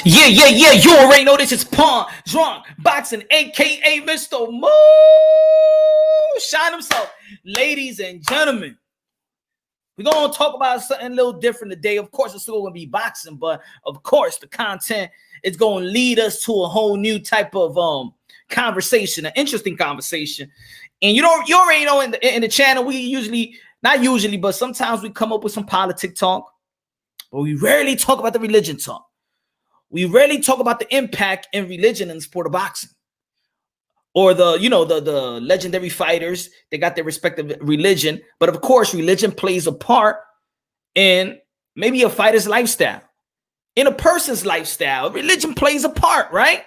Yeah. You already know this is Punshdrunkboxing, aka Mr. Mo Shine himself. Ladies and gentlemen, we're going to talk about something a little different today. Of course, it's still going to be boxing, but of course, the content is going to lead us to a whole new type of conversation, an interesting conversation. And you already know in the channel, we not usually, but sometimes we come up with some politic talk, but we rarely talk about the religion talk. We rarely talk about the impact in religion in the sport of boxing, or the legendary fighters. They got their respective religion, but of course, religion plays a part in maybe a fighter's lifestyle, in a person's lifestyle. Religion plays a part, right?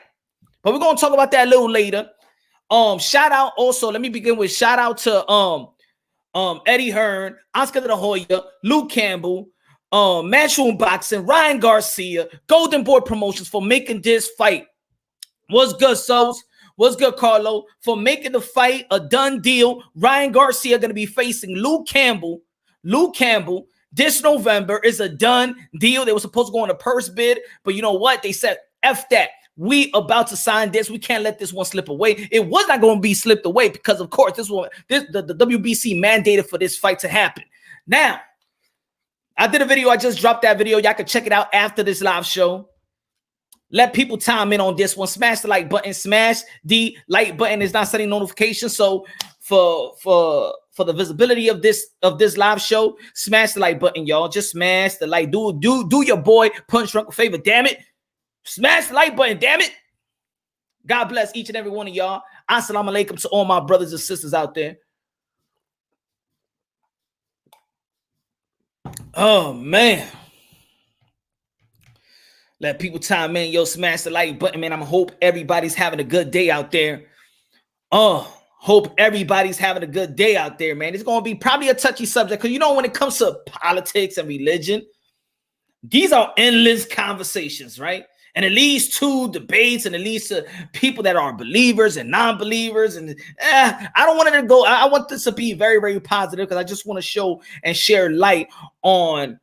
But we're gonna talk about that a little later. Shout out also. Let me begin with shout out to Eddie Hearn, Oscar de la Hoya, Luke Campbell, Matchroom Boxing, Ryan Garcia, Golden Boy Promotions for making this fight. What's good, Souls? What's good, Carlo? For making the fight a done deal. Ryan Garcia going to be facing Luke Campbell. Luke Campbell this November is a done deal. They were supposed to go on a purse bid, but you know what? They said, F that. We about to sign this. We can't let this one slip away. It was not going to be slipped away because, of course, the WBC mandated for this fight to happen. Now, I did a video. I just dropped that video. Y'all can check it out after this live show. Let people time in on this one. Smash the like button. Smash the like button. It's not setting notifications. So for the visibility of this live show, smash the like button, y'all. Just smash the like. Do your boy Punch Drunk a favor. Damn it. Smash the like button. Damn it. God bless each and every one of y'all. Assalamu alaikum to all my brothers and sisters out there. Oh, man. Let people time in. Yo, smash the like button, man. I hope everybody's having a good day out there. Hope everybody's having a good day out there, man. It's going to be probably a touchy subject because, when it comes to politics and religion, these are endless conversations, right? And it leads to debates, and it leads to people that are believers and non-believers. And I don't want it to go. I want this to be very, very positive because I just want to show and share light on,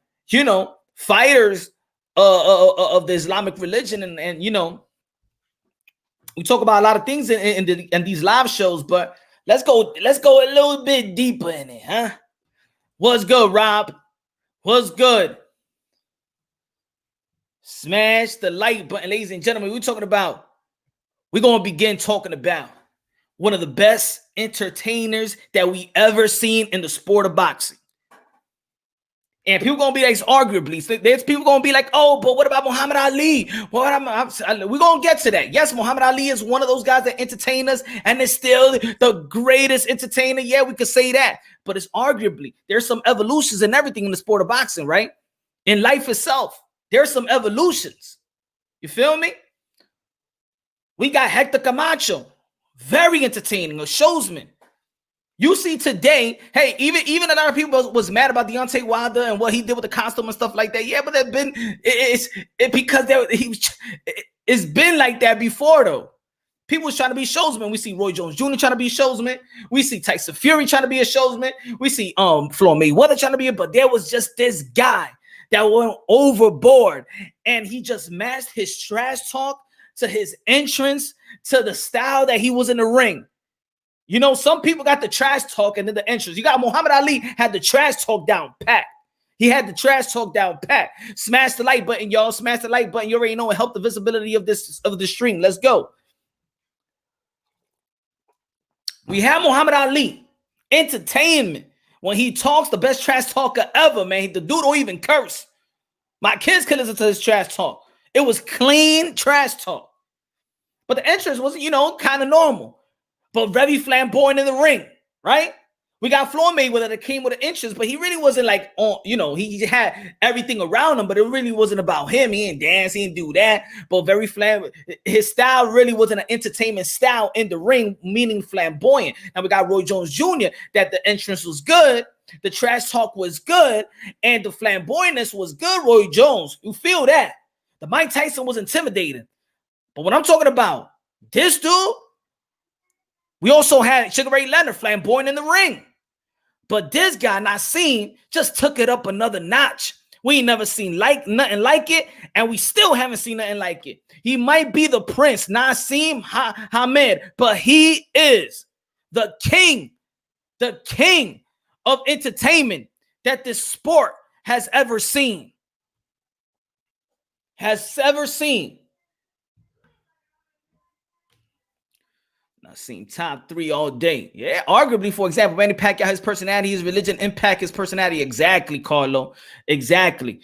fighters of the Islamic religion. And we talk about a lot of things in these live shows, but let's go a little bit deeper in it, huh? What's good, Rob? What's good? Smash the like button, ladies and gentlemen. We're going to begin talking about one of the best entertainers that we ever seen in the sport of boxing. And people going to be like, arguably, there's people going to be like, oh, but what about Muhammad Ali? We're going to get to that. Yes, Muhammad Ali is one of those guys that entertain us and is still the greatest entertainer. Yeah, we could say that. But it's arguably, there's some evolutions and everything in the sport of boxing, right? In life itself. There's some evolutions. You feel me? We got Hector Camacho, very entertaining, a showsman. You see today, hey, even a lot of people was mad about Deontay Wilder and what he did with the costume and stuff like that. Yeah, but it's been like that before though. People was trying to be showsmen. We see Roy Jones Jr. trying to be a showsman. We see Tyson Fury trying to be a showsman. We see Floyd Mayweather trying to be but there was just this guy that went overboard, and he just matched his trash talk to his entrance, to the style that he was in the ring. Some people got the trash talk and then the entrance. You got Muhammad Ali had the trash talk down pat. He had the trash talk down pat. Smash the like button, y'all. Smash the like button. You already know it helped the visibility of the stream. Let's go. We have Muhammad Ali, entertainment. When he talks, the best trash talker ever, man. The dude don't even curse. My kids could listen to his trash talk. It was clean trash talk. But the entrance was, kind of normal. But very flamboyant in the ring, right? We got Floyd Mayweather that came with an entrance, but he really wasn't like, he had everything around him, but it really wasn't about him. He didn't dance, he didn't do that. But very flamboyant. His style really wasn't an entertainment style in the ring, meaning flamboyant. Now we got Roy Jones Jr., that the entrance was good, the trash talk was good, and the flamboyantness was good. Roy Jones, you feel that? The Mike Tyson was intimidating. But when I'm talking about this dude, we also had Sugar Ray Leonard, flamboyant in the ring. But this guy, Naseem, just took it up another notch We ain't never seen nothing like it, and we still haven't seen nothing like it. He might be the prince, Naseem Hamed, but he is the king of entertainment that this sport has ever seen. Naseem, top 3 all day. Yeah, arguably, for example, Manny Pacquiao, his personality, his religion impact his personality. Exactly, Carlo. Exactly.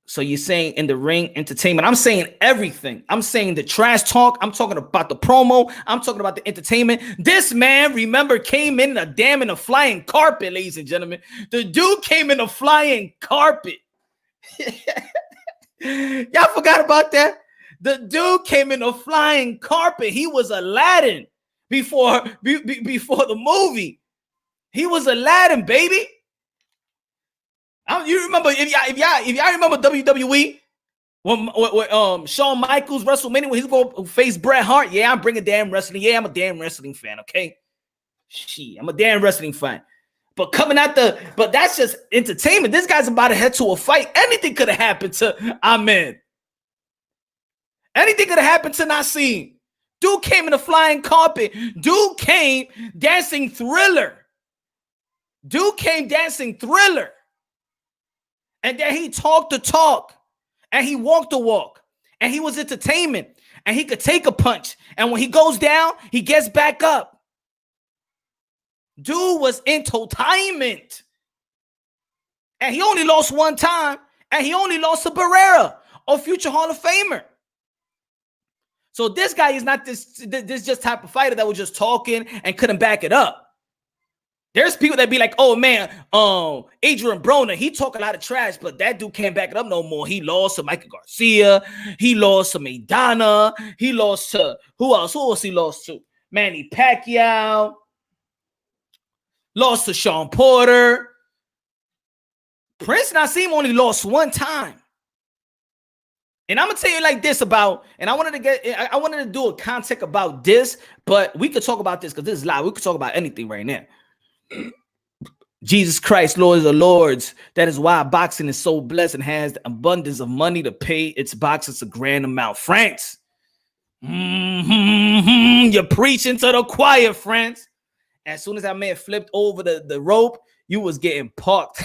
So you're saying in the ring entertainment. I'm saying everything. I'm saying the trash talk. I'm talking about the promo. I'm talking about the entertainment. This man, remember, came in a flying carpet, ladies and gentlemen. The dude came in a flying carpet. Y'all forgot about that? The dude came in a flying carpet. He was Aladdin before the movie. He was Aladdin, baby. You remember if y'all remember WWE when Shawn Michaels WrestleMania when he's going to face Bret Hart? Yeah, I'm bringing damn wrestling. Yeah, I'm a damn wrestling fan. Okay, I'm a damn wrestling fan. But but that's just entertainment. This guy's about to head to a fight. Anything could have happened to Ahmed. Anything could have happened to Naseem. Dude came in a flying carpet. Dude came dancing Thriller. And then he talked the talk. And he walked the walk. And he was entertainment. And he could take a punch. And when he goes down, he gets back up. Dude was entertainment. And he only lost one time. And he only lost to Barrera, a future Hall of Famer. So this guy is not this just type of fighter that was just talking and couldn't back it up. There's people that be like, oh man, Adrian Broner, he talk a lot of trash, but that dude can't back it up no more. He lost to Michael Garcia. He lost to Maidana. He lost to who else? Who else he lost to? Manny Pacquiao. Lost to Sean Porter. Prince Naseem only lost one time. And I'm gonna tell you like this about, and I wanted to do a context about this, but we could talk about this because this is live. We could talk about anything right now. Jesus Christ, Lords of Lords. That is why boxing is so blessed and has the abundance of money to pay its boxers a grand amount. France, you're preaching to the choir, France. As soon as that man flipped over the rope, you was getting parked.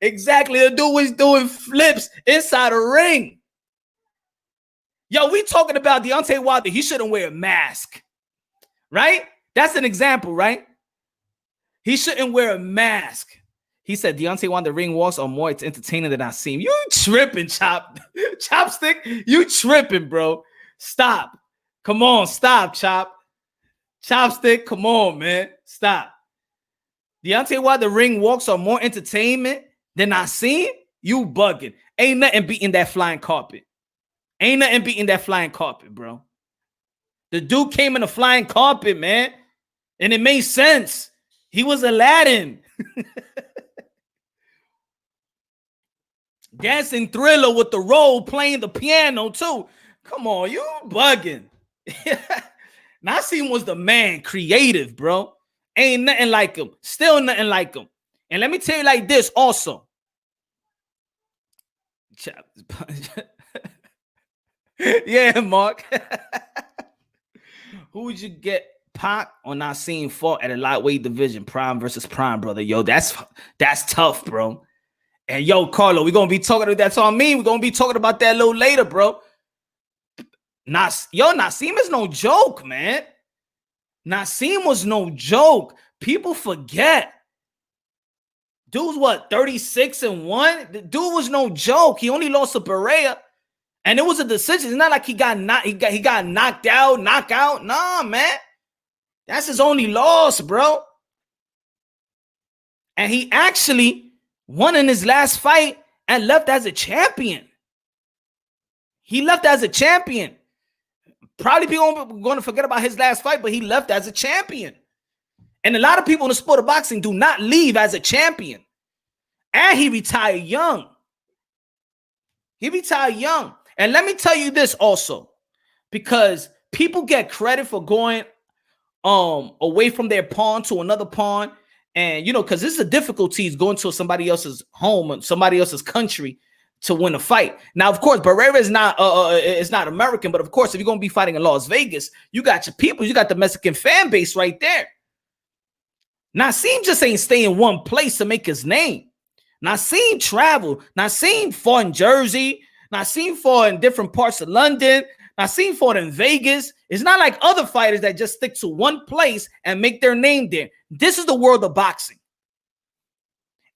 Exactly. The dude was doing flips inside a ring. Yo, we talking about Deontay Wilder. He shouldn't wear a mask. Right? That's an example, right? He shouldn't wear a mask. He said Deontay Wilder ring walks are more entertaining than I've seen. You tripping, Chopstick. You tripping, bro. Stop. Come on, stop, Chopstick. Come on, man. Stop. Deontay Wilder ring walks are more entertainment than I seen. You bugging. Ain't nothing beating that flying carpet. Bro. The dude came in a flying carpet, man. And it made sense. He was Aladdin. Dancing Thriller with the role playing the piano too. Come on, you bugging. Naseem was the man, creative, bro. Ain't nothing like him. Still nothing like him. And let me tell you like this also. Yeah, Mark. Who would you get, Pac or Naseem fought at a lightweight division, Prime versus Prime, brother? Yo, that's tough, bro. And yo, Carlo, we're gonna be talking about that. So I mean, we're gonna be talking about that a little later, bro. Naseem is no joke, man. Naseem was no joke. People forget. Dude's what, 36-1? The dude was no joke. He only lost to Barrera. And it was a decision. It's not like he got knocked out, knockout. Nah, man. That's his only loss, bro. And he actually won in his last fight and left as a champion. He left as a champion. Probably people are going to forget about his last fight, but he left as a champion. And a lot of people in the sport of boxing do not leave as a champion. And he retired young. And let me tell you this also, because people get credit for going away from their pawn to another pawn And, you know, because this is the difficulties going to somebody else's home, somebody else's country to win a fight. Now, of course, Barrera is not American, but of course, if you're going to be fighting in Las Vegas, you got your people, you got the Mexican fan base right there. Naseem just ain't stay in one place to make his name. Naseem traveled. Naseem fought in Jersey. Naseem fought in different parts of London. Naseem fought in Vegas. It's not like other fighters that just stick to one place and make their name there. This is the world of boxing.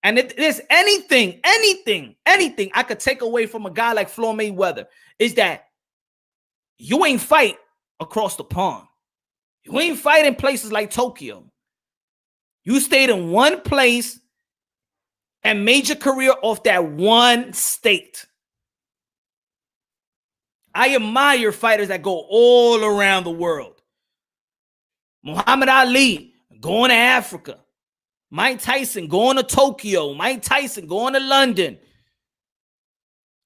And if there's anything I could take away from a guy like Floyd Mayweather, is that you ain't fight across the pond. You ain't fight in places like Tokyo. You stayed in one place and made your career off that one state. I admire fighters that go all around the world. Muhammad Ali going to Africa. Mike Tyson going to Tokyo. Mike Tyson going to London.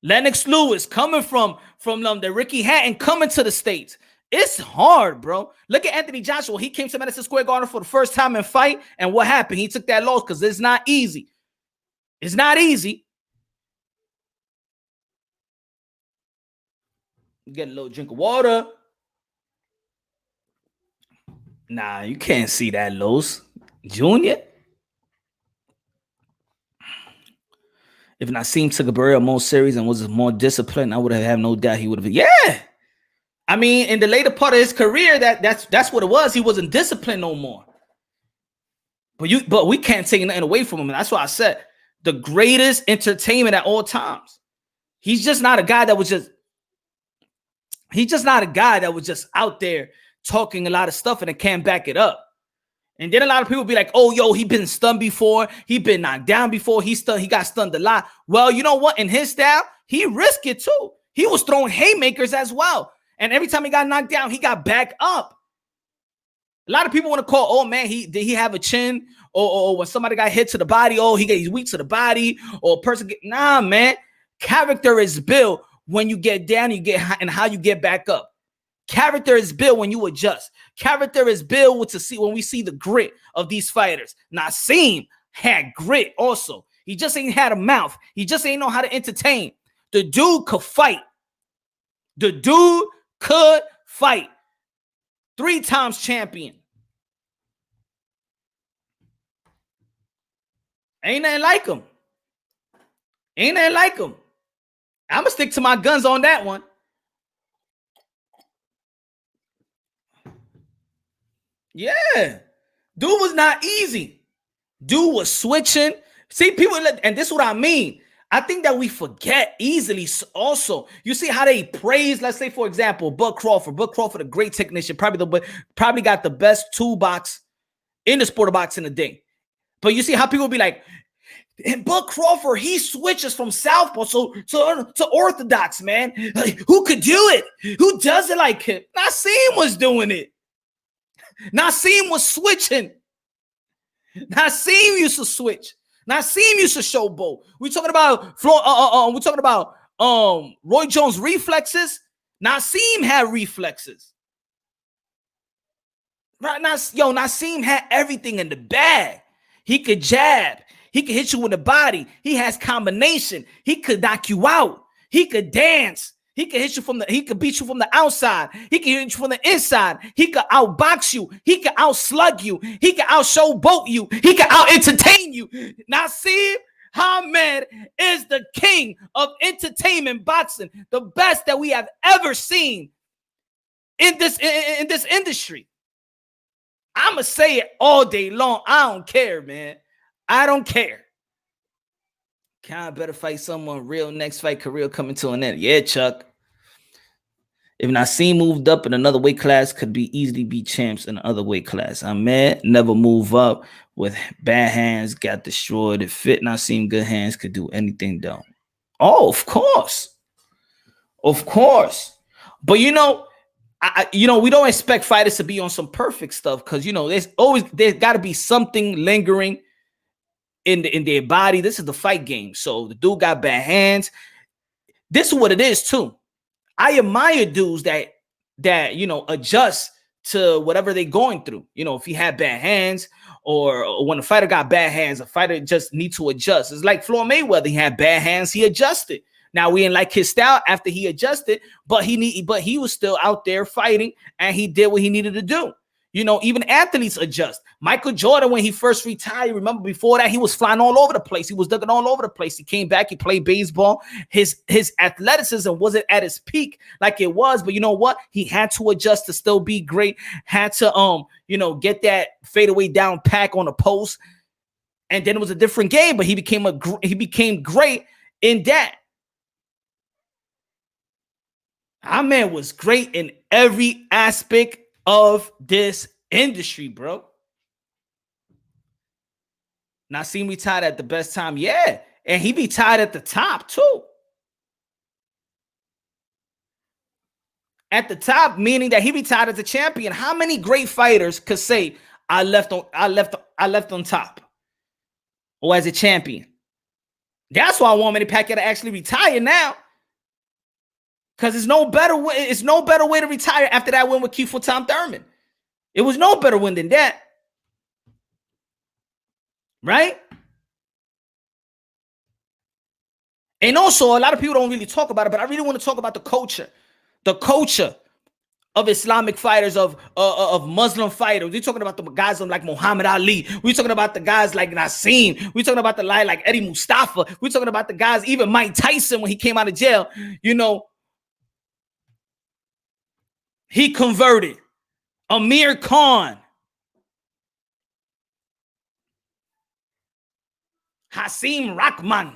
Lennox Lewis coming from the Ricky Hatton coming to the States. It's hard, bro. Look at Anthony Joshua. He came to Madison Square Garden for the first time in fight, and what happened? He took that loss because it's not easy. It's not easy. Get a little drink of water. Nah, you can't see that, Los. Junior? If Naseem took a Barrera more serious and was more disciplined, I would have no doubt he would have. Yeah. I mean, in the later part of his career, that's what it was. He wasn't disciplined no more. But we can't take nothing away from him. And that's why I said the greatest entertainment at all times. He's just not a guy that was just out there talking a lot of stuff and it can't back it up. And then a lot of people be like, oh, yo, he been stunned before. He been knocked down before. He got stunned a lot. Well, you know what? In his style, he risked it too. He was throwing haymakers as well. And every time he got knocked down, he got back up. A lot of people want to call, oh, man, did he have a chin? Or when somebody got hit to the body, oh, he's weak to the body. Or a person nah, man. Character is built when you get down, you get high, and how you get back up. Character is built when you adjust. Character is built when we see the grit of these fighters. Naseem had grit also. He just ain't had a mouth. He just ain't know how to entertain. The dude could fight. The dude could fight. 3 times champion. Ain't nothing like him. Ain't nothing like him. I'm going to stick to my guns on that one. Yeah. Dude was not easy. Dude was switching. See, people, and this is what I mean. I think that we forget easily also. You see how they praise, let's say, for example, Bud Crawford. Bud Crawford, a great technician, probably got the best toolbox in the sport of boxing today. But you see how people be like, and Bud Crawford, he switches from southpaw to orthodox, man. Like, who could do it? Who does it like him? Naseem was doing it. Naseem was switching. Naseem used to switch. Naseem used to showboat. We're talking about Roy Jones reflexes. Naseem had reflexes. Right now, Naseem had everything in the bag. He could jab. He could hit you with the body. He has combination. He could knock you out. He could dance. He could he could beat you from the outside. He could hit you from the inside. He could outbox you. He could outslug you. He could outshowboat you. He could out-entertain you. Naseem Hamed is the king of entertainment boxing, the best that we have ever seen in this industry. I'ma say it all day long. I don't care, man. I don't care. Kind of better fight someone real. Next fight, career coming to an end. Yeah, Chuck. If Naseem moved up in another weight class, could be easily beat champs in another weight class. Hamed never move up with bad hands, got destroyed. If fit Naseem good hands, could do anything though. Oh, of course. Of course. But we don't expect fighters to be on some perfect stuff because there's got to be something lingering in their body. This is the fight game. So the dude got bad hands. This is what it is too. I admire dudes that adjust to whatever they're going through. If he had bad hands or when a fighter got bad hands, a fighter just need to adjust. It's like Floyd Mayweather. He had bad hands, he adjusted. Now we didn't like his style after he adjusted, but he was still out there fighting, and he did what he needed to do. You know, even athletes adjust. Michael Jordan, when he first retired, remember before that, he was flying all over the place. He was ducking all over the place. He came back, he played baseball. His athleticism wasn't at its peak like it was, but you know what? He had to adjust to still be great. Had to get that fadeaway down pack on the post. And then it was a different game, but he became great in that. Our man was great in every aspect of this industry, bro. Naseem retired at the best time, yeah, and he retired at the top too. At the top, meaning that he retired as a champion. How many great fighters could say I left on top or as a champion? That's why I want Manny Pacquiao to actually retire now. Because it's no better way to retire after that win with Keith for Tom Thurman. It was no better win than that. Right? And also, a lot of people don't really talk about it, but I really want to talk about the culture. The culture of Islamic fighters, of Muslim fighters. We're talking about the guys like Muhammad Ali. We're talking about the guys like Naseem. We're talking about the guy like Eddie Mustafa. We're talking about the guys, even Mike Tyson, when he came out of jail, he converted. Amir Khan. Hasim Rahman.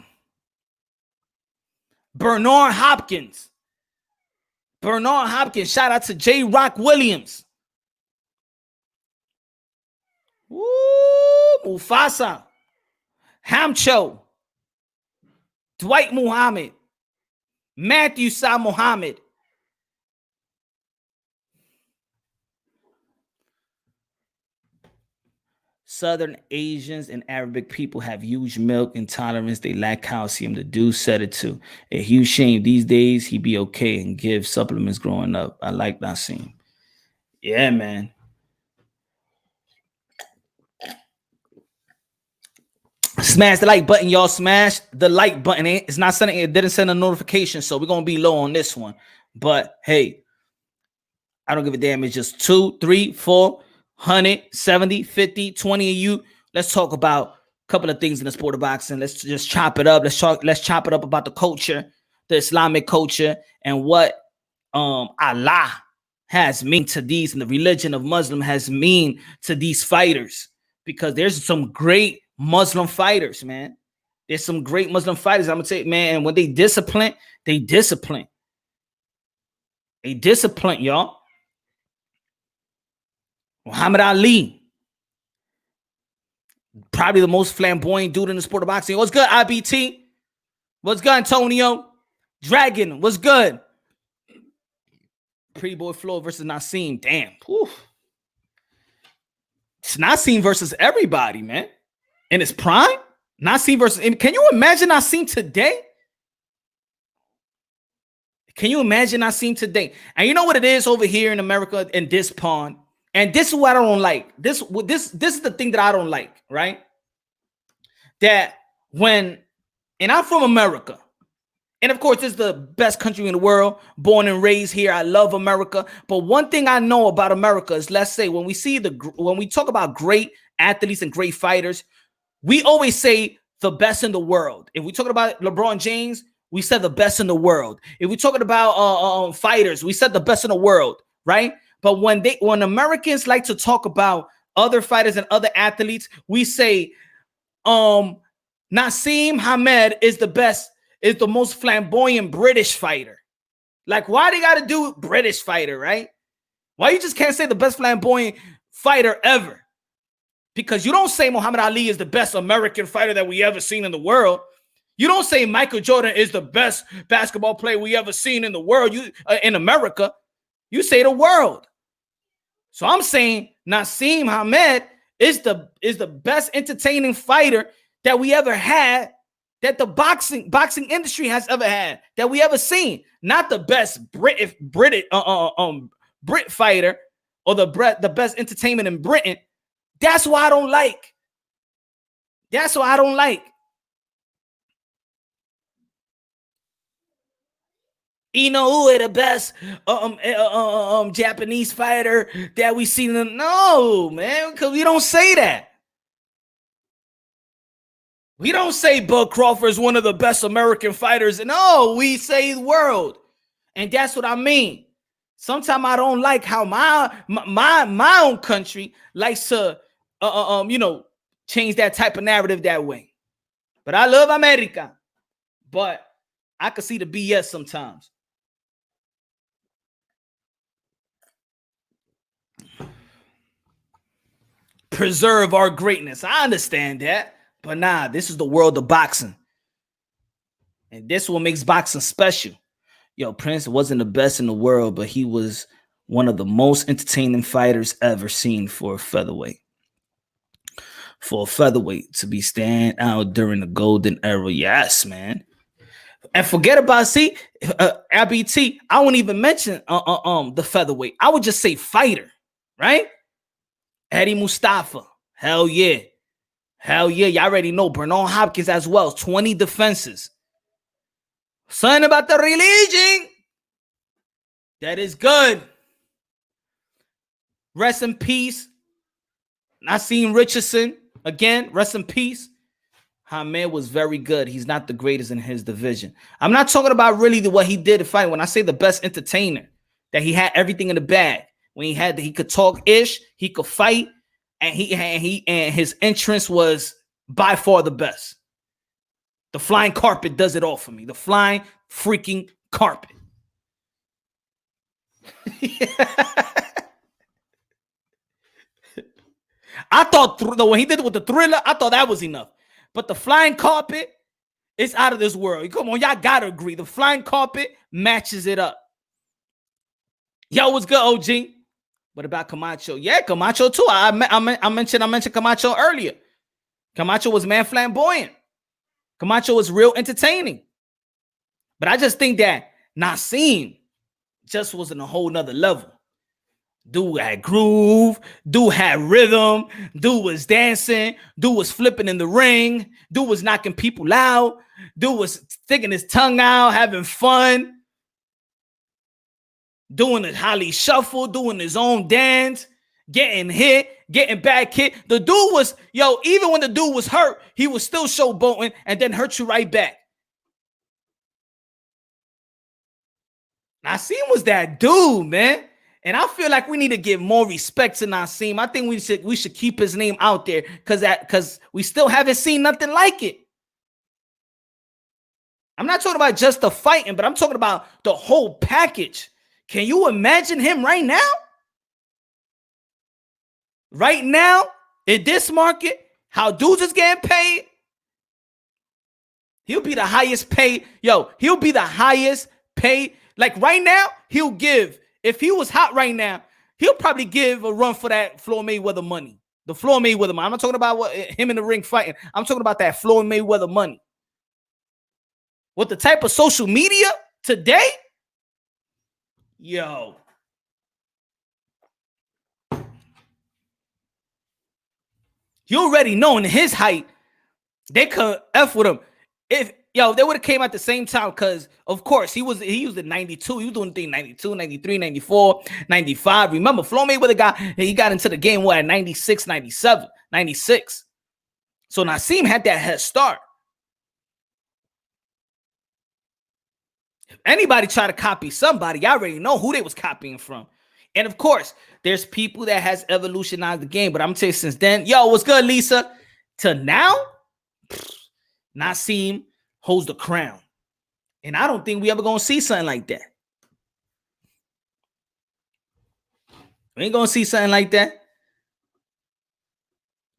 Bernard Hopkins. Shout out to J. Rock Williams. Woo, Mufasa. Hamcho. Dwight Muhammad. Matthew Sa Muhammad. Southern Asians and Arabic people have huge milk intolerance. They lack calcium. The dude said it too. A huge shame. These days, he be okay and give supplements growing up. I like Naseem. Yeah, man. Smash the like button, y'all. Smash the like button. It's not sending. It didn't send a notification, so we're gonna be low on this one. But hey, I don't give a damn. It's just 2, 3, 4. 100, 70, 50, 20 of you. Let's talk about a couple of things in the sport of boxing. Let's just chop it up. Let's chop it up about the culture, the Islamic culture, and what Allah has mean to these, and the religion of Muslim has mean to these fighters. Because there's some great Muslim fighters, man. There's some great Muslim fighters. I'm gonna say, man, and when they discipline, y'all. Muhammad Ali, probably the most flamboyant dude in the sport of boxing. What's good, IBT? What's good, Antonio? Dragon, what's good? Pretty Boy Floyd versus Naseem. Damn. Whew. It's Naseem versus everybody, man. In his prime? Naseem versus... Can you imagine Naseem today? Can you imagine Naseem today? And you know what it is over here in America in this pond? And this is what I don't like. This is the thing that I don't like, right? That and I'm from America. And of course, it's the best country in the world. Born and raised here. I love America. But one thing I know about America is, let's say, when we talk about great athletes and great fighters, we always say the best in the world. If we're talking about LeBron James, we said the best in the world. If we're talking about fighters, we said the best in the world, right? But when Americans like to talk about other fighters and other athletes, we say Naseem Hamed is the most flamboyant British fighter. Like, why they got to do British fighter, right? Why you just can't say the best flamboyant fighter ever? Because you don't say Muhammad Ali is the best American fighter that we ever seen in the world. You don't say Michael Jordan is the best basketball player we ever seen in the world. In America, you say the world. So I'm saying Naseem Hamed is the best entertaining fighter that we ever had, that the boxing industry has ever had, that we ever seen. Not the best Brit fighter or the best entertainment in Britain, That's why I don't like. That's why I don't like. Inoue, the best Japanese fighter that we seen. No, man, because we don't say that. We don't say Bud Crawford is one of the best American fighters. No, we say world. And that's what I mean. Sometimes I don't like how my own country likes to change that type of narrative that way. But I love America. But I can see the BS sometimes. Preserve our greatness. I understand that. But nah, this is the world of boxing. And this is what makes boxing special. Yo, Prince wasn't the best in the world, but he was one of the most entertaining fighters ever seen for a featherweight. For a featherweight to be stand out during the golden era. Yes, man. And forget about RBT. I won't even mention the featherweight. I would just say fighter, right? Eddie Mustafa. Hell yeah. Hell yeah. Y'all already know Bernard Hopkins as well. 20 defenses. Something about the religion. That is good. Rest in peace. Naseem Richardson. Again, rest in peace. Hamed was very good. He's not the greatest in his division. I'm not talking about really what he did to fight. When I say the best entertainer, that he had everything in the bag. When he could talk ish, he could fight, and his entrance was by far the best. The flying carpet does it all for me. The flying freaking carpet. I thought when he did it with the Thriller, I thought that was enough. But the flying carpet is out of this world. Come on, y'all gotta agree. The flying carpet matches it up. Yo, what's good, OG? What about Camacho? Yeah, Camacho too. I mentioned Camacho earlier. Camacho was man flamboyant. Camacho was real entertaining. But I just think that Naseem just was in a whole nother level. Dude had groove. Dude had rhythm. Dude was dancing. Dude was flipping in the ring. Dude was knocking people out. Dude was sticking his tongue out, having fun. Doing a Holly shuffle, doing his own dance, getting hit, getting back hit. The dude was, even when the dude was hurt, he was still showboating and then hurt you right back. Naseem was that dude, man. And I feel like we need to give more respect to Naseem. I think we should keep his name out there because we still haven't seen nothing like it. I'm not talking about just the fighting, but I'm talking about the whole package. Can you imagine him right now? Right now, in this market, how dudes is getting paid? He'll be the highest paid. He'll be the highest paid. Like right now, he'll give. If he was hot right now, he'll probably give a run for that Floyd Mayweather money. The Floyd Mayweather money. I'm not talking about him in the ring fighting. I'm talking about that Floyd Mayweather money. With the type of social media today, you already know in his height, they could F with him. If they would have came at the same time, because of course he was in 92. He was doing the thing 92, 93, 94, 95. Remember, Floyd Mayweather he got into the game at 96, 97, 96. So Naseem had that head start. If anybody try to copy somebody, I already know who they was copying from. And of course, there's people that has evolutionized the game. But I'm telling you, since then, what's good, Lisa? To now, Naseem holds the crown. And I don't think we ever gonna see something like that. We ain't gonna see something like that.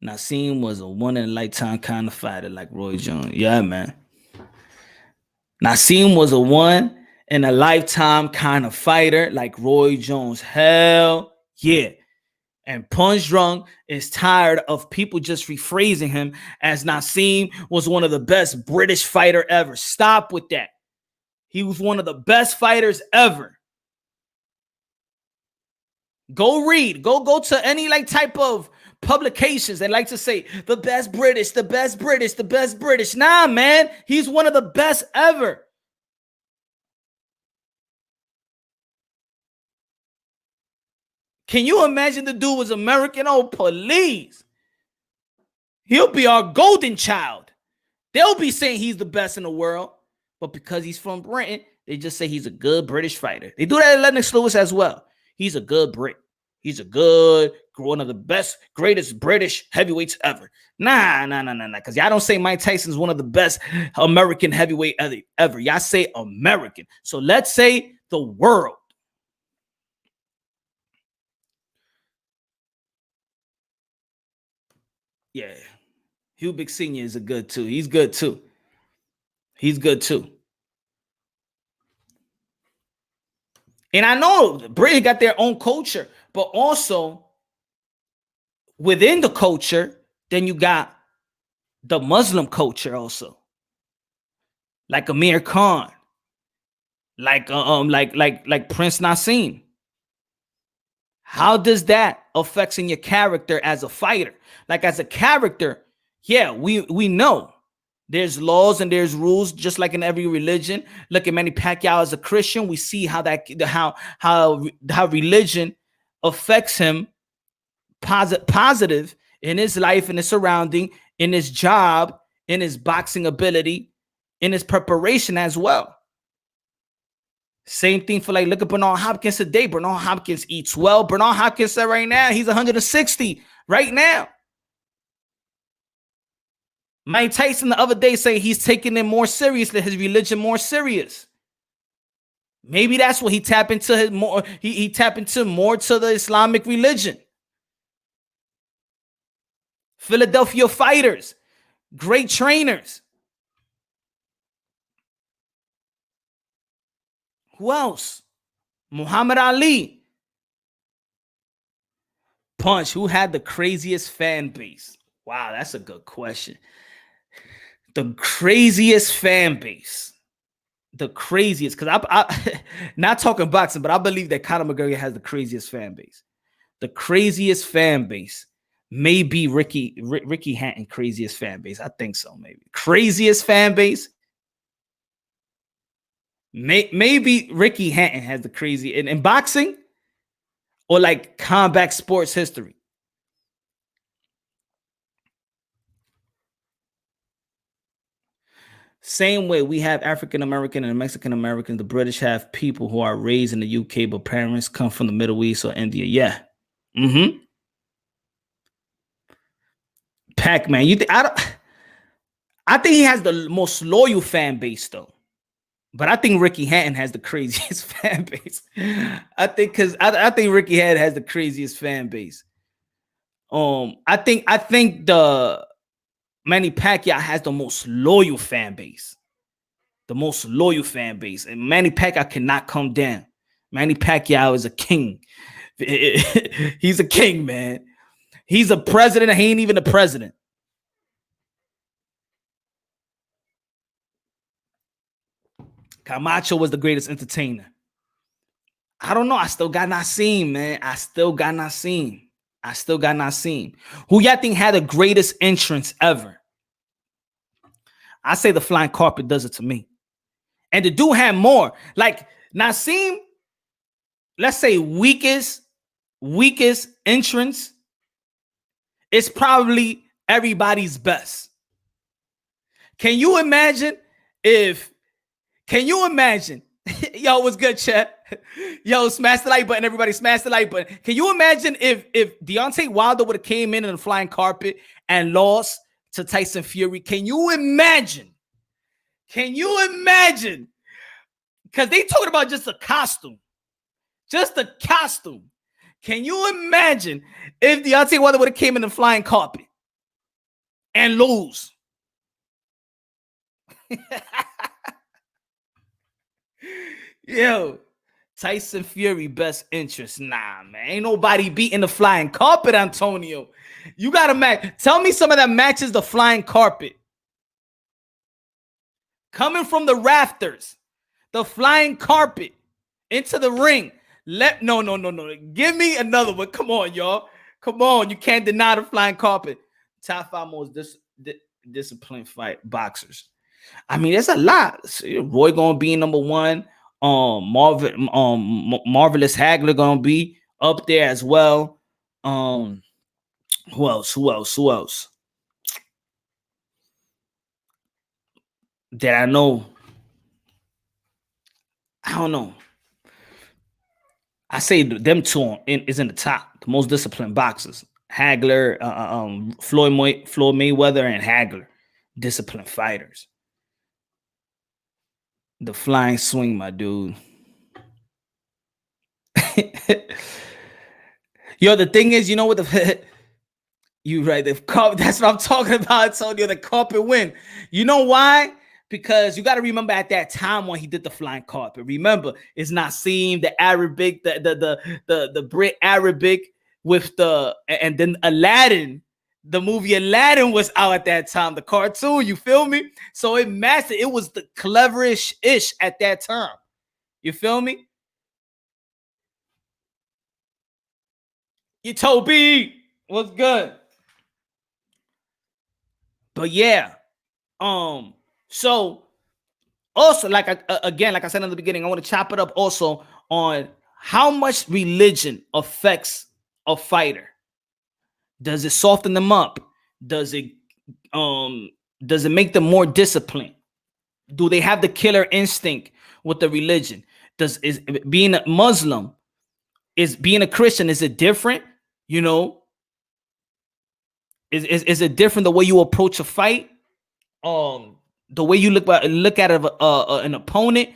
Naseem was a one-in-a-lifetime kind of fighter like Roy Jones. Yeah, man. Naseem was a one-in-a-lifetime kind of fighter like Roy Jones. Hell yeah. And Punshdrunk is tired of people just rephrasing him as Naseem was one of the best British fighter ever. Stop with that. He was one of the best fighters ever. Go read. Go to any type of publications and like to say the best British, the best British, the best British. Nah, man, he's one of the best ever. Can you imagine the dude was American? Oh, please. He'll be our golden child. They'll be saying he's the best in the world, but because he's from Britain, they just say he's a good British fighter. They do that at Lennox Lewis as well. He's a good Brit. He's a good, one of the best, greatest British heavyweights ever. Nah. Because y'all don't say Mike Tyson's one of the best American heavyweight ever. Y'all say American. So let's say the world. Yeah. Hugh Big Sr. is a good too. He's good too. He's good too. And I know Britain got their own culture, but also within the culture, then you got the Muslim culture also. Like Amir Khan, like Prince Naseem. How does that affect in your character as a fighter? Like as a character, yeah, we know there's laws and there's rules, just like in every religion. Look at Manny Pacquiao as a Christian. We see how religion affects him positive in his life, in his surrounding, in his job, in his boxing ability, in his preparation as well. Same thing for like, look at Bernard Hopkins today. Bernard Hopkins eats well. Bernard Hopkins said right now, he's 160 right now. Mike Tyson the other day saying he's taking it more seriously, his religion more serious. Maybe that's what he tapped into his more. He tapped into more to the Islamic religion. Philadelphia fighters, great trainers. Who else? Muhammad Ali. Punch, who had the craziest fan base? Wow, that's a good question. The craziest fan base. The craziest, because I not talking boxing, but I believe that Conor McGregor has the craziest fan base. The craziest fan base may be Ricky Hatton craziest fan base. I think so, maybe. Craziest fan base. Maybe Ricky Hatton has the crazy in boxing or like combat sports history. Same way we have African American and Mexican American. The British have people who are raised in the UK, but parents come from the Middle East or India. Yeah. Mm-hmm. Pac-Man. I think he has the most loyal fan base though. But I think Ricky Hatton has the craziest fan base. I think Ricky Hatton has the craziest fan base. I think the Manny Pacquiao has the most loyal fan base. The most loyal fan base. And Manny Pacquiao cannot come down. Manny Pacquiao is a king. He's a king, man. He's a president and he ain't even a president. Camacho was the greatest entertainer. I don't know. I still got Naseem, man. I still got Naseem. Who y'all think had the greatest entrance ever? I say the flying carpet does it to me. And the dude had more. Like Naseem, let's say weakest entrance is probably everybody's best. Can you imagine? Yo, what's good, chat? Yo, smash the like button. Everybody smash the like button. Can you imagine if Deontay Wilder would have came in the flying carpet and lost to Tyson Fury? Can you imagine? Because they talking about just a costume. Can you imagine if Deontay Wilder would have came in the flying carpet and lose? Yo, Tyson Fury best interest. Nah, man. Ain't nobody beating the flying carpet, Antonio. You got to match. Tell me some of that matches the flying carpet. Coming from the rafters, the flying carpet into the ring. No. Give me another one. Come on, y'all. Come on, you can't deny the flying carpet. Top 5 most disciplined fight boxers. I mean, there's a lot. Roy gonna be number 1. Marvelous Hagler gonna be up there as well. Who else? Who else? That I know. I don't know. I say them two is in the top, the most disciplined boxers. Hagler, Floyd Mayweather, and Hagler, disciplined fighters. The flying swing, my dude. Yo, the thing is, you know what the you right? That's what I'm talking about. I told you the carpet win. You know why? Because you got to remember at that time when he did the flying carpet. Remember, it's Naseem, the Arabic, the Brit Arabic with and then Aladdin. The movie Aladdin was out at that time, the cartoon. You feel me? So it matched. It was the cleverish-ish at that time. You feel me? You Toby, what's good? But yeah, so also, like again, like I said in the beginning, I want to chop it up also on how much religion affects a fighter. Does it soften them up? Does it make them more disciplined? Do they have the killer instinct with the religion? Is being a Muslim, is being a Christian, is it different? You know, is it different the way you approach a fight? The way you look at an opponent,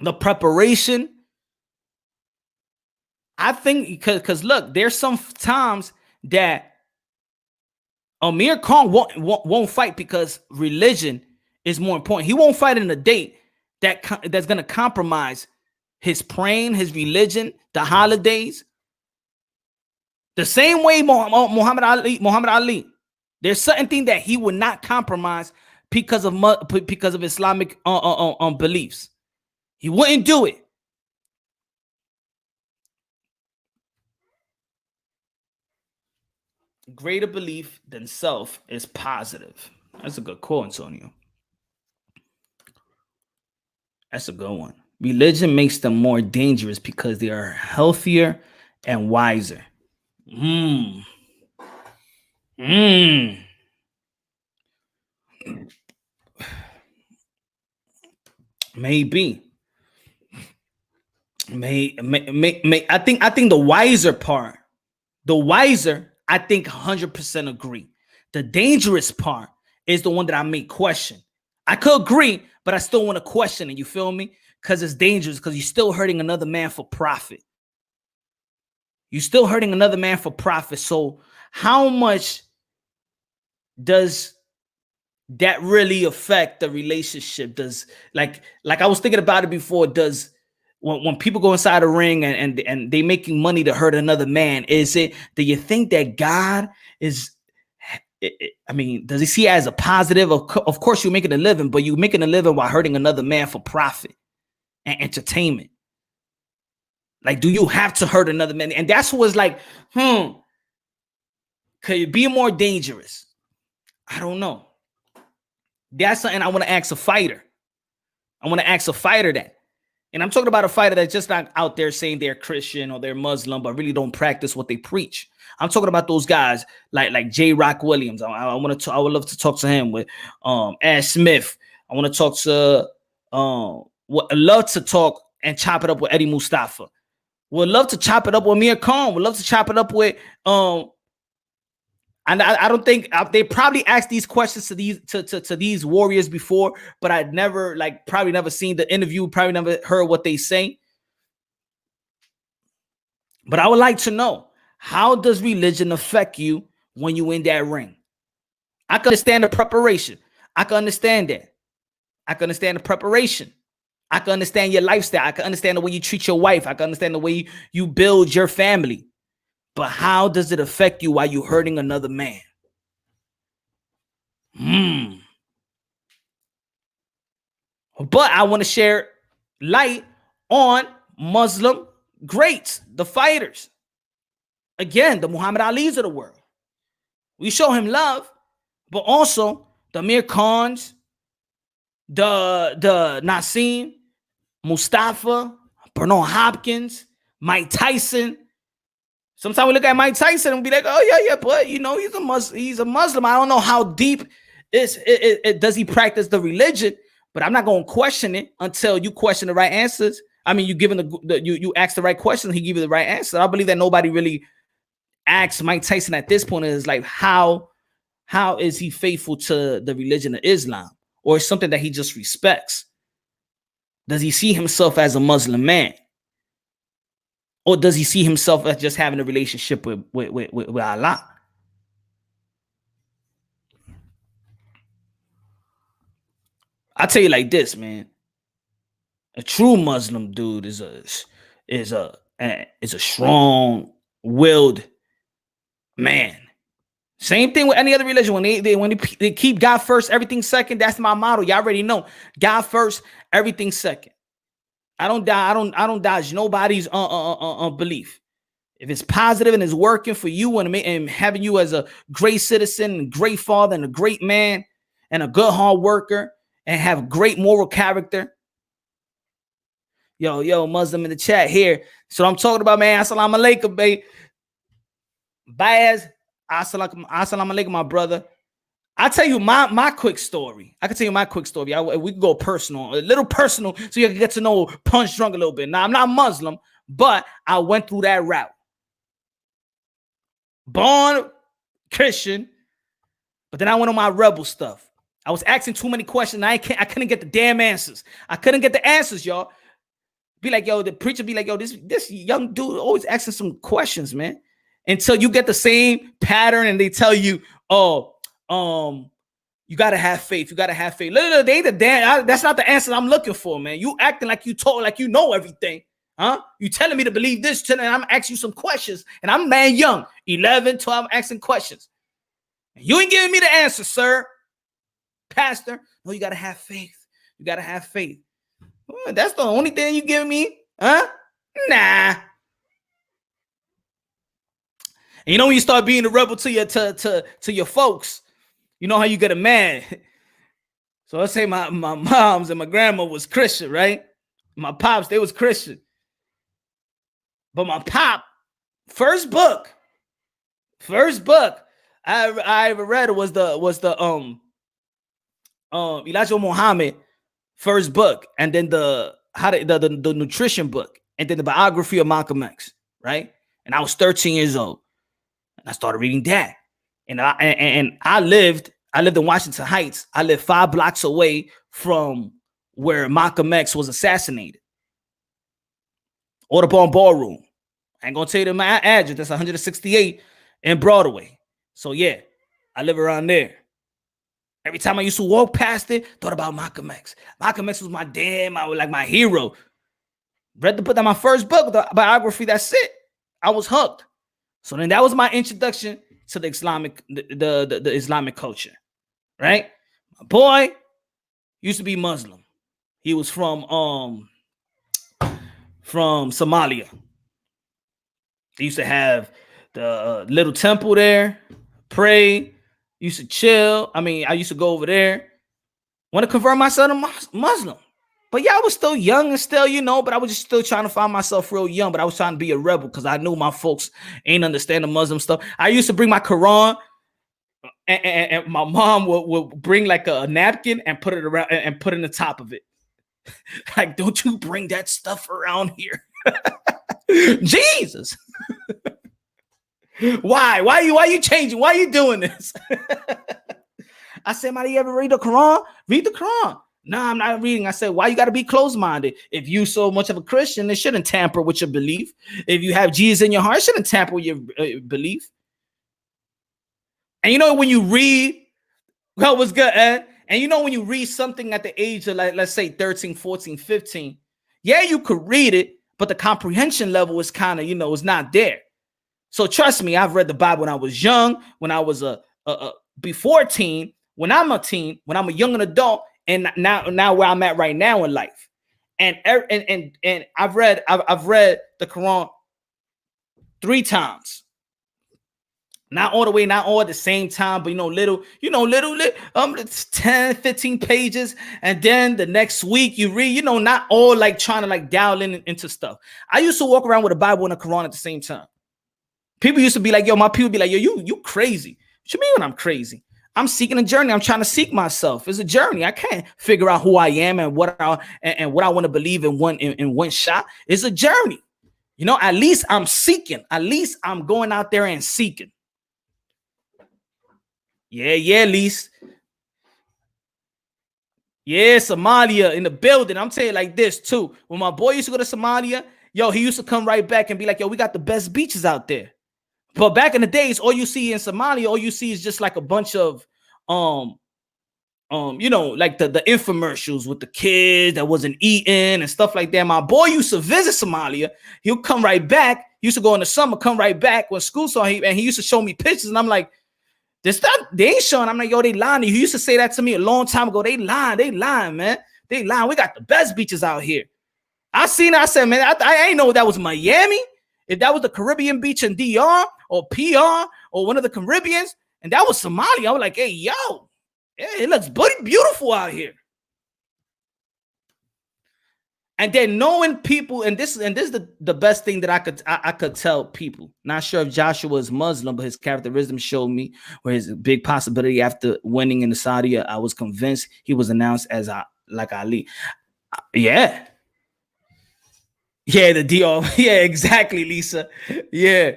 the preparation. I think because look, there's some times that Amir Khan won't fight because religion is more important. He won't fight in a date that's going to compromise his praying, his religion, the holidays. The same way Muhammad Ali. There's certain thing that he would not compromise because of Islamic beliefs. He wouldn't do it. Greater belief than self is positive. That's a good quote, Antonio. That's a good one. Religion makes them more dangerous because they are healthier and wiser. Maybe. I think the wiser part, I think 100% agree. The dangerous part is the one that I may question. I could agree, but I still want to question it. You feel me? Because it's dangerous, because you're still hurting another man for profit. You're still hurting another man for profit. So how much does that really affect the relationship? Does like I was thinking about it before, does when people go inside a ring and they making money to hurt another man, do you think that God is, I mean, does he see it as a positive? Of course you're making a living, but you're making a living while hurting another man for profit and entertainment. Like, do you have to hurt another man? And that's what's like, could it be more dangerous? I don't know. That's something I want to ask a fighter. That. And I'm talking about a fighter that's just not out there saying they're Christian or they're Muslim, but really don't practice what they preach. I'm talking about those guys like J. Rock Williams. I would love to talk to him. With Ash Smith. I want to talk to I love to talk and chop it up with Eddie Mustafa. Would love to chop it up with Amir Khan. Would love to chop it up with and I don't think they probably asked these questions to these warriors before, but I'd never probably never seen the interview, probably never heard what they say. But I would like to know, how does religion affect you when you in that ring? I can understand the preparation. I can understand that. I can understand the preparation. I can understand your lifestyle. I can understand the way you treat your wife. I can understand the way you build your family. But how does it affect you while you're hurting another man? But I want to share light on Muslim greats, the fighters. again, the Muhammad Ali's of the world. We show him love, but also the Amir Khans, the Naseem, Mustafa, Bernard Hopkins, Mike Tyson. Sometimes we look at Mike Tyson and be like, oh yeah, but he's a Muslim. I don't know how deep does he practice the religion, but I'm not going to question it until you question the right answers. I mean, you you ask the right question, he give you the right answer. I believe that nobody really asks Mike Tyson at this point is like, how is he faithful to the religion of Islam, or something that he just respects? Does he see himself as a Muslim man? Or does he see himself as just having a relationship with Allah? I'll tell you like this, man. A true Muslim dude is a strong-willed man. Same thing with any other religion. When they keep God first, everything second. That's my motto. Y'all already know. God first, everything second. I don't dodge nobody's belief. If it's positive and it's working for you and having you as a great citizen and great father and a great man and a good hard worker and have great moral character. Yo, Muslim in the chat here. So I'm talking about, man. Assalamu alaikum, babe. Baz, assalamu alaikum, my brother. I'll tell you my quick story. I can tell you my quick story. We can go personal, a little personal, so you can get to know Punch Drunk a little bit. Now, I'm not Muslim, but I went through that route. Born Christian, but then I went on my rebel stuff. I was asking too many questions. I couldn't get the damn answers. I couldn't get the answers, y'all. Be like, yo, the preacher be like, yo, this young dude always asking some questions, man. Until you get the same pattern and they tell you, oh, you gotta have faith. You gotta have faith. Literally, they the damn. That's not the answer I'm looking for, man. You acting like you talk, like you know everything, huh? You telling me to believe this, and I'm asking you some questions, and I'm man young, 11, 12, I'm asking questions. You ain't giving me the answer, sir, pastor. No, you gotta have faith. You gotta have faith. Well, that's the only thing you giving me, huh? Nah. And you know when you start being a rebel to your folks. You know how you get a man. So let's say my moms and my grandma was Christian, right? My pops, they was Christian. But my pop, first book I ever read was the Elijah Muhammad first book, and then the nutrition book, and then the biography of Malcolm X, right? And I was 13 years old, and I started reading that. And I lived in Washington Heights. I lived 5 blocks away from where Malcolm X was assassinated. Audubon Ballroom. I ain't gonna tell you my address. That's 168 in Broadway. So yeah, I live around there. Every time I used to walk past it, thought about Malcolm X. Malcolm X was my hero. Read the book, that my first book, the biography. That's it. I was hooked. So then that was my introduction to the Islamic culture, right? My boy used to be Muslim. He was from Somalia. They used to have the little temple there, pray, used to chill. I mean, I used to go over there. Want to convert myself to Muslim. But yeah, I was still young and still, but I was just still trying to find myself real young. But I was trying to be a rebel because I knew my folks ain't understand the Muslim stuff. I used to bring my Quran, and my mom would bring like a napkin and put it around and put it in the top of it. Like, don't you bring that stuff around here. Jesus. Why you changing? Why are you doing this? I said, "Might you ever read the Quran? Read the Quran." No, I'm not reading. I said, why you got to be closed-minded? If you so much of a Christian, it shouldn't tamper with your belief. If you have Jesus in your heart, it shouldn't tamper with your belief. And when you read, well, what's good, Ed? And when you read something at the age of, like, let's say 13, 14, 15, yeah, you could read it, but the comprehension level is kind of, is not there. So trust me, I've read the Bible when I was young, when I was before teen, when I'm a teen, when I'm a young adult, and now where I'm at right now in life. And I've read the Quran 3 times. Not all the way, not all at the same time, but little, 10, 15 pages. And then the next week you read, not all like trying to like dial into stuff. I used to walk around with a Bible and a Quran at the same time. People used to be like, my people be like, you crazy. What you mean when I'm crazy? I'm seeking a journey. I'm trying to seek myself. It's a journey. I can't figure out who I am and what I want to believe in one shot. It's a journey. At least I'm seeking. At least I'm going out there and seeking. Yeah, Lise. Yeah, Somalia in the building. I'm saying like this too. When my boy used to go to Somalia, he used to come right back and be like, we got the best beaches out there. But back in the days, all you see in Somalia, all you see is just like a bunch of like the infomercials with the kids that wasn't eating and stuff like that. My boy used to visit Somalia. He'll come right back. He used to go in the summer, come right back when school started, and he used to show me pictures, and I'm like, they ain't showing. I'm like, they lying. He used to say that to me a long time ago. They lying, man. They lying. We got the best beaches out here. I seen it. I said, man, I ain't know that was Miami. If that was the Caribbean beach in DR or PR or one of the Caribbeans, and that was Somalia, I was like, hey, it looks beautiful out here. And then knowing people, and this is the best thing that I could tell people. Not sure if Joshua is Muslim, but his characterism showed me where his big possibility after winning in the Saudi. I was convinced he was announced as like Ali. Yeah, the DR. Yeah, exactly, Lisa. Yeah.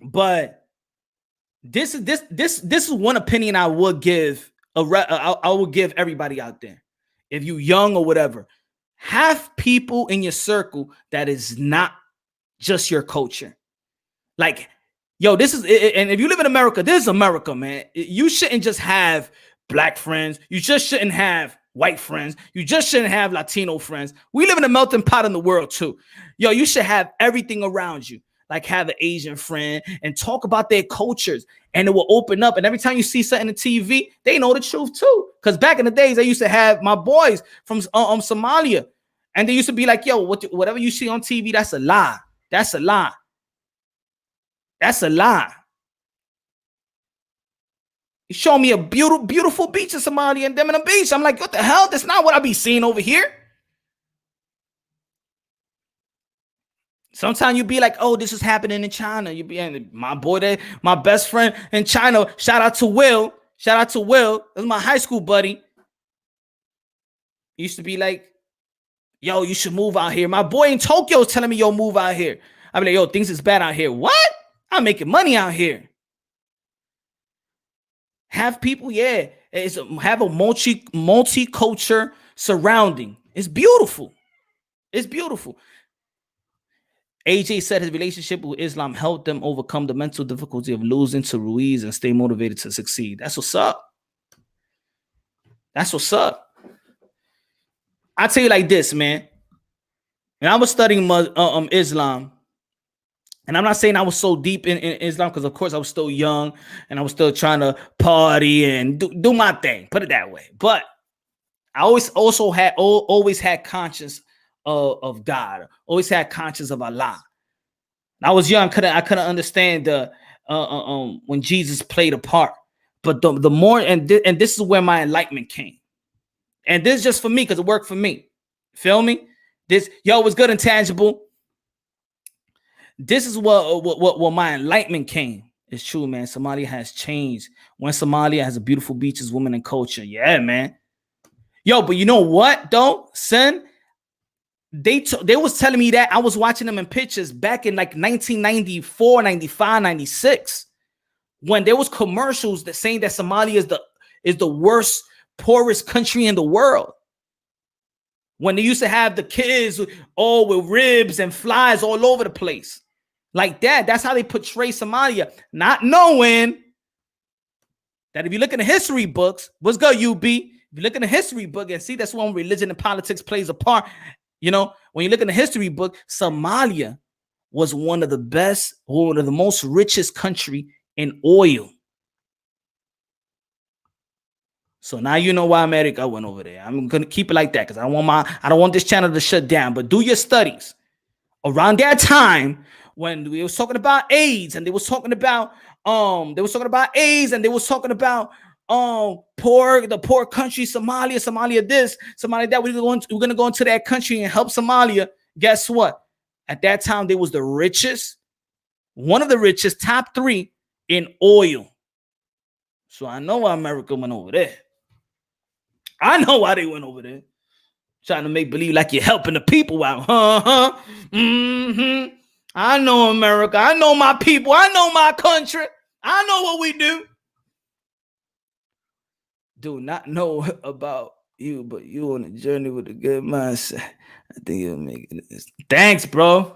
But this is one opinion I would give. I would give everybody out there. If you young or whatever, have people in your circle that is not just your culture. Like, this is, and if you live in America, this is America, man. You shouldn't just have black friends. You just shouldn't have white friends. You just shouldn't have Latino friends. We live in a melting pot in the world too. You should have everything around you. Like have an Asian friend and talk about their cultures, and it will open up. And every time you see something on TV, they know the truth too. Because back in the days, I used to have my boys from Somalia, and they used to be like, whatever you see on TV, that's a lie. That's a lie. That's a lie. You show me a beautiful beach in Somalia and them in a beach. I'm like, what the hell? That's not what I be seeing over here. Sometimes you be like, this is happening in China. You be my boy there, my best friend in China. Shout out to Will. That's my high school buddy. He used to be like, you should move out here. My boy in Tokyo is telling me, move out here. I be like, things is bad out here. What? I'm making money out here. Have people, have a multi-culture surrounding. It's beautiful. It's beautiful. AJ said his relationship with Islam helped them overcome the mental difficulty of losing to Ruiz and stay motivated to succeed. That's what's up. That's what's up. I tell you like this, man. When I was studying Islam, and I'm not saying I was so deep in Islam because, of course, I was still young and I was still trying to party and do my thing. Put it that way. But I always had conscience of God. Always had conscience of Allah. I was young. I couldn't understand when Jesus played a part. But the more and this is where my enlightenment came. And this is just for me because it worked for me. Feel me? This was good and tangible. This is what my enlightenment came. It's true, man. Somalia has changed. When Somalia has a beautiful beaches, women, and culture. Yeah, man. But you know what, though, son? They was telling me that. I was watching them in pictures back in like 1994, 95, 96. When there was commercials that saying that Somalia is the worst, poorest country in the world. When they used to have the kids all with ribs and flies all over the place. Like that. That's how they portray Somalia. Not knowing that if you look in the history books, what's good, UB? If you look in the history book and see that's when religion and politics plays a part. When you look in the history book, Somalia was one of the most richest country in oil. So now you know why America went over there. I'm gonna keep it like that because I don't want this channel to shut down. But do your studies around that time when we was talking about AIDS, and they was talking about AIDS, and they was talking about the poor country, Somalia this, Somalia that. We're gonna go into that country and help Somalia. Guess what? At that time, they was the richest, one of the richest, top 3 in oil. So I know why America went over there. I know why they went over there. Trying to make believe like you're helping the people out. Mm-hmm. I know America. I know my people. I know my country. I know what we do. Do not know about you, but you on a journey with a good mindset. I think you'll make it. Thanks, bro.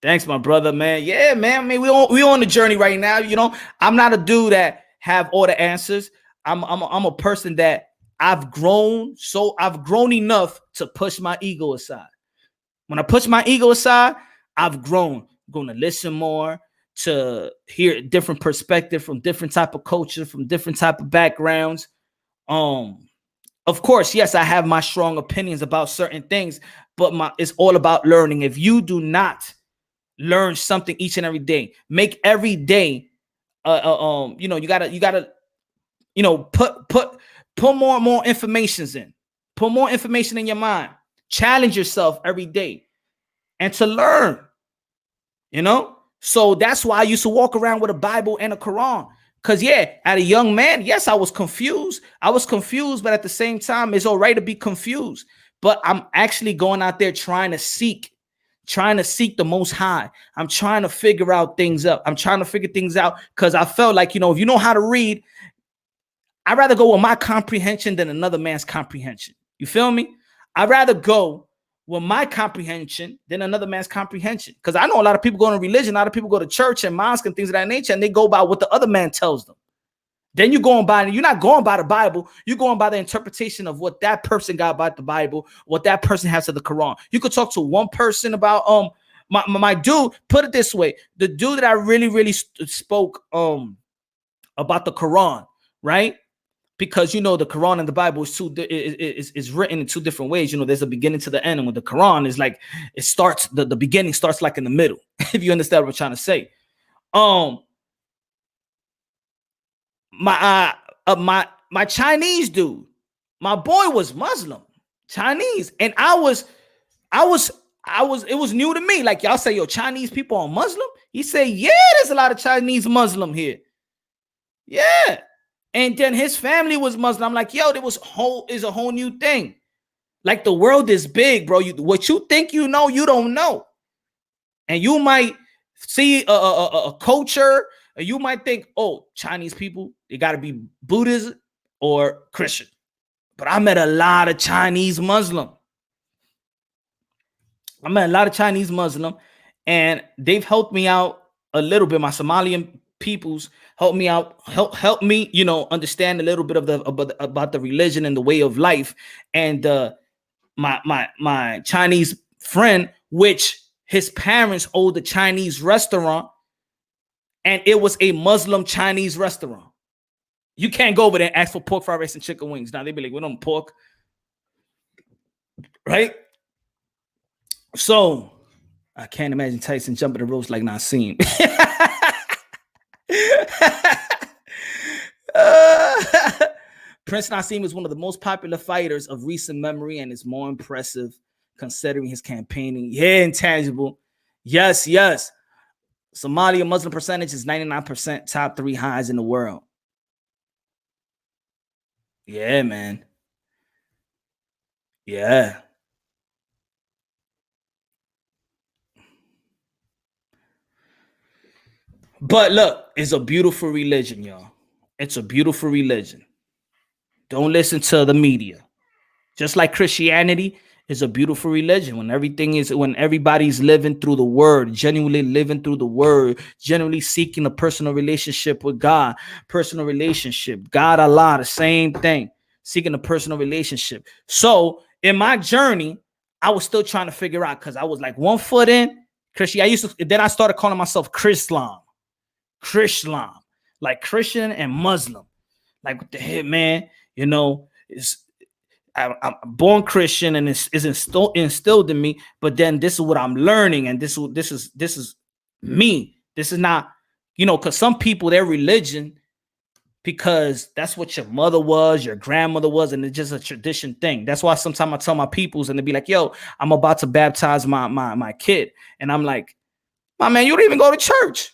Thanks, my brother, man. Yeah, man. I mean, we on the journey right now. You know, I'm not a dude that have all the answers. I'm a person that I've grown enough to push my ego aside. When I push my ego aside, I've grown. I'm going to listen more, to hear different perspective from different type of culture, from different type of backgrounds. Of course, yes, I have my strong opinions about certain things, but it's all about learning. If you do not learn something each and every day, make every day, you gotta, put more and more informations in. Put more information in your mind. Challenge yourself every day and to learn, So that's why I used to walk around with a Bible and a Quran. Because, yeah, as a young man, yes, I was confused. But at the same time, it's all right to be confused. But I'm actually going out there trying to seek the Most High. I'm trying to figure out things up. I'm trying to figure things out because I felt like, if you know how to read, I'd rather go with my comprehension than another man's comprehension. You feel me? I'd rather go with my comprehension than another man's comprehension. Because I know a lot of people go to religion, a lot of people go to church and mosque and things of that nature, and they go by what the other man tells them. Then you're not going by the Bible. You're going by the interpretation of what that person got about the Bible, what that person has to the Quran. You could talk to one person about my dude. Put it this way: the dude that I really spoke about the Quran, right? Because the Quran and the Bible is written in 2 different ways. There's a beginning to the end, and with the Quran is like it starts. The beginning starts like in the middle. If you understand what I'm trying to say, my Chinese dude, my boy was Muslim, Chinese, and I was. It was new to me. Like y'all say, yo, Chinese people are Muslim. He said, yeah, there's a lot of Chinese Muslim here. Yeah. And then his family was Muslim. I'm like, yo, there is a whole new thing. Like the world is big, bro. What you think you know, you don't know. And you might see a culture, or you might think, oh, Chinese people, they got to be Buddhist or Christian. But I met a lot of Chinese Muslim. And they've helped me out a little bit. My Somalian peoples help me out, help me, understand a little bit about the religion and the way of life. And my Chinese friend, which his parents owned a Chinese restaurant, and it was a Muslim Chinese restaurant. You can't go over there and ask for pork fried rice and chicken wings. Now they be like, we don't pork, right? So I can't imagine Tyson jumping the ropes like Naseem. Prince Naseem is one of the most popular fighters of recent memory and is more impressive considering his campaigning. Yeah, intangible. Yes. Somalia Muslim percentage is 99%, top 3 highs in the world. Yeah, man. Yeah. But look, it's a beautiful religion, y'all. It's a beautiful religion. Don't listen to the media. Just like Christianity is a beautiful religion when everybody's living through the word, genuinely living through the word, genuinely seeking a personal relationship with God, God, Allah, the same thing, seeking a personal relationship. So in my journey, I was still trying to figure out, because I was like 1 foot in Christianity. Then I started calling myself Chrislam, like Christian and Muslim. Like what the heck, man? I'm born Christian, and it's instilled in me. But then this is what I'm learning, and this is me. This is not, because some people, their religion, because that's what your mother was, your grandmother was, and it's just a tradition thing. That's why sometimes I tell my peoples, and they be like, "Yo, I'm about to baptize my kid," and I'm like, "My man, you don't even go to church."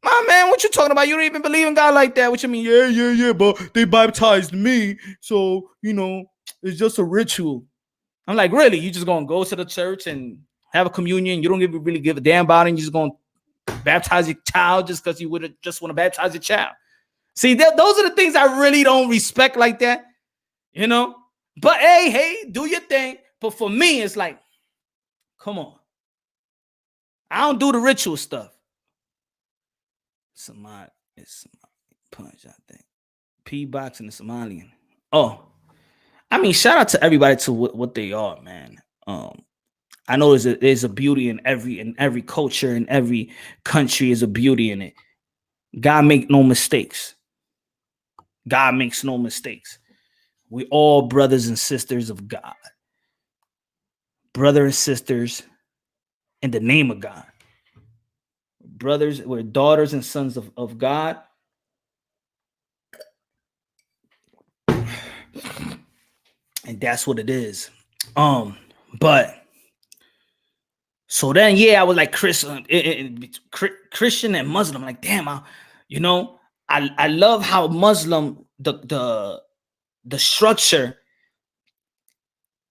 My man, what you talking about? You don't even believe in God like that. What you mean? Yeah, but they baptized me, so it's just a ritual. I'm like, really? You just gonna go to the church and have a communion? You don't even really give a damn about it. And you just gonna baptize your child just because you would just want to baptize your child? See, those are the things I really don't respect like that, But hey, do your thing. But for me, it's like, come on. I don't do the ritual stuff. It's punch, I think. P-boxing and Somalian. Oh, I mean, shout out to everybody to what they are, man. I know there's a beauty in every culture, in every country is a beauty in it. God make no mistakes. God makes no mistakes. We all brothers and sisters of God. Brother and sisters in the name of God. Brothers, we're daughters and sons of God. And that's what it is. But so then, I was like Christian and Muslim. Like, damn, I love how Muslim the structure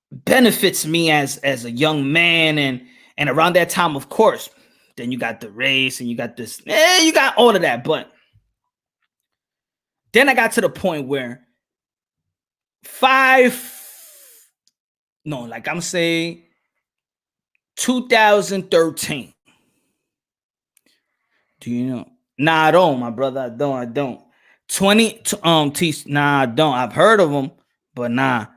benefits me as a young man, and around that time, of course, then you got the race and you got this, you got all of that. But then I got to the point where I'm saying 2013. Do you know? Nah, I don't, my brother. I don't. 20 nah, I don't. I've heard of them, but nah.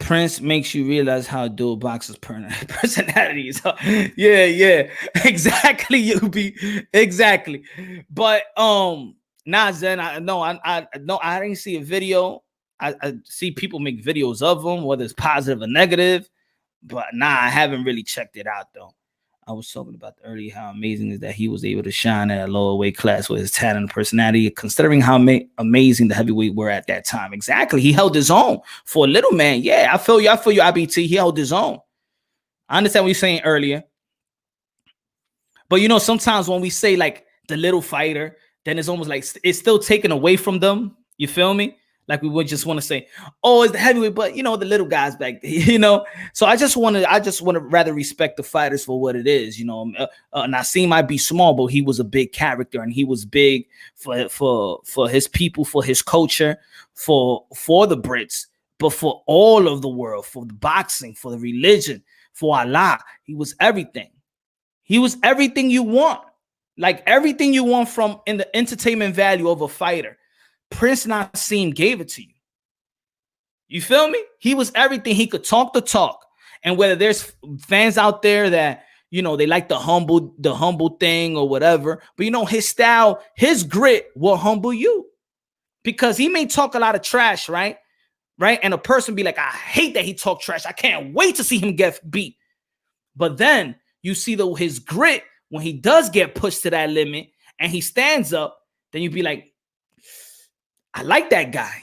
Prince makes you realize how dual boxers personality is. Yeah, exactly. You be exactly, but nah, Zen. I didn't see a video. I see people make videos of them, whether it's positive or negative, but nah, I haven't really checked it out though. I was talking about earlier how amazing is that he was able to shine at a lower weight class with his talent and personality, considering how amazing the heavyweight were at that time. Exactly. He held his own for a little man. Yeah, I feel you, IBT. He held his own. I understand what you're saying earlier. But sometimes when we say like the little fighter, then it's almost like it's still taken away from them. You feel me? Like we would just want to say, oh, it's the heavyweight, but the little guys back there, So I just want to rather respect the fighters for what it is. Naseem might be small, but he was a big character, and he was big for his people, for his culture, for the Brits, but for all of the world, for the boxing, for the religion, for Allah. He was everything. He was everything you want, like everything you want from in the entertainment value of a fighter. Prince Naseem gave it to you. You feel me? He was everything. He could talk the talk. And whether there's fans out there that, they like the humble thing or whatever, but his style, his grit will humble you, because he may talk a lot of trash, right? And a person be like, I hate that he talk trash. I can't wait to see him get beat. But then you see his grit when he does get pushed to that limit and he stands up, then you be like, I like that guy.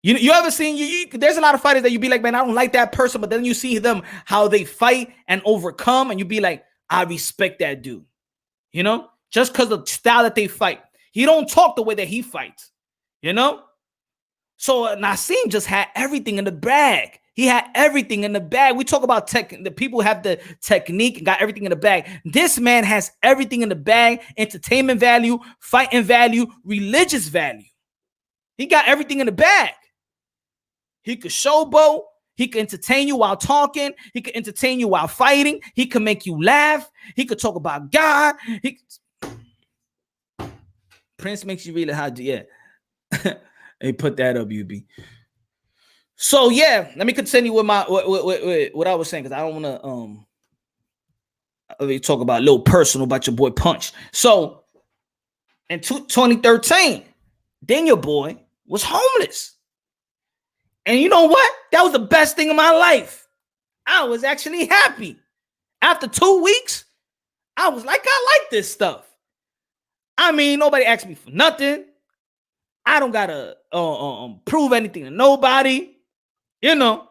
You ever seen there's a lot of fighters that you be like, man, I don't like that person, but then you see them how they fight and overcome, and you be like, I respect that dude. Just because of the style that they fight. He don't talk the way that he fights. So Naseem just had everything in the bag. He had everything in the bag. We talk about the people have the technique and got everything in the bag. This man has everything in the bag: entertainment value, fighting value, religious value. He got everything in the bag. He could showboat. He could entertain you while talking. He could entertain you while fighting. He could make you laugh. He could talk about God. Prince makes you really hard. Yeah. Hey, put that up, UB. So yeah, let me continue with what I was saying, because I don't want to talk about a little personal about your boy Punch. So in 2013, then your boy was homeless. And you know what? That was the best thing in my life. I was actually happy. After 2 weeks, I was like, I like this stuff. I mean, nobody asked me for nothing. I don't gotta prove anything to nobody. You know,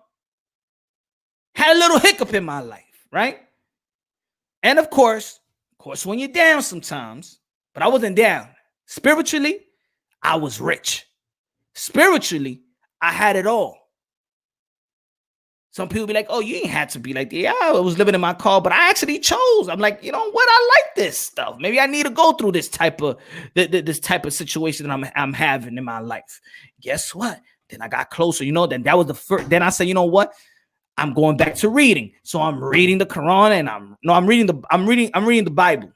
had a little hiccup in my life, right? And of course, when you're down sometimes, but I wasn't down. Spiritually, I was rich. Spiritually, I had it all. Some people be like, oh, you ain't had to be like that. Yeah, I was living in my car, but I actually chose. I'm like, you know what? I like this stuff. Maybe I need to go through this type of situation that I'm having in my life. Guess what? Then I got closer, then that was the first. Then I said, you know what? I'm going back to reading. So I'm reading the Quran and I'm reading the Bible.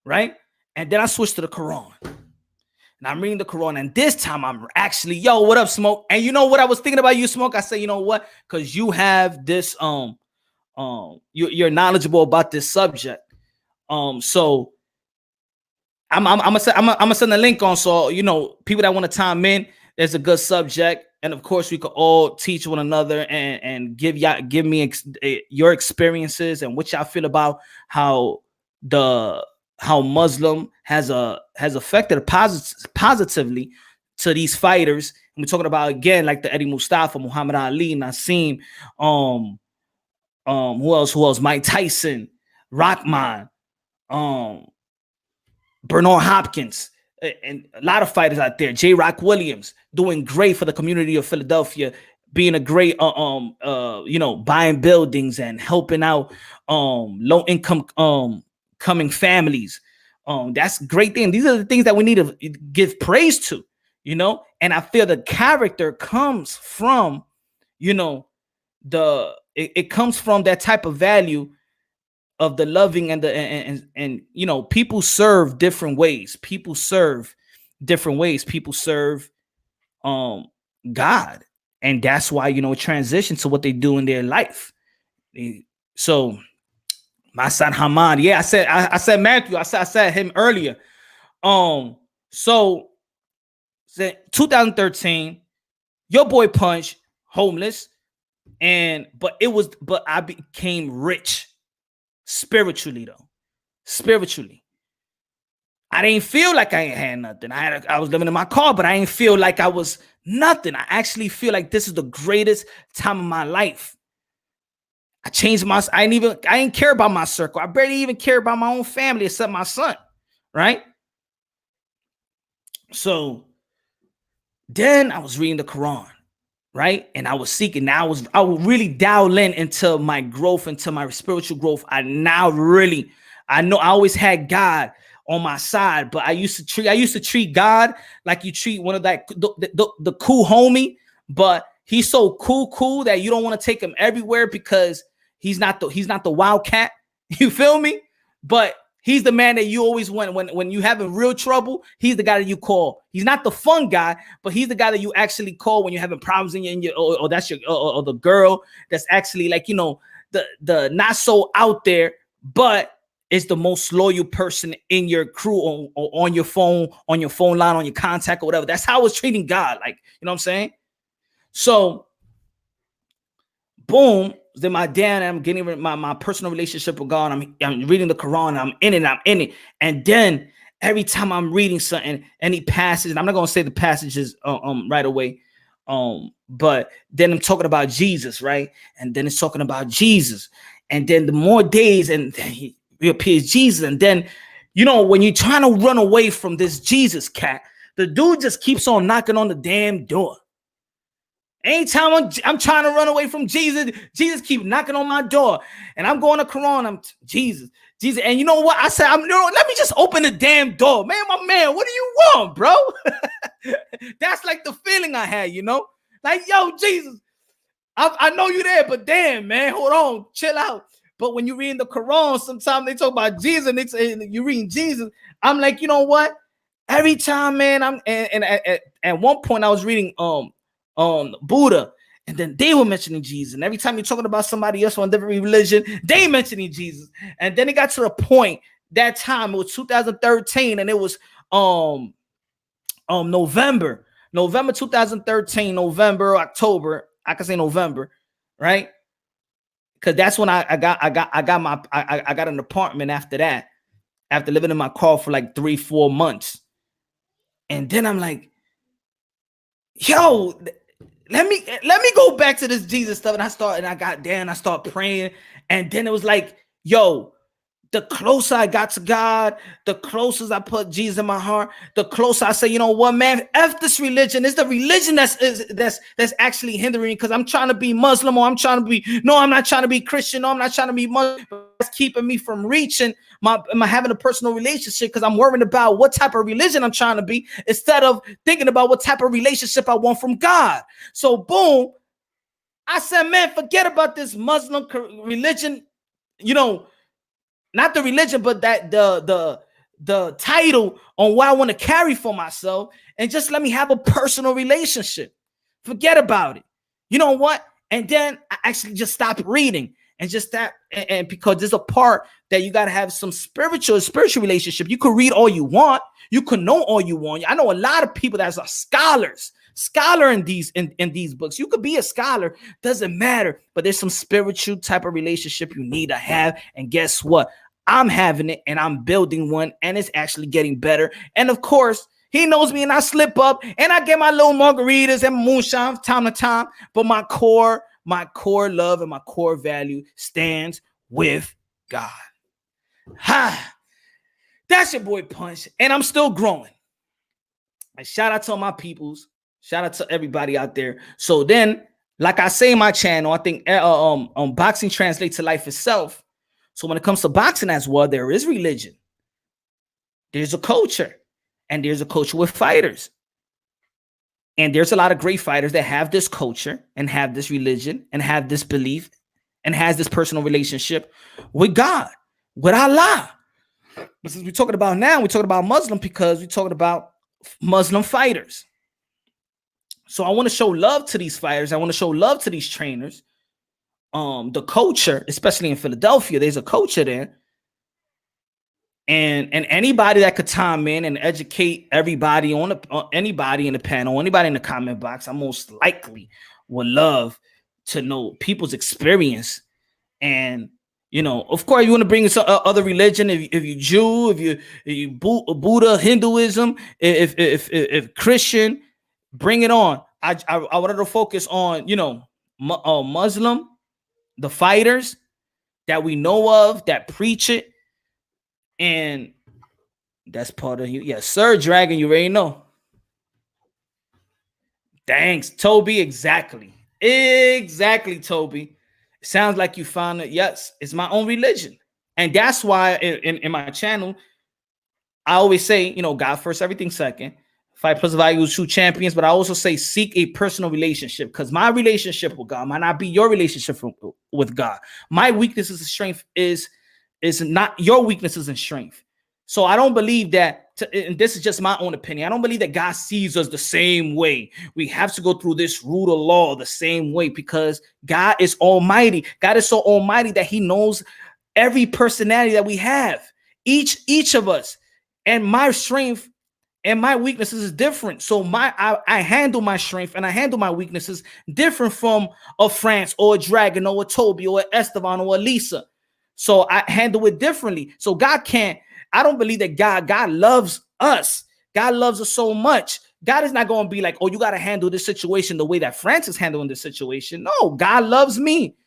Right? And then I switched to the Quran. And I'm reading the Quran, and this time I'm actually, yo, what up, Smoke? And you know what I was thinking about you, Smoke? I said, you know what? Because you have this, you're knowledgeable about this subject. So I'm gonna send a link on, so people that want to time in, there's a good subject, and of course we could all teach one another and give me your experiences and what y'all feel about how Muslim has affected positively to these fighters. And we're talking about, again, like the Eddie Mustafa, Muhammad Ali, Naseem, who else? Mike Tyson, Rockman, Bernard Hopkins, and a lot of fighters out there. J. Rock Williams doing great for the community of Philadelphia, being a great buying buildings and helping out low income coming families. That's a great thing. These are the things that we need to give praise to, and I feel the character comes from, it comes from that type of value of the loving and people serve different ways. People serve God, and that's why transition to what they do in their life. So my son Hamed, yeah, I said Matthew, I said him earlier. So 2013, your boy Punch, homeless, but I became rich spiritually though. Spiritually, I didn't feel like I ain't had nothing. I was living in my car, but I didn't feel like I was nothing. I actually feel like this is the greatest time of my life. I changed I didn't care about my circle. I barely even care about my own family except my son, right? So then I was reading the Quran, right? And I was seeking. Now I would really dial in into my growth, into my spiritual growth. I know I always had God on my side, but I used to treat God like you treat one of the cool homie, but he's so cool that you don't want to take him everywhere because he's not the wildcat. You feel me? But he's the man that you always when you having real trouble. He's the guy that you call. He's not the fun guy, but he's the guy that you actually call when you're having problems in your or that's your or the girl that's actually like the not so out there, but is the most loyal person in your crew on your phone line, on your contact or whatever. That's how I was treating God. Like, you know what I'm saying? So boom, then I'm getting my personal relationship with God. I'm reading the Quran. I'm in it. And then every time I'm reading something, any passage, and I'm not going to say the passages right away. But then I'm talking about Jesus, right? And then it's talking about Jesus. And then the more days, and then he reappears Jesus. And then, when you're trying to run away from this Jesus cat, the dude just keeps on knocking on the damn door. Anytime I'm trying to run away from Jesus, Jesus keep knocking on my door, and I'm going to Quran. I'm Jesus. And you know what? I said, let me just open the damn door, man. My man, what do you want, bro? That's like the feeling I had, like, yo, Jesus, I know you there, but damn, man, hold on, chill out. But when you read the Quran, sometimes they talk about Jesus, and they say you reading Jesus. I'm like, you know what? Every time, man, at one point I was reading Buddha, and then they were mentioning Jesus. And every time you're talking about somebody else on a different religion, they mentioning Jesus. And then it got to the point that time, it was 2013, and it was November. November 2013, November, October. I can say November, right? Because that's when I got an apartment after that, after living in my car for like 3-4 months. And then I'm like, yo, let me go back to this Jesus stuff. And I start praying. And then it was like, yo, the closer I got to God, the closer I put Jesus in my heart, the closer I say, you know what, man, F this religion. It's the religion that's actually hindering, because I'm trying to be Muslim, or I'm not trying to be Christian, no, I'm not trying to be Muslim. That's keeping me from reaching having a personal relationship, because I'm worrying about what type of religion I'm trying to be, instead of thinking about what type of relationship I want from God. So boom, I said, man, forget about this Muslim religion, not the religion, but that the title on what I want to carry for myself, and just let me have a personal relationship. Forget about it. You know what? And then I actually just stopped reading, and just that, and because there's a part that you got to have some spiritual relationship. You can read all you want, you can know all you want. I know a lot of people that are scholar in these books. You could be a scholar, doesn't matter, but there's some spiritual type of relationship you need to have. And guess what? I'm having it, and I'm building one, and it's actually getting better. And of course, he knows me, and I slip up, and I get my little margaritas and moonshine from time to time, but my core love and my core value stands with God. Ha! That's your boy Punch, and I'm still growing. And shout out to all my peoples. Shout out to everybody out there. So then, like I say in my channel, I think boxing translates to life itself. So when it comes to boxing as well, there is religion. There's a culture. And there's a culture with fighters. And there's a lot of great fighters that have this culture and have this religion and have this belief and has this personal relationship with God, with Allah. But since we're talking about now, we're talking about Muslim, because we're talking about Muslim fighters. So I want to show love to these fighters. I want to show love to these trainers. The culture, especially in Philadelphia, there's a culture there. And anybody that could time in and educate everybody anybody in the panel, anybody in the comment box, I most likely would love to know people's experience. And of course, you want to bring in some other religion. If you Jew, if you Buddha, Hinduism, if Christian, bring it on. I wanted to focus on Muslim, the fighters that we know of that preach it. And that's part of you. Yes, sir, Dragon. You already know. Thanks, Toby. Exactly, Toby. Sounds like you found it. Yes, it's my own religion. And that's why in my channel, I always say, God first, everything second. Fight plus values, true champions. But I also say seek a personal relationship, because my relationship with God might not be your relationship with God. My weaknesses and strength is not your weaknesses and strength. So I don't believe that, and this is just my own opinion, I don't believe that God sees us the same way. We have to go through this rule of law the same way, because God is almighty. God is so almighty that he knows every personality that we have, each of us. And my strength and my weaknesses is different. So I handle my strength and I handle my weaknesses different from a France or a Dragon or a Toby or a Esteban or a Lisa. So I handle it differently. So I don't believe that God loves us. God loves us so much. God is not going to be like, oh, you got to handle this situation the way that France is handling this situation. No, God loves me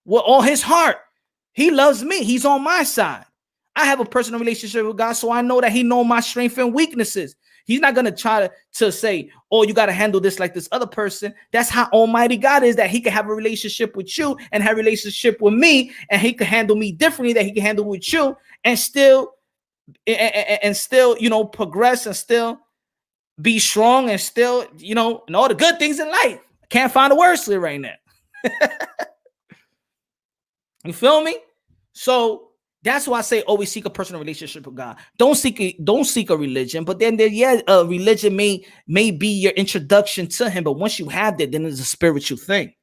with all his heart. He loves me. He's on my side. I have a personal relationship with God, so I know that he knows my strengths and weaknesses. He's not going to try to say, oh, you got to handle this like this other person. That's how almighty God is, that he can have a relationship with you and have a relationship with me, and he can handle me differently that he can handle with you, and still, progress, and still be strong, and still, and all the good things in life. I can't find a word for it right now. You feel me? So that's why I say always seek a personal relationship with God. Don't seek a religion, but then a religion may be your introduction to him. But once you have that, then it's a spiritual thing.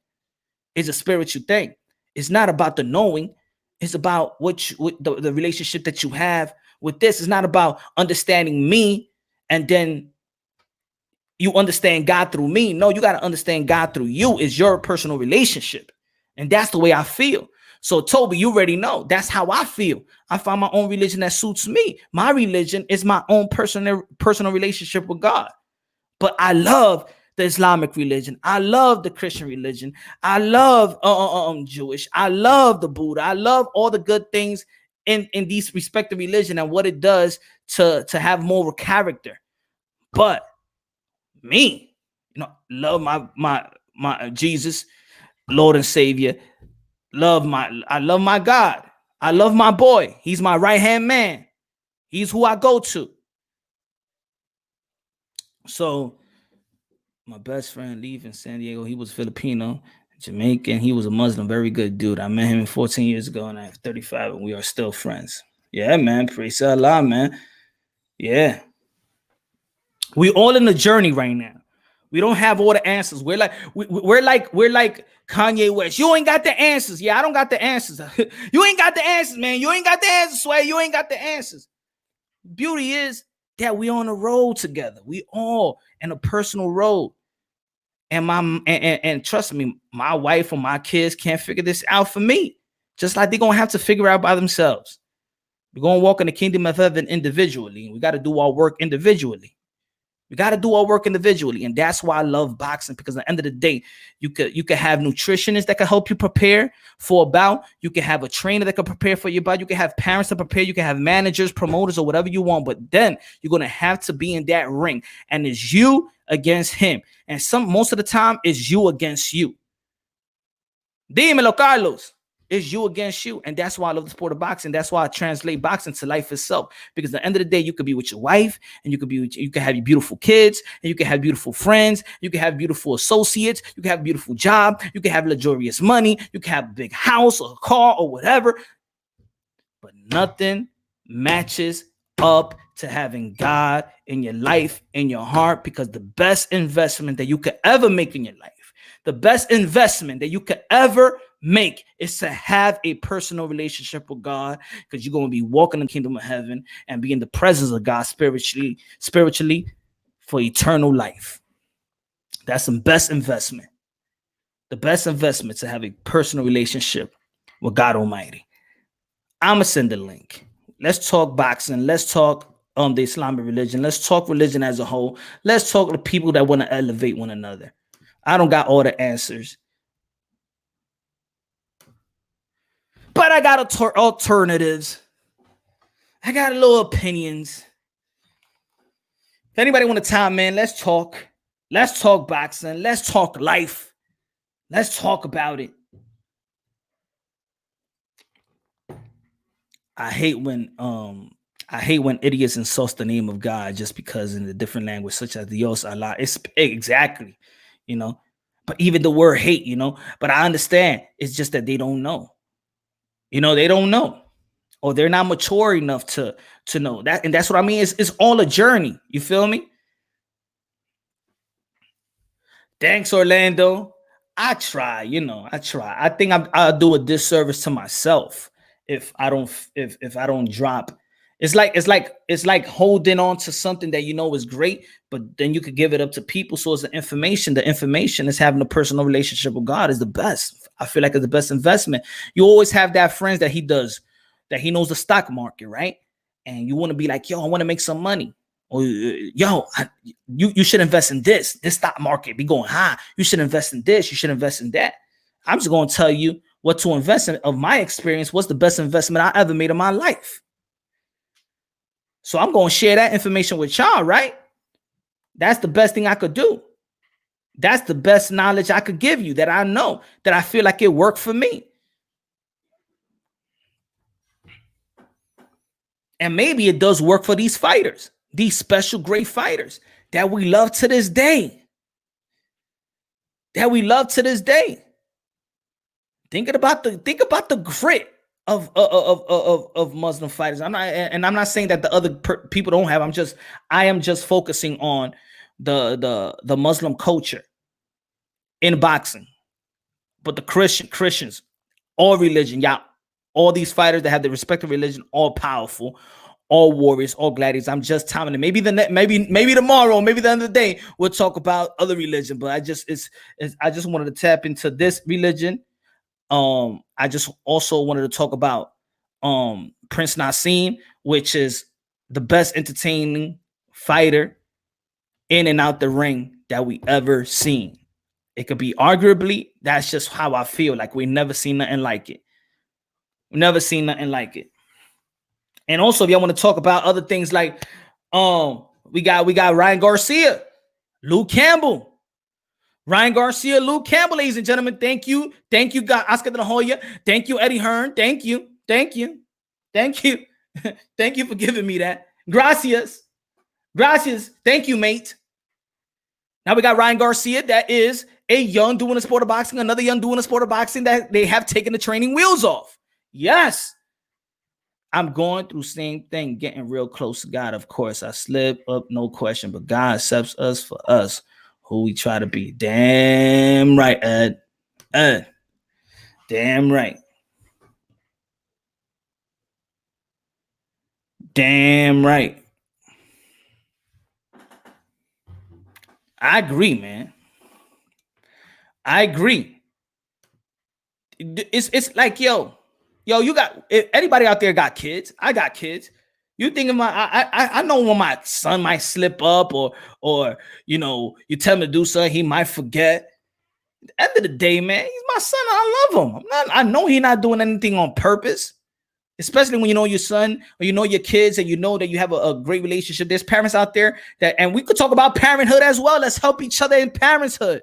It's a spiritual thing. It's not about the knowing. It's about the relationship that you have with this. It's not about understanding me and then you understand God through me. No, you got to understand God through you. It's your personal relationship. And that's the way I feel. So Toby, you already know that's how I feel. I find my own religion that suits me. My religion is my own personal relationship with God. But I love the Islamic religion. I love the Christian religion. I love Jewish. I love the Buddha. I love all the good things in these respective religion and what it does to have moral character. But me, love my Jesus, Lord and Savior. I love my God. I love my boy. He's my right-hand man. He's who I go to. So my best friend leaving San Diego, he was Filipino, Jamaican. He was a Muslim, very good dude. I met him 14 years ago and I have 35 and we are still friends. Yeah, man. Praise Allah, man. Yeah. We all in the journey right now. We don't have all the answers. We're like Kanye West. You ain't got the answers. Yeah, I don't got the answers. You ain't got the answers, man. You ain't got the answers, Sway. You ain't got the answers. Beauty is that we on a road together. We all in a personal road. And trust me, my wife or my kids can't figure this out for me. Just like they're gonna have to figure out by themselves. We're gonna walk in the kingdom of heaven individually. We got to do our work individually. We got to do our work individually. And that's why I love boxing, because at the end of the day, you could have nutritionists that can help you prepare for a bout. You can have a trainer that can prepare for your bout. You can have parents to prepare. You can have managers, promoters, or whatever you want. But then you're going to have to be in that ring. And it's you against him. And most of the time, it's you against you. Dímelo, Carlos. It's you against you. And that's why I love the sport of boxing. That's why I translate boxing to life itself. Because at the end of the day, you could be with your wife, and you can have your beautiful kids, and you can have beautiful friends, you can have beautiful associates, you can have a beautiful job, you can have luxurious money, you can have a big house or a car or whatever. But nothing matches up to having God in your life, in your heart, because the best investment that you could ever make in your life, the best investment that you could ever make is to have a personal relationship with God, because you're going to be walking in the kingdom of heaven and be in the presence of God spiritually for eternal life. That's the best investment. The best investment to have a personal relationship with God Almighty. I'm going to send the link. Let's talk boxing. Let's talk the Islamic religion. Let's talk religion as a whole. Let's talk to people that want to elevate one another. I don't got all the answers, but I got alternatives. I got a little opinions. If anybody want to time, man, let's talk. Let's talk boxing. Let's talk life. Let's talk about it. I hate when idiots insult the name of God just because in a different language, such as Dios, Allah. It's exactly, But even the word hate, But I understand. It's just that they don't know. They don't know, or they're not mature enough to know that. And that's what I mean. It's all a journey. You feel me? Thanks, Orlando. I try. I try. I think I'll do a disservice to myself if I don't drop. It's like holding on to something that is great, but then you could give it up to people. So it's the information. The information is having a personal relationship with God is the best. I feel like it's the best investment. You always have that friends that he knows the stock market, right? And you want to be like, yo, I want to make some money. Or yo, you should invest in this stock market be going high. You should invest in this. You should invest in that. I'm just going to tell you what to invest in. Of my experience, what's the best investment I ever made in my life? So I'm going to share that information with y'all, right? That's the best thing I could do. That's the best knowledge I could give you that I know, that I feel like it worked for me. And maybe it does work for these fighters, these special great fighters that we love to this day. Think about the grit of Muslim fighters. I'm not saying that the other people don't have. I am just focusing on the Muslim culture in boxing. But the Christians, all religion, all these fighters that have the respective religion, all powerful, all warriors, all gladiators. I'm just timing it. Maybe maybe tomorrow, maybe the end of the day, we'll talk about other religion. But I just wanted to tap into this religion. I just also wanted to talk about Prince Naseem, which is the best entertaining fighter in and out the ring that we ever seen. It could be arguably, that's just how I feel. Like we never seen nothing like it. Never seen nothing like it. And also, if y'all want to talk about other things like we got Ryan Garcia, Luke Campbell. Ryan Garcia, Luke Campbell, ladies and gentlemen. Thank you. Thank you, God, Oscar de la Hoya. Thank you, Eddie Hearn. Thank you. Thank you. Thank you. Thank you for giving me that. Gracias. Gracias. Thank you, mate. Now we got Ryan Garcia. That is a young doing the sport of boxing. Another young doing the sport of boxing that they have taken the training wheels off. Yes. I'm going through same thing, getting real close to God. Of course, I slip up, no question. But God accepts us for us, who we try to be. Damn right, Ed. Ed. Damn right. Damn right. I agree, man. I agree. It's like, yo, you got, if anybody out there got kids? I got kids. You thinking I know when my son might slip up or you know, you tell him to do something, he might forget. At the end of the day, man, he's my son. I love him. I know he's not doing anything on purpose. Especially when you know your son or you know your kids and you know that you have a great relationship. There's parents out there that, and we could talk about parenthood as well. Let's help each other in parenthood.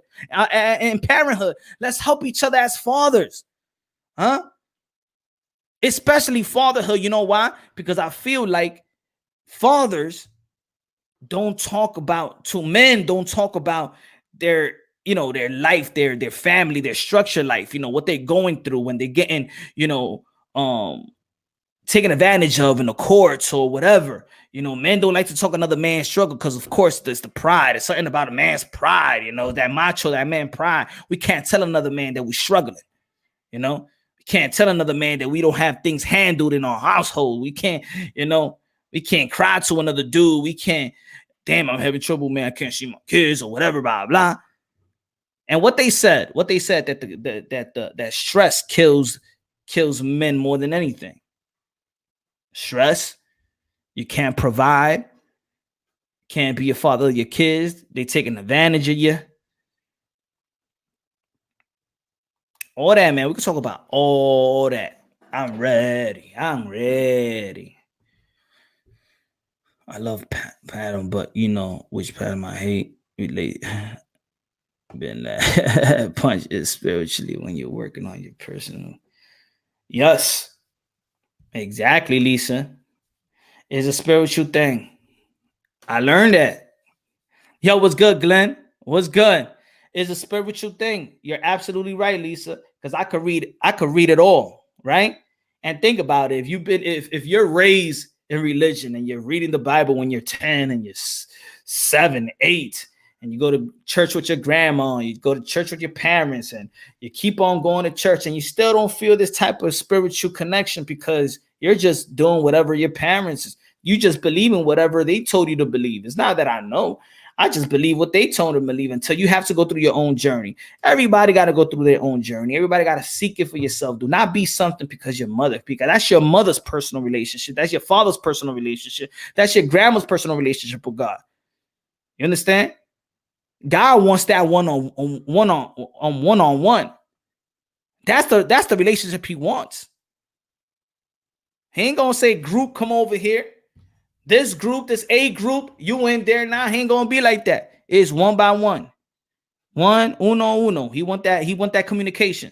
Let's help each other as fathers. Huh? Especially fatherhood. You know why? Because I feel like fathers don't talk about, to men don't talk about their, you know, their life, their family, their structure life, you know, what they're going through when they're getting, you know, taken advantage of in the courts or whatever. You know, men don't like to talk another man's struggle because, of course, there's the pride. It's something about a man's pride, you know, that macho, that man pride. We can't tell another man that we're struggling, you know. We can't tell another man that we don't have things handled in our household. We can't, you know, we can't cry to another dude. We can't, damn, I'm having trouble, man. I can't see my kids or whatever, blah, blah. And what they said that that stress kills men more than anything. Stress, you can't provide, can't be a father of your kids, they taking advantage of you. All that, man. We can talk about all that. I'm ready. I love Patton, but you know which Patton I hate. Relate. Been that punch is spiritually when you're working on your personal. Yes. Exactly, Lisa. It's a spiritual thing. I learned that. Yo, what's good, Glenn? What's good? It's a spiritual thing. You're absolutely right, Lisa. Because I could read it all, right? And think about it. If you're raised in religion and you're reading the Bible when you're 10 and you're 7, 8, and you go to church with your grandma, you go to church with your parents, and you keep on going to church, and you still don't feel this type of spiritual connection because you're just doing whatever your parents, you just believe in whatever they told you to believe. It's not that I know. I just believe what they told them to believe until you have to go through your own journey. Everybody got to go through their own journey. Everybody got to seek it for yourself. Do not be something because your mother, because that's your mother's personal relationship. That's your father's personal relationship. That's your grandma's personal relationship with God. You understand? God wants that one-on-one. That's the relationship he wants. He ain't gonna say, group, come over here. This group, this A group, you in there now. He ain't gonna be like that. It's one by one. Uno. He want that communication.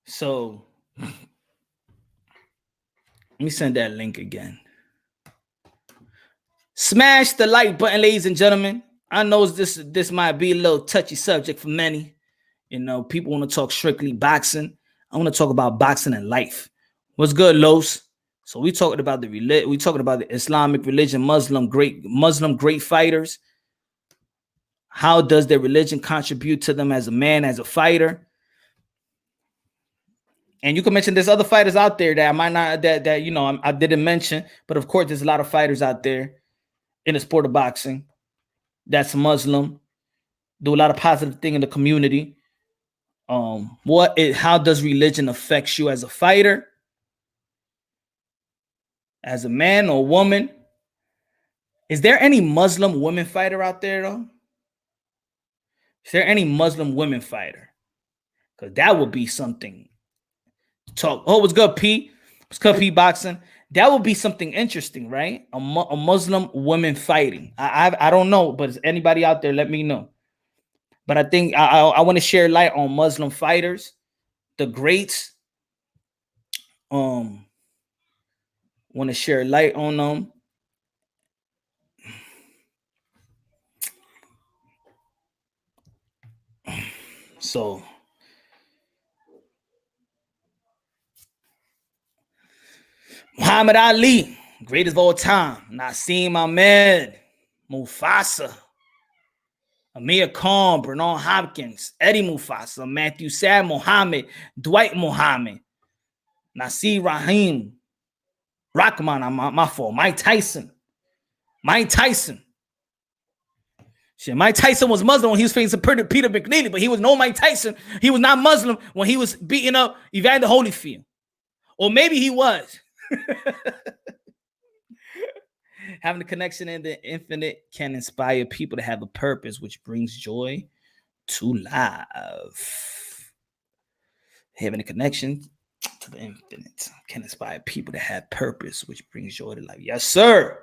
So let me send that link again. Smash the like button, ladies and gentlemen. I know this might be a little touchy subject for many. You know, people want to talk strictly boxing. I want to talk about boxing and life. What's good, Los? So we talking about we talking about the Islamic religion, Muslim great fighters. How does their religion contribute to them as a man, as a fighter? And you can mention there's other fighters out there that I might not that you know I didn't mention, but of course there's a lot of fighters out there in the sport of boxing that's Muslim, do a lot of positive thing in the community. How does religion affect you as a fighter, as a man or woman? Is there any Muslim women fighter out there though? Is there any Muslim women fighter? Because that would be something to talk. Oh, what's good, P? What's good, P Boxing? That would be something interesting, right? A Muslim woman fighting. I don't know, but is anybody out there? Let me know. But I think I want to share light on Muslim fighters, the greats. Want to share light on them. So Muhammad Ali, greatest of all time. Naseem Hamed, Mufasa, Amir Khan, Bernard Hopkins, Eddie Mufasa, Matthew Sad Muhammad, Dwight Muhammad, Nasir Rahim, Rahman, my fault, Mike Tyson. Shit, Mike Tyson was Muslim when he was facing Peter McNeely, but he was no Mike Tyson. He was not Muslim when he was beating up Evander Holyfield. Or maybe he was. Having a connection in the infinite can inspire people to have a purpose, which brings joy to life. Having a connection to the infinite can inspire people to have purpose, which brings joy to life. Yes, sir.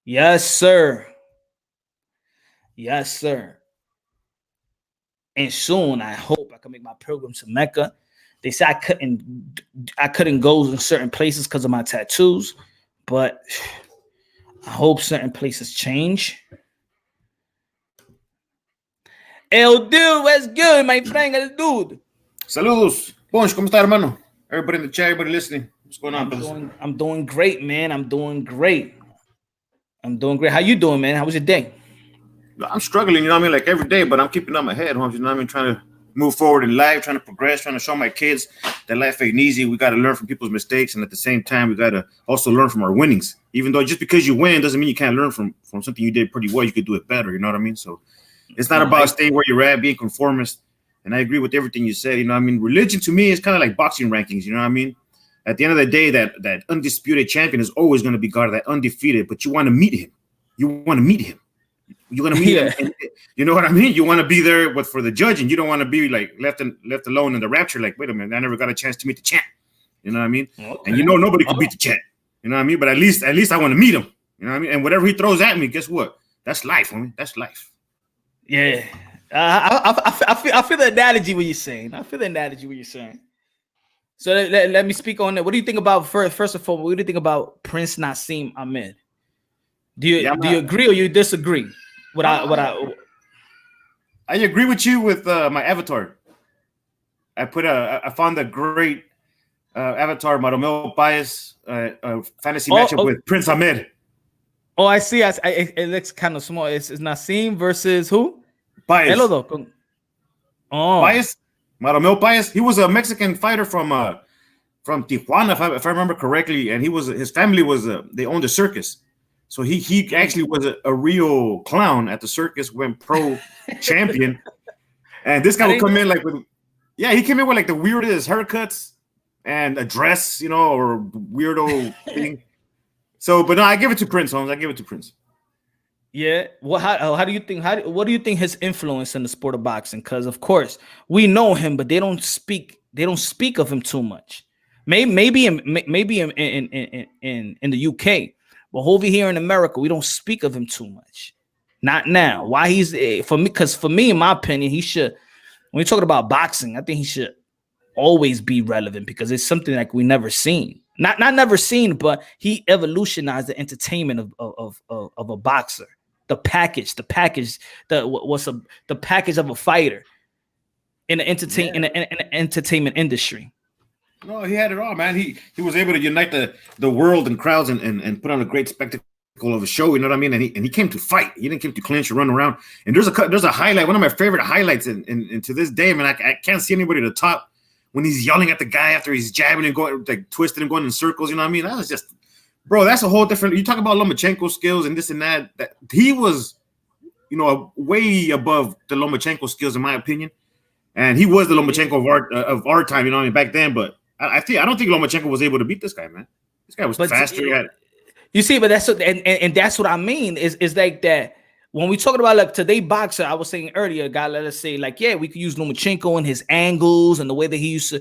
Yes, sir. Yes, sir. And soon, I hope I can make my pilgrim to Mecca. They say I couldn't go in certain places because of my tattoos, but I hope certain places change. El dude, what's good, my friend? El dude. Saludos. Punch, ¿cómo está, hermano? Everybody in the chat, everybody listening. What's going on? I'm doing great, man. I'm doing great. How you doing, man? How was your day? I'm struggling, you know what I mean, like every day, but I'm keeping up my head, you know what I mean, trying to move forward in life, trying to progress, trying to show my kids that life ain't easy. We got to learn from people's mistakes, and at the same time, we got to also learn from our winnings. Even though just because you win doesn't mean you can't learn from something you did pretty well. You could do it better, you know what I mean? So it's not about staying where you're at, being conformist. And I agree with everything you said, you know what I mean? Religion to me is kind of like boxing rankings, you know what I mean? At the end of the day, that undisputed champion is always going to be guarded, that undefeated, but you want to meet him. You're going to meet him. And, you know what I mean? You want to be there, but for the judge, and you don't want to be like left alone in the rapture. Like, wait a minute, I never got a chance to meet the champ. You know what I mean? Okay. And you know nobody could beat the champ. You know what I mean? But at least I want to meet him. You know what I mean? And whatever he throws at me, guess what? That's life, homie. That's life. Yeah, I feel the analogy what you're saying. So let me speak on that. What do you think about first of all? What do you think about Prince Naseem Hamed? Do you agree or you disagree? I agree with you with my avatar. I found a great avatar, Maromel Bias, fantasy matchup with Prince Hamed. Oh, I see. It looks kind of small. It's Naseem versus who? Bias. Oh, Bias. Maromel Bias. He was a Mexican fighter from Tijuana, if I remember correctly, and his family was they owned a circus. So he actually was a real clown at the circus, went pro champion. And this guy would come in he came in with like the weirdest haircuts and a dress, you know, or weirdo thing. So, but no, I give it to Prince, Holmes. I give it to Prince. Yeah. Well, how do you think? What do you think his influence in the sport of boxing? Because of course we know him, but they don't speak of him too much. Maybe in the UK. But over here in America, we don't speak of him too much. Not now. Why he's for me? Because for me, in my opinion, he should. When we're talking about boxing, I think he should always be relevant because it's something like we never seen. Not never seen, but he evolutionized the entertainment of a boxer. The package, the package of a fighter in the entertainment industry. No, he had it all, man. He was able to unite the world and crowds and put on a great spectacle of a show. You know what I mean? And he came to fight. He didn't come to clinch or run around. And there's a highlight, one of my favorite highlights, and to this day, man, I can't see anybody to top when he's yelling at the guy after he's jabbing and going like twisting and going in circles. You know what I mean? That was just, bro. That's a whole different. You talk about Lomachenko skills and this and that. That he was, way above the Lomachenko skills in my opinion. And he was the Lomachenko of our time, you know what I mean, back then. But I don't think Lomachenko was able to beat this guy, man. This guy was faster. You see, but that's what, and that's what I mean is like that. When we talking about like today boxer, I was saying earlier, God, let us say like, yeah, we could use Lomachenko and his angles and the way that he used to,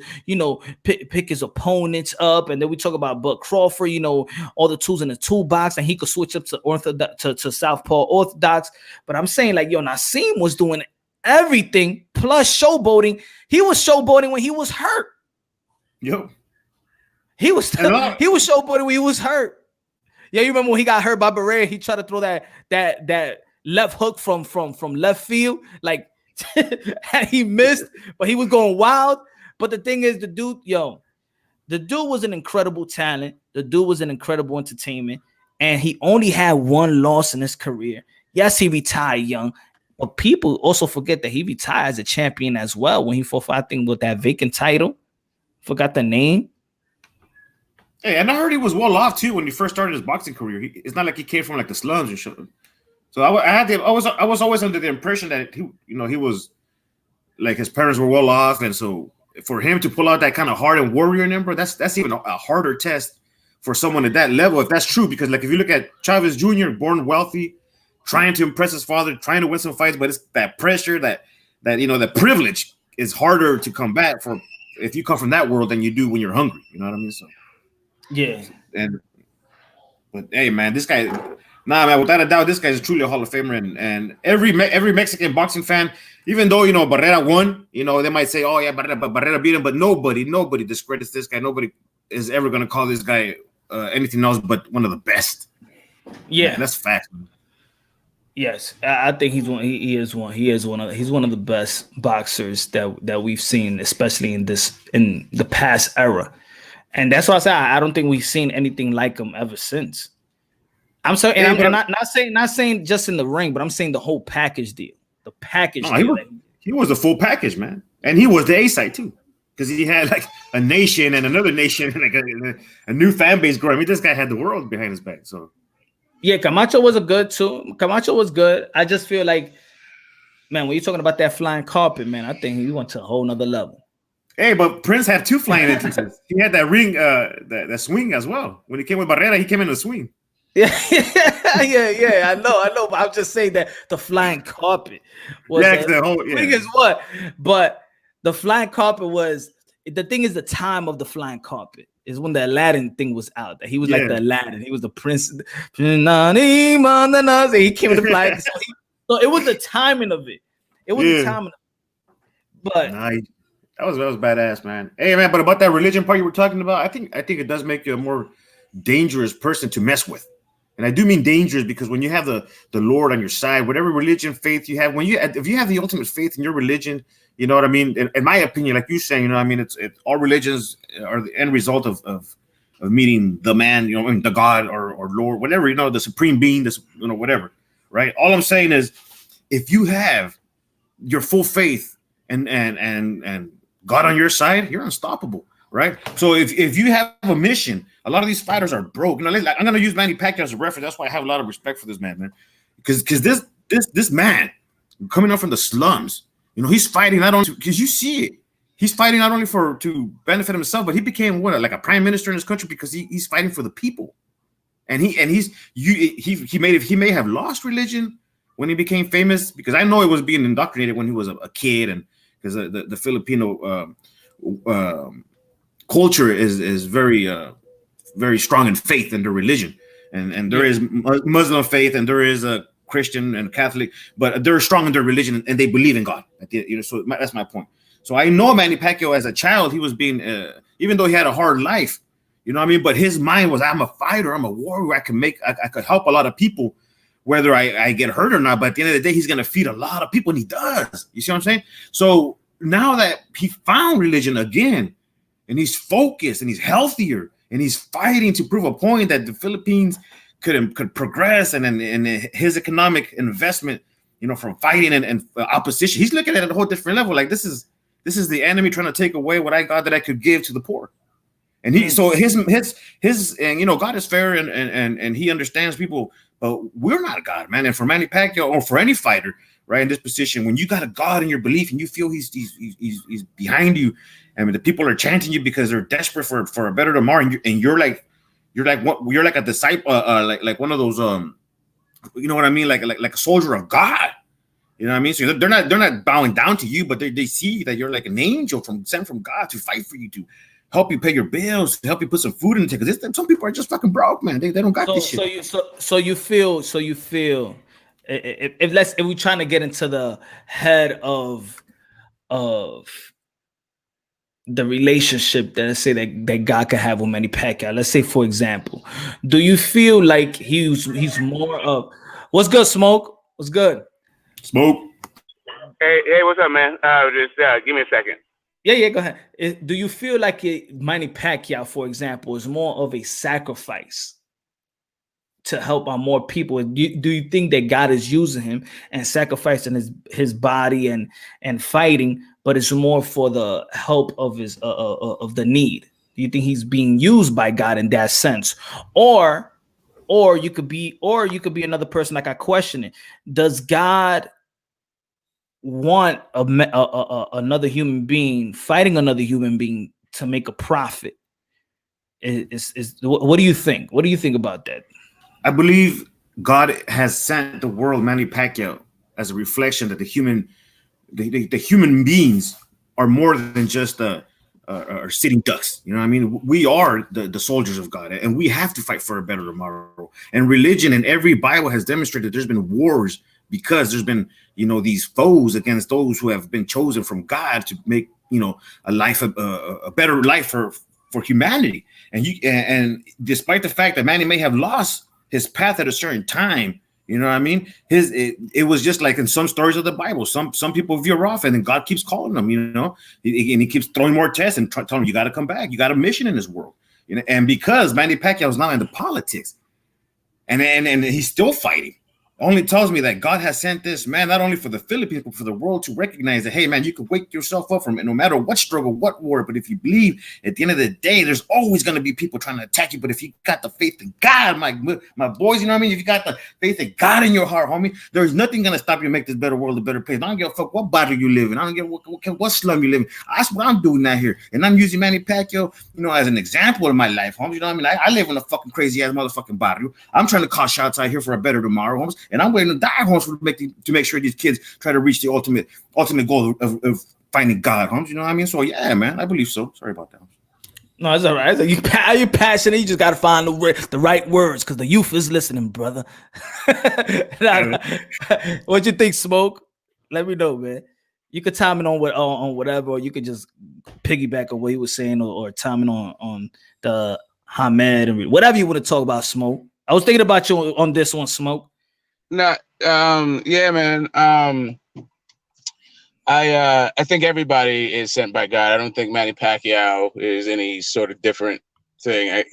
pick his opponents up. And then we talk about Bud Crawford, all the tools in the toolbox, and he could switch up to orthodox to southpaw orthodox. But I'm saying like, Naseem was doing everything plus showboating. He was showboating when he was hurt. Yo, he was showboating when he was hurt. Yeah, you remember when he got hurt by Barrera? He tried to throw that left hook from left field, like and he missed, but he was going wild. But the thing is, the dude was an incredible talent. The dude was an incredible entertainment, and he only had one loss in his career. Yes, he retired young. But people also forget that he retired as a champion as well when he fought for, I think, with that vacant title. Forgot the name. Hey, and I heard he was well off too when he first started his boxing career. It's not like he came from like the slums or something. So I was always under the impression that he was like his parents were well off, and so for him to pull out that kind of heart and warrior number, that's even a harder test for someone at that level if that's true. Because like if you look at Chavez Jr., born wealthy, trying to impress his father, trying to win some fights, but it's that pressure, that privilege is harder to combat for if you come from that world than you do when you're hungry. You know what I mean? So yeah. But hey, man, this guy, man, without a doubt, this guy is truly a Hall of Famer, and every Mexican boxing fan, even though Barrera won, they might say, oh yeah, Barrera beat him, but nobody discredits this guy. Nobody is ever gonna call this guy anything else but one of the best. Yeah, man, that's fact. Yes, I think he's one. He's one of the best boxers that we've seen, especially in the past era, and that's why I say I don't think we've seen anything like him ever since. I'm sorry, and I'm not saying just in the ring, but I'm saying the whole package deal. The package deal. He was the full package, man, and he was the A side too, because he had like a nation and another nation, and like a new fan base growing. I mean, this guy had the world behind his back, so. Yeah, Camacho was a good too. Camacho was good. I just feel like, man, when you're talking about that flying carpet, man, I think he went to a whole nother level. Hey, but Prince had two flying entrances. He had that ring, that swing as well. When he came with Barrera, he came in a swing. Yeah, I know. But I'm just saying that the flying carpet was thing is what, but the flying carpet was the thing is the time of the flying carpet. Is when the Aladdin thing was out. That he was like the Aladdin. He was the prince. He came to fly. So it was the timing of it. It was the timing of it. But that was badass, man. Hey, man, but about that religion part you were talking about, I think it does make you a more dangerous person to mess with. And I do mean dangerous because when you have the Lord on your side, whatever religion, faith you have, if you have the ultimate faith in your religion, you know what I mean? In my opinion, like you saying, I mean, it's all religions are the end result of meeting the man, the God or Lord, whatever, the supreme being, whatever, right? All I'm saying is, if you have your full faith and God on your side, you're unstoppable, right? So if you have a mission, a lot of these fighters are broke. I'm gonna use Manny Pacquiao as a reference. That's why I have a lot of respect for this man, because this man coming up from the slums. He's fighting not only because you see it. He's fighting not only to benefit himself, but he became like a prime minister in his country because he's fighting for the people. And he may have lost religion when he became famous, because I know it was being indoctrinated when he was a kid, and because the Filipino culture is very very strong in faith and their religion, and there is Muslim faith and there is a Christian and Catholic, but they're strong in their religion and they believe in God. So that's my point. So I know Manny Pacquiao as a child, he was being, even though he had a hard life, you know what I mean? But his mind was, I'm a fighter, I'm a warrior, I could help a lot of people, whether I get hurt or not. But at the end of the day, he's going to feed a lot of people, and he does. You see what I'm saying? So now that he found religion again, and he's focused and he's healthier and he's fighting to prove a point that the Philippines could progress and his economic investment, from fighting and opposition. He's looking at it at a whole different level. Like this is the enemy trying to take away what I got that I could give to the poor. And his and God is fair and he understands people, but we're not a God, man. And for Manny Pacquiao or for any fighter, right, in this position, when you got a God in your belief and you feel he's behind you, and the people are chanting you because they're desperate for a better tomorrow, and you're like a disciple, like one of those you know what I mean, like a soldier of God. You know what I mean? So they're not bowing down to you, but they see that you're like an angel sent from God to fight for you, to help you pay your bills, to help you put some food in the table. Because some people are just fucking broke, man. They don't got this shit. So you feel if we're trying to get into the head of the relationship that, let's say, that God could have with Manny Pacquiao. Let's say, for example, do you feel like he's more of what's good, Smoke? What's good? Smoke. Hey, what's up, man? Just give me a second. Yeah, go ahead. Do you feel like Manny Pacquiao, for example, is more of a sacrifice to help on more people? Do you think that God is using him and sacrificing his body and fighting, but it's more for the help of his of the need? Do you think he's being used by God in that sense, or you could be another person? Like, I question it. Does God want another human being fighting another human being to make a profit? What do you think? What do you think about that? I believe God has sent the world Manny Pacquiao as a reflection that the human beings are more than just are sitting ducks. You know what I mean? We are the soldiers of God, and we have to fight for a better tomorrow. And religion and every Bible has demonstrated there's been wars because there's been, these foes against those who have been chosen from God to make, a life, a better life for humanity. And despite the fact that Manny may have lost his path at a certain time, you know what I mean? It was just like in some stories of the Bible. Some people veer off, and then God keeps calling them, and he keeps throwing more tests and telling them, you got to come back. You got a mission in this world, And because Manny Pacquiao is now into politics, and he's still fighting, only tells me that God has sent this man not only for the Philippines but for the world to recognize that, hey man, you can wake yourself up from it no matter what struggle, what war. But if you believe, at the end of the day, there's always going to be people trying to attack you. But if you got the faith in God, my boys, you know what I mean? If you got the faith in God in your heart, homie, there's nothing going to stop you make this better world a better place. I don't give a fuck what body you live in. I don't give what slum you live in. That's what I'm doing out here. And I'm using Manny Pacquiao, as an example in my life, homies. You know what I mean? I live in a fucking crazy ass motherfucking barrio. I'm trying to call shots out here for a better tomorrow, homies. And I'm waiting to die, homies, to make sure these kids try to reach the ultimate goal of finding God, homies. You know what I mean? So yeah, man, I believe so. Sorry about that. No, it's all right. You're passionate. You just got to find the right words because the youth is listening, brother. What you think, Smoke? Let me know, man. You could time it on whatever, or you could just piggyback on what he was saying, or time it on the Hamed and whatever you want to talk about, Smoke. I was thinking about you on this one, Smoke. No, yeah, man. I think everybody is sent by God. I don't think Manny Pacquiao is any sort of different thing. I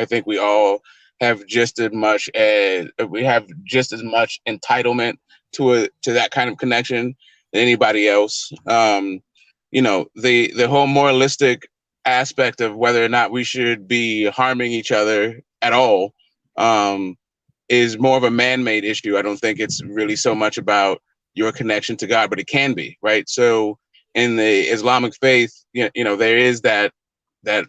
think we all have just as much entitlement to that kind of connection than anybody else. The whole moralistic aspect of whether or not we should be harming each other at all is more of a man-made issue. I don't think it's really so much about your connection to God, but it can be, right? So in the Islamic faith, there is that there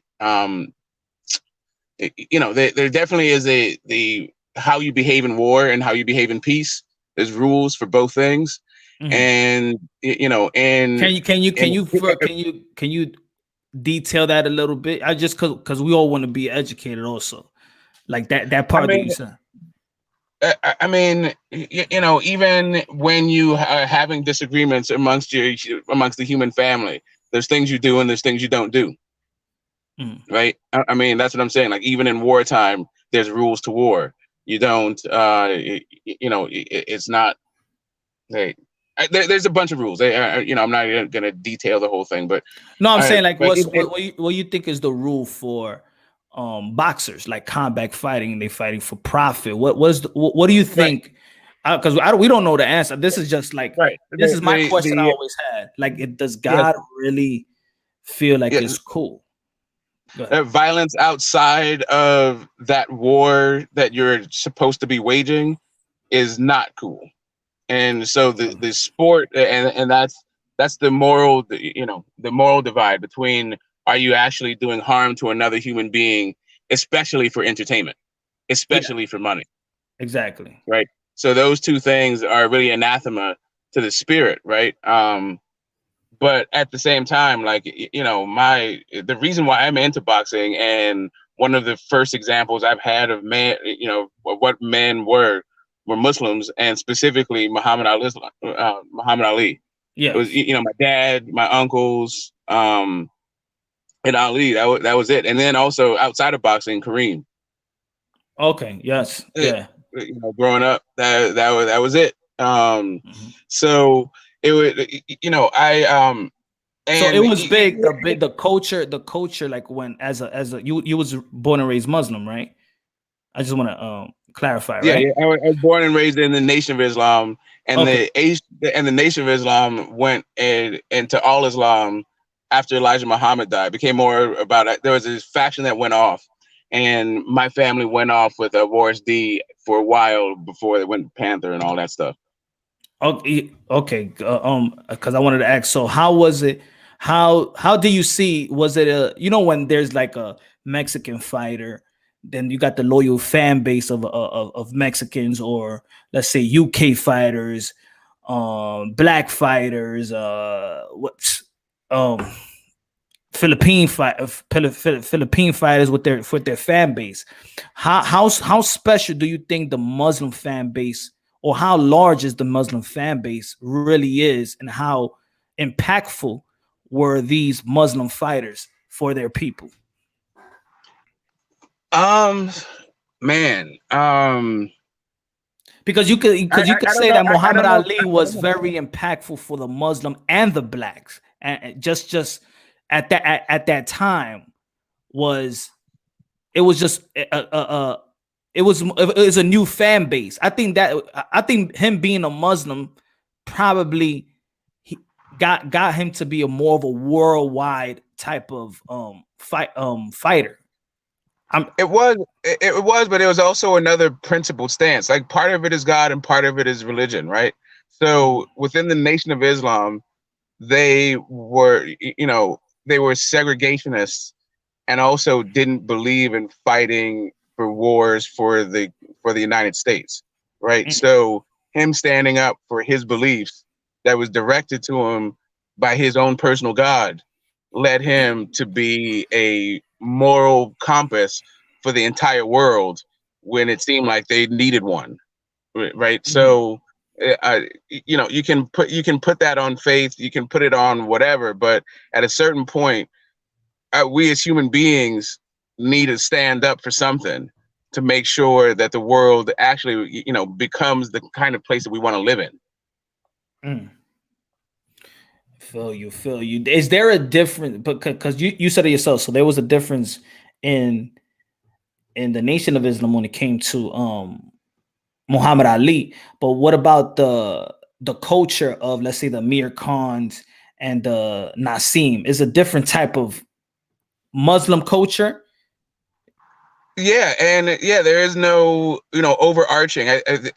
definitely is the how you behave in war and how you behave in peace. There's rules for both things. Mm-hmm. And can you detail that a little bit? I just because we all want to be educated also, like that part that you said. I mean, even when you are having disagreements amongst the human family, there's things you do and there's things you don't do. Right? I mean, that's what I'm saying. Like, even in wartime, there's rules to war. You don't, it's not. Hey, There's a bunch of rules. You know, I'm not going to detail the whole thing, but No, I'm saying like but what you think is the rule for boxers like combat fighting? They fighting for profit. What do you think? Because we don't know the answer. This is just like this is my question I always had. Like, does God really feel like it's cool? Violence outside of that war that you're supposed to be waging is not cool. And so the sport and that's the moral, you know, the moral divide between, are you actually doing harm to another human being, especially for entertainment, especially for money? Exactly. Right. So those two things are really anathema to the spirit, right? But at the same time, like, you know, the reason why I'm into boxing, and one of the first examples I've had of man, you know, what men were Muslims, and specifically Muhammad Ali. Yeah. It was, you know, my dad, my uncles, and Ali. That was it. And then also outside of boxing, Kareem. Okay. Yes. Yeah. You know, growing up, that was it. So it would, you know, and so it was big. The culture. Like, when as a you was born and raised Muslim, right? I just want to clarify, right? Yeah, I was born and raised in the Nation of Islam, and the Nation of Islam went into all Islam after Elijah Muhammad died. It became more about it. There was this faction that went off, and my family went off with a Wars D for a while before they went Panther and all that stuff. Okay, because I wanted to ask. So, how was it? How do you see? Was it you know, when there's like a Mexican fighter, then you got the loyal fan base of Mexicans, or let's say UK fighters, black fighters, Philippine fighters with their fan base. How special do you think the Muslim fan base, or how large is the Muslim fan base really is, and how impactful were these Muslim fighters for their people? Man. Because you could say that Muhammad Ali was very impactful for the Muslim and the blacks, and just at that time it was a new fan base. I think him being a Muslim probably got him to be more of a worldwide type of fighter. It was, but it was also another principled stance. Like, part of it is God and part of it is religion, right? So within the Nation of Islam, they were segregationists, and also didn't believe in fighting for wars for the United States, right? Mm-hmm. So him standing up for his beliefs that was directed to him by his own personal God led him to be a moral compass for the entire world when it seemed like they needed one, right? Mm-hmm. So you know, you can put that on faith, you can put it on whatever, but at a certain point, we as human beings need to stand up for something to make sure that the world actually, you know, becomes the kind of place that we want to live in. Feel you. Is there a difference? Because you said it yourself, so there was a difference in the Nation of Islam when it came to Muhammad Ali. But what about the culture of, let's say, the Mir Khans and the Naseem? Is a different type of Muslim culture? Yeah, and there is no, you know, overarching.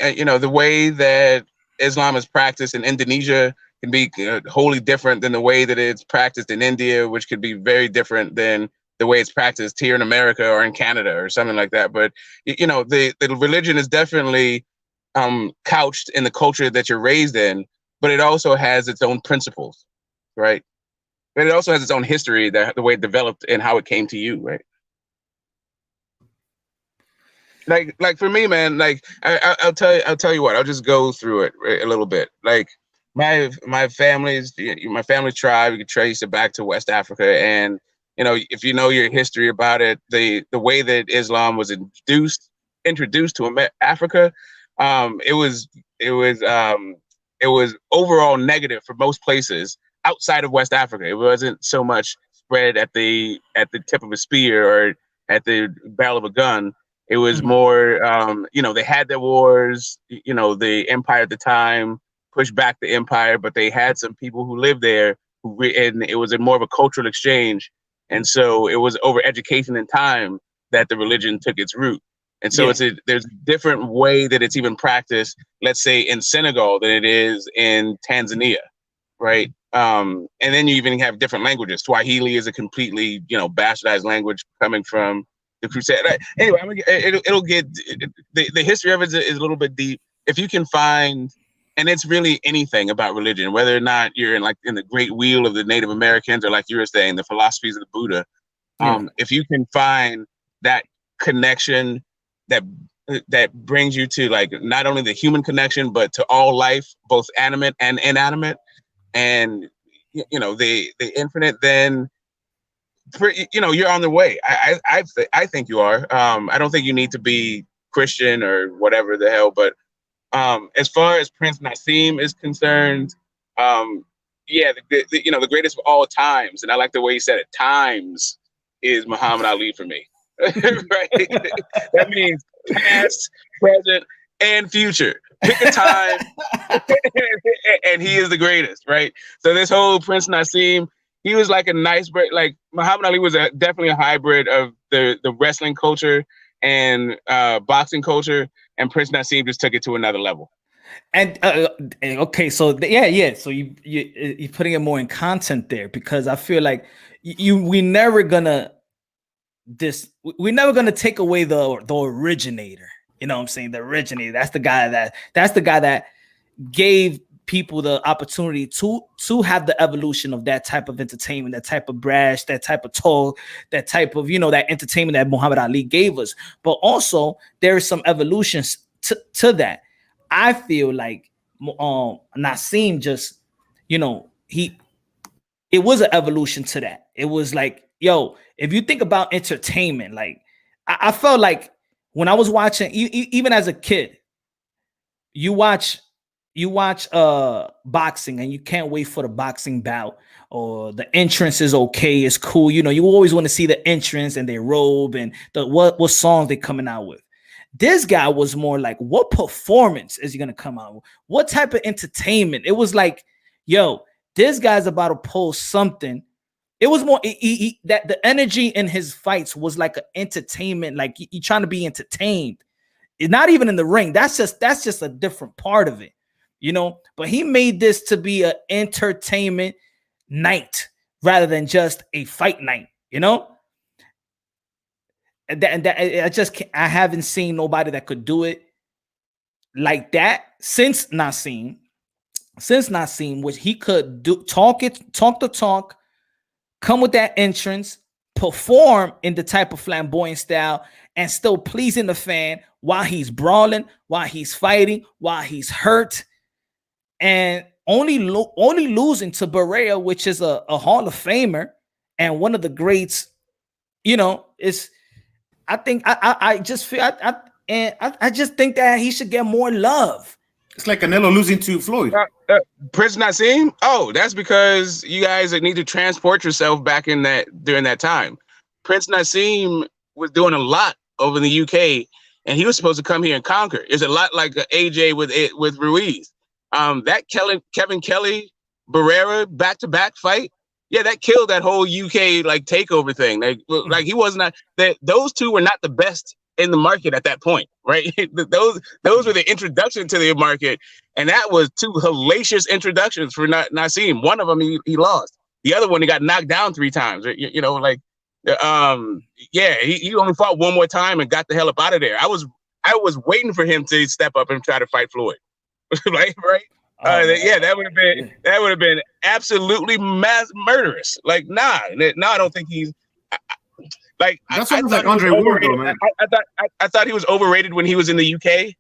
You know, the way that Islam is practiced in Indonesia can be wholly different than the way that it's practiced in India, which could be very different than the way it's practiced here in America or in Canada or something like that. But, you know, the religion is definitely couched in the culture that you're raised in, but it also has its own principles, right? But it also has its own history, the way it developed and how it came to you, right? Like for me, man, like I'll tell you what, I'll just go through it a little bit. Like my family tribe, you can trace it back to West Africa, and you know, if you know your history about it, the way that Islam was introduced to Africa, it was overall negative for most places outside of West Africa. It wasn't so much spread at the tip of a spear or at the barrel of a gun. It was more, they had their wars. The empire at the time pushed back the empire, but they had some people who lived there and it was more of a cultural exchange. And so it was over education and time that the religion took its root. And so there's a different way that it's even practiced, let's say in Senegal, than it is in Tanzania, right? And then you even have different languages. Swahili is a completely, bastardized language coming from the Crusade. Anyway, it'll get the history of it is a little bit deep. If you can find, and it's really anything about religion, whether or not you're in the great wheel of the Native Americans or like you were saying, the philosophies of the Buddha, if you can find that connection that brings you to like not only the human connection, but to all life, both animate and inanimate, and the infinite, then you're on the way. I think you are. I don't think you need to be Christian or whatever the hell, but as far as Prince Naseem is concerned, the greatest of all times, and I like the way he said it, times is Muhammad Ali for me. Right? That means past, present, and future. Pick a time, and he is the greatest, right? So this whole Prince Naseem, he was like a nice break. Like Muhammad Ali was definitely a hybrid of the wrestling culture and boxing culture, and Prince Naseem just took it to another level. And okay, so so you're putting it more in content there, because I feel like we're never gonna take away the originator. You know what I'm saying? The originator. That's the guy that gave people the opportunity to have the evolution of that type of entertainment, that type of brash, that type of talk, that type of, that entertainment that Muhammad Ali gave us. But also there is some evolutions to that. I feel like Naseem just, it was an evolution to that. It was like, if you think about entertainment, like I felt like when I was watching, even as a kid, you watch boxing and you can't wait for the boxing bout, or the entrance is okay, it's cool. You always want to see the entrance and their robe and what songs they coming out with. This guy was more like, what performance is he gonna come out with? What type of entertainment? It was like, this guy's about to pull something. It was more that the energy in his fights was like an entertainment, like he trying to be entertained. It's not even in the ring. That's just a different part of it, But he made this to be an entertainment night rather than just a fight night, And I haven't seen nobody that could do it like that since Naseem, which he could talk the talk, come with that entrance, perform in the type of flamboyant style, and still pleasing the fan while he's brawling, while he's fighting, while he's hurt, and only losing to Barrea, which is a Hall of Famer and one of the greats. Is I think I just feel I just think that he should get more love. It's like Canelo losing to Floyd. Prince Naseem? Oh, that's because you guys need to transport yourself back during that time. Prince Naseem was doing a lot over in the UK, and he was supposed to come here and conquer. It's a lot like AJ with Ruiz. That Kevin Kelly Barrera back-to-back fight, that killed that whole UK like takeover thing. Like he was not that. Those two were not the best in the market at that point, right? those were the introduction to the market, and that was two hellacious introductions for Naseem. One of them he lost. The other one he got knocked down 3 times. He only fought one more time and got the hell up out of there. I was waiting for him to step up and try to fight Floyd, right? That would have been absolutely murderous. Like, I don't think he's. Like that's almost like Andre Ward, though, man. I thought he was overrated when he was in the UK,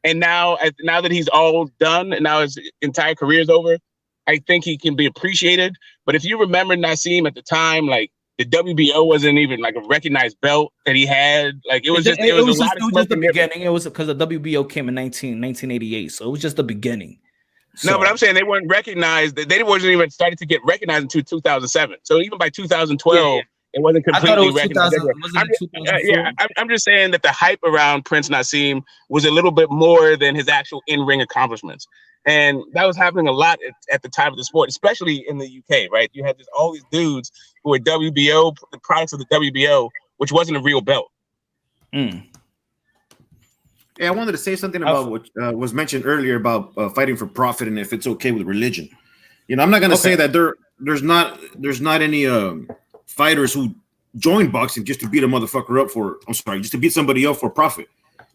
and now that he's all done and now his entire career is over, I think he can be appreciated. But if you remember Naseem at the time, like the WBO wasn't even like a recognized belt that he had. Like it was just the beginning. It was because the WBO came in 1988, so it was just the beginning. No, but I'm saying they weren't recognized. They wasn't even started to get recognized until 2007. So even by 2012, it wasn't completely I thought it was recognized. 2000. Wasn't it 2004? I'm just saying that the hype around Prince Naseem was a little bit more than his actual in-ring accomplishments. And that was happening a lot at the time of the sport, especially in the UK, right? You had all these dudes who were WBO, the products of the WBO, which wasn't a real belt. Mm. Yeah, I wanted to say something about what was mentioned earlier about fighting for profit and if it's okay with religion. You know, I'm not going to say that there's not any fighters who join boxing just to beat a motherfucker up for. I'm sorry, just to beat somebody up for profit.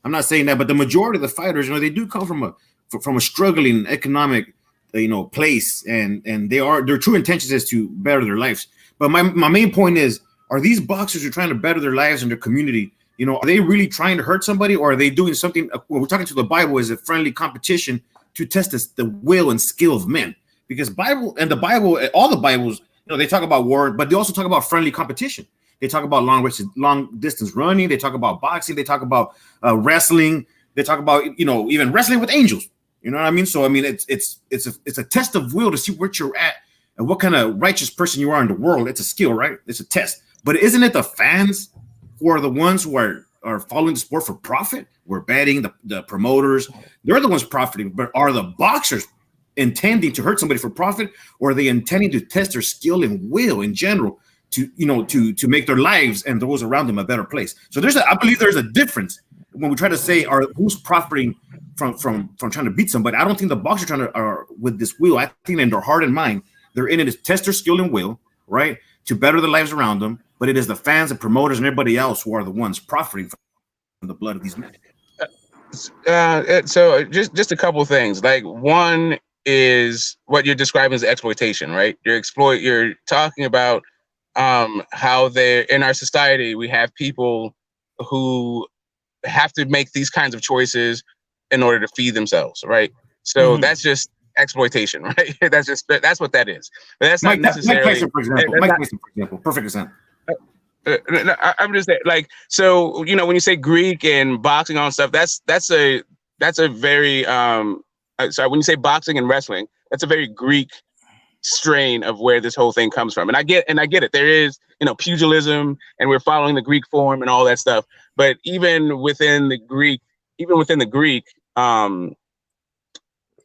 I'm not saying that, but the majority of the fighters, you know, they do come from a struggling economic, place, and their true intentions is to better their lives. But my main point is, are these boxers who are trying to better their lives and their community? You know, are they really trying to hurt somebody, or are they doing something? When we're talking to the Bible, is a friendly competition to test the will and skill of men. Because all the Bibles, they talk about war, but they also talk about friendly competition. They talk about long distance running. They talk about boxing. They talk about wrestling. They talk about even wrestling with angels. You know what I mean? So I mean, it's a test of will to see where you're at and what kind of righteous person you are in the world. It's a skill, right? It's a test. But isn't it the fans who are the ones who are following the sport for profit? We're betting, the promoters, they're the ones profiting. But are the boxers intending to hurt somebody for profit, or are they intending to test their skill and will in general to make their lives and those around them a better place? So I believe there's a difference when we try to say who's profiting from trying to beat somebody. I don't think the boxers are with this will. I think in their heart and mind, they're in it to test their skill and will, right, to better the lives around them. But it is the fans, the promoters, and everybody else who are the ones profiting from the blood of these men. So just a couple of things. Like, one is what you're describing as exploitation, right? You're talking about how in our society we have people who have to make these kinds of choices in order to feed themselves, right? So that's just exploitation, right? That's what that is. But that's not necessarily. Mike Tyson, for example. Perfect example. No, I'm just saying, like, so when you say Greek and boxing and all stuff, that's a very sorry, when you say boxing and wrestling, that's a very Greek strain of where this whole thing comes from. And I get it. There is pugilism, and we're following the Greek form and all that stuff. But even within the Greek,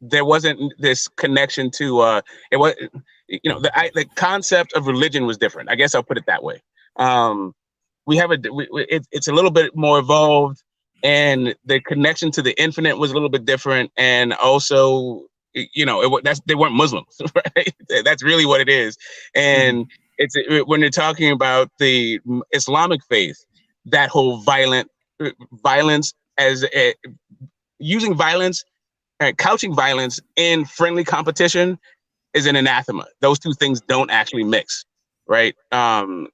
there wasn't this connection to it was the concept of religion was different. I guess I'll put it that way. It's a little bit more evolved, and the connection to the infinite was a little bit different, and also they weren't Muslims, right? That's really what it is. And when you're talking about the Islamic faith, that whole violence as using violence and couching violence in friendly competition is an anathema. Those two things don't actually mix, right? And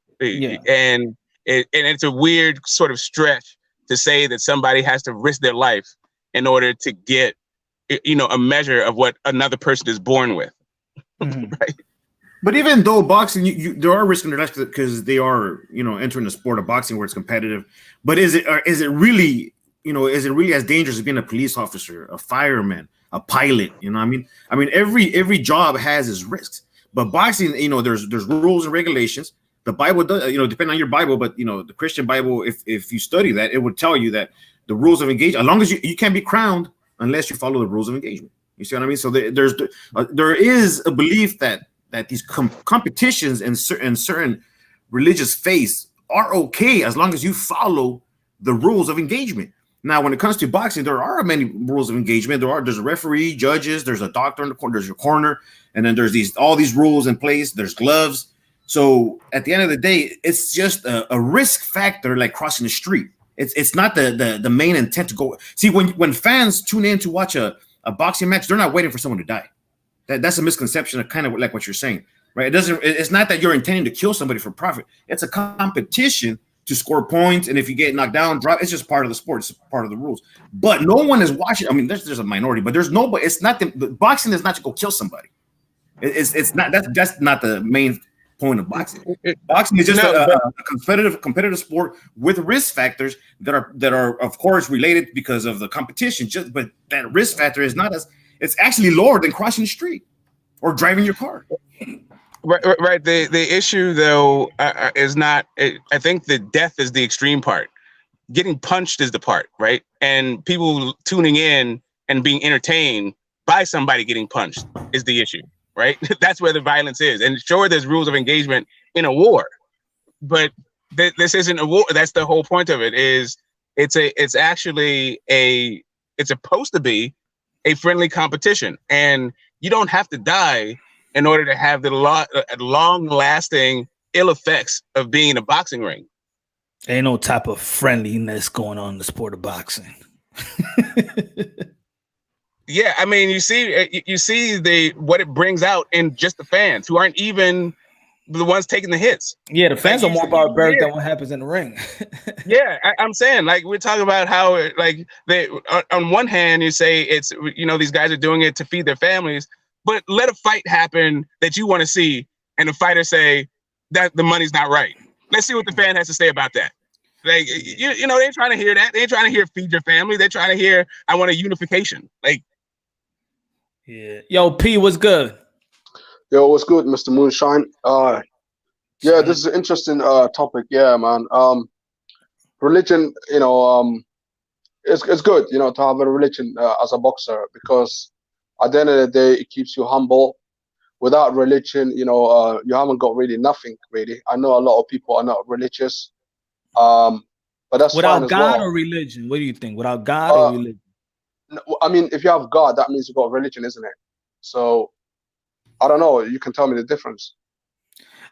it's a weird sort of stretch to say that somebody has to risk their life in order to get a measure of what another person is born with. Right? But even though boxing, there are risks in their life because they are, entering the sport of boxing where it's competitive. But is it really as dangerous as being a police officer, a fireman, a pilot? I mean, every job has its risks. But boxing, there's rules and regulations. The Bible does, depending on your Bible, but the Christian Bible, if you study that, it would tell you that the rules of engagement, as long as you can't be crowned unless you follow the rules of engagement. You see what I mean? So there is a belief that these competitions and certain religious faiths are okay as long as you follow the rules of engagement. Now, when it comes to boxing, there are many rules of engagement. There's a referee, judges, there's a doctor in the corner, there's your corner, and then there's all these rules in place. There's gloves. So at the end of the day, it's just a risk factor, like crossing the street. It's not the main intent to go. See, when fans tune in to watch a boxing match, they're not waiting for someone to die. That's a misconception of kind of like what you're saying, right? It's not that you're intending to kill somebody for profit. It's a competition to score points, and if you get knocked down, drop. It's just part of the sport. It's part of the rules. But no one is watching. I mean, there's a minority, but there's nobody. It's not the boxing is not to go kill somebody. It's not. That's not the main point of boxing. Boxing is just a competitive sport with risk factors that are of course related because of the competition. But that risk factor is not it's actually lower than crossing the street or driving your car. Right. The issue though is not. I think the death is the extreme part. Getting punched is the part, right? And people tuning in and being entertained by somebody getting punched is the issue, right? That's where the violence is. And sure, there's rules of engagement in a war, but this isn't a war. That's the whole point of it. It's actually it's supposed to be a friendly competition, and you don't have to die in order to have the long-lasting ill effects of being in a boxing ring. Ain't no type of friendliness going on in the sport of boxing. Yeah, I mean, you see what it brings out in just the fans who aren't even the ones taking the hits. Yeah, the fans are more barbaric than what happens in the ring. Yeah, I'm saying, like, we're talking about how, like, they on one hand you say it's, these guys are doing it to feed their families, but let a fight happen that you want to see, and the fighter say that the money's not right. Let's see what the fan has to say about that. Like, they ain't trying to hear that. They ain't trying to hear feed your family. They're trying to hear, I want a unification. Like, yeah. Yo, P, what's good? Yo, what's good, Mr. Moonshine? Yeah, this is an interesting topic. Yeah, man. Religion, it's good, to have a religion as a boxer, because at the end of the day, it keeps you humble. Without religion, you haven't got really nothing, really. I know a lot of people are not religious, but that's without fine as God well. or religion. What do you think? Without God or religion? I mean, if you have God, that means you got religion, isn't it? So I don't know. You can tell me the difference.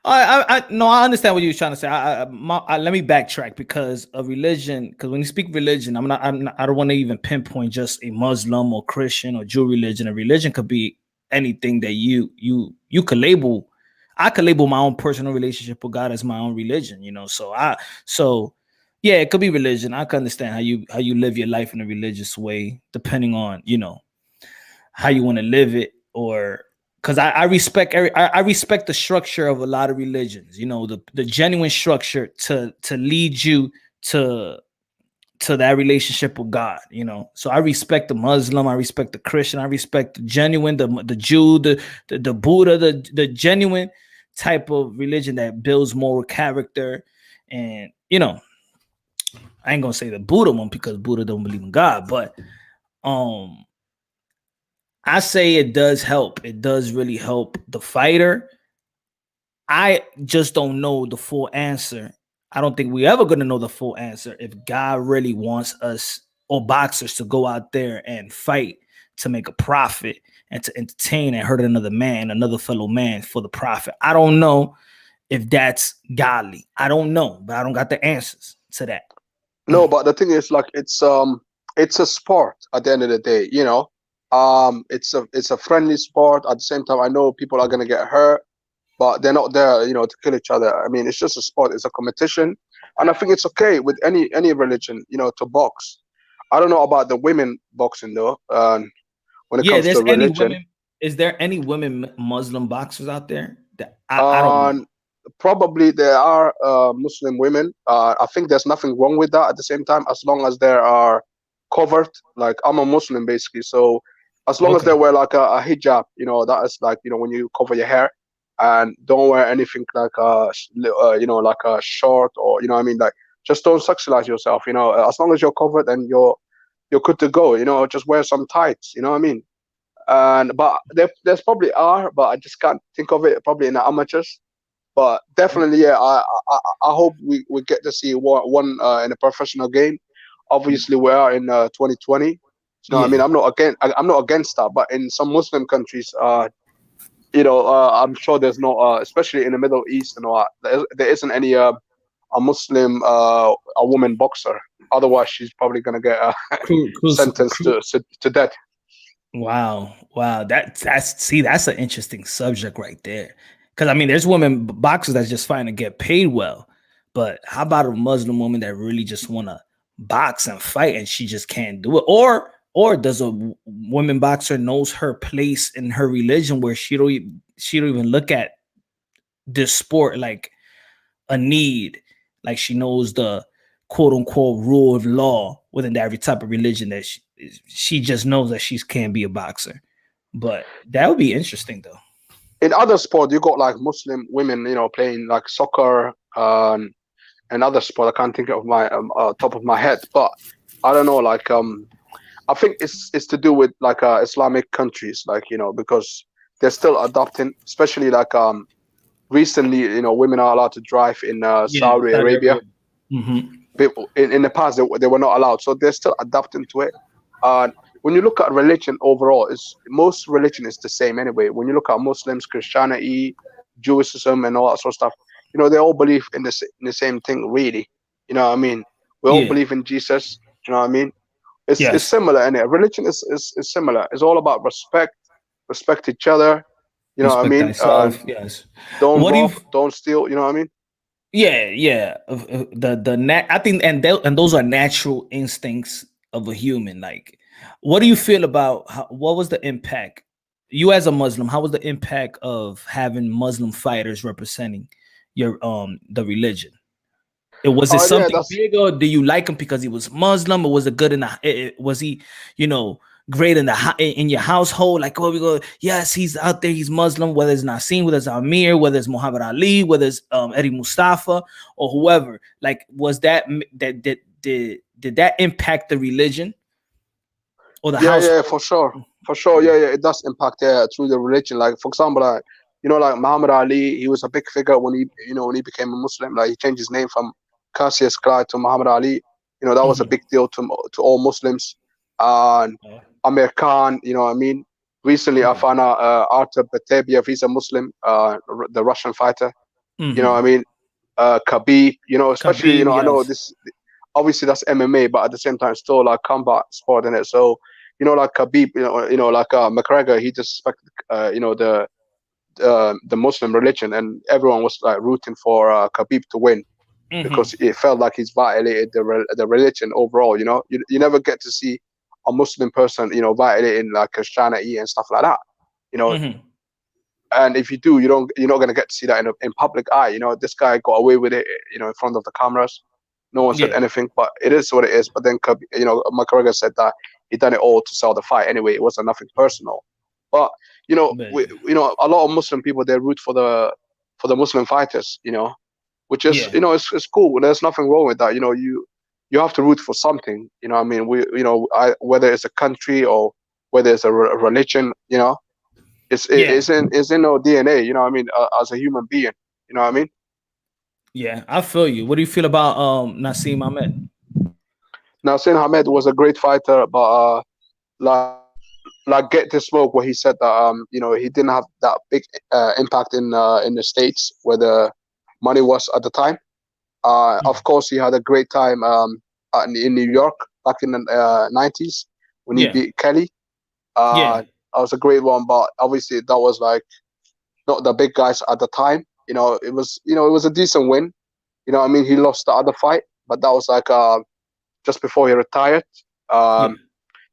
No, I understand what you're trying to say. Let me backtrack, because a religion. Because when you speak religion, I don't want to even pinpoint just a Muslim or Christian or Jew religion. A religion could be anything that you could label. I could label my own personal relationship with God as my own religion. So yeah, it could be religion. I can understand how you live your life in a religious way, depending on how you want to live it, or. Because I respect I respect the structure of a lot of religions, the genuine structure to lead you to that relationship with God, So I respect the Muslim, I respect the Christian, I respect the genuine, the Jew, the Buddha, the genuine type of religion that builds moral character. And I ain't gonna say the Buddha one, because Buddha don't believe in God, but I say it does help. It does really help the fighter. I just don't know the full answer. I don't think we're ever going to know the full answer if God really wants us or boxers to go out there and fight to make a profit and to entertain and hurt another man, another fellow man, for the profit. I don't know if that's godly. I don't know, but I don't got the answers to that. No, but the thing is, like, it's a sport at the end of the day, it's a friendly sport. At the same time, I know people are gonna get hurt, but they're not there, to kill each other. I mean, it's just a sport. It's a competition, and I think it's okay with any religion, to box. I don't know about the women boxing though. When it comes to religion, is there any women Muslim boxers out there? That I don't know. Probably there are Muslim women. I think there's nothing wrong with that. At the same time, as long as they are covered. Like, I'm a Muslim basically, so as long as they wear like a hijab, that is like, when you cover your hair and don't wear anything like like a short, or what I mean, like, just don't sexualize yourself. As long as you're covered and you're good to go. Just wear some tights. You know what I mean? But there's probably are, but I just can't think of it. Probably in the amateurs. But definitely, yeah. I hope we get to see one in a professional game. Obviously, we are in 2020. I mean, I'm not against that. But in some Muslim countries, I'm sure there's no, especially in the Middle East, there isn't any a Muslim a woman boxer. Otherwise, she's probably gonna get sentenced to death. Wow. That's an interesting subject right there. Because I mean, there's women boxers that's just fine to get paid well, but how about a Muslim woman that really just want to box and fight and she just can't do it? Or does a woman boxer knows her place in her religion where she don't even look at this sport like a need, like she knows the quote unquote rule of law within every type of religion that she just knows that she can't be a boxer. But that would be interesting though. In other sport, you got like Muslim women, playing like soccer, and other sport. I can't think of my top of my head, but I don't know. Like I think it's to do with like Islamic countries, like because they're still adopting, especially like recently, women are allowed to drive in Yeah, Saudi Saudi Arabia. Arabia. Mm-hmm. People in the past they were not allowed, so they're still adapting to it. When you look at religion overall, is most religion is the same anyway. When you look at Muslims, Christianity, Jewism, and all that sort of stuff, they all believe in the same thing, really. You know what I mean? We all Yeah. believe in Jesus. You know what I mean? It's Yes. similar, and religion is similar. It's all about respect each other. You know what I Respect mean? thyself. Yes. Don't What do you? rob, don't steal. You know what I mean? Yeah, yeah. I think, and those are natural instincts of a human. Like, what do you feel about what was the impact? You as a Muslim, how was the impact of having Muslim fighters representing your the religion? Was it Yeah, something that's big, or do you like him because he was Muslim, or was it good in was he, you know, great in in your household? Like, oh, we go, yes, he's out there, he's Muslim, whether it's Naseem, whether it's Amir, whether it's Muhammad Ali, whether it's Eddie Mustafa or whoever. Like, was did that impact the religion or the yeah, household? for sure. Yeah, it does impact through the religion. Like for example, like like Muhammad Ali, he was a big figure when he became a Muslim. Like he changed his name from Cassius Clay to Muhammad Ali. That was a Mhm. big deal to all Muslims. And Amir Khan, you know what I mean. Recently, I Yeah. found out Artur Beterbiev, he's a Muslim, the Russian fighter. You know what I Mhm. mean. Khabib, especially Khabib, I know yes. this obviously that's MMA, but at the same time, still like combat sport in it. So, like Khabib, like McGregor, he just respected, the Muslim religion, and everyone was like rooting for Khabib to win because Mhm. it felt like he's violated the religion overall. You never get to see a Muslim person, violating like Christianity and stuff like that. You know, Mhm. and if you do, you're not gonna get to see that in public eye. This guy got away with it, in front of the cameras. No one said Yeah. anything, but it is what it is. But then, McGregor said that he done it all to sell the fight anyway. It wasn't nothing personal. But But a lot of Muslim people, they root for the Muslim fighters. Which is yeah. it's cool. There's nothing wrong with that. You have to root for something. What I mean, whether it's a country or whether it's a religion. Yeah. It's in our DNA. What I mean, as a human being. What I mean. Yeah. I feel you. What do you feel about Naseem Hamed? Now, Sin Hamed was a great fighter, but like Get to Smoke, where he said that he didn't have that big impact in the states where the money was at the time. Of course, he had a great time in New York back in the '90s when he Yeah. beat Kelly. Yeah. That was a great one, but obviously that was like not the big guys at the time. It was a decent win. I mean, he lost the other fight, but that was like just before he retired. Yeah. Um,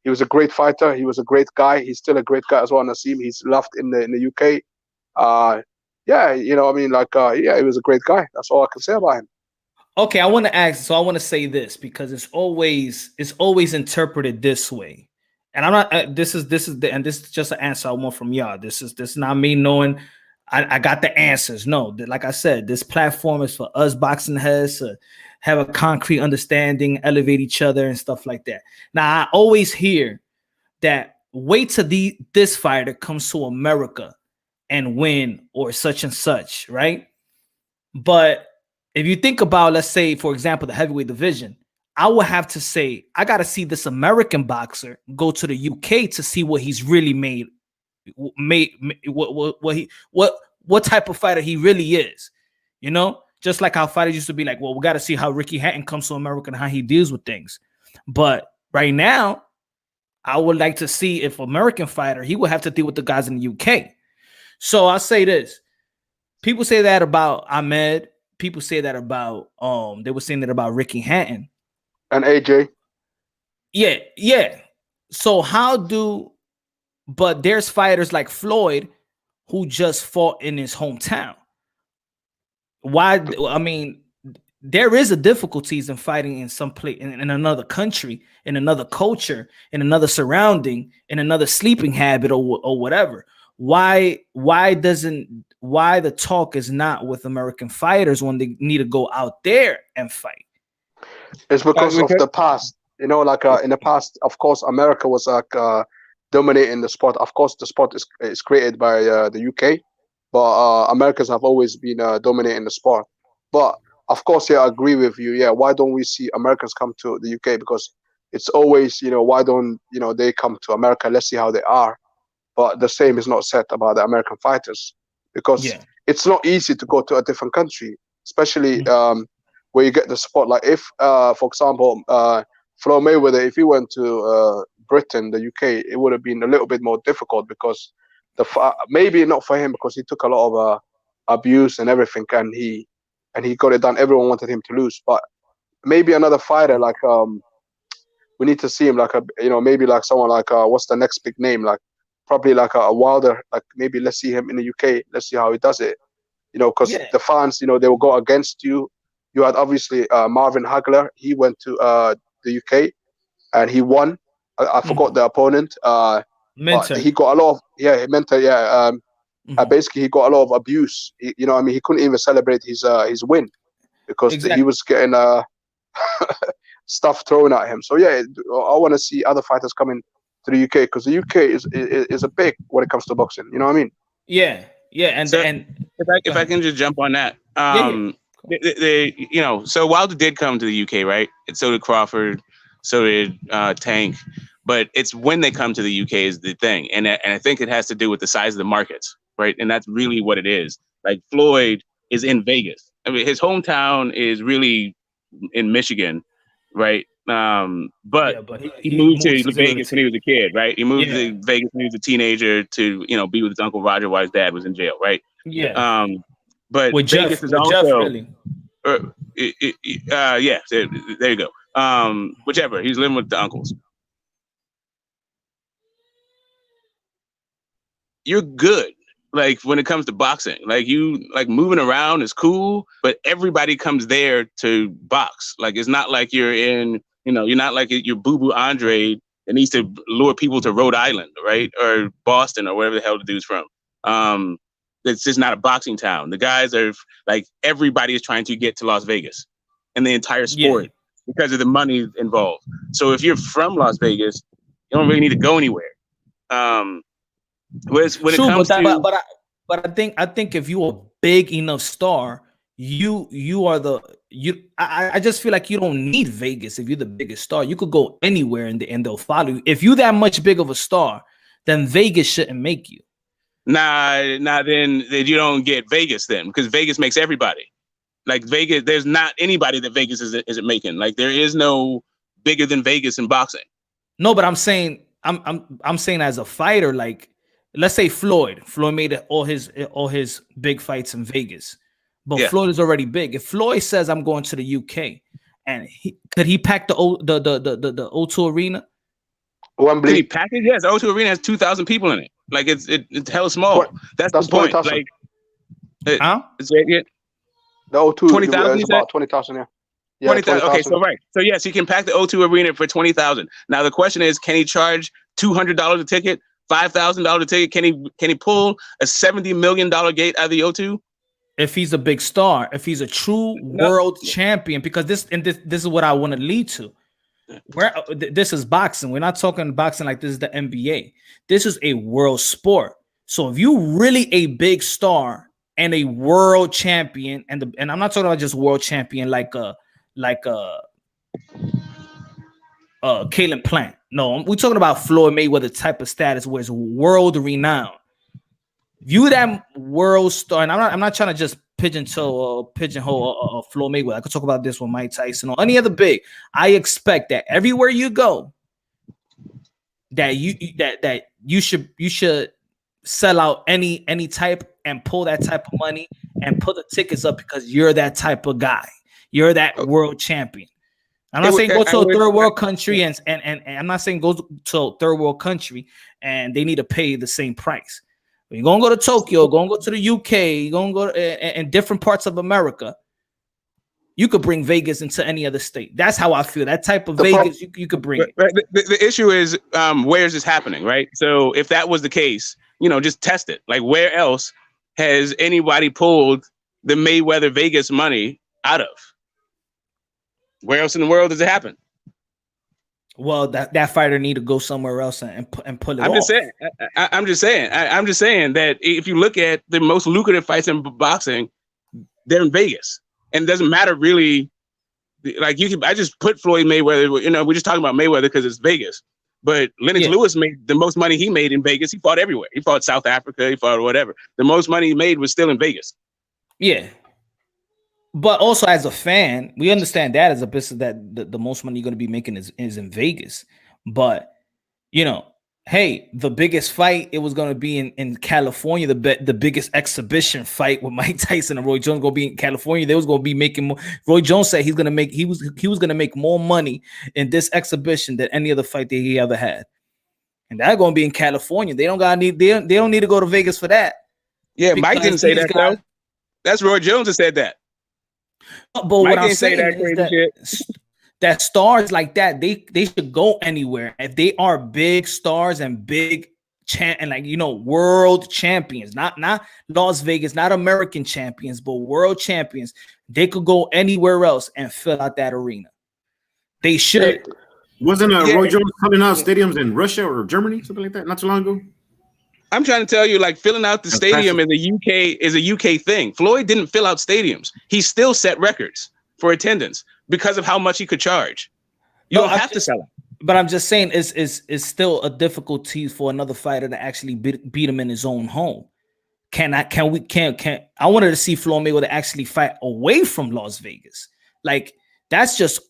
he was a great fighter. He was a great guy. He's still a great guy as well. Naseem, he's loved in the UK. Yeah, I mean, like, yeah, he was a great guy. That's all I can say about him. Okay, I want to ask. So I want to say this because it's always interpreted this way, and I'm not. And this is just an answer I want from y'all. This is not me knowing. I got the answers. No, like I said, this platform is for us boxing heads to have a concrete understanding, elevate each other, and stuff like that. Now I always hear that wait till this fighter comes to America and win or such and such, right? But if you think about, let's say, for example, the heavyweight division, I would have to say I got to see this American boxer go to the UK to see what he's really what type of fighter he really is. Just like how fighters used to be like, well, we got to see how Ricky Hatton comes to America and how he deals with things. But right now, I would like to see if American fighter he would have to deal with the guys in the UK. So I'll say this: people say that about Ahmed. People say that about they were saying that about Ricky Hatton. And AJ, Yeah, yeah. So but there's fighters like Floyd who just fought in his hometown. Why? I mean, there is a difficulties in fighting in some place in another country, in another culture, in another surrounding, in another sleeping habit or whatever. Why the talk is not with American fighters when they need to go out there and fight? It's because of the past. You know, like in the past, of course, America was like dominating the sport. Of course, the sport is created by the UK, but Americans have always been dominating the sport. But of course, yeah, I agree with you. Yeah, why don't we see Americans come to the UK? Because it's always, you know, why don't they come to America? Let's see how they are. But the same is not said about the American fighters, because it's not easy to go to a different country, especially where you get the support. Like if, for example, Floyd Mayweather, if he went to Britain, the UK, it would have been a little bit more difficult, because maybe not for him, because he took a lot of abuse and everything, and he got it done. Everyone wanted him to lose, but maybe another fighter like we need to see him like maybe like someone like what's the next big name, like probably like a Wilder, like maybe let's see him in the UK. Let's see how he does it, because the fans, they will go against you. You had obviously Marvin Hagler. He went to the UK and he won. I forgot the opponent. But he got a lot of Mentor. Basically, he got a lot of abuse. He couldn't even celebrate his win because he was getting stuff thrown at him. So I want to see other fighters coming to the UK, because the UK is a big when it comes to boxing. You know what I mean? Yeah, and so, if I can just jump on that. So Wilder did come to the UK, right? And so did Crawford, so did Tank. But it's when they come to the UK is the thing, and I think it has to do with the size of the markets, right? And that's really what it is. Like Floyd is in Vegas. I mean, his hometown is really in Michigan, right? But he moved to Vegas when he was a kid, right? He moved to Vegas when he was a teenager to be with his uncle Roger while his dad was in jail, right? Yeah. But with Vegas Jeff, is also Jeff, really. There you go. Whichever, he's living with the uncles. You're good. Like when it comes to boxing, like moving around is cool, but everybody comes there to box. Like it's not like you're in, you're not like you're Boo Boo Andre that needs to lure people to Rhode Island, right, or Boston or wherever the hell the dude's from. It's just not a boxing town. The guys are like everybody is trying to get to Las Vegas, and the entire sport because of the money involved. So if you're from Las Vegas, you don't really need to go anywhere. When it comes to, but I think if you're a big enough star, I just feel like you don't need Vegas. If you're the biggest star, you could go anywhere and they'll follow you. If you're that much big of a star, then Vegas shouldn't make you. Nah, then you don't get Vegas then, because Vegas makes everybody. Like Vegas, there's not anybody that Vegas isn't making. Like there is no bigger than Vegas in boxing. No, but I'm saying as a fighter, like let's say Floyd made all his big fights in Vegas, but Floyd is already big. If Floyd says I'm going to the UK, and could he pack the O2 Arena? Could he pack it? Yes, the O2 Arena has 2,000 people in it. Like it's hella small. That's the point. 20, like, the O2 20,000 is about 20,000. Yeah, 20,000. Okay, so right. So yes, he can pack the O2 Arena for 20,000. Now the question is, can he charge $200 a ticket, $5,000 a ticket? Can he pull a $70 million gate out of the O2? If he's a big star, if he's a true world champion, because this is what I want to lead to. This is boxing. We're not talking boxing like this is the NBA. This is a world sport. So if you really a big star and a world champion, and I'm not talking about just world champion like Caleb Plant. No, we're talking about Floyd Mayweather type of status where it's world renowned. You that world star, and I'm not trying to just pigeonhole Floyd Mayweather. I could talk about this with Mike Tyson or any other big. I expect that everywhere you go, that you should sell out any type and pull that type of money and put the tickets up because you're that type of guy. You're that world champion. I'm not saying go to a third world country and I'm not saying go to a third world country and they need to pay the same price. You're gonna go to Tokyo, gonna go to the UK, you're gonna go in different parts of America. you could bring Vegas into any other state. That's how I feel. That type of Vegas, you could bring it. Right. The issue is, where is this happening, right? So if that was the case, just test it. Like, where else has anybody pulled the Mayweather Vegas money out of? Where else in the world does it happen? Well, that fighter need to go somewhere else and pull it off. I'm just saying that if you look at the most lucrative fights in boxing, they're in Vegas. And it doesn't matter really. Like, I just put Floyd Mayweather, we're just talking about Mayweather because it's Vegas. But Lennox Lewis made the most money he made in Vegas. He fought everywhere. He fought South Africa. He fought whatever. The most money he made was still in Vegas. Yeah. But also as a fan, we understand that as a business that the most money you're going to be making is in Vegas. But, hey, the biggest fight, it was going to be in California. The biggest exhibition fight with Mike Tyson and Roy Jones going to be in California. They was going to be making more. Roy Jones said he was going to make more money in this exhibition than any other fight that he ever had. And that's going to be in California. They don't need to go to Vegas for that. Yeah, Mike didn't say that though. That's Roy Jones that said that. But what I'm saying is that stars like that, they should go anywhere. If they are big stars and big world champions, not Las Vegas, not American champions, but world champions, they could go anywhere else and fill out that arena. They should. Wasn't Roy Jones filling out stadiums in Russia or Germany, something like that, not too long ago? I'm trying to tell you, like, filling out the stadium is a UK thing. Floyd didn't fill out stadiums. He still set records for attendance because of how much he could charge. You don't have to sell it. But I'm just saying, it's still a difficulty for another fighter to actually beat him in his own home. I wanted to see Floyd Mayweather actually fight away from Las Vegas. Like, that's just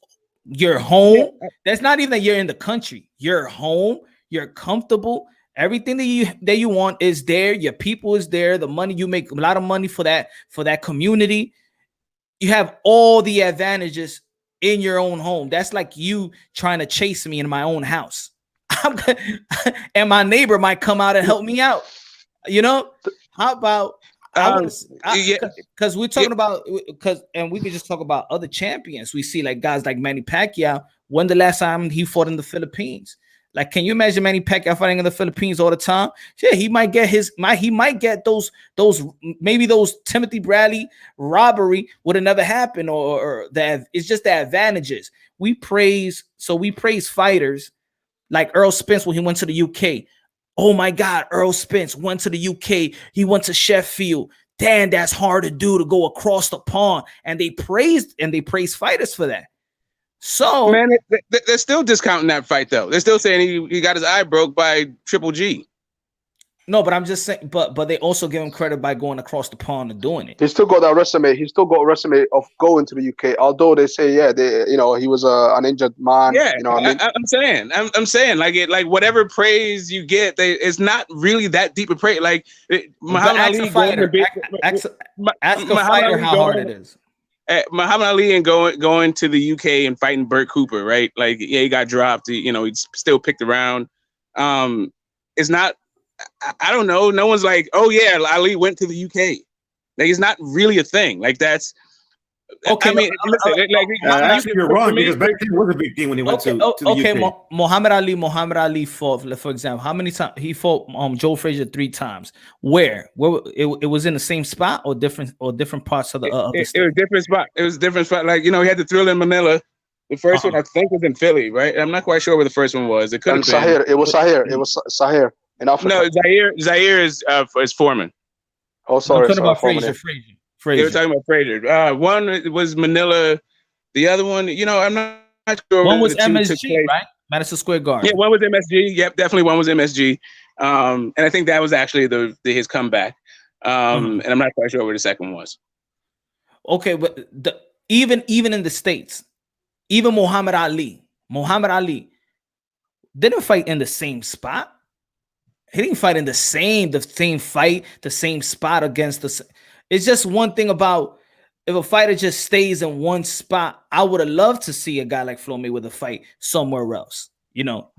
your home. That's not even that you're in the country. You're home. You're comfortable. Everything that you want is there. Your people is there. The money, you make a lot of money for that community. You have all the advantages in your own home. That's like you trying to chase me in my own house. And my neighbor might come out and help me out. How about because we're talking about and we could just talk about other champions. We see like guys like Manny Pacquiao. When the last time he fought in the Philippines? Like, can you imagine Manny Pacquiao fighting in the Philippines all the time? Yeah, he might get those maybe those Timothy Bradley robbery would have never happened, or that it's just the advantages. We praise fighters like Earl Spence when he went to the UK. Oh my God, Earl Spence went to the UK. He went to Sheffield. Damn, that's hard to do, to go across the pond. And they praised fighters for that. So, man, they're still discounting that fight, though. They're still saying he got his eye broke by Triple G. No, but I'm just saying, but they also give him credit by going across the pond and doing it. He's still got that resume. He's still got a resume of going to the UK. Although they say, he was an injured man. Yeah, I'm saying, like whatever praise you get, it's not really that deep a praise. Like Muhammad Ali ask a fighter how hard it is. Muhammad Ali and going to the UK and fighting Burt Cooper, right? Like, yeah, he got dropped. He's still picked around. It's not. I don't know. No one's like, oh yeah, Ali went to the UK. Like, it's not really a thing. Like, that's okay. I mean, listen, you're wrong, because back then it was a big thing when he went to the UK. Muhammad Ali fought, for example, how many times he fought Joe Frazier 3 times? Where it was in the same spot or different parts of the it was a different spot. It was a different spot. Like, he had the Thrill in Manila. The first one I think was in Philly, right? I'm not quite sure where the first one was. It could have been Sahir. It was Sahir in Africa. No, Zaire is Foreman. Oh, sorry. I'm talking about Frazier. They were talking about Frazier. One was Manila. The other one, I'm not sure. One was MSG, right? Madison Square Garden. Yeah, one was MSG. Yep, definitely one was MSG. And I think that was actually his comeback. And I'm not quite sure where the second was. Okay, but even in the States, even Muhammad Ali didn't fight in the same spot. He didn't fight in the same spot against the. It's just one thing about if a fighter just stays in one spot. I would have loved to see a guy like Floyd Mayweather fight somewhere else.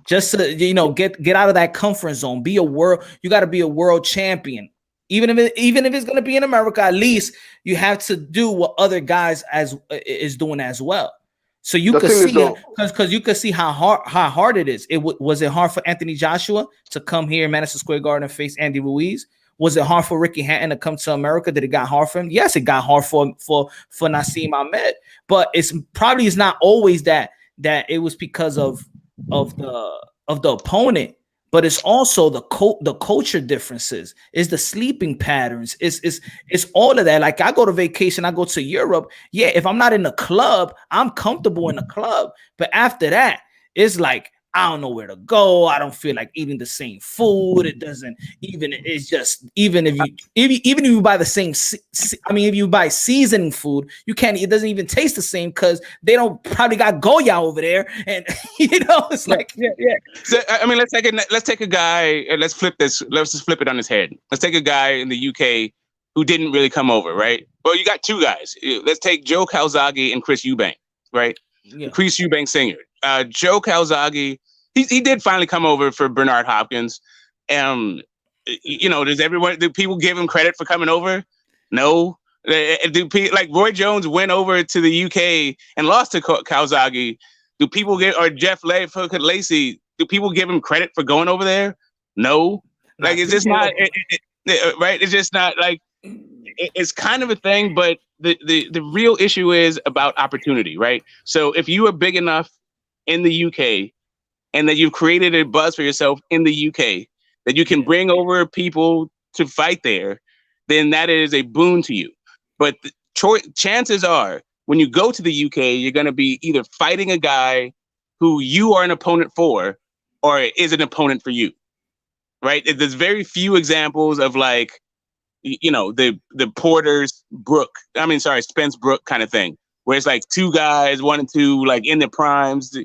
Just to, get out of that comfort zone. You got to be a world champion. Even if it's gonna be in America, at least you have to do what other guys is doing as well. So you could see, because you could see how hard it is. Was it hard for Anthony Joshua to come here in Madison Square Garden and face Andy Ruiz? Was it hard for Ricky Hatton to come to America? Did it got hard for him? Yes, it got hard for Naseem Hamed. But it's not always that it was because of the opponent. But it's also the culture differences, it's the sleeping patterns, it's all of that. Like I go to vacation, I go to Europe. Yeah, if I'm not in the club, I'm comfortable in the club. But after that, it's like I don't know where to go. I don't feel like eating the same food. It doesn't even. It's just even if you buy the same. I mean, if you buy seasoning food, you can't. It doesn't even taste the same because they don't probably got Goya over there, and it's like yeah. So I mean, let's take a guy and let's flip this. Let's just flip it on his head. Let's take a guy in the UK who didn't really come over, right? Well, you got two guys. Let's take Joe Calzaghe and Chris Eubank, right? Yeah. Chris Eubank Sr. Joe Calzaghe, he did finally come over for Bernard Hopkins. Do people give him credit for coming over? No. Like Roy Jones went over to the UK and lost to Calzaghe. Do people or Jeff Lacey, do people give him credit for going over there? No. Like it's just not right. It's just not like it's kind of a thing, but the real issue is about opportunity, right? So if you are big enough in the UK and that you've created a buzz for yourself in the UK that you can bring over people to fight there, then that is a boon to you. But chances are when you go to the UK, you're going to be either fighting a guy who you are an opponent for or is an opponent for you, right? There's very few examples of like, the Spence Brook kind of thing, where it's like two guys, 1 and 2, like in their primes,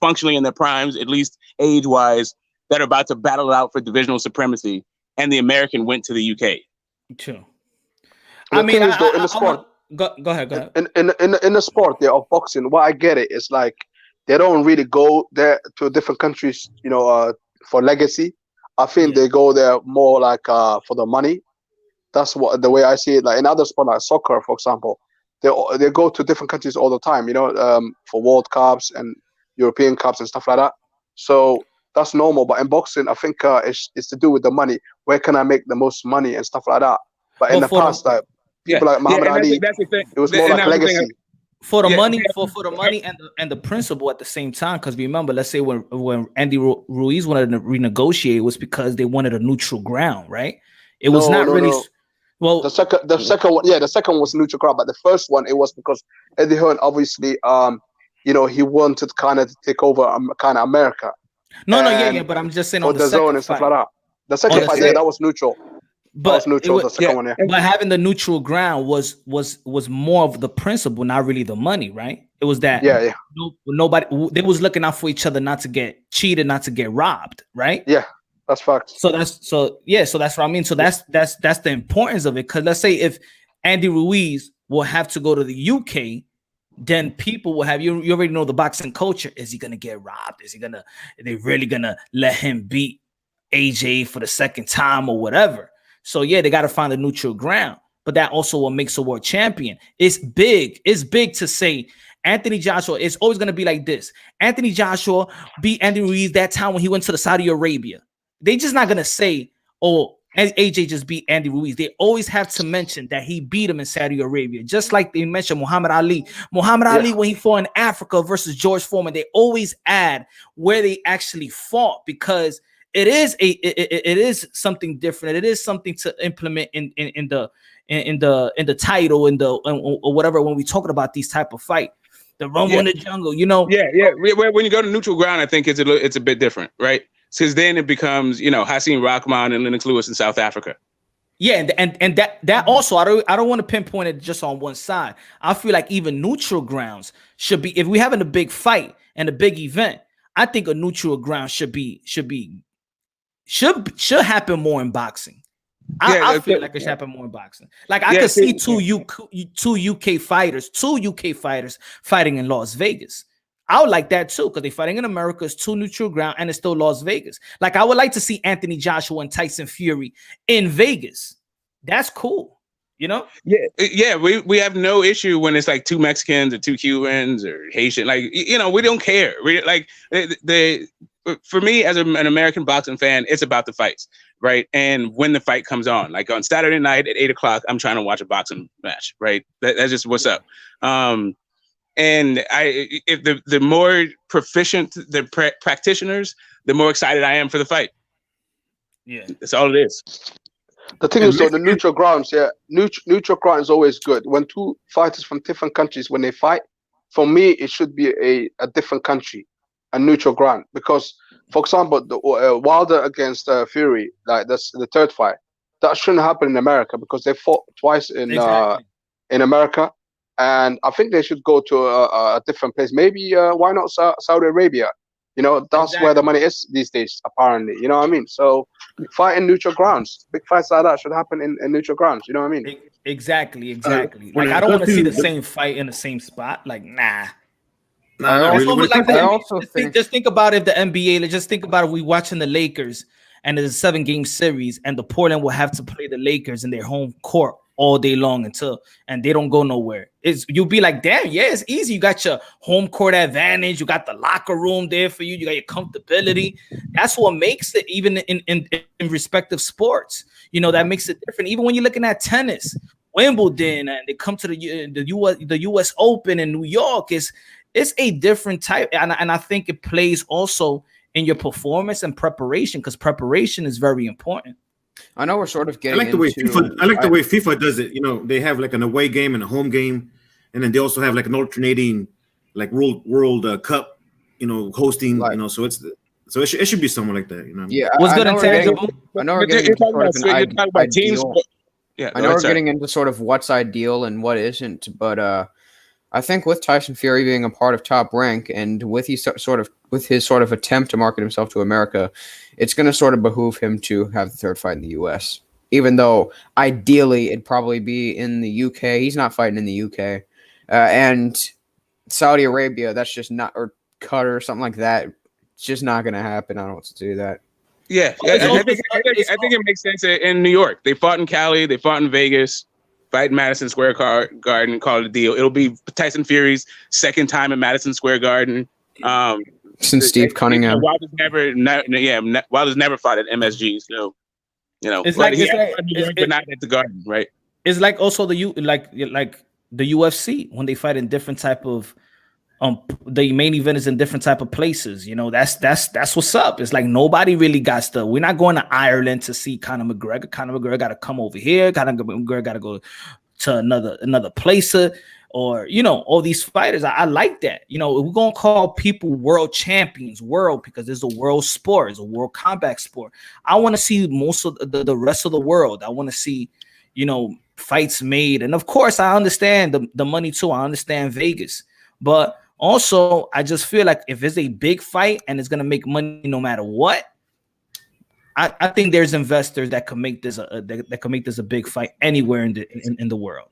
functionally in their primes, at least age-wise, that are about to battle it out for divisional supremacy, and the American went to the UK. True. I mean, in the sport, go ahead. In the sport of boxing, what I get it is like they don't really go there to different countries, for legacy. I think they go there more like for the money. That's the way I see it. Like in other sports, like soccer, for example, they go to different countries all the time, for World Cups and European Cups and stuff like that. So that's normal. But in boxing, I think it's to do with the money. Where can I make the most money and stuff like that? But in the past, like people like Muhammad Ali, it was more like legacy. For the money, for the money and the principle at the same time. Because remember, let's say when Andy Ruiz wanted to renegotiate, it was because they wanted a neutral ground, right? It was not really. No. Well, the second one, the second was neutral ground, but the first one it was because Eddie Hearn obviously, he wanted kind of to take over kind of America. No, but I'm just saying on the zone and stuff like that. The second fight, that was neutral. But the second one, But having the neutral ground was more of the principle, not really the money, right? It was that nobody they was looking out for each other, not to get cheated, not to get robbed, right? Yeah. That's fact. So that's what I mean. So that's the importance of it. Because let's say if Andy Ruiz will have to go to the UK, then people will have you already know the boxing culture. Is he gonna get robbed? Are they really gonna let him beat AJ for the second time or whatever? So they got to find a neutral ground. But that also what makes a world champion. It's big. It's big to say Anthony Joshua. It's always gonna be like this. Anthony Joshua beat Andy Ruiz that time when he went to the Saudi Arabia. They just not gonna say, "Oh, AJ just beat Andy Ruiz." They always have to mention that he beat him in Saudi Arabia, just like they mentioned Muhammad Ali. Ali, when he fought in Africa versus George Foreman, they always add where they actually fought because it is something different. It is something to implement in the title or whatever when we talking about these type of fight. The Rumble in the Jungle, When you go to neutral ground, I think it's a bit different, right? Because then it becomes, Hasim Rahman and Lennox Lewis in South Africa. Yeah, and that also, I don't want to pinpoint it just on one side. I feel like even neutral grounds should be, if we're having a big fight and a big event, I think a neutral ground should happen more in boxing. I feel like it should happen more in boxing. Like I could see two UK fighters fighting in Las Vegas. I would like that too, because they're fighting in America. It's 2 neutral ground, and it's still Las Vegas. Like, I would like to see Anthony Joshua and Tyson Fury in Vegas. That's cool. You know? Yeah. We have no issue when it's like 2 Mexicans or 2 Cubans or Haitian. Like, you know, we don't care. We like for me as an American boxing fan, it's about the fights, right? And when the fight comes on, like on Saturday night at 8:00, I'm trying to watch a boxing match, right? That's just what's up. And if the more proficient the practitioners, the more excited I am for the fight. Yeah, that's all it is. The thing is, though, the neutral grounds, neutral ground is always good. When 2 fighters from different countries, when they fight, for me, it should be a different country, a neutral ground. Because, for example, the Wilder against Fury, like that's the 3rd fight, that shouldn't happen in America because they fought twice in America. And I think they should go to a different place. Maybe why not Saudi Arabia? You know, that's where the money is these days, apparently. You know what I mean? So fight in neutral grounds. Big fights like that should happen in neutral grounds. You know what I mean? Exactly. Like, I don't want to see the same fight in the same spot. Like, nah. Just think about if the NBA, just think about if we watching the Lakers and there's a 7-game series and the Portland will have to play the Lakers in their home court all day long and they don't go nowhere. You'll be like, damn, yeah, it's easy. You got your home court advantage. You got the locker room there for you. You got your comfortability. That's what makes it, even in respective sports. You know, that makes it different. Even when you're looking at tennis, Wimbledon, and they come to the U.S. Open in New York, it's a different type. And I think it plays also in your performance and preparation, because preparation is very important. I know we're sort of getting. I like the way FIFA does it. You know, they have like an away game and a home game, and then they also have like an alternating, like World Cup. You know, hosting. Like, you know, so it should be something like that. You know. Yeah. What's good intangible? I know we're getting into teams. Yeah, I know we're getting into sort of what's ideal and what isn't, but I think with Tyson Fury being a part of Top Rank and with his sort of attempt to market himself to America, it's going to sort of behoove him to have the 3rd fight in the U.S. Even though ideally it'd probably be in the U.K. He's not fighting in the U.K. And Saudi Arabia, that's just not, or Qatar or something like that. It's just not going to happen. I don't want to do that. Yeah, I think it makes sense in New York. They fought in Cali. They fought in Vegas. Fight in Madison Square Garden, call it a deal. It'll be Tyson Fury's 2nd time in Madison Square Garden. Since Steve Cunningham. Wilder's never fought at MSG, so you know, it's like but not at the Garden, right? It's like also the UFC when they fight in different type of the main event is in different type of places. You know, that's what's up. It's like nobody really got stuff. We're not going to Ireland to see Conor McGregor. Conor McGregor got to come over here. Conor McGregor got to go to another place, or you know, all these fighters. I like that. You know, we're gonna call people world champions, because it's a world sport. It's a world combat sport. I want to see most of the rest of the world. I want to see, you know, fights made, and of course, I understand the money too. I understand Vegas, but also, I just feel like if it's a big fight and it's gonna make money no matter what, I think there's investors that could make this a big fight anywhere in the world.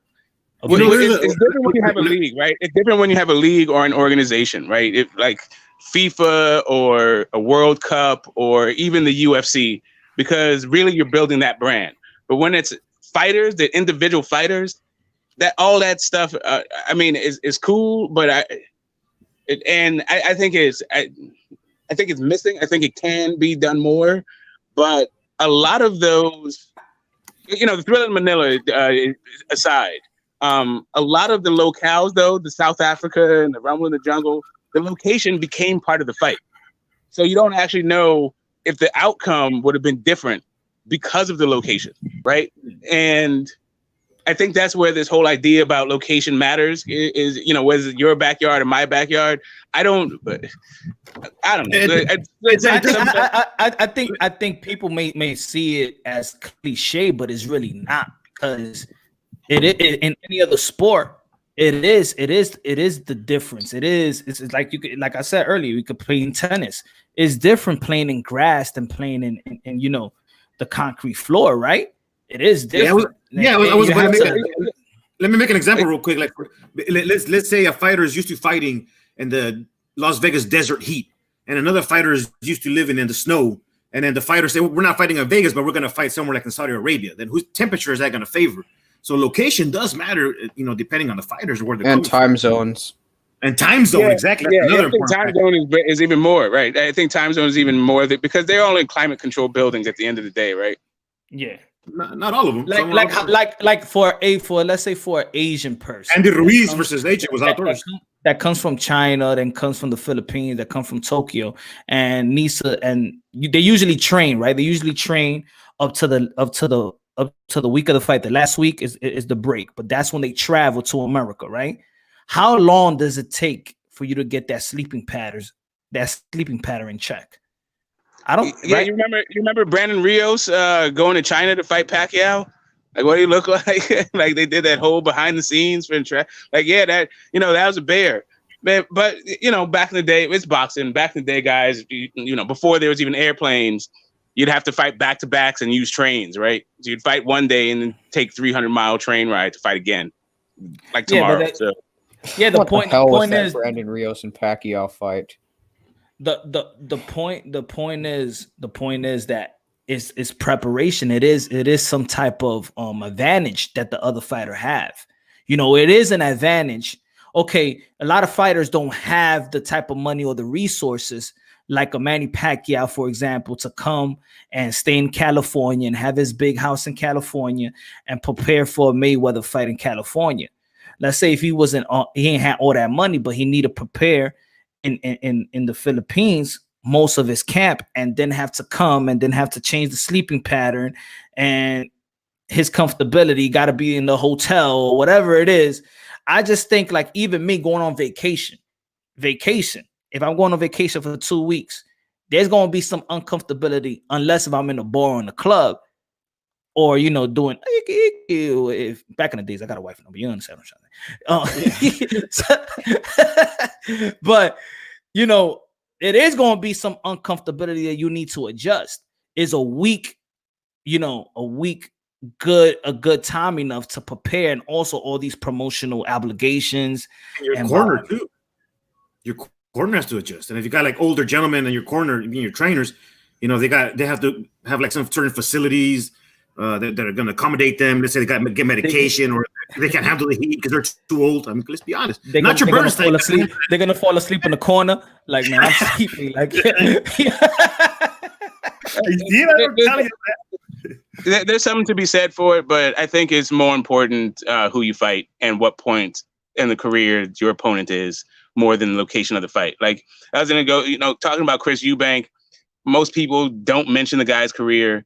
It's different when you have a league, right? It's different when you have a league or an organization, right? If like FIFA or a World Cup or even the UFC, because really you're building that brand. But when it's fighters, the individual fighters, that all that stuff, I mean, is cool, but I think it's missing. I think it can be done more, but a lot of those, you know, the Thriller in Manila aside, a lot of the locales though, the South Africa and the Rumble in the Jungle, the location became part of the fight. So you don't actually know if the outcome would have been different because of the location, right? And I think that's where this whole idea about location matters is, you know, whether it's your backyard or my backyard. I don't know. I think people may see it as cliche, but it's really not, because it in any other sport, it is the difference. It's like like I said earlier, you could play in tennis. It's different playing in grass than playing in you know, the concrete floor, right? It is different. Let me make an example real quick. Like, let's say a fighter is used to fighting in the Las Vegas desert heat, and another fighter is used to living in the snow, and then the fighters say, well, we're not fighting in Vegas, but we're going to fight somewhere like in Saudi Arabia. Then whose temperature is that going to favor? So location does matter, depending on the fighters or where they're and time zones. And time zone, exactly. Yeah, I think time zone is even more, right? I think time zone is even more because they're all in climate control buildings at the end of the day, right? Yeah. Not all of them. Like for let's say for an Asian person. Andy Ruiz versus AJ was outdoors. That comes from China, then comes from the Philippines, that comes from Tokyo, and Nisa, and they usually train, right? They usually train up to the week of the fight. The last week is the break, but that's when they travel to America, right? How long does it take for you to get that sleeping pattern in check? I don't. Yeah, right? you remember Brandon Rios going to China to fight Pacquiao? Like, what do he look like? Like they did that whole behind the scenes for that was a bear. But back in the day, it's boxing. Back in the day, guys, before there was even airplanes, you'd have to fight back to backs and use trains, right? So you'd fight one day and then take 300-mile train ride to fight again, like tomorrow. The point is Brandon Rios and Pacquiao fight. The point is that it's preparation. It is some type of advantage that the other fighter have. It is an advantage. Okay, a lot of fighters don't have the type of money or the resources like a Manny Pacquiao, for example, to come and stay in California and have his big house in California and prepare for a Mayweather fight in California. Let's say if he ain't had all that money, but he need to prepare in the Philippines, most of his camp, and then have to come and then have to change the sleeping pattern and his comfortability got to be in the hotel or whatever it is. I just think like even me going on vacation, if I'm going on vacation for 2 weeks, there's going to be some uncomfortability unless if I'm in a bar or in a club or, doing, if back in the days, I got a wife, you understand what I'm saying? But, it is going to be some uncomfortability that you need to adjust. Is a week a good time enough to prepare, and also all these promotional obligations. And your corner too. Your corner has to adjust. And if you got like older gentlemen in your corner, your trainers, they have to have like some certain facilities that are going to accommodate them. Let's say they got to get medication or they can't handle the heat because they're too old. I mean, let's be honest. They're going to fall asleep in the corner. Like, man, I'm sleeping. Like, there's something to be said for it, but I think it's more important who you fight and what point in the career your opponent is more than the location of the fight. Like I was going to go, talking about Chris Eubank, most people don't mention the guy's career.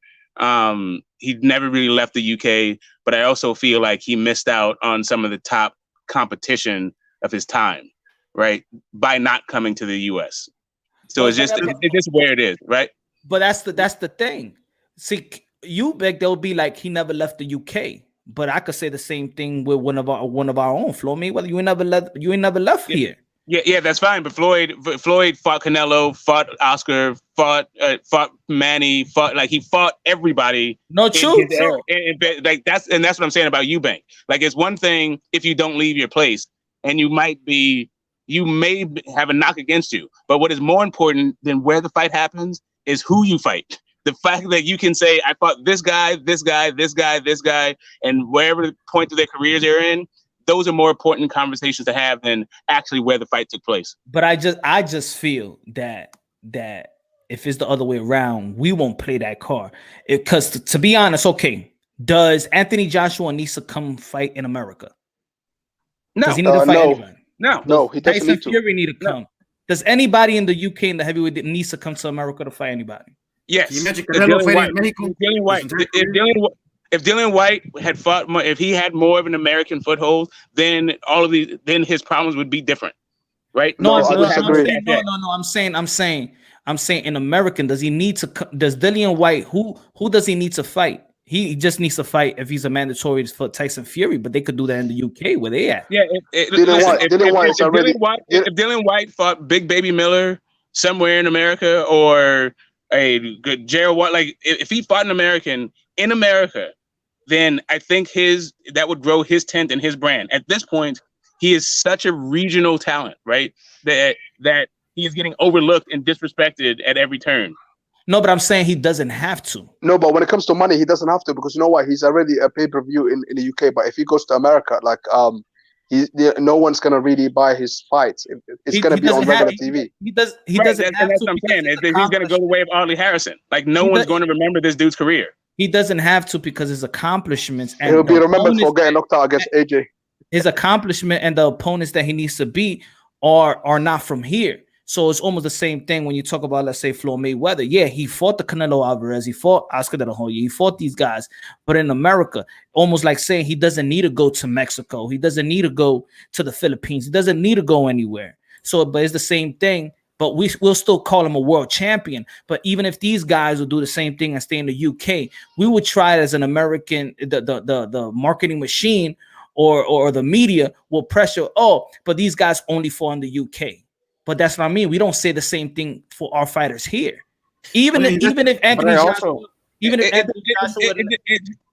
He never really left the UK, but I also feel like he missed out on some of the top competition of his time, right? By not coming to the US. So it's just where it is, right? But that's the thing. See, Eubank, they'll be like he never left the UK. But I could say the same thing with one of our own, Floyd Mayweather. You ain't never left here. Yeah, that's fine. But Floyd fought Canelo, fought Oscar, fought Manny, he fought everybly. No, true. That's what I'm saying about Eubank. Like it's one thing if you don't leave your place, and you may have a knock against you. But what is more important than where the fight happens is who you fight. The fact that you can say, I fought this guy, this guy, this guy, this guy, and wherever point of their careers they're in, those are more important conversations to have than actually where the fight took place. But I just feel that if it's the other way around, we won't play that card. Because to be honest, okay, does Anthony Joshua need to come fight in America? No. Does he need to fight anybody? No, he doesn't need to. Fury need to come. No. Does anybody in the UK in the heavyweight need to come to America to fight anybody? Yes. If Dillian White had fought more, if he had more of an American foothold, then his problems would be different, right? I'm saying in American, does Dillian White, who does he need to fight? He just needs to fight if he's a mandatory for Tyson Fury, but they could do that in the UK where they at. Yeah, if Dillian White fought Big Baby Miller somewhere in America, or a good Gerald White, like if he fought an American in America, then I think that would grow his tent and his brand. At this point, he is such a regional talent, right? That he is getting overlooked and disrespected at every turn. No, but I'm saying he doesn't have to. No, but when it comes to money, he doesn't have to, because you know why? He's already a pay-per-view in the UK. But if he goes to America, like no one's gonna really buy his fights. It's gonna be on regular TV. He doesn't have that's to. What I'm saying. He's gonna go the way of Arlie Harrison. Like no one's going to remember this dude's career. He doesn't have to, because his accomplishments and he'll be remembered for getting knocked out against AJ. His accomplishment and the opponents that he needs to beat are not from here. So it's almost the same thing when you talk about, let's say, Floyd Mayweather. Yeah, he fought the Canelo Alvarez, he fought Oscar De La Hoya, he fought these guys. But in America, almost like saying he doesn't need to go to Mexico, he doesn't need to go to the Philippines, he doesn't need to go anywhere. So, but it's the same thing. But we'll still call him a world champion. But even if these guys will do the same thing and stay in the UK, we would try it as an American, the marketing machine or the media will pressure, but these guys only fought in the UK. But that's what I mean. We don't say the same thing for our fighters here. Even if Anthony Joshua,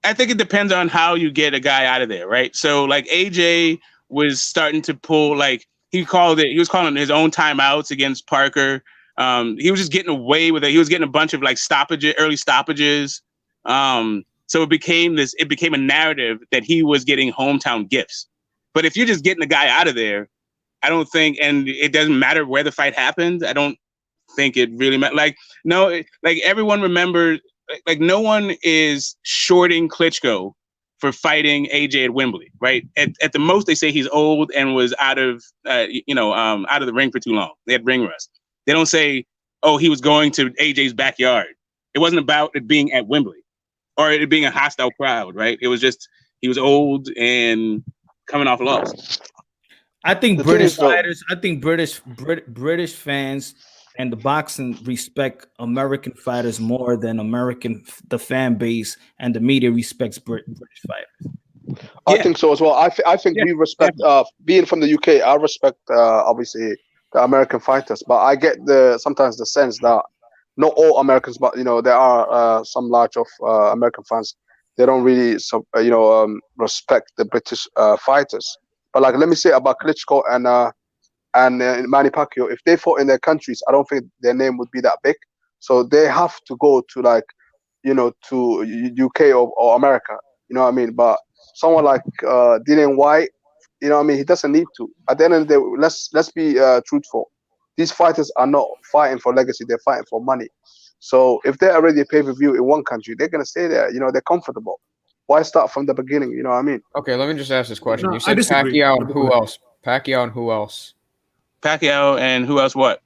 I think it depends on how you get a guy out of there, right? So like AJ was starting to pull, like he was calling his own timeouts against Parker. He was just getting away with it. He was getting a bunch of like early stoppages. So it became a narrative that he was getting hometown gifts. But if you're just getting the guy out of there, I don't think, and it doesn't matter where the fight happened, I don't think it really matters. Like, no, like everyone remembers, like no one is shorting Klitschko for fighting AJ at Wembley, right? At the most, they say he's old and was out of the ring for too long. They had ring rust. They don't say, oh, he was going to AJ's backyard. It wasn't about it being at Wembley or it being a hostile crowd, right? It was just, he was old and coming off a loss. I think British fighters, British fans and the boxing respect American fighters more than the fan base and the media respects British fighters. I think so as well. I think we respect, being from the UK, I respect obviously the American fighters, but I get sometimes the sense that not all Americans, but there are some large of American fans. They don't really respect the British fighters. But like, let me say about Klitschko and Manny Pacquiao, if they fought in their countries, I don't think their name would be that big. So they have to go to to UK or America. You know what I mean? But someone like Dillian White, you know what I mean? He doesn't need to. At the end of the day, let's be truthful. These fighters are not fighting for legacy; they're fighting for money. So if they're already a pay-per-view in one country, they're gonna stay there. They're comfortable. Why start from the beginning? You know what I mean? Okay, let me just ask this question. You said Pacquiao and who else? Pacquiao and who else? Pacquiao and who else? What?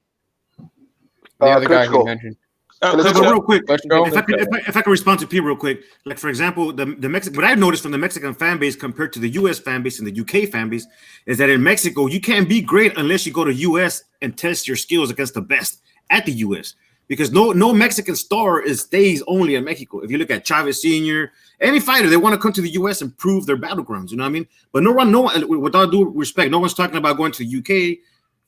The other guy you mentioned. Real quick, if I can respond to Pete real quick, like for example, the Mexican. What I've noticed from the Mexican fan base compared to the U.S. fan base and the UK fan base is that in Mexico you can't be great unless you go to U.S. and test your skills against the best at the U.S. Because no Mexican star stays only in Mexico. If you look at Chavez Sr., any fighter, they want to come to the U.S. and prove their battlegrounds. You know what I mean? But no one, with all due respect, no one's talking about going to the UK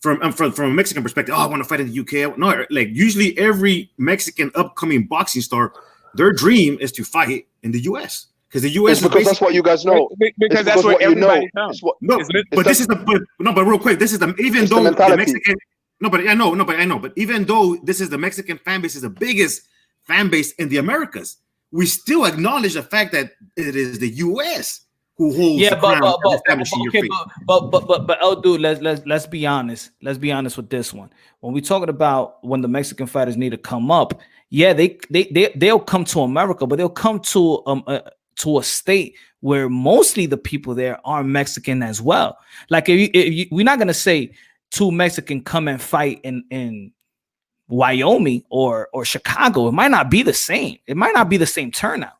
from a Mexican perspective. Oh, I want to fight in the UK. No, like usually every Mexican upcoming boxing star, their dream is to fight in the U.S. Because the U.S. because that's what you guys know. Because that's what everybody knows. But real quick, this is even though the Mexican. I know. But even though this is the Mexican fan base is the biggest fan base in the Americas, we still acknowledge the fact that it is the U.S. who holds the crown of establishing your faith. But dude, let's be honest. Let's be honest with this one. When we're talking about when the Mexican fighters need to come up, yeah, they'll come to America, but they'll come to a state where mostly the people there are Mexican as well. Like we're not gonna say two Mexican come and fight in Wyoming or Chicago. It might not be the same. It might not be the same turnout.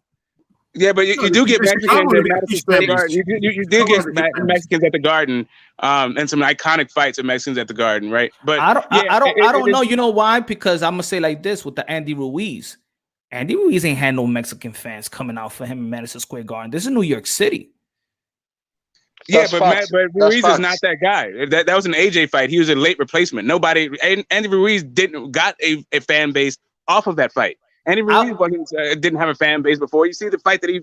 Yeah, but you do get Mexicans at Madison Square Garden. You do get Mexicans at the Garden, and some iconic fights of Mexicans at the Garden, right? But I don't know. You know why? Because I'm gonna say like this with the Andy Ruiz. Andy Ruiz ain't had no Mexican fans coming out for him in Madison Square Garden. This is New York City. But Ruiz is not that guy. That was an AJ fight. He was a late replacement. Andy Ruiz got a fan base off of that fight. Andy Ruiz didn't have a fan base before. You see the fight that he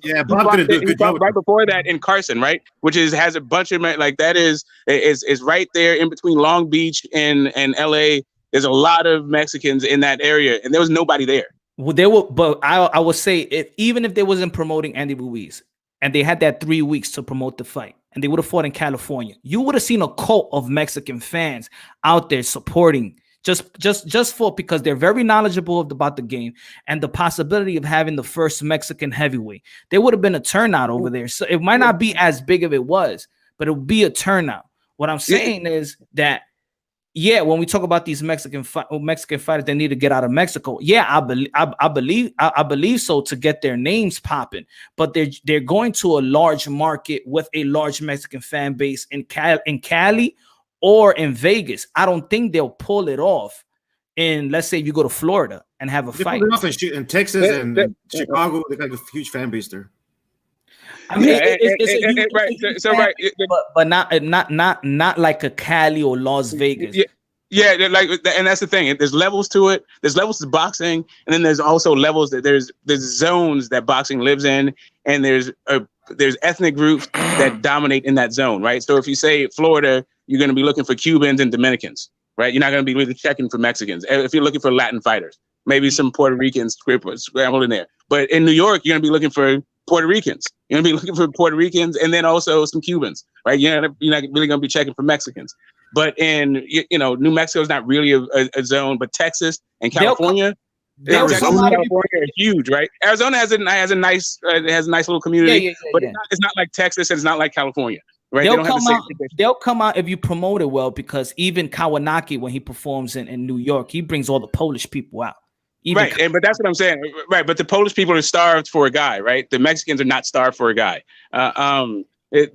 fought right before that in Carson, right? Which has a bunch of that is right there in between Long Beach and LA. There's a lot of Mexicans in that area, and there was nobody there. Well, there were, but I would say even if they wasn't promoting Andy Ruiz and they had that 3 weeks to promote the fight and they would have fought in California, you would have seen a cult of Mexican fans out there supporting just for because they're very knowledgeable about the game and the possibility of having the first Mexican heavyweight. There would have been a turnout over there. So it might not be as big as it was, but it would be a turnout. What I'm saying is that, yeah, when we talk about these Mexican fighters, they need to get out of Mexico. Yeah, I believe so, to get their names popping. But they're going to a large market with a large Mexican fan base in Cali or in Vegas. I don't think they'll pull it off. And let's say if you go to Florida and have a fight. Pull it off in Texas and Chicago, they got a huge fan base there. I mean, but not like a Cali or Las Vegas. Yeah, like, and that's the thing. There's levels to it. There's levels to boxing, and then there's also levels that there's zones that boxing lives in, and there's ethnic groups that dominate in that zone, right? So if you say Florida, you're going to be looking for Cubans and Dominicans, right? You're not going to be really checking for Mexicans. If you're looking for Latin fighters, maybe some Puerto Ricans scrambled in there. But in New York, you're going to be looking for Puerto Ricans. You're gonna be looking for Puerto Ricans and then also some Cubans, right? You're not really gonna be checking for Mexicans. But in New Mexico is not really a zone, but Texas and California, Texas and California are huge, right? Arizona has a nice little community, but it's not like Texas and it's not like California, right? They'll come out if you promote it well, because even Kawanaki, when he performs in New York, he brings all the Polish people out. But that's what I'm saying, right? But the Polish people are starved for a guy, right? The Mexicans are not starved for a guy. If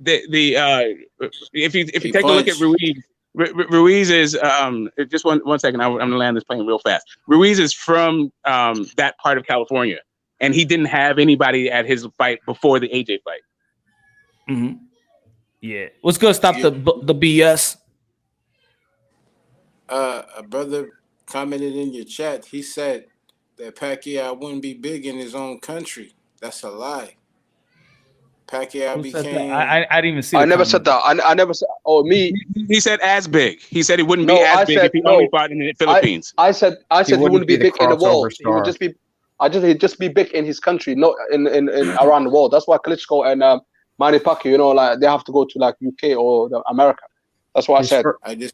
you take a look at Ruiz is just one second. I'm gonna land this plane real fast. Ruiz is from that part of California, and he didn't have anybody at his fight before the AJ fight. Mm-hmm. Yeah, what's good? Stop the BS. A brother commented in your chat. He said that Pacquiao wouldn't be big in his own country. That's a lie. Pacquiao became. I didn't even see. I never said that. I never said. Oh, me. He said as big. He said he wouldn't be as big if he only fought in the Philippines. I said he wouldn't be big in the world. He would just be. He'd just be big in his country, not in around the world. That's why Klitschko and Manny Pacquiao, like they have to go to like UK or America. That's what I said. His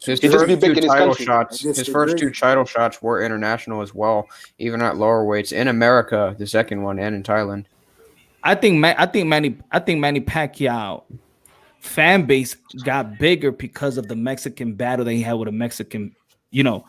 first two title shots were international as well, even at lower weights in America. The second one, and in Thailand. I think Manny Pacquiao fan base got bigger because of the Mexican battle that he had with a Mexican. The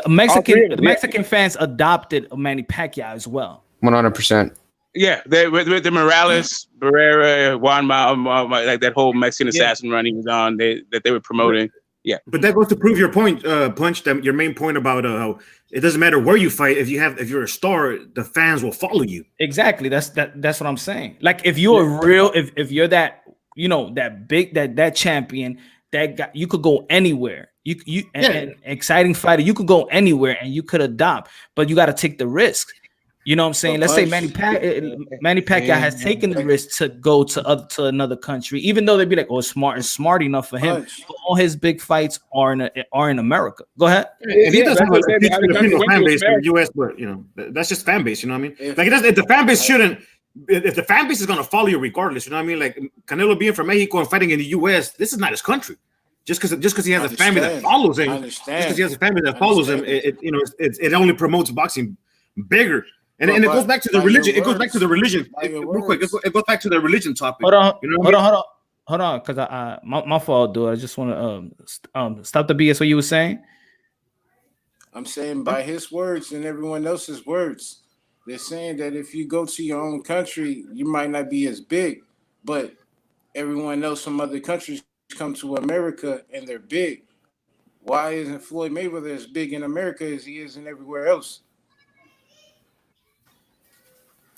Mexican fans adopted Manny Pacquiao as well. 100%. Yeah, with the Morales, Barrera, Juan like that whole Mexican assassin run he was on, that they were promoting. Yeah, but that goes to prove your point, Punch. That your main point about how it doesn't matter where you fight. If you're a star, the fans will follow you. Exactly. That's what I'm saying. Like if you're if you're that that big that champion, that guy, you could go anywhere. And exciting fighter, you could go anywhere and you could adopt, but you got to take the risk. You know what I'm saying? Let's say Manny Pacquiao has taken the risk to go to another country, even though they'd be like, "Oh, smart enough for him." But all his big fights are in America. Go ahead. If he doesn't have a Filipino fan base in the U.S., but that's just fan base. You know what I mean? If the fan base shouldn't. If the fan base is going to follow you regardless, you know what I mean? Like Canelo being from Mexico and fighting in the U.S., this is not his country. Just because he has a family that follows him, it only promotes boxing bigger. And it goes back to the religion. It goes back to the religion. Real quick, it goes back to the religion topic. Hold on, because my fault, dude. I just want to stop the BS. What you were saying? I'm saying by his words and everyone else's words, they're saying that if you go to your own country, you might not be as big, but everyone else from other countries come to America and they're big. Why isn't Floyd Mayweather as big in America as he is in everywhere else?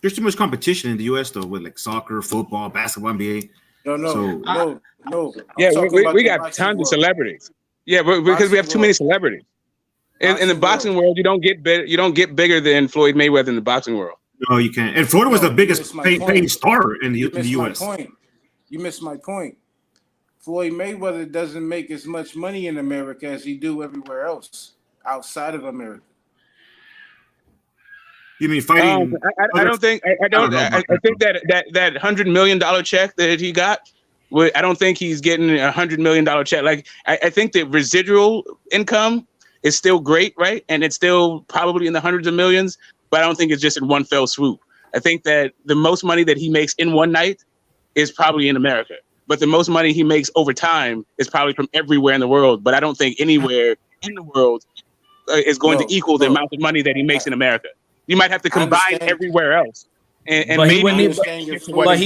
There's too much competition in the U.S. though, with like soccer, football, basketball, NBA. No. Yeah, we got tons of celebrities. Yeah, because we have too many celebrities. In the boxing world, you don't get bigger than Floyd Mayweather in the boxing world. No, you can't. And Floyd was the biggest paying star in the U.S. You missed my point. Floyd Mayweather doesn't make as much money in America as he do everywhere else. outside of America? You mean fighting? I don't think. I think that $100 million check that he got. I don't think he's getting $100 million check. Like I think the residual income is still great, right? And it's still probably in the hundreds of millions. But I don't think it's just in one fell swoop. I think that the most money that he makes in one night is probably in America. But the most money he makes over time is probably from everywhere in the world. But I don't think anywhere in the world is going to equal the amount of money that he makes in America. You might have to combine everywhere else, and maybe but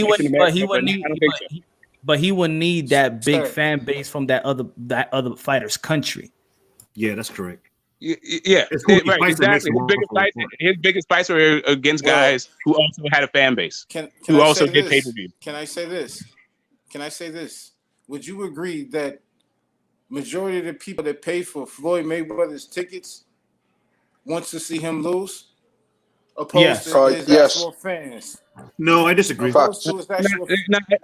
he would need that big fan base from that other fighter's country. Yeah, that's correct. Yeah, right, exactly. His biggest fights were against guys who also had a fan base, who also did pay-per-view. Can I say this? Would you agree that majority of the people that pay for Floyd Mayweather's tickets wants to see him lose? Opposed to his actual fans. No, I disagree. I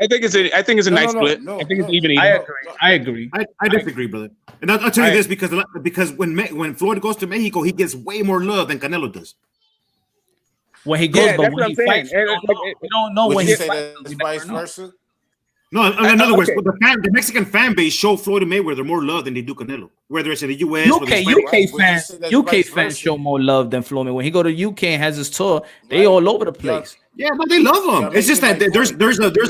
think it's a nice split. I think it's even. I agree. I disagree, brother. And I'll tell you this because when Floyd goes to Mexico, he gets way more love than Canelo does. When he goes, but when he fights, we don't know when he fights. Vice versa. No, in other words, the Mexican fan base show Floyd Mayweather more love than they do Canelo. Whether it's in the U.S. UK fans show more love than Floyd Mayweather. When he go to UK and has his tour, they all over the place. Yeah, but they love him. It's just that there's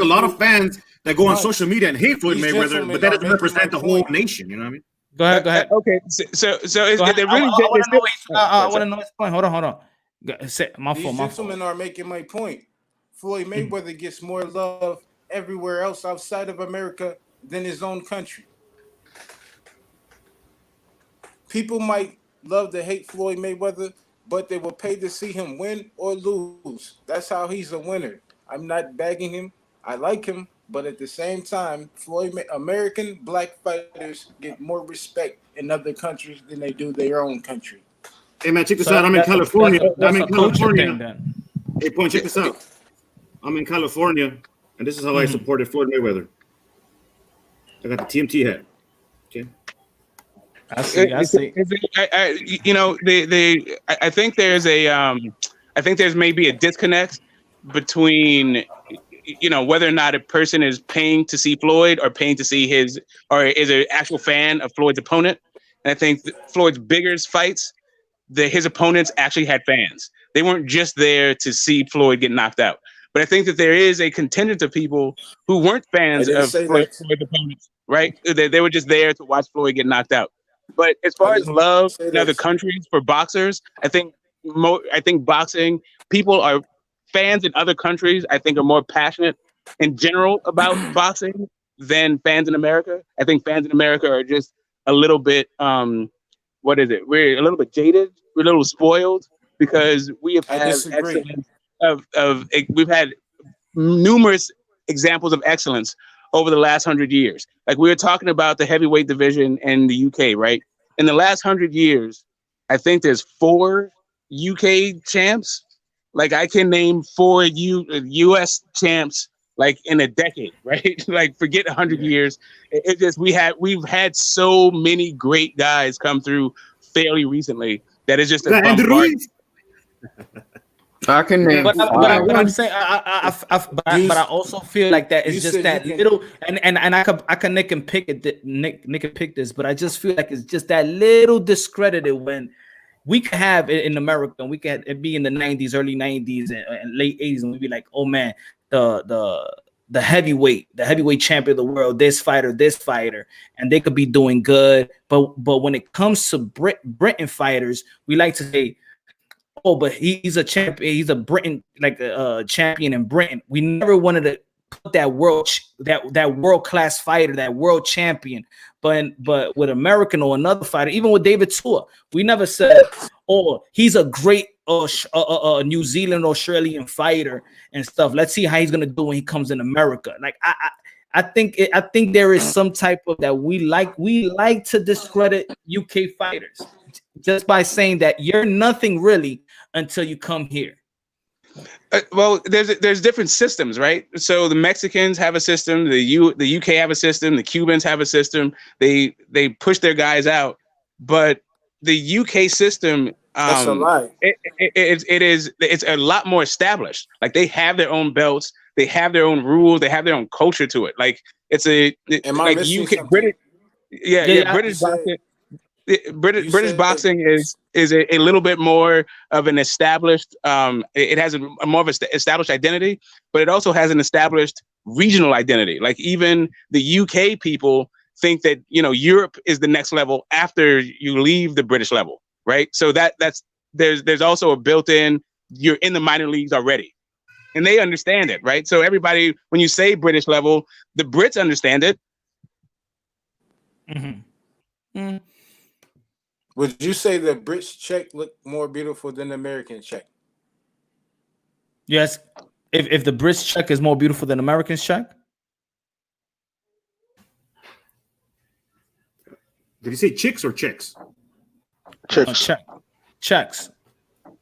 a lot of fans that go on social media and hate Floyd Mayweather, but that doesn't represent the whole nation. You know what I mean? Go ahead. Okay, so I want to know his point. Hold on. My fault. These gentlemen are making my point. Floyd Mayweather gets more love everywhere else outside of America than his own country. People might love to hate Floyd Mayweather, but they will pay to see him win or lose. That's how he's a winner. I'm not bagging him. I like him, but at the same time, American black fighters get more respect in other countries than they do their own country. Hey man, check this out. I'm in California. Hey, Point, check this out. I'm in California. And this is how I supported Floyd Mayweather. I got the TMT hat. Okay. I see. I think there's maybe a disconnect between, whether or not a person is paying to see Floyd or paying to see or is an actual fan of Floyd's opponent. And I think Floyd's biggest fights, his opponents actually had fans. They weren't just there to see Floyd get knocked out. But I think that there is a contingent of people who weren't fans of Floyd's opponents, right? They were just there to watch Floyd get knocked out. But as far as love in other countries for boxers, I think boxing, people are fans in other countries, I think, are more passionate in general about boxing than fans in America. I think fans in America are just a little bit, we're a little bit jaded. We're a little spoiled because we have had excellence. We've had numerous examples of excellence over the last 100 years. Like we were talking about the heavyweight division in the UK, right? In the last 100 years, I think there's 4 UK champs. Like I can name 4 US champs like in a decade, right? Like forget 100 years. It just we've had so many great guys come through fairly recently that is just a I can name, but I'm saying, but I also feel like that it's just that little, and I can Nick and pick this, but I just feel like it's just that little discredited when we could have it in America and we could be in the 90s, early 90s and late 80s, and we'd be like, oh man, the heavyweight champion of the world, this fighter, and they could be doing good, but when it comes to Britain fighters, we like to say, oh, but he's a champion. He's a Britain, like a champion in Britain. We never wanted to put that world class fighter, that world champion. But with American or another fighter, even with David Tua, we never said, oh, he's a great New Zealand, Australian fighter and stuff. Let's see how he's gonna do when he comes in America. Like I think there is some type of that we like to discredit UK fighters just by saying that you're nothing really until you come here. Well, there's different systems, right? So the Mexicans have a system, the UK have a system, the Cubans have a system. They push their guys out, but the UK system, That's a lie. It's a lot more established. Like they have their own belts, they have their own rules, they have their own culture to it. Like it's Am I like missing UK something? British, British said- boxing. British said- boxing is a little bit more of an established. It has a more of an established identity, but it also has an established regional identity. Like even the UK people think that Europe is the next level after you leave the British level, right? So there's also a built-in, you're in the minor leagues already, and they understand it, right? So everybody, when you say British level, the Brits understand it. Mm-hmm. Mm. Would you say the British check look more beautiful than the American check? Yes. If the British check is more beautiful than American's check. Did you say chicks or chicks? Chicks. Checks.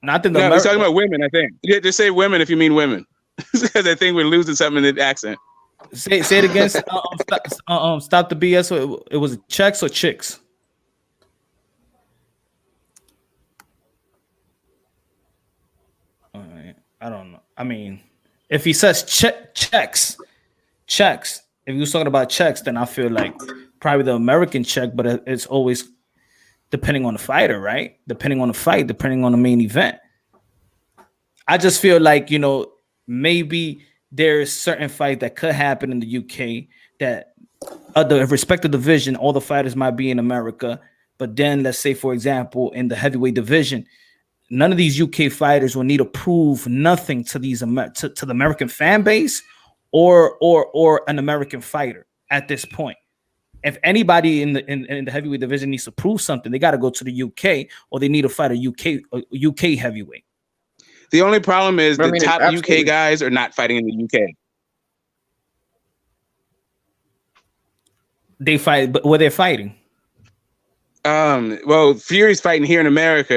Not the No, he's talking about women, I think. Yeah, just say women if you mean women. Because I think we're losing something in the accent. Say it again. Stop the BS. So it was checks or chicks? I don't know. I mean, if he says checks, if he was talking about checks, then I feel like probably the American check, but it's always depending on the fighter, right? Depending on the fight, depending on the main event. I just feel like, maybe there's certain fight that could happen in the UK that the respective division, all the fighters might be in America. But then let's say, for example, in the heavyweight division, none of these UK fighters will need to prove nothing to these to the American fan base or an American fighter at this point. If anybody in the heavyweight division needs to prove something, they got to go to the UK or they need to fight a UK heavyweight. The only problem is the top UK guys are not fighting in the UK. They fight, but where they're fighting. Well, Fury's fighting here in America.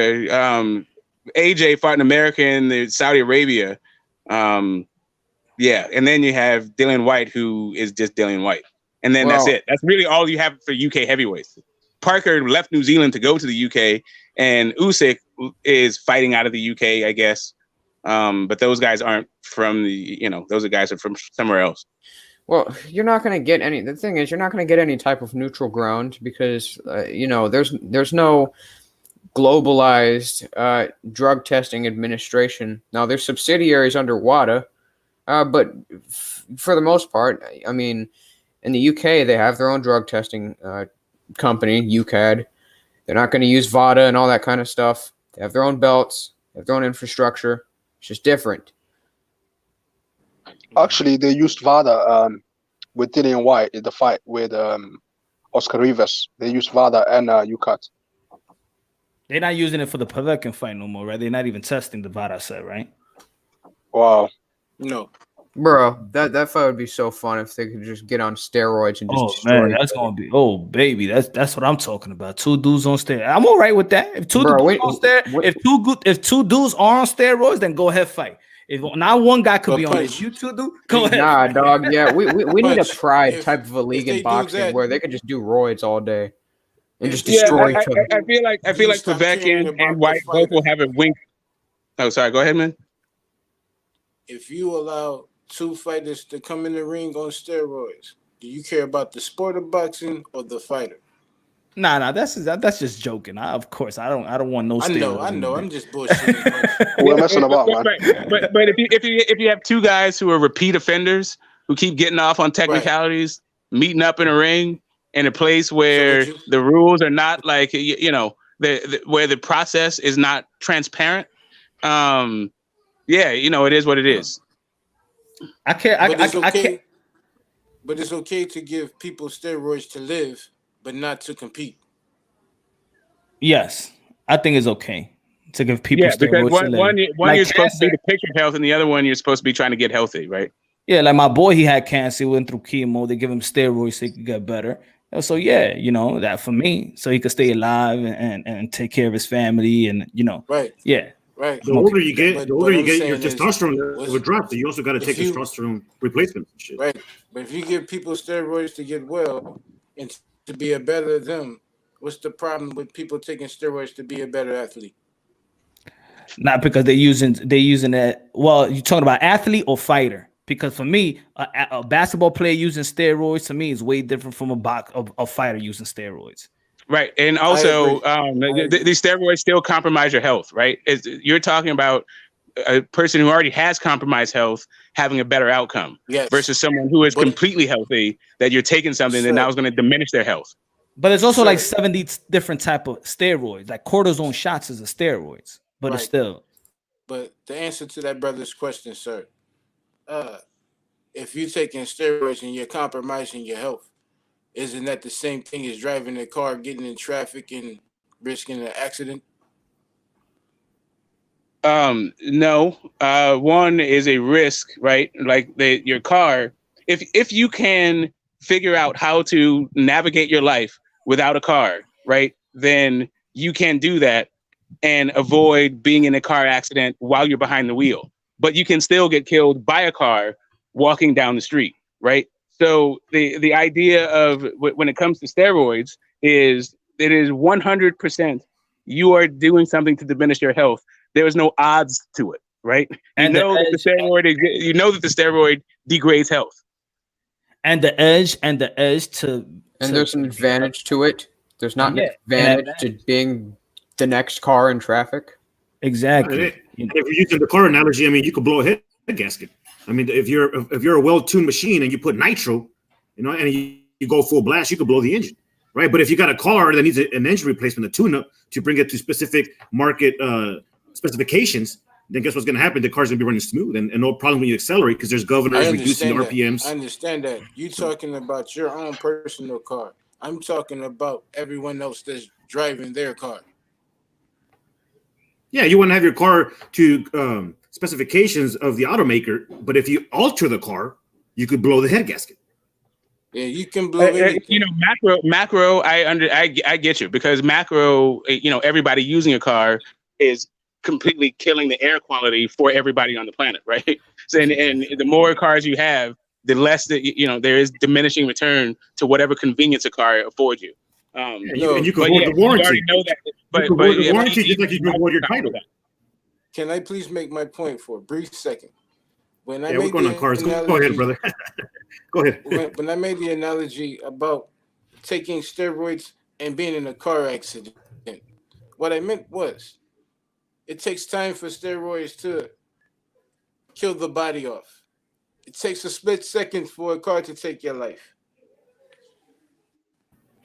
AJ fought in America and Saudi Arabia. Yeah, and then you have Dillian White, who is just Dillian White. And then that's it. That's really all you have for UK heavyweights. Parker left New Zealand to go to the UK, and Usyk is fighting out of the UK, I guess. But those guys aren't from those guys are from somewhere else. Well, you're not going to get any. The thing is, you're not going to get any type of neutral ground because there's no globalized drug testing administration. Now there's subsidiaries under WADA, but for the most part, I mean, in the UK they have their own drug testing company, UCAD. They're not going to use VADA and all that kind of stuff. They have their own belts, they have their own infrastructure. It's just different. Actually, they used VADA with Dillian White in the fight with Oscar Rivas. They used VADA and UCAD. They're not using it for the Povetkin fight no more, right? They're not even testing the VADA set, right? Wow. No. Bro, that fight would be so fun if they could just get on steroids and just destroy that's gonna be baby. That's what I'm talking about. Two dudes on steroids. I'm all right with that. If two dudes are on steroids, then go ahead fight. If not one guy could be on it, you two do go ahead. Nah, dog. Yeah, we need a pride type of a league in boxing where they could just do roids all day and just destroy each other. I feel like Povetkin and White both will have a wink. Oh, sorry. Go ahead, man. If you allow two fighters to come in the ring on steroids, do you care about the sport of boxing or the fighter? Nah, that's just joking. Of course, I don't want no steroids. I know. I'm just bullshitting. We're messing about, man. But if you have two guys who are repeat offenders who keep getting off on technicalities, meeting up in a ring in a place where the rules are not like where the process is not transparent, it is what it is. I can't. I can't. But it's okay to give people steroids to live, but not to compete. Yes, I think it's okay to give people steroids because to live. One you're supposed to be the picture of health, and the other one you're supposed to be trying to get healthy, right? Yeah, like my boy, he had cancer, he went through chemo. They give him steroids so he could get better. So that for me, so he could stay alive and take care of his family, and right. Yeah. Right. The older you get, your testosterone will drop. So you also got to take testosterone replacements and shit. Right. But if you give people steroids to get well and to be a better them, What's the problem with people taking steroids to be a better athlete? Not because they're using that. Well, you talking about athlete or fighter? Because for me, a basketball player using steroids to me is way different from a fighter using steroids. Right, and also the steroids still compromise your health. Right, you're talking about a person who already has compromised health having a better outcome, versus someone who is completely healthy that you're taking something that now is going to diminish their health. But it's also like 70 different type of steroids. Like cortisone shots is a steroids, but it's still. But the answer to that brother's question, sir, if you're taking steroids and you're compromising your health, isn't that the same thing as driving a car, getting in traffic, and risking an accident? No. One is a risk, right? Like your car. If you can figure out how to navigate your life without a car, right, then you can do that and avoid being in a car accident while you're behind the wheel. But you can still get killed by a car walking down the street, right? So the idea of when it comes to steroids is it is 100% you are doing something to diminish your health. There is no odds to it, right? You know that the steroid degrades health. And the edge to there's an advantage to it. There's not an advantage to being the next car in traffic. Exactly. If you're using the car analogy, I mean, you could blow a head gasket. I mean, if you're a well-tuned machine and you put nitro, and you go full blast, you could blow the engine, right? But if you got a car that needs an engine replacement, a tune-up to bring it to specific market specifications, then guess what's going to happen? The car's going to be running smooth and no problem when you accelerate because there's governors reducing the RPMs. I understand that. You're talking about your own personal car. I'm talking about everyone else that's driving their car. Yeah, you want to have your car to specifications of the automaker, but if you alter the car, you could blow the head gasket. Yeah, you can blow anything. Macro. I get you, because macro, everybody using a car is completely killing the air quality for everybody on the planet, right? So, and the more cars you have, the less that there is diminishing return to whatever convenience a car affords you. And you can avoid the warranty. You already know that, but you can avoid the warranty just like you can avoid your title. Can I please make my point for a brief second? When I we're going on cars. Go ahead, brother. Go ahead. When I made the analogy about taking steroids and being in a car accident, what I meant was it takes time for steroids to kill the body off. It takes a split second for a car to take your life.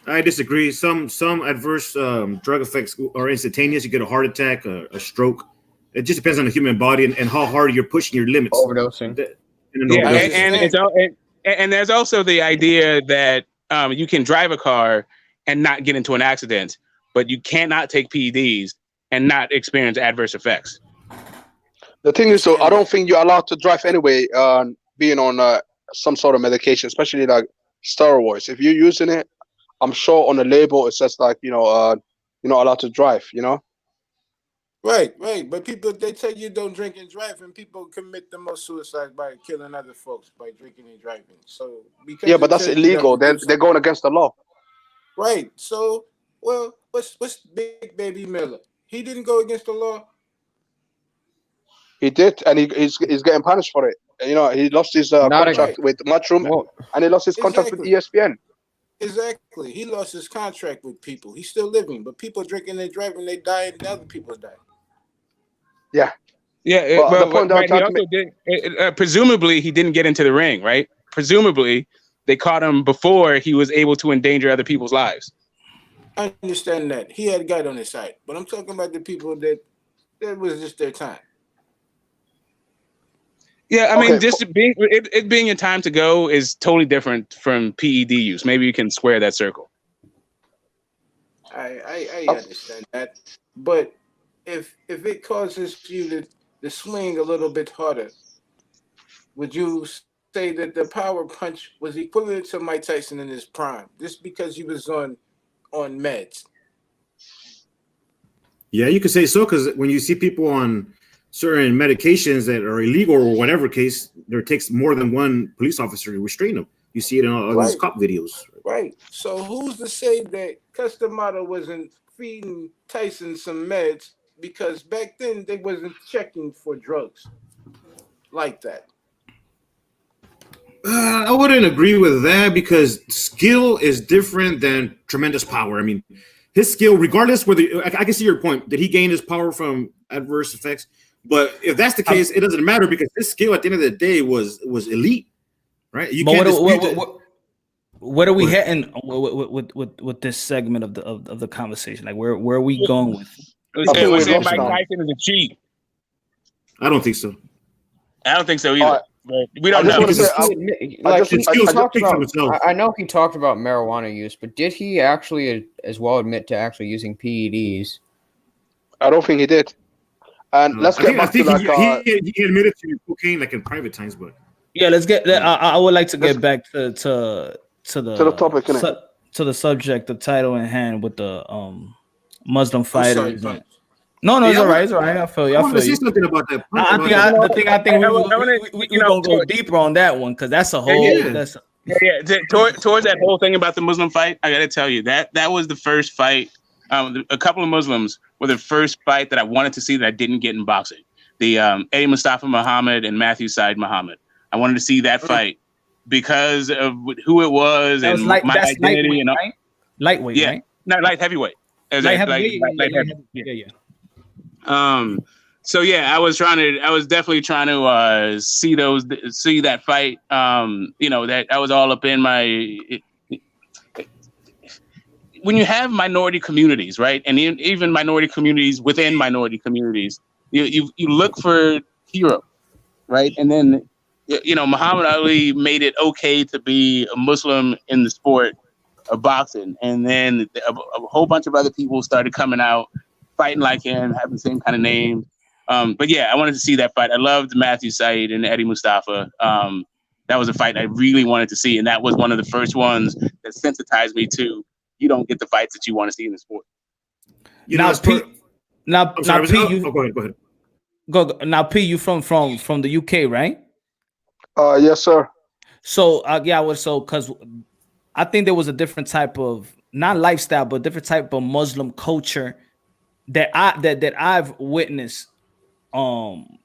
I disagree. Some adverse drug effects are instantaneous. You get a heart attack, a stroke. It just depends on the human body and how hard you're pushing your limits. Overdosing. And there's also the idea that you can drive a car and not get into an accident, but you cannot take PEDs and not experience adverse effects. The thing is, I don't think you're allowed to drive anyway, being on some sort of medication, especially like steroids. If you're using it, I'm sure on the label it says like, you're not allowed to drive, Right. But people, they tell you don't drink and drive, and people commit the most suicide by killing other folks by drinking and driving. So but that's illegal. They're going against the law. Right. So, well, what's Big Baby Miller? He didn't go against the law. He did, and he's getting punished for it. He lost his contract with Mushroom, and he lost his contract with ESPN. Exactly. He lost his contract with people. He's still living, but people drinking and driving, they die, and other people die. Yeah. Yeah. Presumably, he didn't get into the ring, right? Presumably, they caught him before he was able to endanger other people's lives. I understand that. He had God on his side, but I'm talking about the people that was just their time. Yeah, I mean, just it being a time to go is totally different from PED use. Maybe you can square that circle. I understand that, but if it causes you to swing a little bit harder, would you say that the power punch was equivalent to Mike Tyson in his prime, just because he was on meds? Yeah, you could say so, because when you see people on certain medications that are illegal or whatever case, there takes more than one police officer to restrain them. You see it in all these cop videos. Right. So who's to say that Customato wasn't feeding Tyson some meds because back then they wasn't checking for drugs like that? I wouldn't agree with that because skill is different than tremendous power. I mean, his skill, regardless whether I can see your point, did he gain his power from adverse effects? But if that's the case, it doesn't matter because his skill at the end of the day was elite, right? You can't dispute that. What are we heading with this segment of the conversation? Like, where are we going with? We're saying Mike Tyson is a cheat. I don't think so. I don't think so either. But we don't know. I know he talked about marijuana use, but did he actually as well admit to actually using PEDs? I don't think he did. And let's get back to like he admitted to cocaine like in private times, but yeah, let's get. I would like to get back to the topic, to the subject, the title in hand with the Muslim fighters. No, it's all right. It's all right. I feel you. I want to say something about that. I think we're gonna go deeper on that one because that's a whole. Towards that whole thing about the Muslim fight, I got to tell you that was the first fight. A couple of Muslims were the first fight that I wanted to see that I didn't get in boxing. The Eddie Mustafa Muhammad and Matthew Said Muhammad. I wanted to see that fight because of who it was and my identity and right? Lightweight, yeah, right? No, light heavyweight. Light heavyweight. Yeah. So yeah, I was definitely trying to see that fight. That I was all up in my. When you have minority communities, right, and even minority communities within minority communities, you look for hero, right, and then Muhammad Ali made it okay to be a Muslim in the sport of boxing, and then a whole bunch of other people started coming out. Fighting like him, having the same kind of name. But yeah, I wanted to see that fight. I loved Matthew Said and Eddie Mustafa. That was a fight I really wanted to see. And that was one of the first ones that sensitized me to, you don't get the fights that you want to see in the sport. Now, P, you from the UK, right? Yes, sir. So, because I think there was a different type of, not lifestyle, but different type of Muslim culture that I've witnessed, in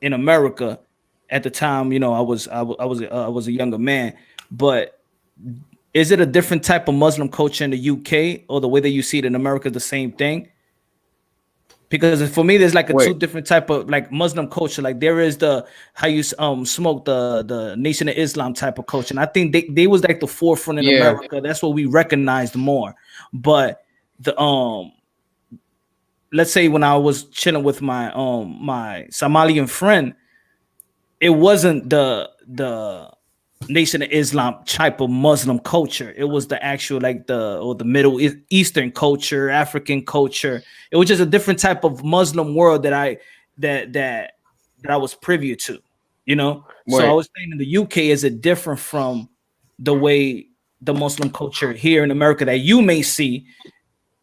America at the time. I was a younger man, but is it a different type of Muslim culture in the UK, or the way that you see it in America the same thing? Because for me, there's like two different type of like Muslim culture. Like there is the how you smoke the Nation of Islam type of culture, and I think they was like the forefront in America. That's what we recognized more. But the let's say when I was chilling with my my Somalian friend, it wasn't the Nation of Islam type of Muslim culture. It was the actual like the Middle Eastern culture, African culture. It was just a different type of Muslim world that I was privy to, So I was saying in the UK, is it different from the way the Muslim culture here in America that you may see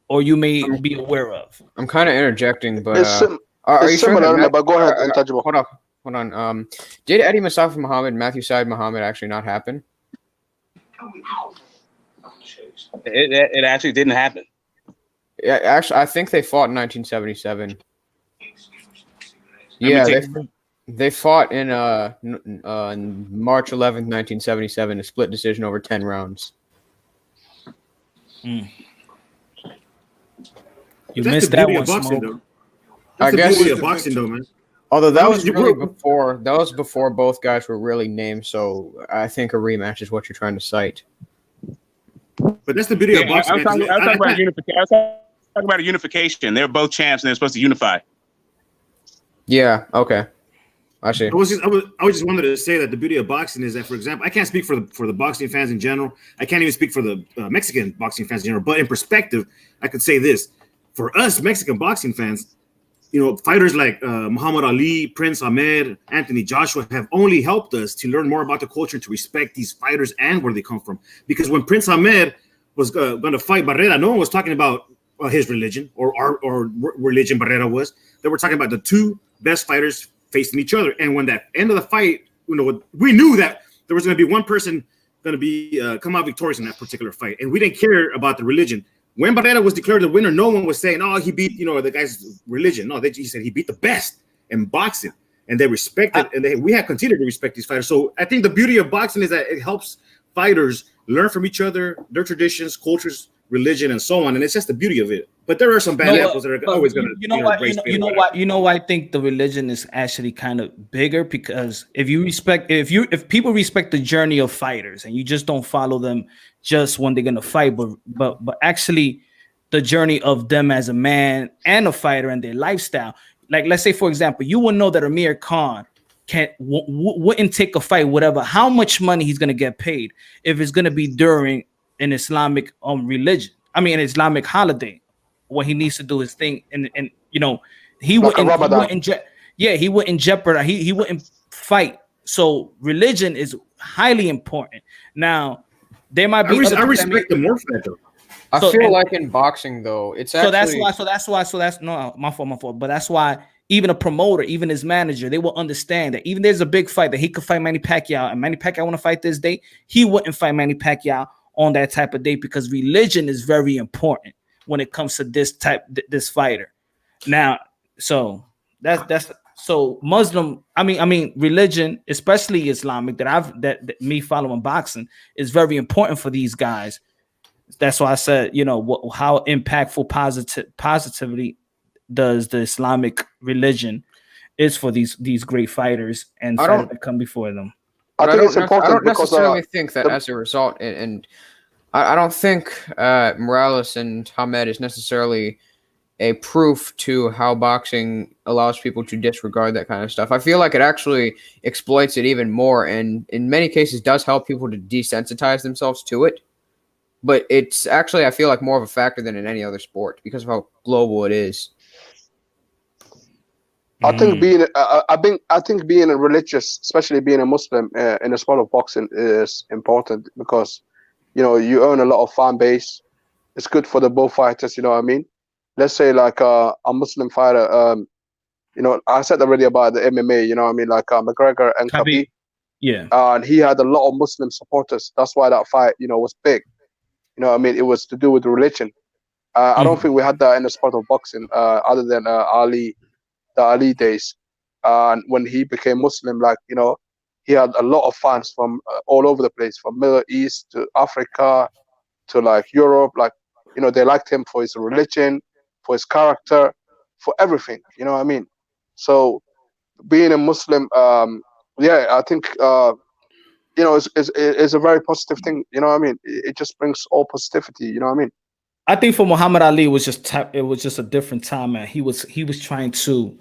or you may be aware of? I'm kind of interjecting, but it's similar. But go ahead, Untouchable. Hold on. Did Eddie Mustafa Muhammad, Matthew Said Muhammad actually not happen? It actually didn't happen. Yeah, actually, I think they fought in 1977. Yeah, they fought in March 11th, 1977, a split decision over 10 rounds. You missed that one, Smoke. I guess it's boxing, though, man. Although that was really before both guys were really named, so I think a rematch is what you're trying to cite. But that's the beauty of boxing. I was talking about a unification. They're both champs, and they're supposed to unify. Yeah. Okay. I see. I just wanted to say that the beauty of boxing is that, for example, I can't speak for the boxing fans in general. I can't even speak for the Mexican boxing fans in general. But in perspective, I could say this: for us Mexican boxing fans, fighters like Muhammad Ali, Prince Hamed, Anthony Joshua have only helped us to learn more about the culture and to respect these fighters and where they come from. Because when Prince Hamed was going to fight Barrera, no one was talking about his religion or religion Barrera was. They were talking about the two best fighters facing each other. And when that end of the fight, we knew that there was going to be one person going to be come out victorious in that particular fight, and we didn't care about the religion. When Barrera was declared the winner, no one was saying, "Oh, he beat the guy's religion." No, he said he beat the best in boxing, and they respected, and we have continued to respect these fighters. So I think the beauty of boxing is that it helps fighters learn from each other, their traditions, cultures, religion, and so on, and it's just the beauty of it. But there are some bad apples that are always going to, you know why I think the religion is actually kind of bigger, because if people respect the journey of fighters, and you just don't follow them just when they're going to fight, but actually the journey of them as a man and a fighter and their lifestyle. Like, let's say, for example, you will know that Amir Khan wouldn't take a fight, whatever, how much money he's going to get paid if it's going to be during an Islamic an Islamic holiday, when he needs to do his thing, and he wouldn't jeopardize, he wouldn't fight. So religion is highly important. Now there might be I respect the more for that though. I feel like in boxing though, it's actually my fault. But that's why even a promoter, even his manager, they will understand that even there's a big fight that he could fight Manny Pacquiao, and Manny Pacquiao want to fight this day, he wouldn't fight Manny Pacquiao on that type of day, because religion is very important when it comes to this fighter. Now, so that's so Muslim. I mean, religion, especially Islamic, that me following boxing, is very important for these guys. That's why I said, how impactful positivity does the Islamic religion is for these great fighters and fighters that come before them. I think it's important. I don't necessarily think that as a result, and I don't think Morales and Hamed is necessarily a proof to how boxing allows people to disregard that kind of stuff. I feel like it actually exploits it even more, and in many cases does help people to desensitize themselves to it. But it's actually, I feel like, more of a factor than in any other sport because of how global it is. I think being a religious, especially being a Muslim in the sport of boxing, is important because you earn a lot of fan base. It's good for the both fighters. You know what I mean? Let's say like a Muslim fighter. I said already about the MMA. You know what I mean? Like McGregor and Khabib. Yeah. And he had a lot of Muslim supporters. That's why that fight, was big. You know what I mean? It was to do with religion. I don't think we had that in the sport of boxing, other than Ali. The Ali days, and when he became Muslim, he had a lot of fans from all over the place, from Middle East to Africa to Europe. They liked him for his religion, for his character, for everything. You know what I mean? So being a Muslim, I think is a very positive thing. You know what I mean? It just brings all positivity. You know what I mean? I think for Muhammad Ali, it was just a different time, man. He was trying to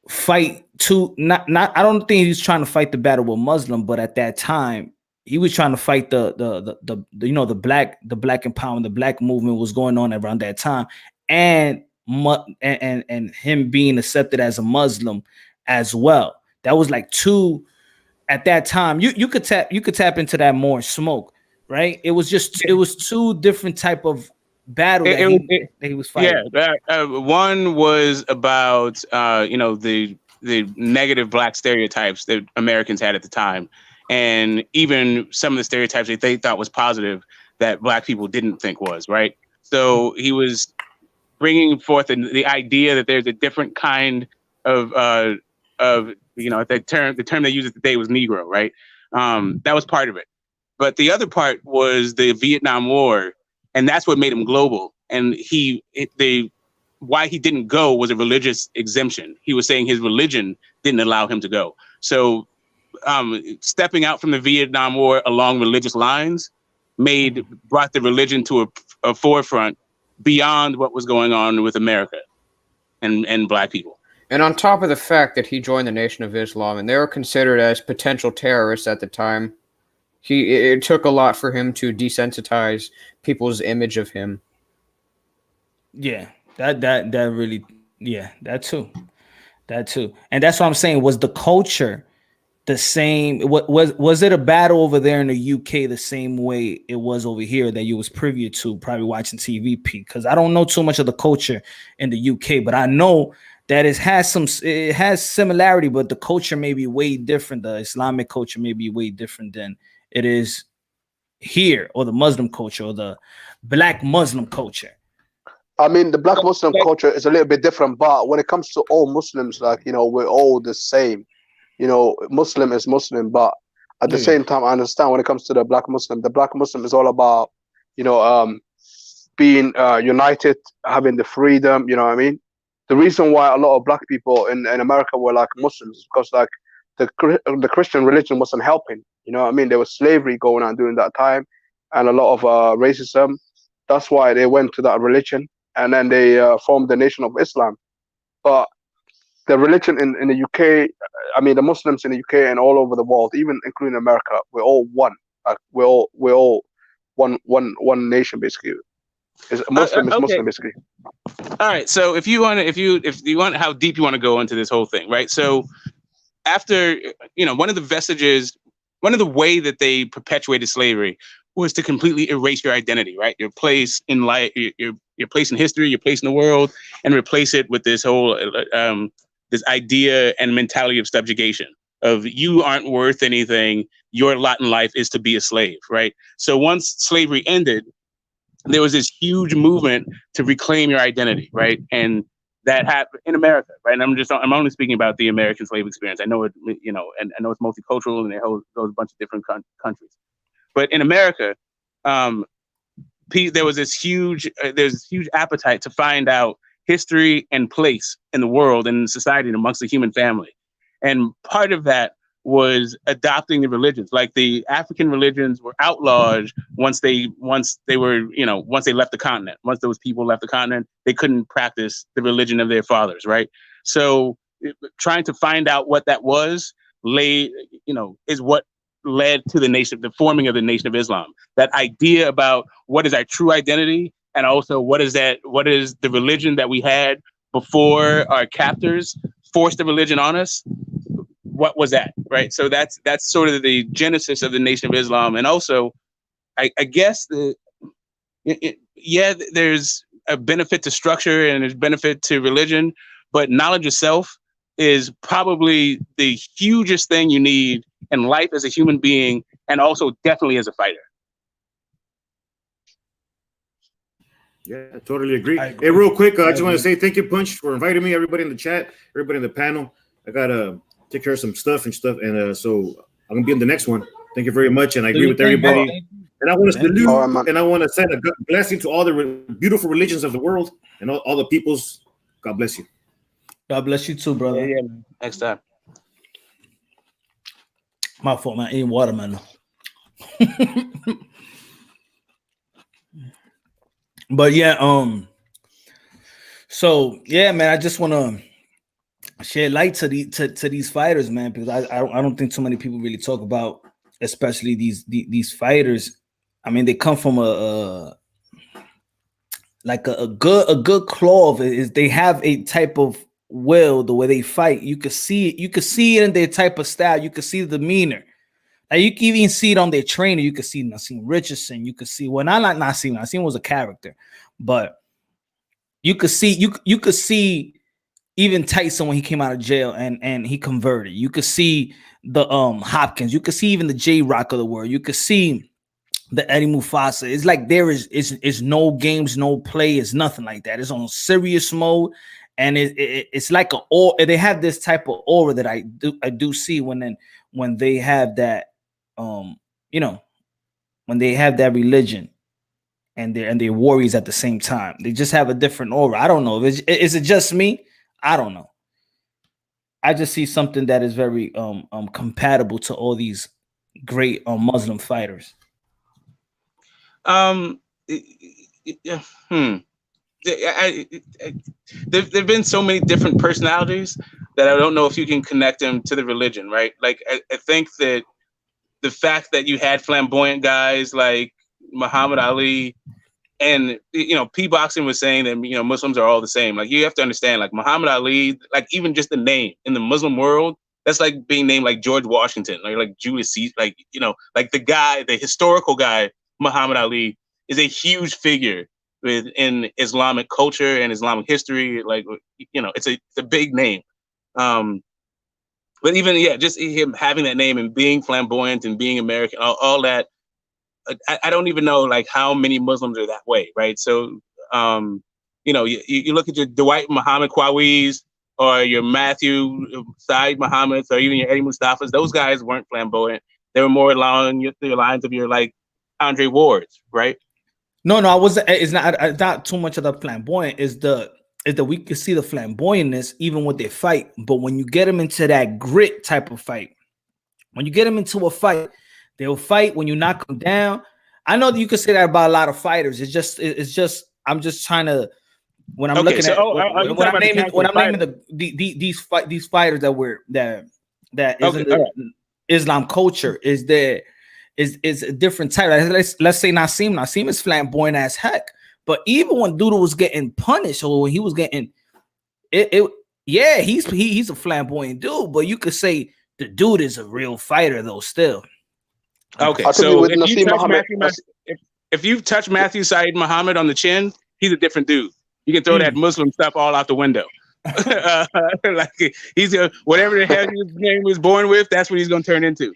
fight not. I don't think he was trying to fight the battle with Muslim, but at that time he was trying to fight the black empowerment, the black movement was going on around that time, and him being accepted as a Muslim as well. That was like two at that time. You could tap into that more smoke, right? It was two different type of battle that he was fighting. Yeah, one was about the negative black stereotypes that Americans had at the time, and even some of the stereotypes that they thought was positive that black people didn't think was right. So he was bringing forth the idea that there's a different kind of the term they used today was Negro, right? That was part of it, but the other part was the Vietnam War. And that's what made him global. And why he didn't go was a religious exemption. He was saying his religion didn't allow him to go. So stepping out from the Vietnam War along religious lines brought the religion to a forefront beyond what was going on with America and black people. And on top of the fact that he joined the Nation of Islam, and they were considered as potential terrorists at the time, it took a lot for him to desensitize people's image of him. Yeah, that really, yeah, that too, and that's what I'm saying. Was the culture the same? Was it a battle over there in the UK the same way it was over here that you was privy to, probably watching TV? Because I don't know too much of the culture in the UK, but I know that it has similarity, but the culture may be way different. The Islamic culture may be way different than it is here, or the Muslim culture, or the Black Muslim culture? I mean, the Black Muslim culture is a little bit different, but when it comes to all Muslims, like, you know, we're all the same. You know, Muslim is Muslim, but at the same time, I understand when it comes to the Black Muslim is all about, you know, being united, having the freedom. You know what I mean? The reason why a lot of Black people in America were like Muslims is because like the Christian religion wasn't helping. You know what I mean? There was slavery going on during that time, and a lot of racism. That's why they went to that religion, and then they formed the Nation of Islam. But the religion in the UK, I mean, the Muslims in the UK and all over the world, even including America, we're all one. Like we're all one nation basically. Muslim is Muslim basically. All right. So if you want how deep you want to go into this whole thing, right? So after, you know, one of the way that they perpetuated slavery was to completely erase your identity, right? Your place in life, your place in history, your place in the world, and replace it with this whole this idea and mentality of subjugation, of you aren't worth anything. Your lot in life is to be a slave, right? So once slavery ended, there was this huge movement to reclaim your identity, right? And that happened in America, right? And I'm only speaking about the American slave experience. I know it, you know, and I know it's multicultural and it goes a bunch of different countries. But in America, there was this huge appetite to find out history and place in the world and in society and amongst the human family. And part of that was adopting the religions. Like the African religions were outlawed once they left the continent. Once those people left the continent, they couldn't practice the religion of their fathers, right? So trying to find out what that was is what led to the forming of the Nation of Islam. That idea about what is our true identity, and also what is the religion that we had before our captors forced the religion on us. What was that, right? So that's sort of the genesis of the Nation of Islam. And also, I guess there's a benefit to structure and there's benefit to religion, but knowledge of self is probably the hugest thing you need in life as a human being, and also definitely as a fighter. Yeah, I totally agree. Hey, real quick, I just want to say thank you, Punch, for inviting me. Everybody in the chat, everybody in the panel. I gotta take care of some stuff, and so I'm gonna be in the next one. Thank you very much, and I agree with everybody. And I want to salute, and I want to send a good blessing to all the beautiful religions of the world and all the peoples. God bless you. God bless you too, brother. Yeah. Next time. My fault, man. Eating watermelon. But yeah, so yeah, man, I just want to shed light to these fighters, man, because I don't think too many people really talk about, especially these fighters. I mean, they come from a good cloth. Is they have a type of will, the way they fight. You could see it in their type of style. You could see the demeanor. Like you can even see it on their trainer. You could see Naseem Richardson. You could see, well, not like Naseem. Naseem was a character, but you could see even Tyson when he came out of jail and he converted. You could see the Hopkins. You could see even the J-Rock of the world. You could see the Eddie Mufasa. It's like there is no games, no play. It's nothing like that. It's on serious mode, and it's like they have this type of aura that I do see when they have that. When they have that religion and they're warriors at the same time, they just have a different aura. I don't know. Is it just me? I don't know. I just see something that is very compatible to all these great Muslim fighters. There've been so many different personalities that I don't know if you can connect them to the religion, right? Like I think that the fact that you had flamboyant guys like Muhammad Ali, and P Boxing was saying that Muslims are all the same. Like you have to understand, like Muhammad Ali, like even just the name in the Muslim world, that's like being named like George Washington, like Julius Caesar, like like the historical guy Muhammad Ali is a huge figure in Islamic culture and Islamic history. Like it's a big name. But even just him having that name and being flamboyant and being American, all that, I don't even know like how many Muslims are that way, right? So, you know, you look at your Dwight Muhammad Qawi's or your Matthew Said Muhammad's or even your Eddie Mustafa's. Those guys weren't flamboyant. They were more along the lines of your like Andre Ward's, right? No, I wasn't. It's not too much of the flamboyant. Is that we can see the flamboyantness even with their fight, but when you get them into that grit type of fight, when you get them into a fight, they'll fight when you knock them down. I know that you can say that about a lot of fighters. It's just I'm just trying to when I'm looking at when I'm naming these fighters that is in the Islam culture is there. Is a different type. Let's say Naseem is flamboyant as heck. But even when Duda was getting punished, or when he was getting he's a flamboyant dude. But you could say the dude is a real fighter though. Still, okay. So if you've touched Matthew Said Muhammad on the chin, he's a different dude. You can throw that Muslim stuff all out the window. Like he's whatever the hell his name was born with, that's what he's gonna turn into.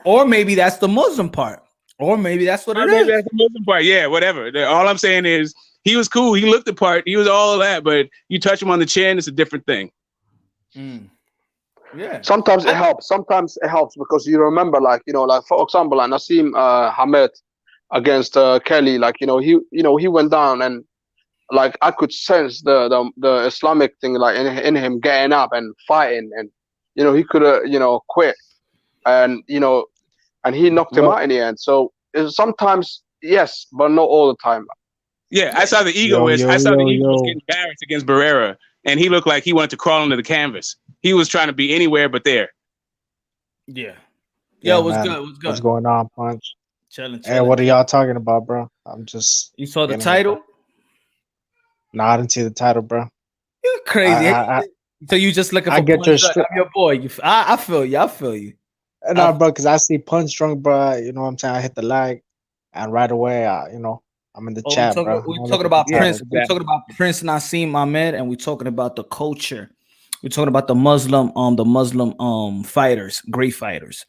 Or maybe that's the Muslim part. Or maybe that's what it is. That's the Muslim part. Yeah, whatever. All I'm saying is he was cool. He looked the part. He was all of that. But you touch him on the chin, it's a different thing. Yeah. Sometimes it helps. Sometimes it helps because you remember, like, you know, like for example, like Naseem Hamed against Kelly, like, he went down and like I could sense the Islamic thing like in him getting up and fighting, and he could have quit. And and he knocked him out in the end. So sometimes yes, but not all the time. Yeah, I saw the egoist. I saw the egoist get embarrassed against Barrera, and he looked like he wanted to crawl into the canvas. He was trying to be anywhere but there. Yeah. What's good? What's going on, Punch? Chilling. Hey, what are y'all talking about, bro? I'm just. You saw the title? No, I didn't see the title, bro. You're crazy. So you just looking for I get your boy. I feel you. No, bro, because I see Punch Drunk, bro. You know what I'm saying? I hit the like, and right away, I'm in the chat, bro. We're talking about Prince. We're talking about Prince Naseem Hamed, and we're talking about the culture. We're talking about the Muslim fighters, great fighters.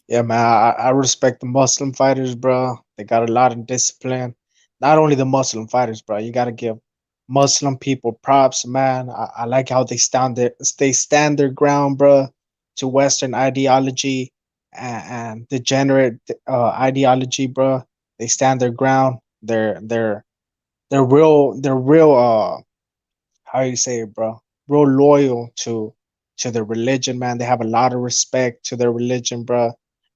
Yeah, man, I respect the Muslim fighters, bro. They got a lot of discipline. Not only the Muslim fighters, bro. You got to give Muslim people props, man. I like how they stand their ground, bro, to Western ideology and degenerate ideology, bro. They stand their ground. They're real. How you say it, bro? Real loyal to their religion, man. They have a lot of respect to their religion, bro.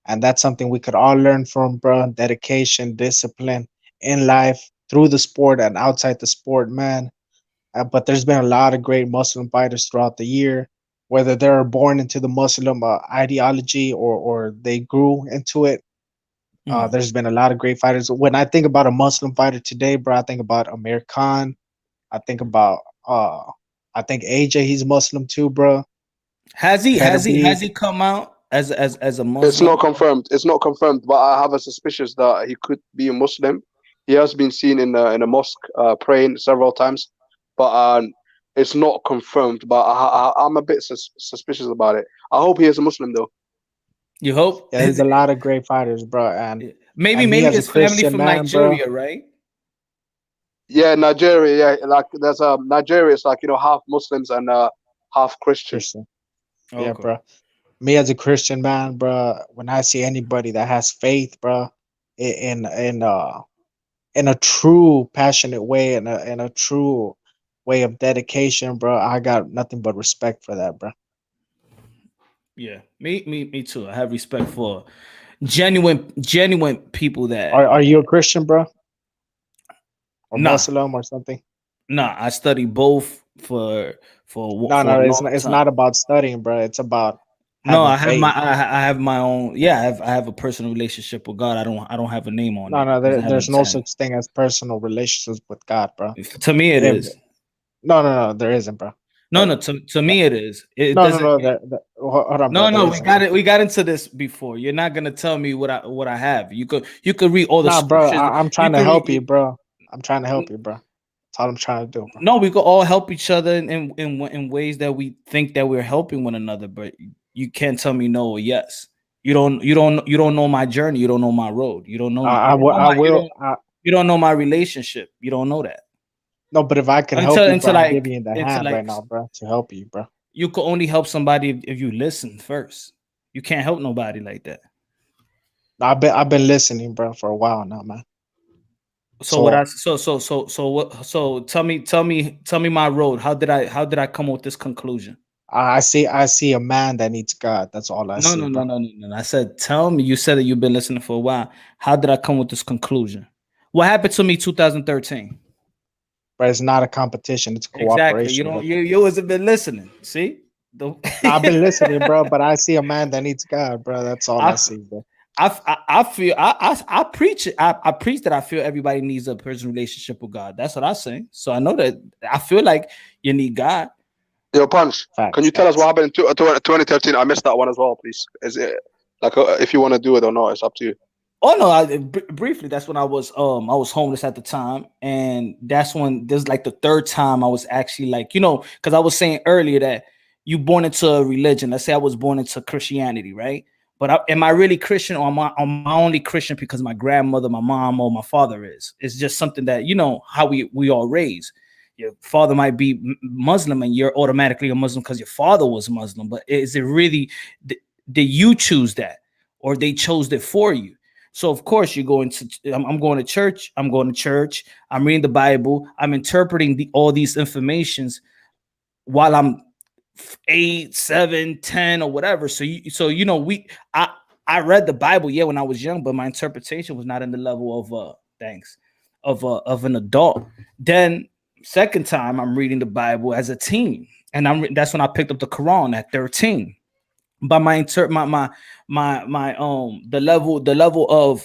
And that's something we could all learn from, bro. Dedication, discipline in life, through the sport and outside the sport, man. But there's been a lot of great Muslim fighters throughout the year, whether they're born into the Muslim ideology or they grew into it. There's been a lot of great fighters. When I think about a Muslim fighter today, bro, I think about Amir Khan. I think about I think AJ, he's Muslim too, bro. Has he come out as a Muslim? It's not confirmed. It's not confirmed, but I have a suspicion that he could be a Muslim. He has been seen in a mosque praying several times, but it's not confirmed. But I'm a bit suspicious about it. I hope he is a Muslim, though. You hope? Yeah, there's a lot of great fighters, bro, and maybe his family from Nigeria, right? Yeah, Nigeria. Yeah, like there's Nigeria is like half Muslims and half Christian. Yeah, bro. Me as a Christian man, bro, when I see anybody that has faith, bro, in a true passionate way, in a true way of dedication, bro, I got nothing but respect for that, bro. Yeah, me too. I have respect for genuine people that are you a Christian, bro? Or Muslim or something? No, I study both for no, it's not about studying, bro. It's about I have my own. Yeah, I have a personal relationship with God. I don't have a name on it. No, there's no such thing as personal relationships with God, bro. To me, it is. No, there isn't, bro. No. To me, it is. Hold on, no. We got into this before. You're not gonna tell me what I have. You could read all the. Nah, bro. I'm trying to help you, bro. I'm trying to help you, bro. That's all I'm trying to do, bro. No, we could all help each other in ways that we think that we're helping one another, but you can't tell me no or yes. You don't know my journey. You don't know my road. You don't know me. You don't know my relationship. You don't know that. No, but if I could help you, bro, I'm giving you the hand right now, bro, to help you, bro. You could only help somebody if you listen first. You can't help nobody like that. I've been listening, bro, for a while now, man. So tell me my road. How did I come with this conclusion? I see a man that needs God. That's all I see. No. I said, tell me. You said that you've been listening for a while. How did I come with this conclusion? What happened to me 2013? But it's not a competition. It's cooperation. Exactly. You wasn't been listening. See, I've been listening, bro. But I see a man that needs God, bro. That's all I see, bro. I feel I preach it. I preach that I feel everybody needs a personal relationship with God. That's what I say. So I know that I feel like you need God. Yo, Punch, can you tell us what happened in 2013? I missed that one as well, please. Is it like if you want to do it or not? It's up to you. Oh no, briefly. That's when I was homeless at the time, and that's when this is like the third time I was actually like, because I was saying earlier that you born into a religion. Let's say I was born into Christianity, right? But am I really Christian, or am I only Christian because my grandmother, my mom, or my father is? It's just something that how we all raised. Your father might be Muslim and you're automatically a Muslim because your father was Muslim. But is it really, did you choose that, or they chose it for you? So of course I'm going to church. I'm going to church. I'm reading the Bible. I'm interpreting all these informations while I'm 8, 7, 10 or whatever. I read the Bible, when I was young, but my interpretation was not in the level of an adult. Then second time I'm reading the Bible as a teen, and that's when I picked up the Quran at 13. But the level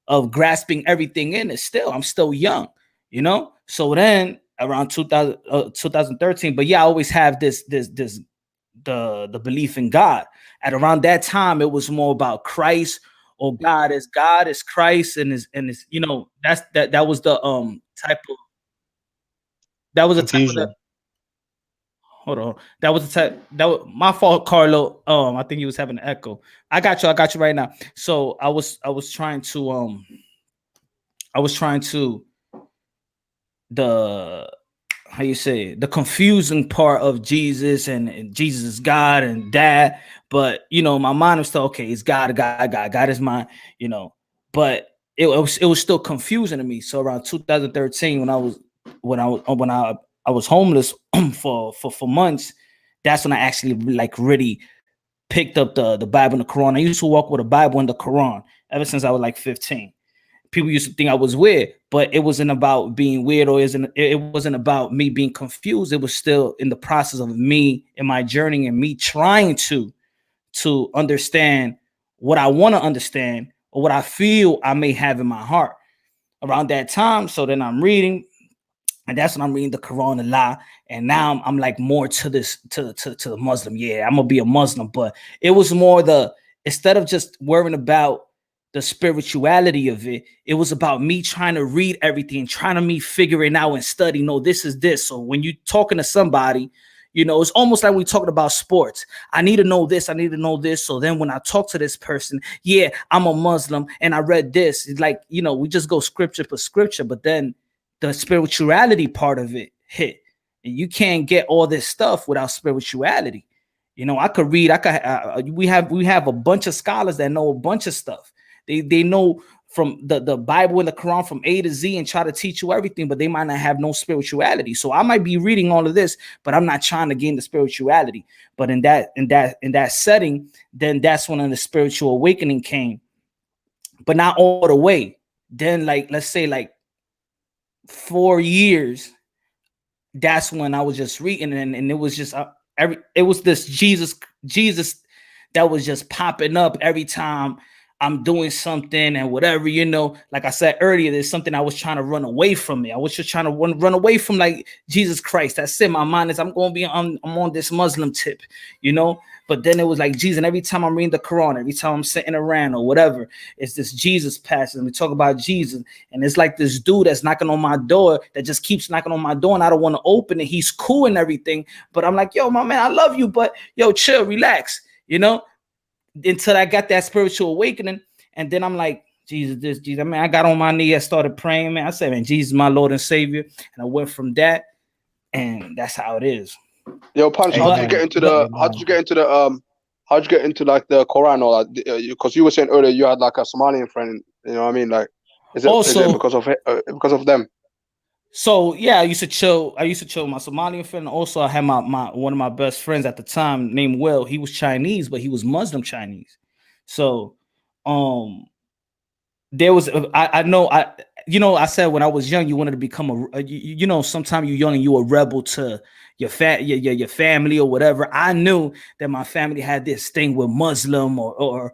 of grasping everything in is I'm still young, So then around 2013, but I always have the belief in God. At around that time, it was more about Christ, or God is Christ, and his that was the type of. That was a type of hold on. That was the type. That was my fault, Carlo. I think he was having an echo. I got you right now. So I was trying to the confusing part of Jesus and Jesus is God and that, but my mind was still okay. It's God is mine, but it was still confusing to me. So around 2013, when I was homeless for months, that's when I actually like really picked up the Bible and the Quran. I used to walk with a Bible and the Quran ever since I was like 15. People used to think I was weird, but it wasn't about being weird, or it wasn't about me being confused. It was still in the process of me in my journey and me trying to understand what I want to understand, or what I feel I may have in my heart around that time. So then I'm reading, and that's when I'm reading the Quran a lot. And now I'm like more to this, to the Muslim. Yeah, I'm gonna be a Muslim, but it was more instead of just worrying about the spirituality of it, it was about me trying to read everything, trying to me figure it out and study. No, this is this. So when you're talking to somebody, it's almost like we're talking about sports. I need to know this. I need to know this. So then when I talk to this person, I'm a Muslim and I read this. It's like, we just go scripture for scripture, but then the spirituality part of it hit. And you can't get all this stuff without spirituality. I could read. We have a bunch of scholars that know a bunch of stuff. They know from the Bible and the Quran from A to Z and try to teach you everything, but they might not have no spirituality. So I might be reading all of this, but I'm not trying to gain the spirituality. But in that setting, then that's when the spiritual awakening came, but not all the way. Then let's say 4 years, that's when I was just reading, and it was just it was this Jesus that was just popping up every time I'm doing something and whatever, like I said earlier, there's something I was trying to run away from. I was just trying to run away from Jesus Christ. That's it. My mind is I'm on this Muslim tip, but then it was like Jesus. And every time I'm reading the Quran, every time I'm sitting around or whatever, it's this Jesus passage. And we talk about Jesus. And it's like this dude that's knocking on my door that just keeps knocking on my door, and I don't want to open it. He's cool and everything. But I'm like, yo, my man, I love you. But yo, chill, relax, until I got that spiritual awakening. And then I'm like, Jesus. I mean, I got on my knee, I started praying, man. I said, man, Jesus, my Lord and Savior. And I went from that, and that's how it is. Yo, Punch, how'd you get into the like the Quran or that? Because you were saying earlier you had like a Somalian friend, you know what I mean? Like, is it because of them? So yeah, I used to chill with my Somalian friend. Also, I had my one of my best friends at the time named Will. He was Chinese, but he was Muslim Chinese. So there was I said when I was young, you wanted to become sometimes you're young and you're a rebel to your family or whatever. I knew that my family had this thing with Muslim or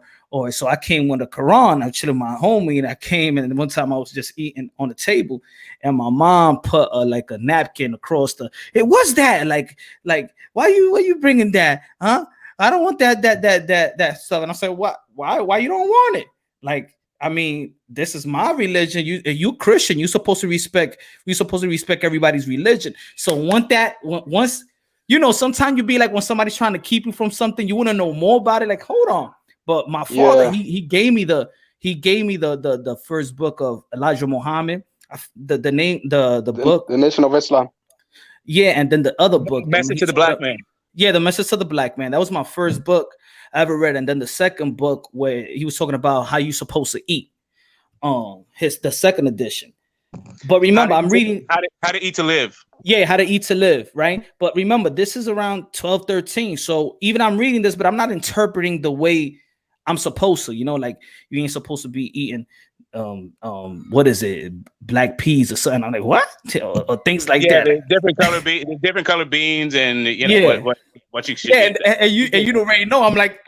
so I came with the Quran. I'm chilling with my homie, and I came, and one time I was just eating on the table, and my mom put like a napkin across it was that like why you bringing that, huh? I don't want that stuff. And I said, what? Why you don't want it? Like, I mean, this is my religion. You Christian. You're supposed to respect. We're supposed to respect everybody's religion. So once sometimes you be like, when somebody's trying to keep you from something, you want to know more about it. Like, hold on. But my father, he gave me the first book of Elijah Muhammad. The book, The Nation of Islam. Yeah, and then the other book, Message to the Black Man. Yeah, the Message to the Black Man. That was my first book I ever read. And then the second book, where he was talking about how you're supposed to eat. The second edition. But remember, I'm reading How to Eat to Live. Yeah, How to Eat to Live, right? But remember, this is around 12, 13. So even I'm reading this, but I'm not interpreting the way I'm supposed to. Like you ain't supposed to be eating what is it, black peas or something. I'm like, what? Or things like that. Different color beans, and what you should. Yeah, and you don't already know. I'm like,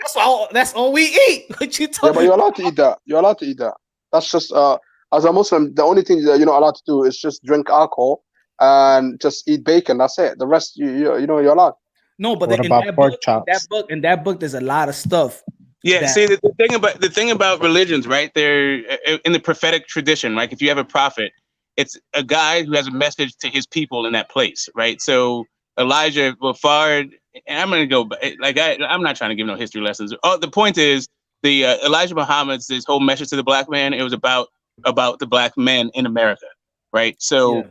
that's all we eat. What you talking? Yeah, but you're allowed to eat that. You're allowed to eat that. That's just as a Muslim, the only thing that you're not allowed to do is just drink alcohol and just eat bacon. That's it. The rest, you're allowed. No, but what about pork chops? In that book, there's a lot of stuff. Yeah, see, the thing about religions, right? They're in the prophetic tradition, right? If you have a prophet, it's a guy who has a message to his people in that place, right? So Elijah, and I'm gonna go like I'm not trying to give no history lessons. Oh, the point is the Elijah Muhammad's this whole message to the black man. It was about the black men in America, right? So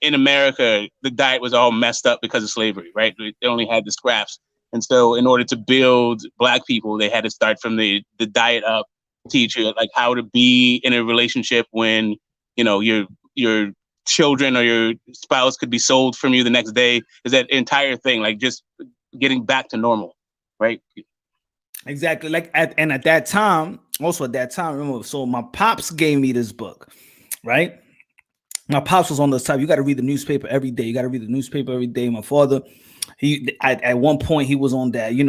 in America, the diet was all messed up because of slavery, right? They only had the scraps. And so in order to build black people, they had to start from the diet up, teach you like how to be in a relationship when, your children or your spouse could be sold from you the next day. Is that entire thing, like just getting back to normal, right? Exactly. At that time, remember, so my pops gave me this book, right? My pops was on this type. You got to read the newspaper every day. My father, at one point he was on that, it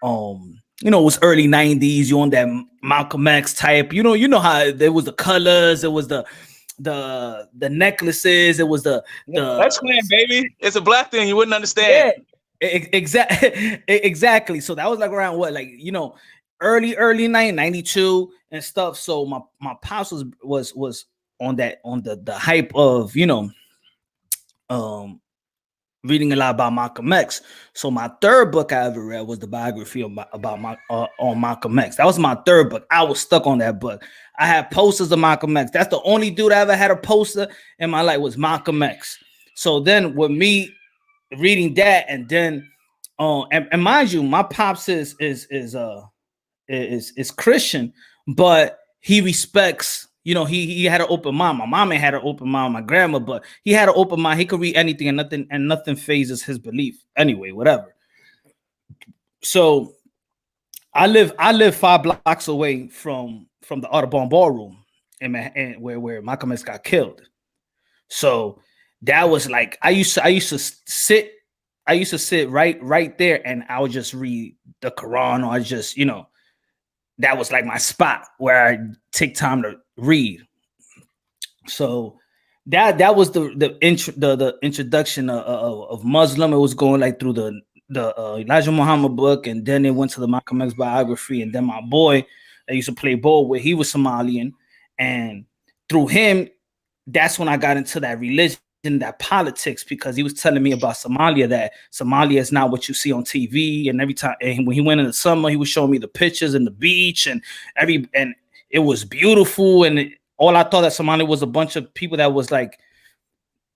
was early 90s. You on that Malcolm X type, you know how there was the colors, it was the necklaces, it was the that's clean, baby. It's a black thing you wouldn't understand. Yeah, exactly. So that was like around what, like, early 92 and stuff. So my pops was on the hype of reading a lot about Malcolm X. So my third book I ever read was the biography on Malcolm X. That was my third book. I was stuck on that book. I had posters of Malcolm X. That's the only dude I ever had a poster in my life was Malcolm X. So then with me reading that, and then and mind you, my pops is Christian, but he respects. He had an open mind. My mom had an open mind, my grandma, but he had an open mind. He could read anything, and nothing phases his belief. Anyway, whatever. So I live 5 blocks away from the Audubon Ballroom and where Malcolm X got killed. So that was like I used to sit right there, and I would just read the Quran, or I just that was like my spot where I take time to read. So that was the introduction of Muslim. It was going like through the Elijah Muhammad book, and then it went to the Malcolm X biography, and then my boy that used to play ball with, he was Somalian, and through him, that's when I got into that religion that politics, because he was telling me about Somalia, that Somalia is not what you see on TV. And every time, and when he went in the summer, he was showing me the pictures and the beach and it was beautiful. And all I thought that Somalia was a bunch of people that was like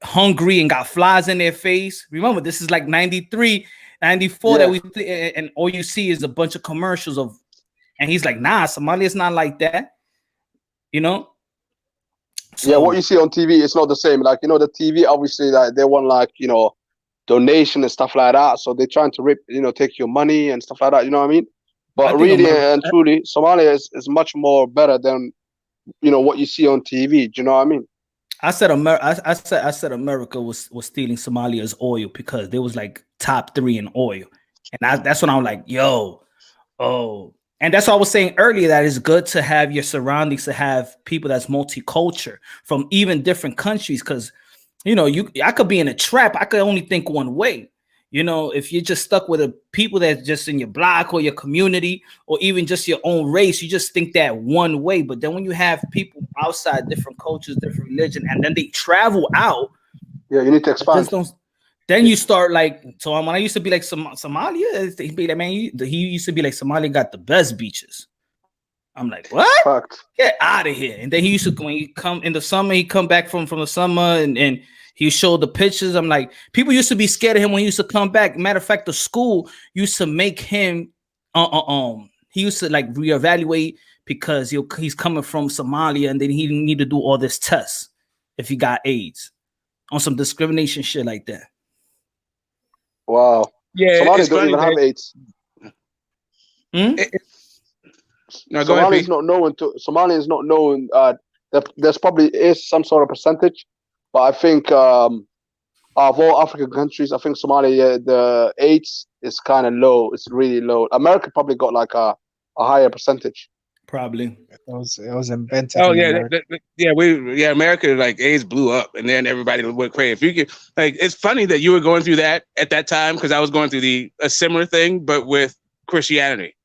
hungry and got flies in their face. Remember, this is like 93, 94 that we, and all you see is a bunch of commercials of, and he's like, nah, Somalia is not like that, you know? So, what you see on TV is not the same. Like, you know, the TV, obviously, like, they want, like, you know, donation and stuff like that. So they're trying to take your money and stuff like that. You know what I mean? But really and truly, Somalia is much more better than, you know, what you see on TV. Do you know what I mean? I said America was stealing Somalia's oil because they was like top 3 in oil. And that's when I'm like, yo, oh. And that's what I was saying earlier, that it's good to have your surroundings, to have people that's multicultural from even different countries. Because, you know, I could be in a trap. I could only think one way. You know, if you're just stuck with people that's just in your block or your community or even just your own race, you just think that one way. But then when you have people outside, different cultures, different religion, and then they travel out. Yeah, you need to expand. Then you start like, so when I used to be like Somalia, he'd be like, man, he used to be like, Somalia got the best beaches. I'm like, what? Fact. Get out of here. And then he used to, when he come in the summer, he come back from the summer and he showed the pictures. I'm like, people used to be scared of him when he used to come back. Matter of fact, the school used to make him, he used to like reevaluate because he's coming from Somalia and then he didn't need to do all this tests if he got AIDS on some discrimination shit like that. Wow. Yeah, Somalia don't even have AIDS. Somalia is not known to. Somalia is not known. There's probably is some sort of percentage, but I think of all African countries, I think Somalia, the AIDS is kind of low. It's really low. America probably got like a higher percentage. Probably. It was invented. Oh yeah, America, like AIDS blew up, and then everybody went crazy. If you could, like, it's funny that you were going through that at that time because I was going through a similar thing, but with Christianity.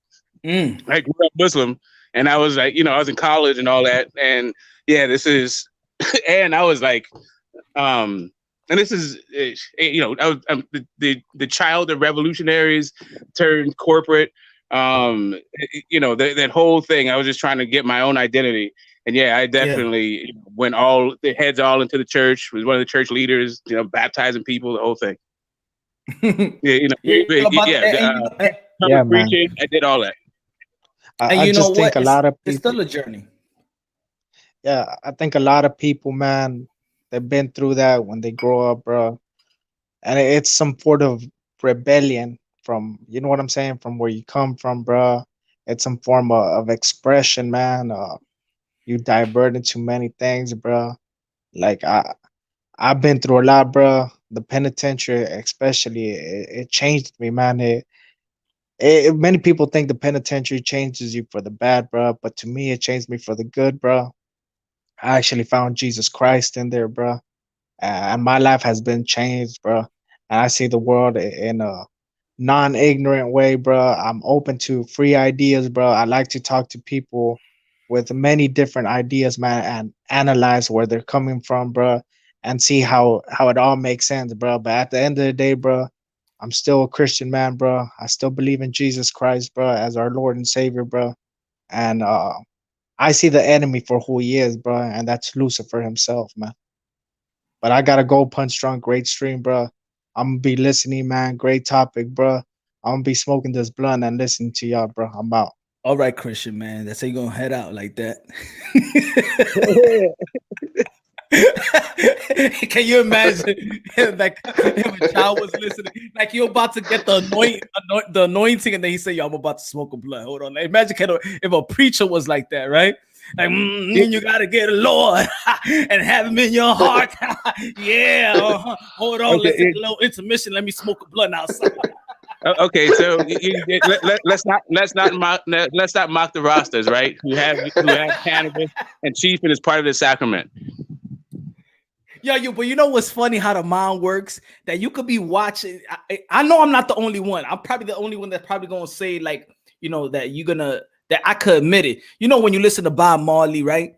I grew up Muslim, and I was like, you know, I was in college and all that, and yeah, this is, and I was like, and this is, you know, I'm the child of revolutionaries turned corporate. You know, that whole thing, I was just trying to get my own identity, and yeah, I definitely went heads all into the church, was one of the church leaders, you know, baptizing people, the whole thing. Preaching, I did all that. I just think a lot of people, it's still a journey. Yeah, I think a lot of people, man, they've been through that when they grow up, bro, and it's some sort of rebellion from, you know what I'm saying, from where you come from, bro. It's some form of expression, man. You divert into many things, bro. Like I've been through a lot, bro. The penitentiary, especially, it changed me, man. Many people think the penitentiary changes you for the bad, bro, but to me, it changed me for the good, bro. I actually found Jesus Christ in there, bro, and my life has been changed, bro. And I see the world in a non-ignorant way, bro. I'm open to free ideas, bro. I like to talk to people with many different ideas, man, and analyze where they're coming from, bro, and see how it all makes sense, bro. But at the end of the day, bro, I'm still a Christian, man, bro. I still believe in Jesus Christ, bro, as our Lord and Savior, bro. And I see the enemy for who he is, bro, and that's Lucifer himself, man. But I gotta go, Punch Drunk. Great stream, bro. I'm gonna be listening, man. Great topic, bro. I'm gonna be smoking this blunt and listening to y'all, bro. I'm out. All right, Christian, man. That's how you gonna head out like that. Can you imagine like if a child was listening, like you're about to get the anointing, and then he said, "Yo, I'm about to smoke a blunt." Hold on. Imagine if a preacher was like that, right? Like, you gotta get a Lord and have him in your heart. Hold on, let's take a little intermission. Let me smoke a blunt outside. Okay, so let's not mock the rosters, right? Who have cannabis, and chiefing is part of the sacrament. But you know what's funny? How the mind works. That you could be watching. I know I'm not the only one. I'm probably the only one that's probably gonna say, like, you know, that I could admit it. You know, when you listen to Bob Marley, right?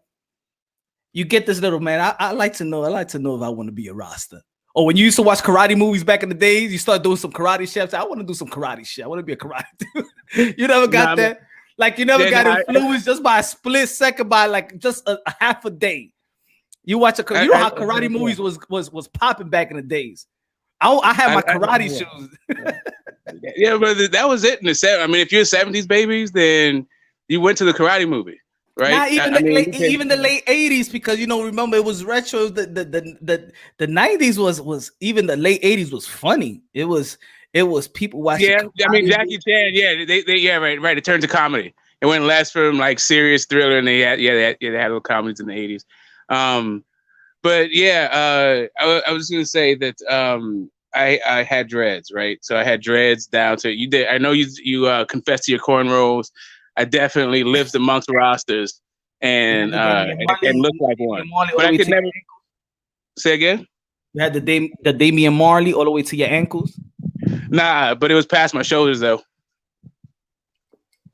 you get this little man. I like to know. I like to know if I want to be a Rasta. Or when you used to watch karate movies back in the days, you start doing some karate chefs. I want to do some karate shit. I want to be a karate dude. You never got that? Like you never got influenced just by a split second, by like just a half a day. You watch you know how karate movies was popping back in the days. I had my karate shoes. Yeah, but that was it in the 70s. I mean, if you're 70s babies, then you went to the karate movie. Right, not even the late 80s, because remember it was retro. The 90s was even the late 80s was funny. It was people watching. Yeah, I mean Jackie Chan. Yeah, they right. It turned to comedy. It went less from like serious thriller, and they had little comedies in the 80s. But yeah, I was gonna say that I had dreads, right? So I had dreads down to you. Did I know you confessed to your cornrows? I definitely lived amongst rosters and looked like one. But I could never say again. You had the Damian Marley all the way to your ankles. Nah, but it was past my shoulders though.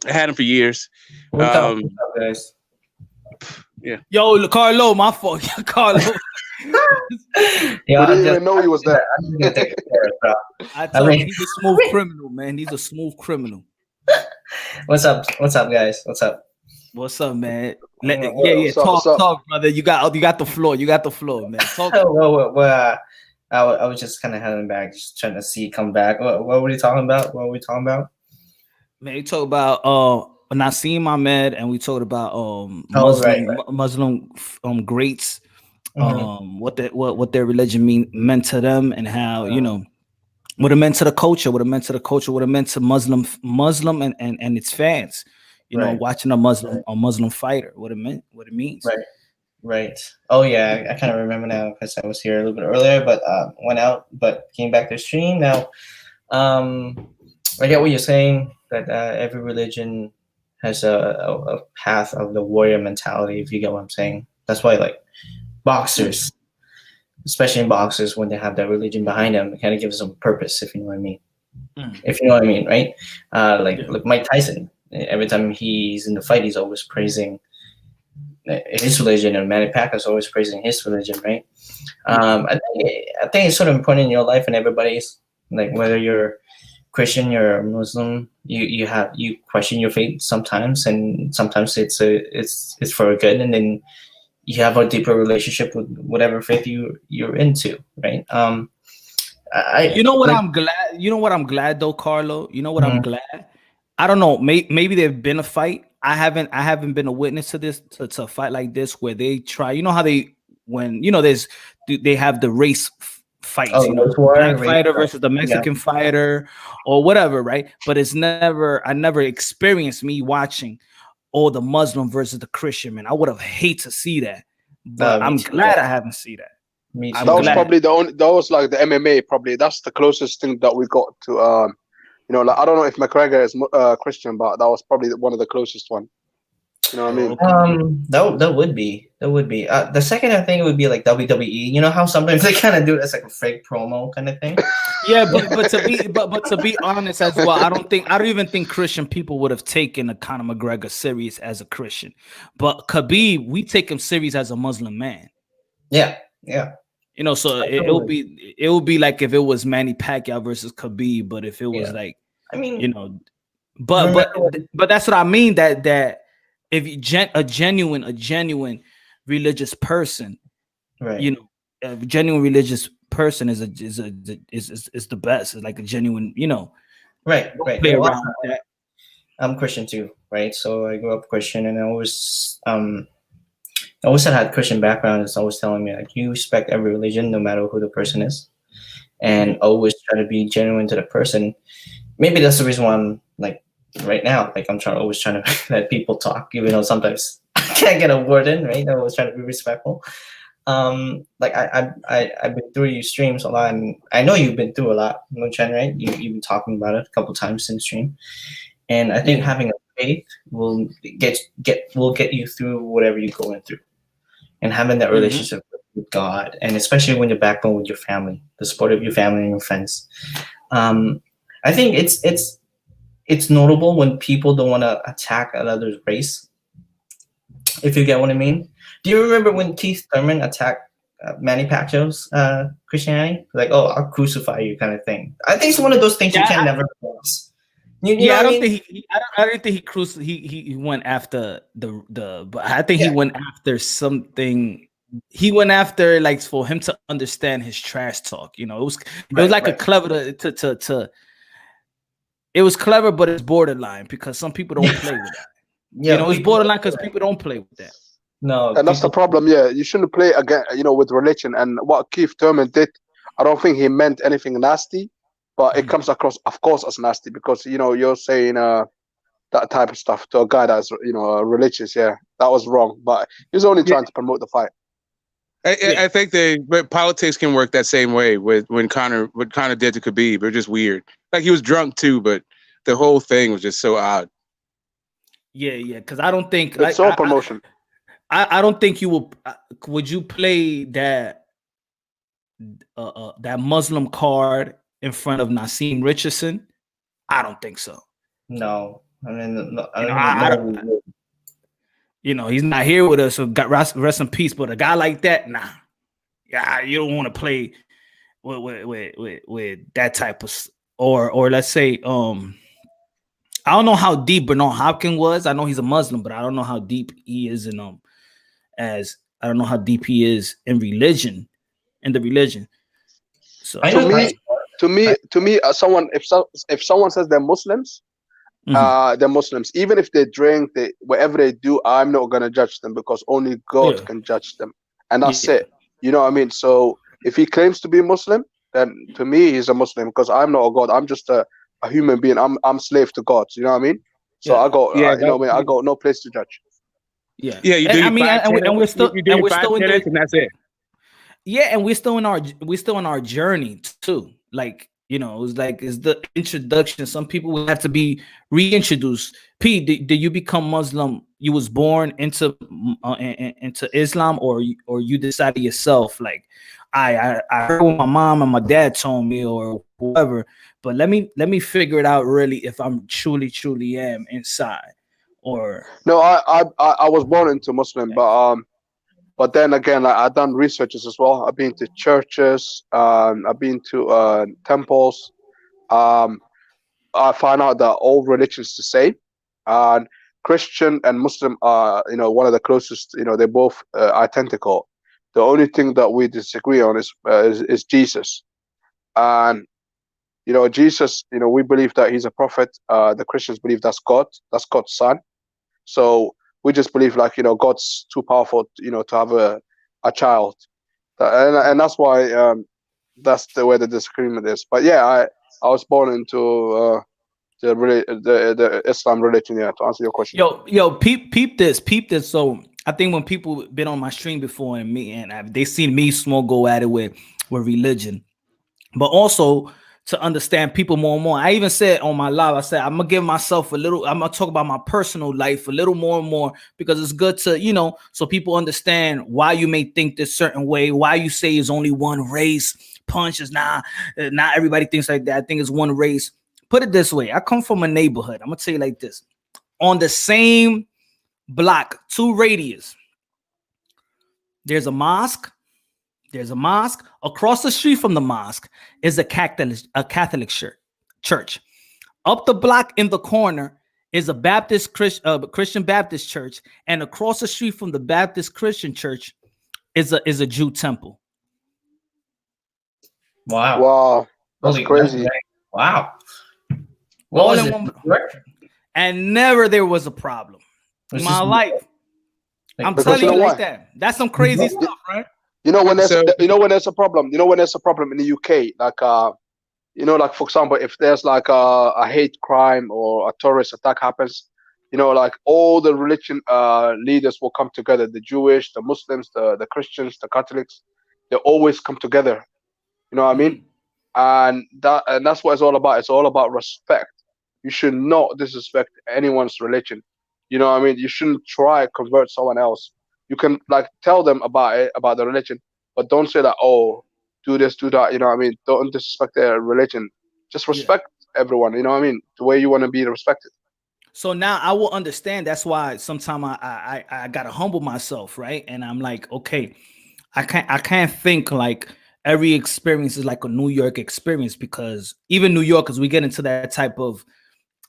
I had them for years. What's up, guys? Yeah. Yo, Carlo, my fault. Carlo. Yeah, I didn't even know he was there. I told him he's a smooth criminal, man. He's a smooth criminal. What's up? What's up, guys? What's up? What's up, man? Talk, brother. You got the floor. You got the floor, man. Talk. Well, I was just kind of heading back, just trying to see come back. What were you talking about? What were we talking about? Man, we talked about Naseem Hamed, and we talked about Muslim greats, what their religion meant to them, and how what it meant to the culture, what it meant to Muslim and its fans, watching a Muslim fighter, what it means. Right. Oh yeah, I kind of remember now because I was here a little bit earlier, but went out, but came back to stream now. I get what you're saying, that every religion has a path of the warrior mentality, if you get what I'm saying. That's why, like, boxers, especially in boxers, when they have that religion behind them, it kind of gives them purpose, if you know what I mean. If you know what I mean, right? Like Mike Tyson, every time he's in the fight, he's always praising his religion, and Manny Pacquiao's always praising his religion, right? I think it's sort of important in your life, and everybody's, like, whether you're Christian, you're Muslim, you question your faith sometimes, and sometimes it's for a good, and then you have a deeper relationship with whatever faith you're into, right? I'm glad though, Carlo. I'm glad. I don't know. Maybe there's been a fight. I haven't been a witness to this to a fight like this where they try. How they have the race fights, black fighter versus the Mexican fighter or whatever, right? But I never experienced me watching the Muslim versus the Christian, man. I would have hated to see that, but I'm glad I haven't seen that. That was probably that was like the MMA. Probably that's the closest thing that we got to. Like, I don't know if McGregor is Christian, but that was probably one of the closest one. You know what I mean? That would be. The second, I think it would be like WWE. You know how sometimes they kind of do it as like a fake promo kind of thing. Yeah, but to be honest as well, I don't even think Christian people would have taken a Conor McGregor serious as a Christian. But Khabib, we take him serious as a Muslim man. Yeah. So it would be like if it was Manny Pacquiao versus Khabib, but if it was like, I mean, but that's what I mean, that if a genuine religious person, right? A genuine religious person is the best. It's like a genuine, right. Play around with that. I'm Christian too, right? So I grew up Christian, and I always had Christian background. It's always telling me, like, you respect every religion, no matter who the person is, and always try to be genuine to the person. Maybe that's the reason why I'm like right now, like I'm always trying to let people talk, even though sometimes I can't get a word in, right? I'm always trying to be respectful. Like I've been through your streams a lot, and I know you've been through a lot, Mo-chan, right? You've been talking about it a couple times in stream, and I think having a faith will get you through whatever you're going through, and having that relationship with God, and especially when you're backbone with your family, the support of your family and your friends. I think it's notable when people don't want to attack another's race, If you get what I mean. Do you remember when Keith Thurman attacked Manny Pacquiao's Christianity? Like, oh, I'll crucify you, kind of thing. I think it's one of those things you can never cross. You know I don't what I mean? think I don't think he went after the but I think he went after something. He went after like for him to understand his trash talk. You know, it was like a clever to it was clever, but it's borderline because some people don't play with that. You know, it's borderline because people don't play with that. No, and that's the problem. Yeah, you shouldn't play again. You know, with religion and what Keith Thurman did. I don't think he meant anything nasty, but it comes across, of course, as nasty because you know you're saying that type of stuff to a guy that's religious. Yeah, that was wrong. But he was only trying to promote the fight. I think but politics can work that same way with what Conor did to Khabib. They're just weird. Like he was drunk too, but the whole thing was just so odd. Yeah, because I don't think it's all promotion. I don't think you will. Would you play that that Muslim card in front of Naseem Richardson? I don't think so. No, I mean, you know, he's not here with us, so rest in peace. But a guy like that, nah, yeah, you don't want to play with that type of, or let's say, I don't know how deep Bernard Hopkins was. I know he's a Muslim, but I don't know how deep he is in as I don't know how deep he is in religion, the religion. So to me, someone if someone says they're Muslims, they're Muslims. Even if they drink, whatever they do, I'm not gonna judge them because only God can judge them, and that's it. You know what I mean? So if he claims to be Muslim, then to me he's a Muslim because I'm not a God. I'm just a human being. I'm slave to God. You know what I mean? So I got you know what I mean? I got no place to judge. Yeah, you do. And we're still in there, and that's it. Yeah, and we're still in our journey too. Like, you know, it's the introduction. Some people will have to be reintroduced. P, did you become Muslim? You was born into Islam, or you decided yourself? Like, I heard what my mom and my dad told me, or whoever. But let me figure it out really if I'm truly am inside. Or no, I was born into Muslim, but then again, like, I've done researches as well. I've been to churches, I've been to temples. I find out that all religions the same, and Christian and Muslim are one of the closest. You know, they're both identical. The only thing that we disagree on is Jesus, and Jesus. We believe that he's a prophet. The Christians believe that's God. That's God's son. So we just believe God's too powerful, to have a child, and that's why that's the way the disagreement is. But yeah, I was born into the Islam religion. Yeah, to answer your question. Yo, peep this. So I think when people been on my stream before they seen me smoke go at it with religion, but also to understand people more and more. I even said on my live, I said, I'm going to give myself I'm going to talk about my personal life a little more and more because it's good to, so people understand why you may think this certain way, why you say it's only one race. Punch is not everybody thinks like that. I think it's one race. Put it this way. I come from a neighborhood. I'm going to tell you like this. On the same block, 2 radius, there's a mosque. Across the street from the mosque is a Catholic church. Up the block in the corner is a Christian Baptist church, and across the street from the Baptist Christian church is a Jew temple. Wow, that's crazy. Wow. What was it? And never there was a problem in my life. I'm telling you like that. That's some crazy stuff, right? When there's a problem, when there's a problem in the UK, like for example, if there's like a hate crime or a terrorist attack happens, like all the religion leaders will come together. The Jewish, the Muslims, the Christians, the Catholics, they always come together. You know what I mean? And that's what it's all about. It's all about respect. You should not disrespect anyone's religion. You know what I mean? You shouldn't try to convert someone else. You can tell them about the religion, but don't say that, oh, do this, do that. You know what I mean? Don't disrespect their religion. Just respect everyone. You know what I mean? The way you want to be respected. So now I will understand. That's why sometimes I gotta humble myself, right? And I'm like, okay, I can't think like every experience is like a New York experience, because even New Yorkers, we get into that type of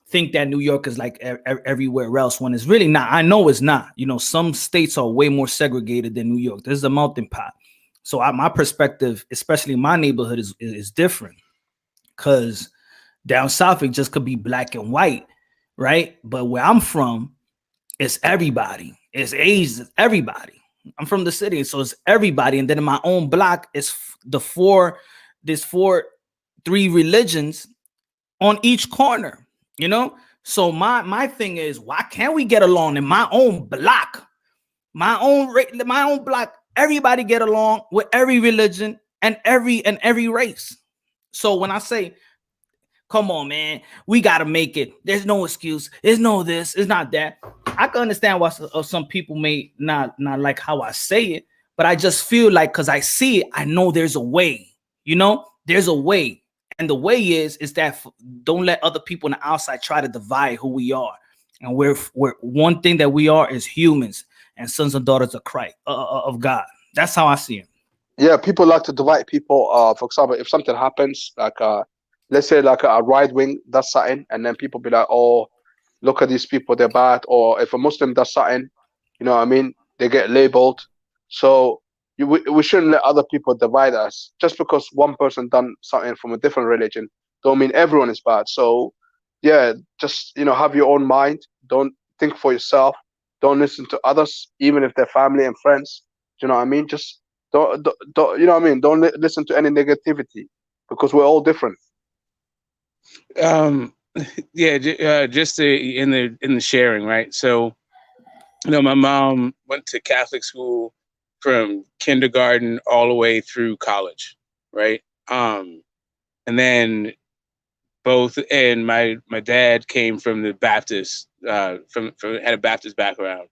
think that New York is like everywhere else, when it's really not. I know it's not. You know, some states are way more segregated than New York. This is a melting pot. So my perspective, especially my neighborhood, is different, because down south it just could be black and white, right? But where I'm from, it's everybody. It's Asians, it's everybody. I'm from the city, so it's everybody. And then in my own block, it's there's three religions on each corner, you know? So my thing is, why can't we get along in my own block? My own block, everybody get along with every religion and every race. So when I say, come on, man, we got to make it, there's no excuse, there's no this, it's not that. I can understand why some people may not like how I say it, but I just feel like, because I see it, I know there's a way, you know, there's a way. And the way is that don't let other people on the outside try to divide who we are. And we're one thing that we are is humans and sons and daughters of Christ, of God. That's how I see it. Yeah, people like to divide people. For example, if something happens, like let's say like a right wing does something, and then people be like, "Oh, look at these people, they're bad." Or if a Muslim does something, you know what I mean, they get labeled. So we shouldn't let other people divide us. Just because one person done something from a different religion, don't mean everyone is bad. So yeah, just have your own mind. Don't think for yourself. Don't listen to others, even if they're family and friends. Do you know what I mean? Just don't you know what I mean? Don't listen to any negativity, because we're all different. Just in the sharing, right? So, my mom went to Catholic school from kindergarten all the way through college, right? And then my dad came from the Baptist, from had a Baptist background,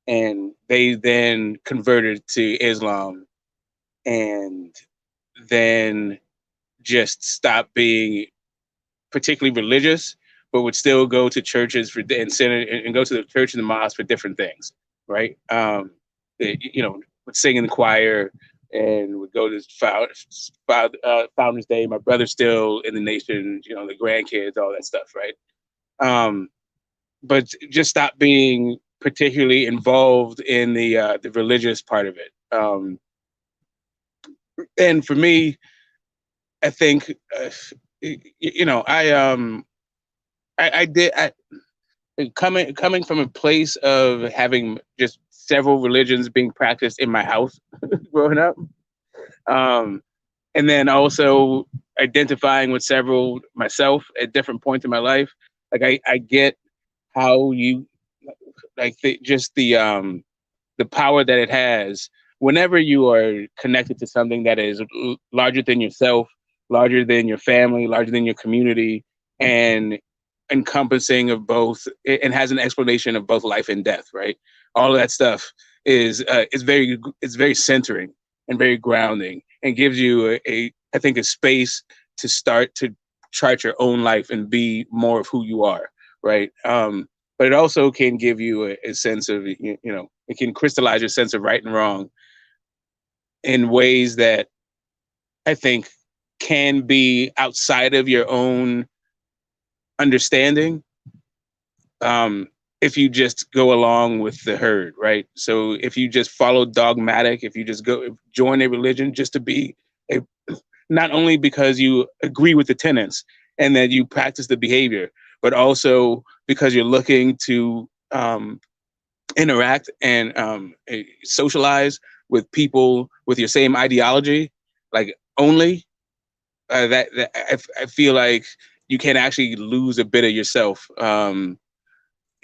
and they then converted to Islam, and then just stopped being particularly religious, but would still go to churches and go to the church and the mosque for different things, right? Would sing in the choir and would go to Founders Day. My brother's still in the nation, the grandkids, all that stuff, right? But just stopped being particularly involved in the religious part of it. And for me, I think, coming from a place of having just several religions being practiced in my house growing up, and then also identifying with several myself at different points in my life. Like I get how you like the power that it has whenever you are connected to something that is larger than yourself, larger than your family, larger than your community, and encompassing of both, and has an explanation of both life and death, right? All of that stuff is very centering and very grounding, and gives you I think a space to start to chart your own life and be more of who you are, right? But it also can give you a sense of, it can crystallize your sense of right and wrong in ways that I think can be outside of your own understanding, if you just go along with the herd, right? So if you just follow dogmatic, if you just join a religion just to be not only because you agree with the tenets and that you practice the behavior, but also because you're looking to interact and socialize with people with your same ideology, like only that I feel like you can actually lose a bit of yourself,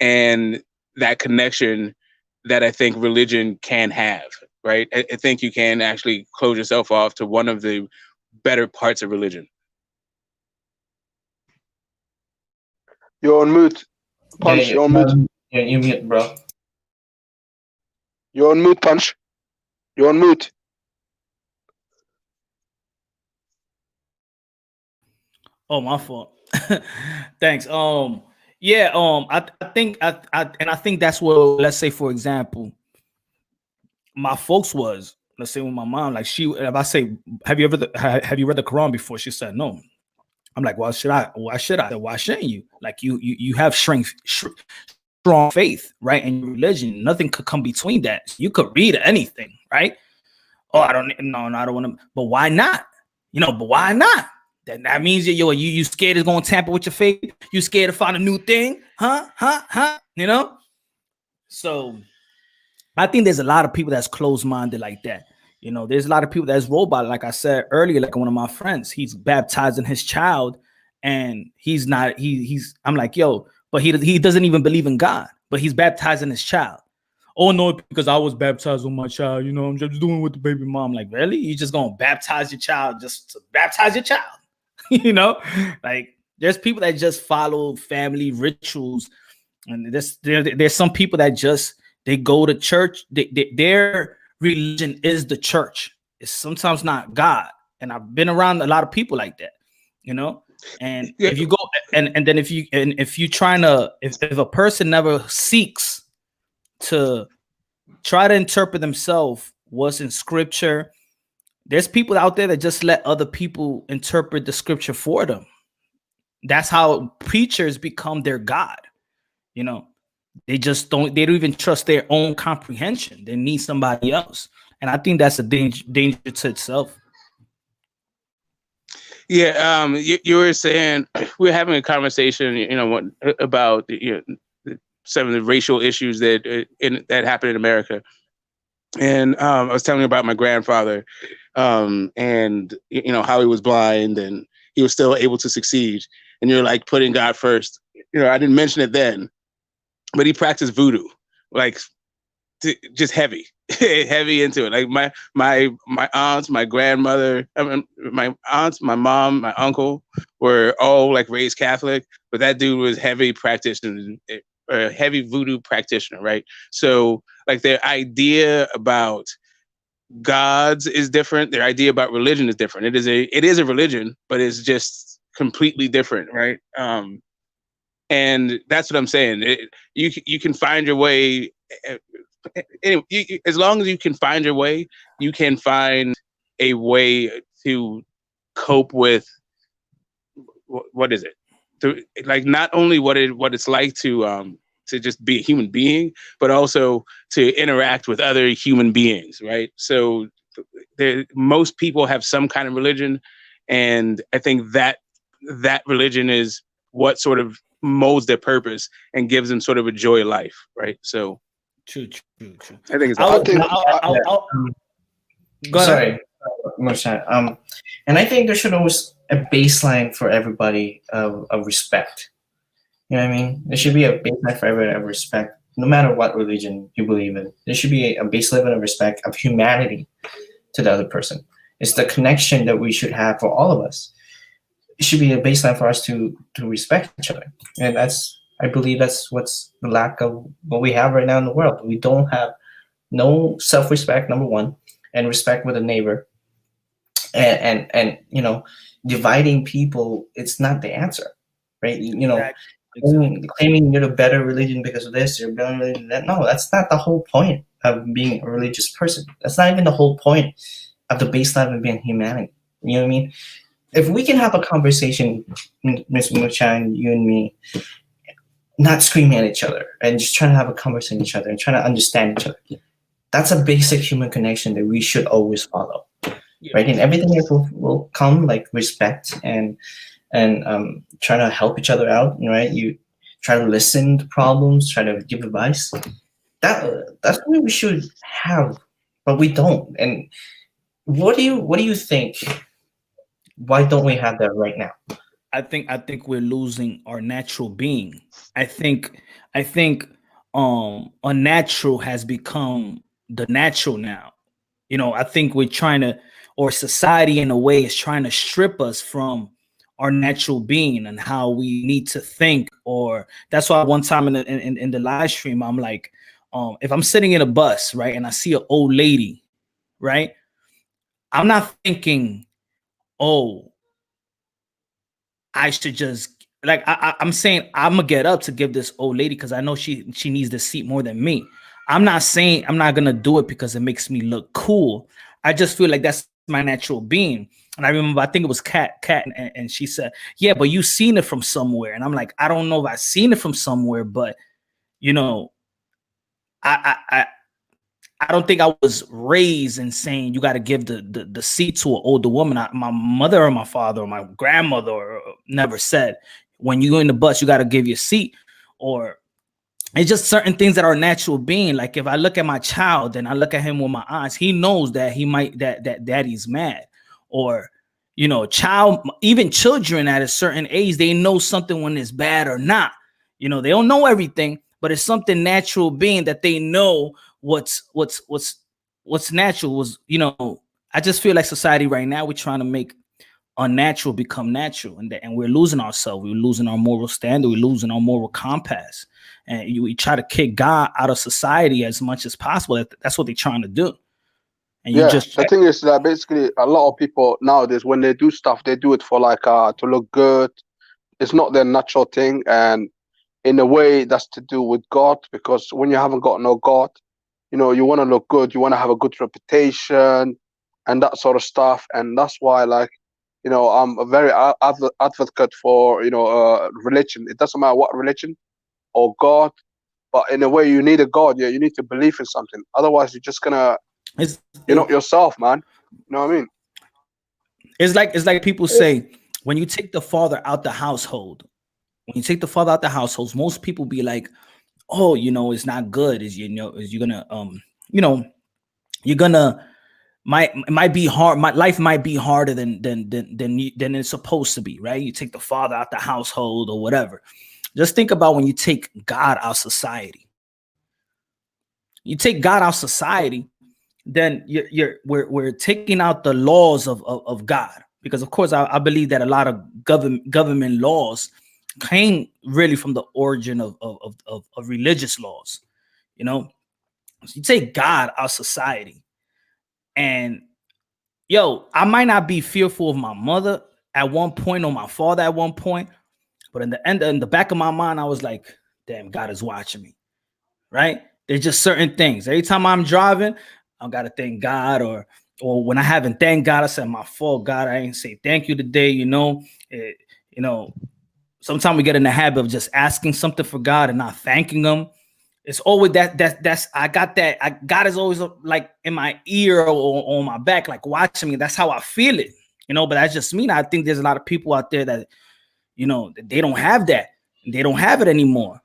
and that connection that I think religion can have, right? I think you can actually close yourself off to one of the better parts of religion. You're on mute. Punch, you're on mute. You mute, bro. You're on mute, Punch. You're on mute. Oh, my fault. Thanks. Yeah, I think I think that's what, let's say for example, my folks was, let's say with my mom, like she, if I say, have you read the Quran before? She said no. I'm like, well, should I? Why should I? Why shouldn't you? Like you have strong faith, right? And your religion, nothing could come between that. You could read anything, right? Oh, I don't want to, but why not? But why not? That means you scared it's gonna tamper with your faith. You scared to find a new thing, huh? So I think there's a lot of people that's closed-minded like that. There's a lot of people that's robot. Like I said earlier, like one of my friends, he's baptizing his child, and he's not. He's. I'm like, yo, but he doesn't even believe in God, but he's baptizing his child. Oh no, because I was baptized with my child. I'm just doing with the baby mom. Like, really? You just gonna baptize your child just to baptize your child? Like there's people that just follow family rituals, and there's some people that just they go to church. Their religion is the church. It's sometimes not God. And I've been around a lot of people like that, And if you go and then if you trying to if a person never seeks to try to interpret themselves what's in scripture, there's people out there that just let other people interpret the scripture for them. That's how preachers become their God. They don't even trust their own comprehension. They need somebody else. And I think that's a danger to itself. Yeah, you were saying we were having a conversation, about some of the racial issues that happen in America, and I was telling you about my grandfather, and how he was blind and he was still able to succeed, and you're like putting God first. I didn't mention it then, but he practiced voodoo, like just heavy into it. Like my aunts, my grandmother, my aunts, my mom, my uncle were all like raised Catholic, but that dude was heavy practitioner, a heavy voodoo practitioner, right? So like their idea about gods is different. Their idea about religion is different. It is a religion, but it's just completely different, right? And that's what I'm saying. You can find your way. Anyway, as long as you can find your way, you can find a way to cope with what is it? Like not only what it's like to just be a human being, but also to interact with other human beings, right? So most people have some kind of religion, and I think that religion is what sort of molds their purpose and gives them sort of a joy life, right? So true. I think it's sorry, and I think there should always a baseline for everybody of respect. You know what I mean? There should be a baseline for everybody of respect, no matter what religion you believe in. There should be a base level of respect of humanity to the other person. It's the connection that we should have for all of us. It should be a baseline for us to respect each other, and I believe that's what's the lack of what we have right now in the world. We don't have no self-respect, number one, and respect with a neighbor, and dividing people. It's not the answer, right? Exactly. Claiming you're a better religion because of this, you're a better religion that. No, that's not the whole point of being a religious person. That's not even the whole point of the baseline of being humanity. You know what I mean? If we can have a conversation, Ms. Muchan, you and me, not screaming at each other and just trying to have a conversation with each other and trying to understand each other, that's a basic human connection that we should always follow, right? And everything else will come, like respect and trying to help each other out, right? You try to listen to problems, try to give advice. That's what we should have, but we don't. And what do you think? Why don't we have that right now? I think we're losing our natural being. I think unnatural has become the natural now. I think we're trying to, or society in a way is trying to strip us from our natural being and how we need to think. Or that's why one time in the live stream, I'm like, if I'm sitting in a bus, right, and I see an old lady, right, I'm not thinking, oh, I should just like I'm saying I'm gonna get up to give this old lady because I know she needs the seat more than me. I'm not saying I'm not gonna do it because it makes me look cool. I just feel like that's my natural being. And I remember, I think it was Kat, and she said, "Yeah, but you seen it from somewhere." And I'm like, I don't know if I seen it from somewhere, but you know, I don't think I was raised in saying you got to give the seat to an older woman. My mother or my father or my grandmother never said when you go in the bus you got to give your seat. Or it's just certain things that are natural being. Like if I look at my child and I look at him with my eyes, he knows that he might that daddy's mad. Or you know, even children at a certain age, they know something when it's bad or not. You know, they don't know everything, but it's something natural being that they know what's natural. Was, you know, I just feel like society right now, we're trying to make unnatural become natural, and we're losing ourselves. We're losing our moral standard. We're losing our moral compass, and we try to kick God out of society as much as possible. That's what they're trying to do. And you just the thing is that basically a lot of people nowadays, when they do stuff, they do it for like to look good. It's not their natural thing, and in a way that's to do with God, because when you haven't got no God, you know, you want to look good, you want to have a good reputation and that sort of stuff. And that's why, like, you know, I'm a very advocate for, you know, religion. It doesn't matter what religion or God, but in a way you need a God. Yeah, you need to believe in something, otherwise you're just gonna, you're not yourself, man. You know what I mean? It's like people say, when you take the father out the household, most people be like, oh, you know, it's not good. Is, you know, is you're gonna you know, you're gonna it might be hard. My life might be harder than it's supposed to be, right? You take the father out the household or whatever. Just think about when you take God out of society. You take God out of society, then we're taking out the laws of God. Because of course I believe that a lot of government laws came really from the origin of religious laws. You know, so you take God out of society, and yo, I might not be fearful of my mother at one point or my father at one point, but in the back of my mind, I was like, damn, God is watching me, right? There's just certain things. Every time I'm driving, I gotta thank God, or when I haven't thanked God, I said, my fault, God, I ain't say thank you today. You know, you know, sometimes we get in the habit of just asking something for God and not thanking Him. It's always that's I got that. God is always like in my ear or on my back, like watching me. That's how I feel it, you know. But that's just me. I think there's a lot of people out there that, you know, they don't have that. They don't have it anymore.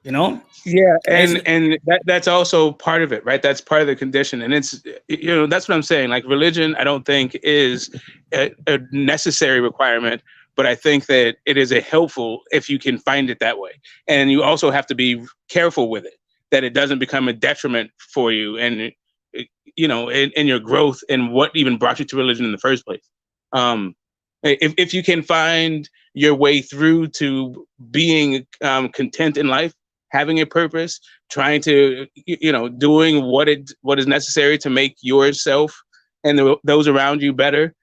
You know? Yeah, and that's also part of it, right? That's part of the condition, and it's, you know, that's what I'm saying. Like religion, I don't think is a necessary requirement, but I think that it is a helpful if you can find it that way. And you also have to be careful with it, that it doesn't become a detriment for you, and you know, in your growth and what even brought you to religion in the first place. If you can find your way through to being content in life, having a purpose, trying to, you know, doing what is necessary to make yourself and those around you better.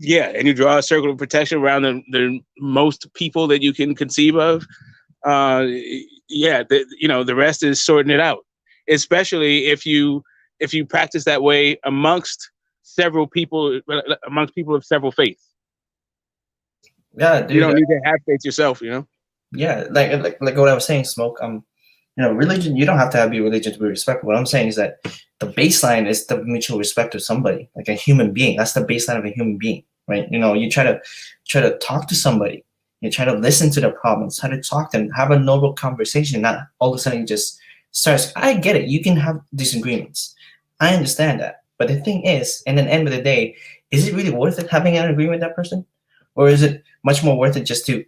Yeah, and you draw a circle of protection around the most people that you can conceive of. Yeah, you know, the rest is sorting it out. Especially if you practice that way amongst people of several faiths. Yeah, dude, you don't need to have faith yourself, you know. Yeah, like what I was saying, Smoke. You know, religion. You don't have to be religious to be respectful. What I'm saying is that the baseline is the mutual respect of somebody, like a human being. That's the baseline of a human being, right? You know, you try to talk to somebody. You try to listen to their problems, try to talk to them, have a noble conversation. Not all of a sudden you just starts. I get it. You can have disagreements. I understand that. But the thing is, in the end of the day, is it really worth it having an agreement with that person, or is it much more worth it just to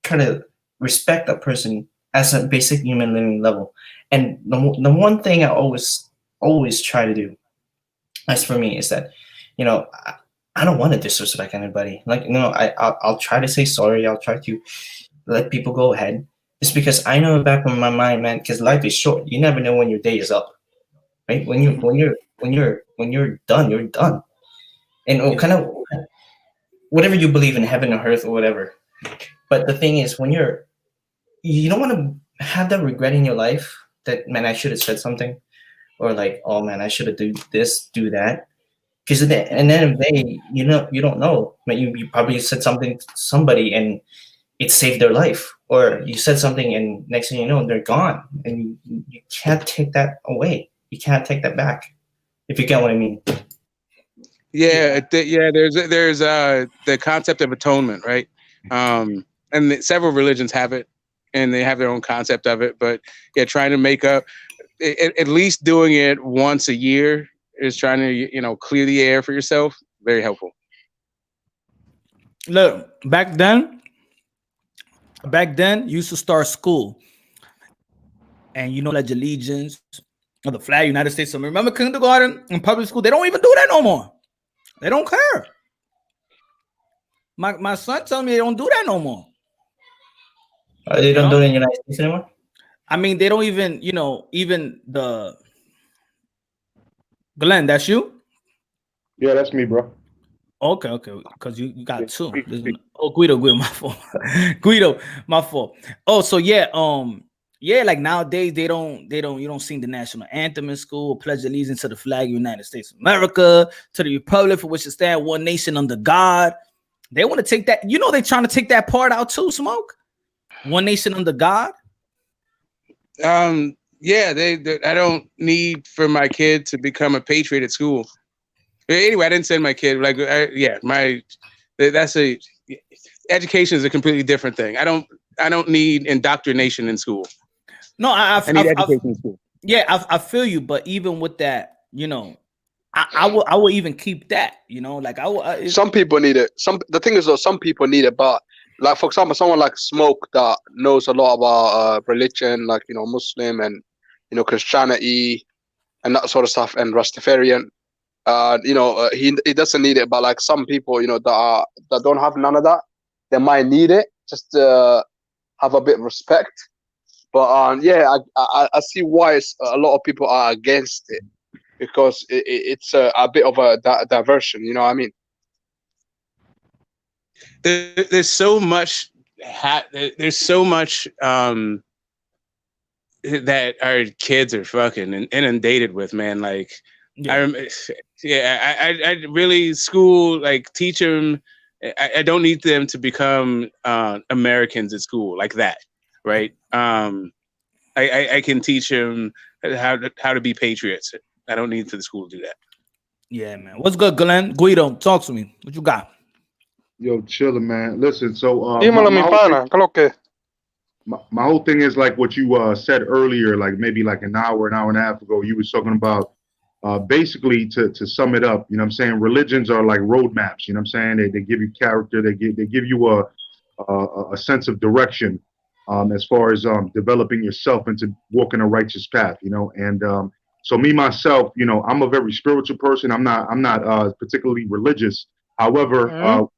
try to respect that person as a basic human living level? And the one thing I always try to do, as for me, is that, you know, I don't want to disrespect anybody. Like, you know, I'll try to say sorry. I'll try to let people go ahead. It's because I know back in my mind, man, because life is short. You never know when your day is up, right? When you're done, you're done. And kind of whatever you believe in, heaven or earth or whatever. But the thing is, when you don't want to have that regret in your life that, man, I should have said something, or like, oh man, I should have do this, do that. Because at the end of the day, you don't know. I mean, you probably said something to somebody and it saved their life, or you said something and next thing you know, they're gone, and you can't take that away. You can't take that back, if you get what I mean. Yeah, there's the concept of atonement, right? And several religions have it, and they have their own concept of it. But yeah, trying to make up, at least doing it once a year is trying to clear the air for yourself. Very helpful. Look, back then, you used to start school, and pledge allegiance of the flag, United States. So remember kindergarten and public school? They don't even do that no more. They don't care. My son tells me they don't do that no more. They don't do it in the United States anymore? I mean, they don't even, even the... Glenn, that's you? Yeah, that's me, bro. Okay, because you got two. Guido, my fault. Guido, my fault. Oh, so yeah, like nowadays you don't sing the national anthem in school, pledge allegiance to the flag of the United States of America, to the republic for which it stands, one nation under God. They want to take that, they're trying to take that part out too, Smoke. One nation under God. Yeah, I don't need for my kid to become a patriot at school. Anyway, I didn't send my kid. Education is a completely different thing. I don't need indoctrination in school. No, I need education in school. Yeah, I feel you, but even with that, I will even keep that. Some people need it. The thing is though, some people need it, but like for example, someone like Smoke that knows a lot about religion, like Muslim and Christianity and that sort of stuff, and Rastafarian. He doesn't need it, but like some people, that don't have none of that, they might need it just to have a bit of respect. But I see why a lot of people are against it, because it's a bit of a diversion. You know what I mean? There's so much. There's so much that our kids are fucking inundated with, man. Like, yeah. I really school, like, teach them. I don't need them to become Americans at school like that, right? I can teach them how to be patriots. I don't need for the school to do that. Yeah, man. What's good, Glenn? Guido, talk to me. What you got? Yo, chilling, man. Listen, so my whole thing is like what you said earlier, like maybe like an hour and a half ago. You was talking about basically to sum it up. You know what I'm saying? Religions are like roadmaps. You know what I'm saying? They give you character. They give you a sense of direction as far as developing yourself into walking a righteous path. And so me myself, I'm a very spiritual person. I'm not particularly religious. However,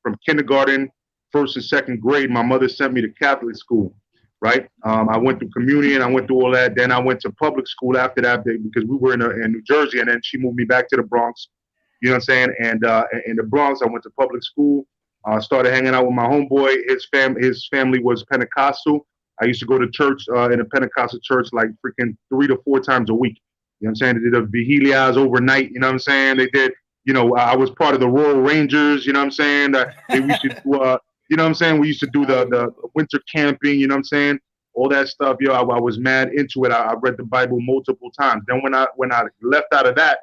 from kindergarten, first and second grade, my mother sent me to Catholic school, right? I went through communion, I went through all that. Then I went to public school after that because we were in New Jersey, and then she moved me back to the Bronx. You know what I'm saying? And in the Bronx, I went to public school. Started hanging out with my homeboy. His family was Pentecostal. I used to go to church in a Pentecostal church like freaking 3 to 4 times a week. You know what I'm saying? They did a vigilias overnight. You know what I'm saying? They did. I was part of the Royal Rangers. You know what I'm saying? We used to do, you know what I'm saying? We used to do the winter camping. You know what I'm saying? All that stuff. Yo, I was mad into it. I read the Bible multiple times. Then when I left out of that,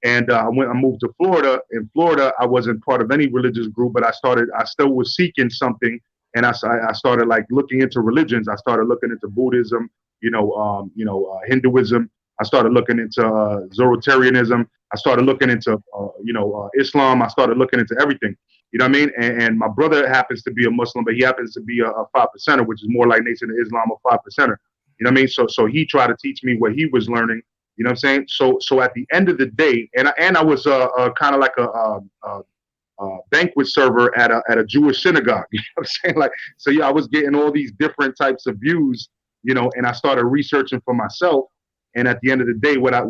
and I moved to Florida. In Florida, I wasn't part of any religious group, but I still was seeking something, and I started like looking into religions. I started looking into Buddhism, Hinduism. I started looking into Zoroastrianism. I started looking into Islam. I started looking into everything. You know what I mean? And my brother happens to be a Muslim, but he happens to be a 5%er, which is more like Nation of Islam, a 5%er. You know what I mean? So he tried to teach me what he was learning. You know what I'm saying? So at the end of the day, and I was kind of like a banquet server at a Jewish synagogue. You know what I'm saying? Like, so yeah, I was getting all these different types of views, and I started researching for myself. And at the end of the day, what I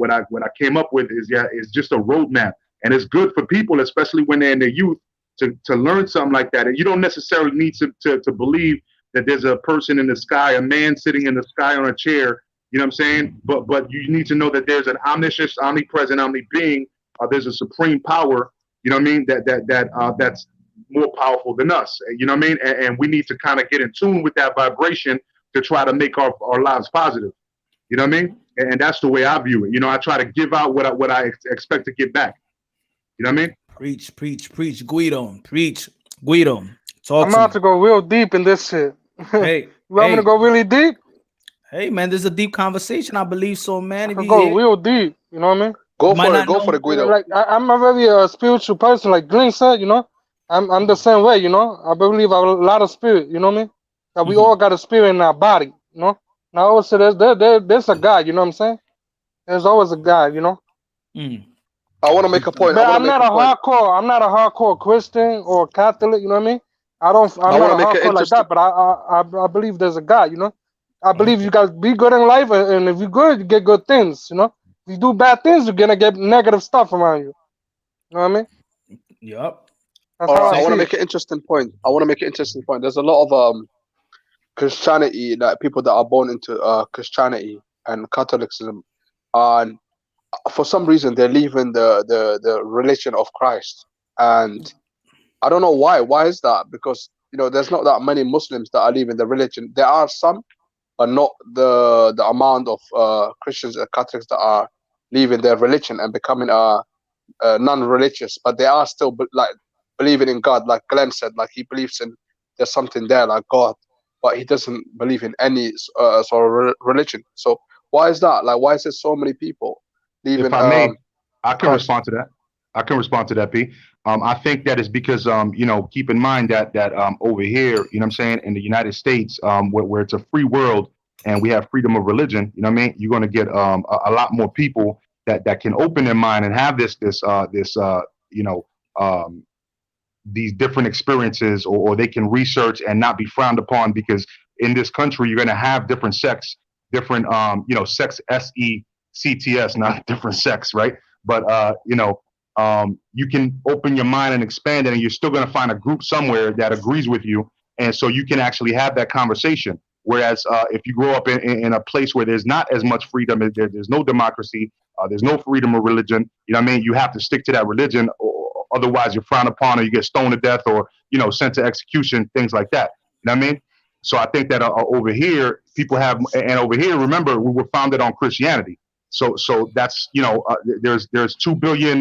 came up with is just a roadmap, and it's good for people, especially when they're in their youth, to learn something like that. And you don't necessarily need to believe that there's a person in the sky, a man sitting in the sky on a chair. You know what I'm saying? But you need to know that there's an omniscient, omnipresent, omnibeing. There's a supreme power. You know what I mean? That's more powerful than us. You know what I mean? And we need to kind of get in tune with that vibration to try to make our lives positive. You know what I mean? And that's the way I view it. You know, I try to give out what I expect to get back. You know what I mean? Preach, Guido. Preach, Guido. I'm about to go real deep in this shit. Hey, you want me to go really deep? Hey, man, this is a deep conversation. I believe so, man. If you go real deep, you know what I mean? Go for it, Guido. Like I'm a very spiritual person, like Green said. You know, I'm the same way. You know, I believe a lot of spirit. You know what I mean? That we all got a spirit in our body. You know. Now also there's a God. You know what I'm saying? There's always a God. You know. I want to make a point. But I'm not a hardcore Christian or Catholic. You know what I mean? I'm not a hardcore like that. But I believe there's a God. You know. I believe you guys be good in life, and if you're good, you get good things. You know. If you do bad things, you're gonna get negative stuff around you. You know what I mean? Yep. All right, I want to make an interesting point. There's a lot of Christianity, like people that are born into Christianity and Catholicism, and for some reason they're leaving the religion of Christ, and I don't know why. Why is that? Because there's not that many Muslims that are leaving the religion. There are some, but not the amount of Christians and Catholics that are leaving their religion and becoming non-religious. But they are still believing in God, like Glenn said. Like he believes in there's something there, like God, but he doesn't believe in any sort of religion. So why is that? Like, why is there so many people leaving? If I may, I can respond to that. P. I think that is because keep in mind that over here, you know what I'm saying, in the United States, where it's a free world and we have freedom of religion, you know what I mean, you're going to get a lot more people that can open their mind and have these different experiences, or they can research and not be frowned upon, because in this country you're going to have different sects, different sex, SECTS, not different sex, right? But you can open your mind and expand it, and you're still going to find a group somewhere that agrees with you, and so you can actually have that conversation. Whereas if you grow up in a place where there's not as much freedom, there's no democracy, there's no freedom of religion, you know what I mean, you have to stick to that religion, or otherwise you're frowned upon, or you get stoned to death, or sent to execution, things like that. You know what I mean? So I think that over here people have, and over here, remember, we were founded on Christianity. So that's there's 2 billion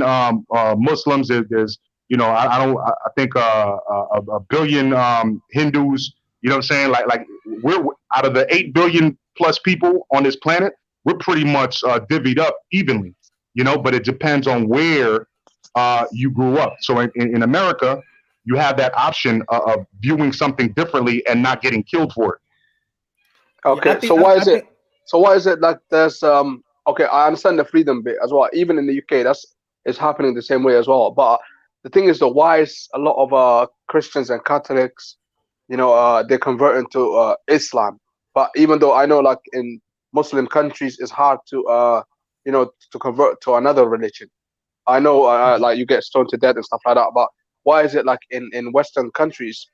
Muslims. There's I think a billion Hindus. You know what I'm saying? Like we're out of the 8 billion plus people on this planet, we're pretty much divvied up evenly. But it depends on where you grew up. So in America, you have that option of viewing something differently and not getting killed for it. Okay, so why is it like there's okay, I understand the freedom bit as well. Even in the UK, it's happening the same way as well. But the thing is, why is a lot of Christians and Catholics, they convert into Islam? But even though I know, like in Muslim countries, it's hard to to convert to another religion. I know, like you get stoned to death and stuff like that. But why is it like in Western countries,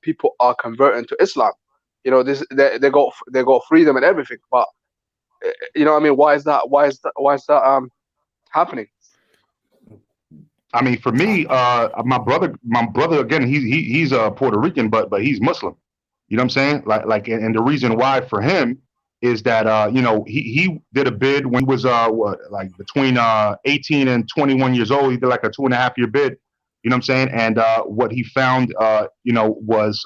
people are converting to Islam? They got freedom and everything, but you know what I mean? Why is that happening? I mean, for me, my brother again, he's Puerto Rican, but he's Muslim. You know what I'm saying? Like, and the reason why for him is that he did a bid when he was between 18 and 21 years old. He did like a 2.5 year bid. You know what I'm saying? And what he found, was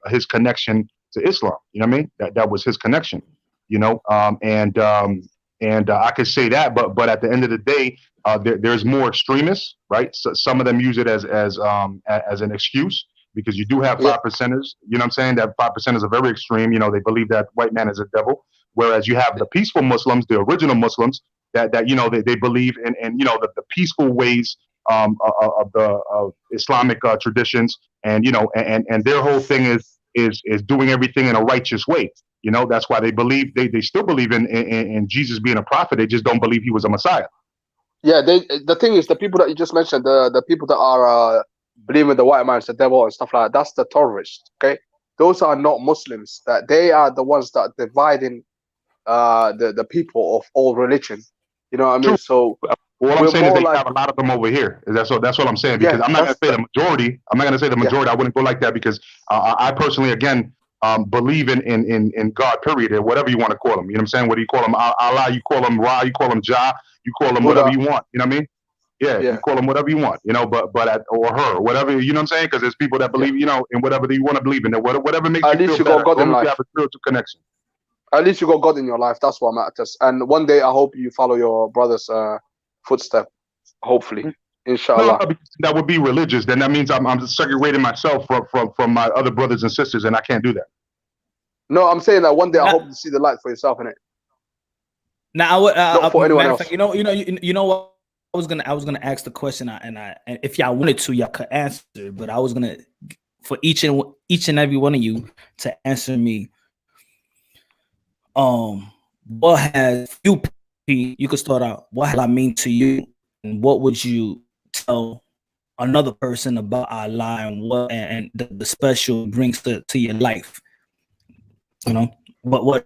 his connection to Islam. You know what I mean? That was his connection. And I could say that, but at the end of the day, there's more extremists, right? So some of them use it as an excuse, because you do have 5%ers. You know what I'm saying? That 5%ers are very extreme. They believe that white man is a devil. Whereas you have the peaceful Muslims, the original Muslims, that they believe in the peaceful ways of Islamic traditions, and their whole thing is doing everything in a righteous way. That's why they believe they still believe in Jesus being a prophet. They just don't believe he was a Messiah. Yeah, the thing is, the people that you just mentioned, the people that are believing the white man's the devil and stuff like that. That's the terrorists. Okay, those are not Muslims. That they are the ones that are dividing the people of all religion. You know what I mean? True. So what I'm saying is they have a lot of them over here. That's what I'm saying, because I'm not going to say the majority. I'm not going to say the majority. I wouldn't go like that, because I personally, again, believe in God, period, or whatever you want to call him. You know what I'm saying? Whether you call him Allah, you call him Ra, you call him Jah, you call him whatever you want. You know what I mean? Yeah, you call him whatever you want, you know, or her, whatever, you know what I'm saying? Because there's people that believe, you know, in whatever you want to believe in, whatever makes you feel better, as long as you have a spiritual connection. At least you got God in your life. That's what matters. And one day, I hope you follow your brother's footstep. Hopefully, inshallah. No, that would be religious. Then that means I'm segregating myself from my other brothers and sisters, and I can't do that. No, I'm saying that one day I hope you see the light for yourself in it. Now, I would not for anyone else. Fact, you know what? I was gonna ask the question, and if y'all wanted to, y'all could answer. But I was gonna, for each and every one of you to answer me. What has you could start out? What has I mean to you, and what would you tell another person about Allah and what and the special it brings to your life? You know what?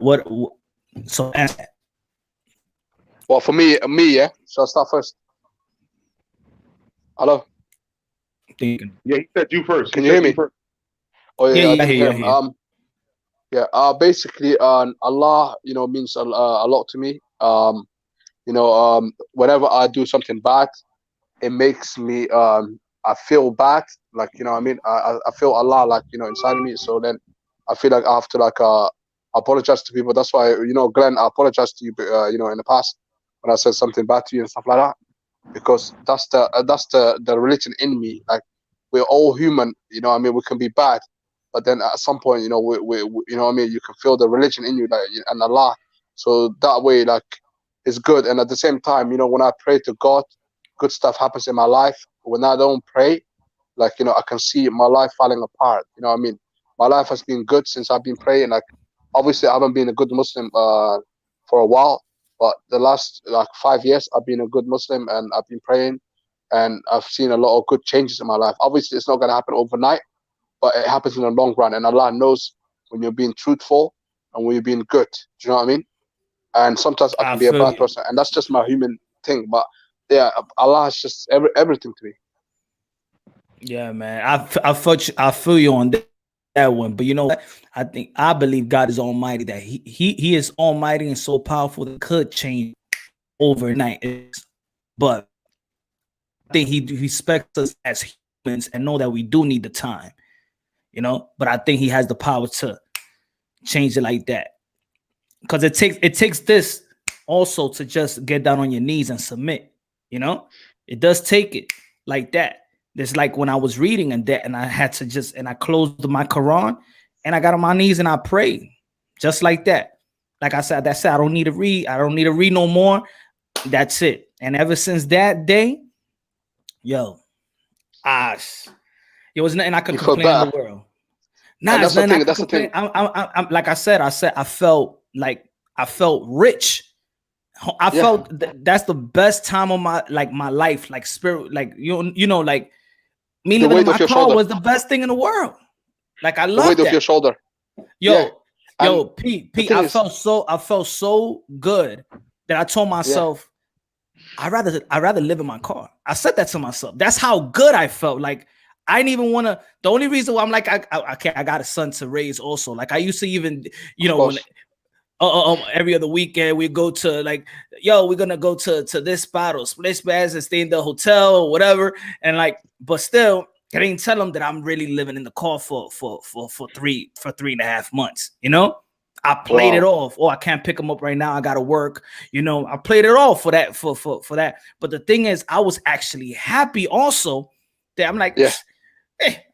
So answer that. Well, for me, yeah. Shall I start first? Hello. Yeah, he said you first. Can you hear me? Oh yeah, I hear you. Basically, Allah, you know, means a lot to me. Whenever I do something bad, it makes me I feel bad, like, you know what I mean? I feel Allah, like, you know, inside of me. So then I feel like I have to, like, apologize to people. That's why, you know, Glenn, I apologize to you, you know, in the past when I said something bad to you and stuff like that, because that's the religion in me. Like, we're all human, you know what I mean? We can be bad, but then at some point, you know, we you know what I mean? You can feel the religion in you, like, and Allah. So that way, like, it's good. And at the same time, you know, when I pray to God, good stuff happens in my life. When I don't pray, like, you know, I can see my life falling apart. You know what I mean? My life has been good since I've been praying. Like, obviously, I haven't been a good Muslim for a while, but the last, like, 5 years, I've been a good Muslim and I've been praying, and I've seen a lot of good changes in my life. Obviously, it's not going to happen overnight, but it happens in the long run. And Allah knows when you're being truthful and when you're being good. Do you know what I mean? And sometimes I can be a bad person, and that's just my human thing. But yeah, Allah is just everything to me. Yeah, man, I feel you on that one. But you know what? I believe God is Almighty. That He is Almighty and so powerful that could change overnight. But I think He respects us as humans and know that we do need the time. You know, but I think He has the power to change it like that. Because it takes this also to just get down on your knees and submit. You know, it does take it like that. It's like when I was reading and I had to and I closed my Quran and I got on my knees and I prayed just like that. Like I said, I don't need to read. I don't need to read no more. That's it. And ever since that day, it was nothing I could complain in the world. That's the thing. I'm like I said, I felt rich. I felt that's the best time of my life, like spirit, like you know, like me living in my car was the best thing in the world. Like I love that. The weight of your shoulder. Pete, I felt so good that I told myself, I'd rather live in my car. I said that to myself. That's how good I felt. Like I didn't even want to. The only reason why I'm like, I got a son to raise also. Like I used to even, you know, when every other weekend we go to like, we're gonna go to this spot or split spots and stay in the hotel or whatever. And like, but still, I didn't tell them that I'm really living in the car for 3.5 months. You know, I played it off. Oh, I can't pick them up right now. I gotta work. You know, I played it off for that. For that. But the thing is, I was actually happy also that I'm like, hey,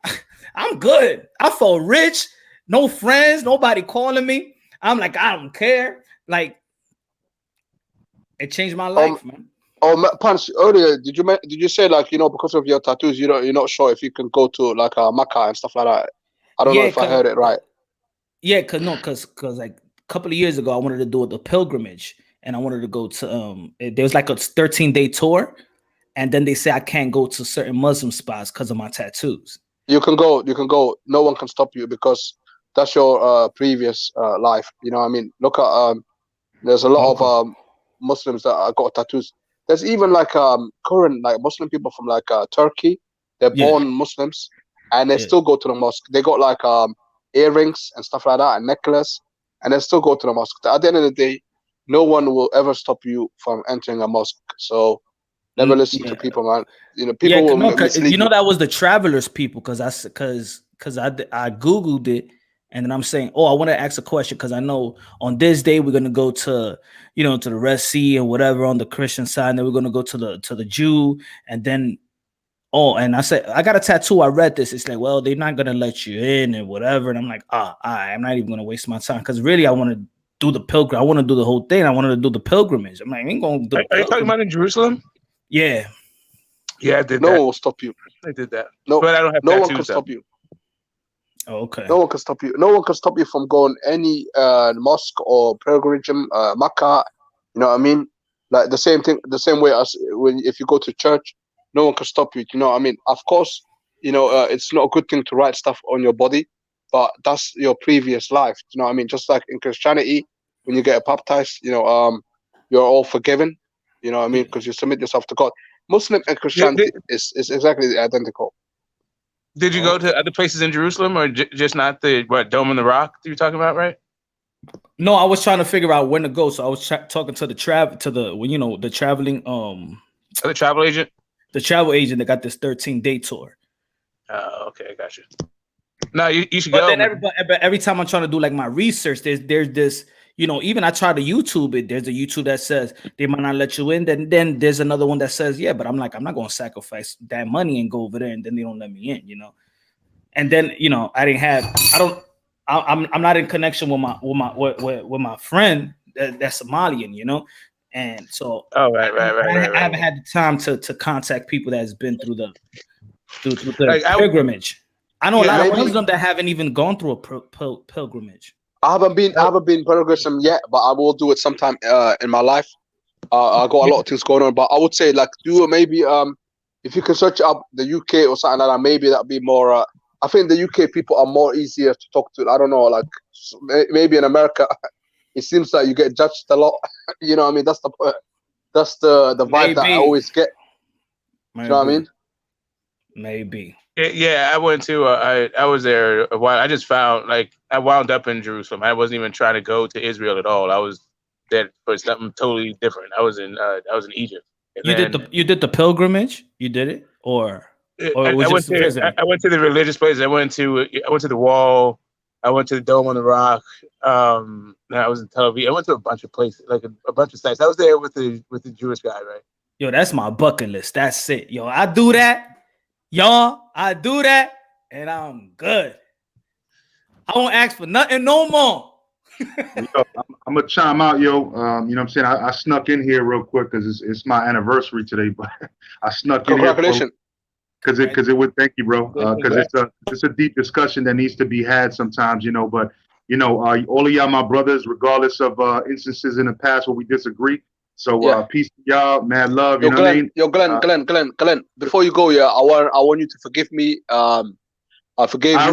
I'm good. I felt rich. No friends. Nobody calling me. I'm like, I don't care. Like, it changed my life, man. Oh, Punch, earlier, did you say, like, you know, because of your tattoos, you're not sure if you can go to like Makkah and stuff like that? I don't know if I heard it right. Yeah, cause like a couple of years ago, I wanted to do the pilgrimage, and I wanted to go to there was like a 13-day tour, and then they say I can't go to certain Muslim spots because of my tattoos. You can go. No one can stop you because that's your previous life. You know what I mean? Look at there's a lot of Muslims that got tattoos. There's even like current like Muslim people from like Turkey. They're born Muslims and they still go to the mosque. They got like earrings and stuff like that, and necklace, and they still go to the mosque. At the end of the day, no one will ever stop you from entering a mosque. So never listen to people, man. You know, people will mislead you know that was the travelers people because I googled it, and then I'm saying, oh, I want to ask a question because I know on this day we're gonna go to, you know, to the Red Sea and whatever on the Christian side, and then we're gonna go to the Jew, and then and I said I got a tattoo. I read this. It's like, well, they're not gonna let you in and whatever, and I'm like, I'm not even gonna waste my time because really I want to do the pilgrim. I want to do the whole thing. I wanted to do the pilgrimage. I'm like, I ain't gonna do. Are you talking about in Jerusalem? Yeah. Yeah, I did. No one will stop you. I did that. No, but I don't have no tattoos, one can stop you. Oh, okay. No one can stop you. No one can stop you from going any mosque or pilgrimage, Makkah. You know what I mean? Like the same thing, the same way as if you go to church, no one can stop you. You know what I mean? Of course, you know it's not a good thing to write stuff on your body, but that's your previous life. You know what I mean? Just like in Christianity, when you get baptized, you know, you're all forgiven. You know what I mean? Because you submit yourself to God. Muslim and Christianity is exactly identical. Did you go to other places in Jerusalem, or just not the Dome on the Rock that you're talking about, right? No, I was trying to figure out when to go, so I was talking to the traveling the travel agent, that got this 13-day tour. Oh, okay, gotcha. No, you should but go. Then every time I'm trying to do like my research, there's this. You know, even I try to YouTube it. There's a YouTube that says they might not let you in. Then there's another one that says, yeah, but I'm like, I'm not going to sacrifice that money and go over there, and then they don't let me in. You know, and then you know, I'm not in connection with my friend that's Somalian. You know, and so right. I haven't had the time to contact people that's been through the pilgrimage. I know a lot of Muslims that haven't even gone through a pilgrimage. I haven't been pilgrimage yet, but I will do it sometime in my life. I got a lot of things going on, but I would say like do it maybe if you can search up the UK or something like that, maybe that'd be more. I think the UK people are more easier to talk to. I don't know, like maybe in America, it seems like you get judged a lot. You know what I mean? That's the vibe that I always get. You know what I mean? Maybe. Yeah, I went to. I was there a while. I just found like I wound up in Jerusalem. I wasn't even trying to go to Israel at all. I was there for something totally different. I was in Egypt. You did the pilgrimage? You did it, or I went to the religious places. I went to the Wall. I went to the Dome on the Rock. I was in Tel Aviv. I went to a bunch of places, like a bunch of sites. I was there with the Jewish guy, right? Yo, that's my bucket list. That's it. Yo, I do that. Y'all, I do that, and I'm good. I won't ask for nothing no more. Yo, I'm gonna chime out, yo. You know what I'm saying? I snuck in here real quick because it's my anniversary today, but I snuck in here. Congratulations. Because it would, thank you, bro. Because it's a deep discussion that needs to be had sometimes, you know. But you know, all of y'all, my brothers, regardless of instances in the past where we disagree. So peace to y'all, mad love. You know what I mean? Yo, Glenn. Before you go, I want you to forgive me. I forgave you. I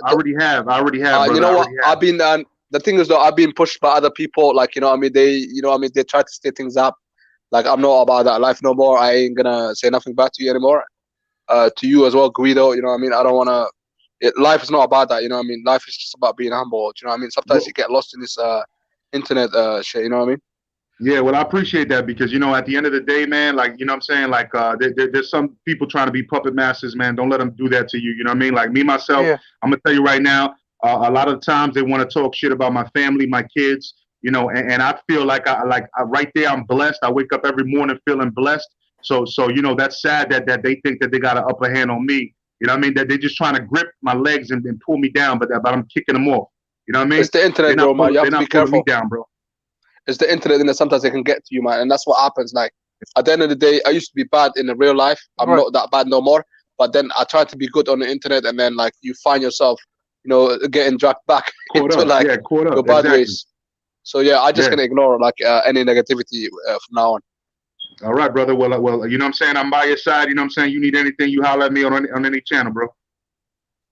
already have. You know what? I've been the thing is though, I've been pushed by other people. Like you know, what I mean, they try to stay things up. Like I'm not about that life no more. I ain't gonna say nothing bad to you anymore. To you as well, Guido. You know what I mean? I don't wanna. Life is not about that. You know what I mean? Life is just about being humble. Do you know what I mean? Sometimes you get lost in this internet shit. You know what I mean? Yeah, well, I appreciate that because, you know, at the end of the day, man, like, you know what I'm saying? Like, there's some people trying to be puppet masters, man. Don't let them do that to you. You know what I mean? Like me, myself, I'm going to tell you right now, a lot of times they want to talk shit about my family, my kids, you know, and I feel like right there, I'm blessed. I wake up every morning feeling blessed. So, you know, that's sad that they think that they got an upper hand on me. You know what I mean? That they're just trying to grip my legs and pull me down, but I'm kicking them off. You know what I mean? It's the internet, bro, man. You have to be careful. Me down, bro. It's the internet, and sometimes they can get to you, man. And that's what happens. Like, at the end of the day, I used to be bad in the real life. I'm not that bad no more. But then I tried to be good on the internet, and then, like, you find yourself, you know, getting dragged back into, like, your bad ways. So, yeah, I'm just going to ignore, like, any negativity from now on. All right, brother. Well, you know what I'm saying? I'm by your side. You know what I'm saying? You need anything, you holler at me on any channel, bro.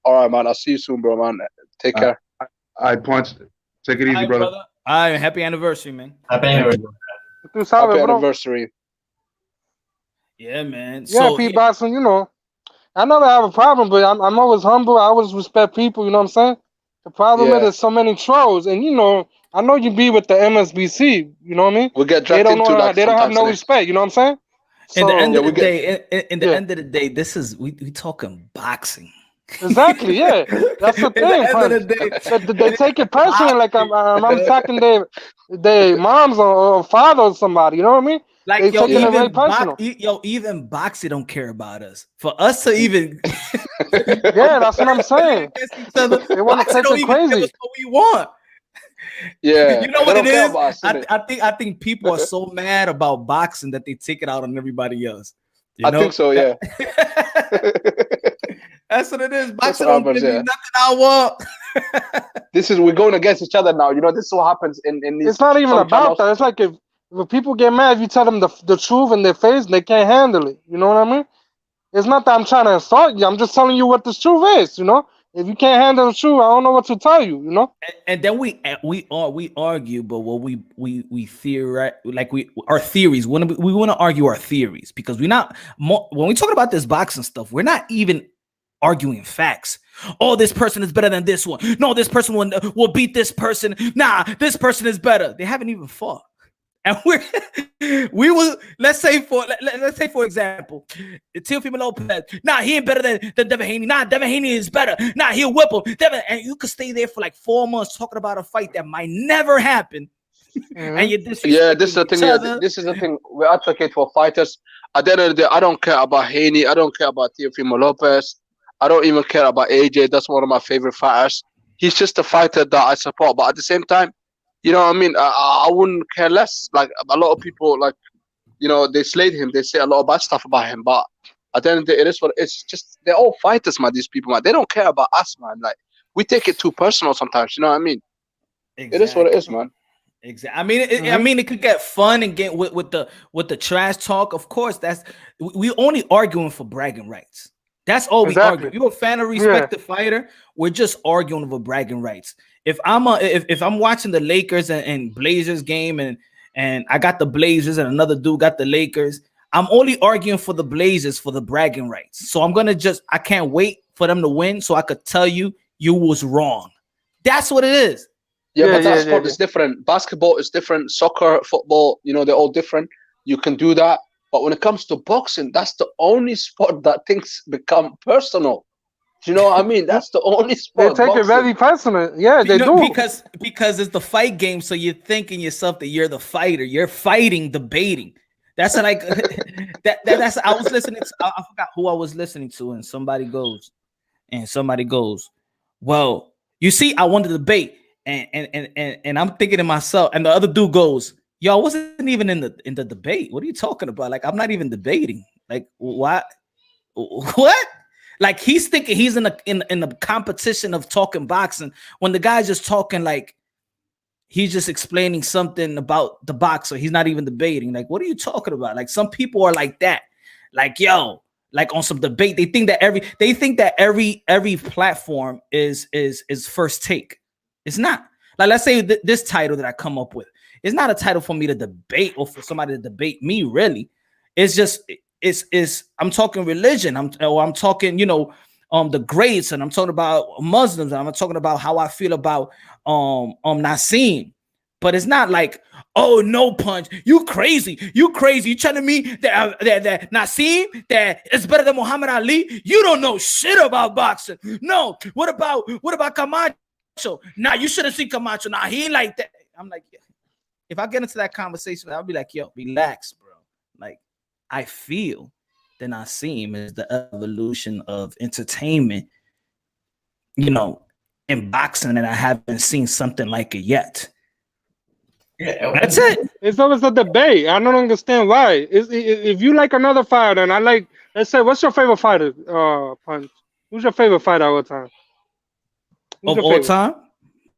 All right, man. I'll see you soon, bro, man. Take care. All right, Punch. Take it easy, brother. All right, happy anniversary, man. Happy anniversary. Happy anniversary. Yeah, man. Yeah, Pete Boxing, you know, I never have a problem, but I'm always humble. I always respect people, you know what I'm saying? The problem is there's so many trolls, and you know, I know you be with the MSBC, you know what I mean? We get drafted into like they don't have no respect, you know what I'm saying? So, in the end of the day, in the end of the day, this is we talking boxing. Exactly, yeah. That's the thing. They take it personally, like I'm attacking their moms or father or somebody, you know what I mean? Like they taking it very personal. Even boxing don't care about us. For us to even yeah, that's what I'm saying. They want to take it crazy. What we want. Yeah, you know what it is. I think people are so mad about boxing that they take it out on everybody else. I think so. Yeah. That's what it is. Boxing don't give me nothing I want. We're going against each other now. You know, this is what happens in these. It's not even about that. It's like if people get mad, if you tell them the truth in their face, they can't handle it. You know what I mean? It's not that I'm trying to insult you. I'm just telling you what the truth is. You know, if you can't handle the truth, I don't know what to tell you. You know. And then we argue, but what we theorize, like our theories. We want to argue our theories because when we talk about this boxing stuff, we're not even arguing facts. Oh, this person is better than this one. No, this person will beat this person. Nah, this person is better. They haven't even fought. And we will let's say for example, Teofimo Lopez. Nah, he ain't better than Devin Haney. Nah, Devin Haney is better. Nah, he'll whip him. And you could stay there for like 4 months talking about a fight that might never happen. And you this is the thing. Yeah, this is the thing. We advocate for fighters. At the end of the day, I don't care about Haney. I don't care about Teofimo Lopez. I don't even care about AJ. That's one of my favorite fighters. He's just a fighter that I support. But at the same time, you know what I mean? I wouldn't care less. Like a lot of people, like, you know, they slayed him. They say a lot of bad stuff about him. But at the end of the day, it's just they're all fighters, man. These people, man. They don't care about us, man. Like we take it too personal sometimes. You know what I mean? Exactly. It is what it is, man. Exactly. I mean, it could get fun and get with the trash talk. Of course, we only arguing for bragging rights. That's all we argue. If you're a fan of respect the fighter, we're just arguing over bragging rights. If I'm watching the Lakers and Blazers game and I got the Blazers and another dude got the Lakers, I'm only arguing for the Blazers for the bragging rights. So I can't wait for them to win so I could tell you was wrong. That's what it is. Yeah, but that sport is different. Basketball is different. Soccer, football, you know, they're all different. You can do that. But when it comes to boxing, that's the only sport that things become personal. Do you know what I mean? That's the only sport. They take it very personal. Yeah, they do. Because it's the fight game, so you're thinking yourself that you're the fighter. You're fighting, debating. That's like that's. I was listening to. I forgot who I was listening to, and somebody goes, well, you see, I won the debate, and I'm thinking to myself, and the other dude goes, yo, I wasn't even in the debate. What are you talking about? Like, I'm not even debating. Like, what? Like, he's thinking he's in the competition of talking boxing when the guy's just talking like he's just explaining something about the boxer. He's not even debating. Like, what are you talking about? Like, some people are like that. Like, yo, like on some debate, they think that every platform is first take. It's not. Like, let's say this title that I come up with. It's not a title for me to debate or for somebody to debate me, really. It's just I'm talking religion. I'm talking, you know, the greats, and I'm talking about Muslims, and I'm talking about how I feel about Naseem. But it's not like, oh no, Punch, you crazy. You telling me that Naseem that is better than Muhammad Ali? You don't know shit about boxing. No, what about Camacho? Nah, you should have seen Camacho. Nah, he ain't like that. I'm like, yeah. If I get into that conversation, I'll be like, yo, relax, bro. Like, I feel that Naseem is the evolution of entertainment, you know, in boxing, and I haven't seen something like it yet. Yeah, that's it. It's always a debate. I don't understand why. If you like another fighter, and I like, let's say, what's your favorite fighter, Punch? Who's your favorite fighter of all time? Of all time?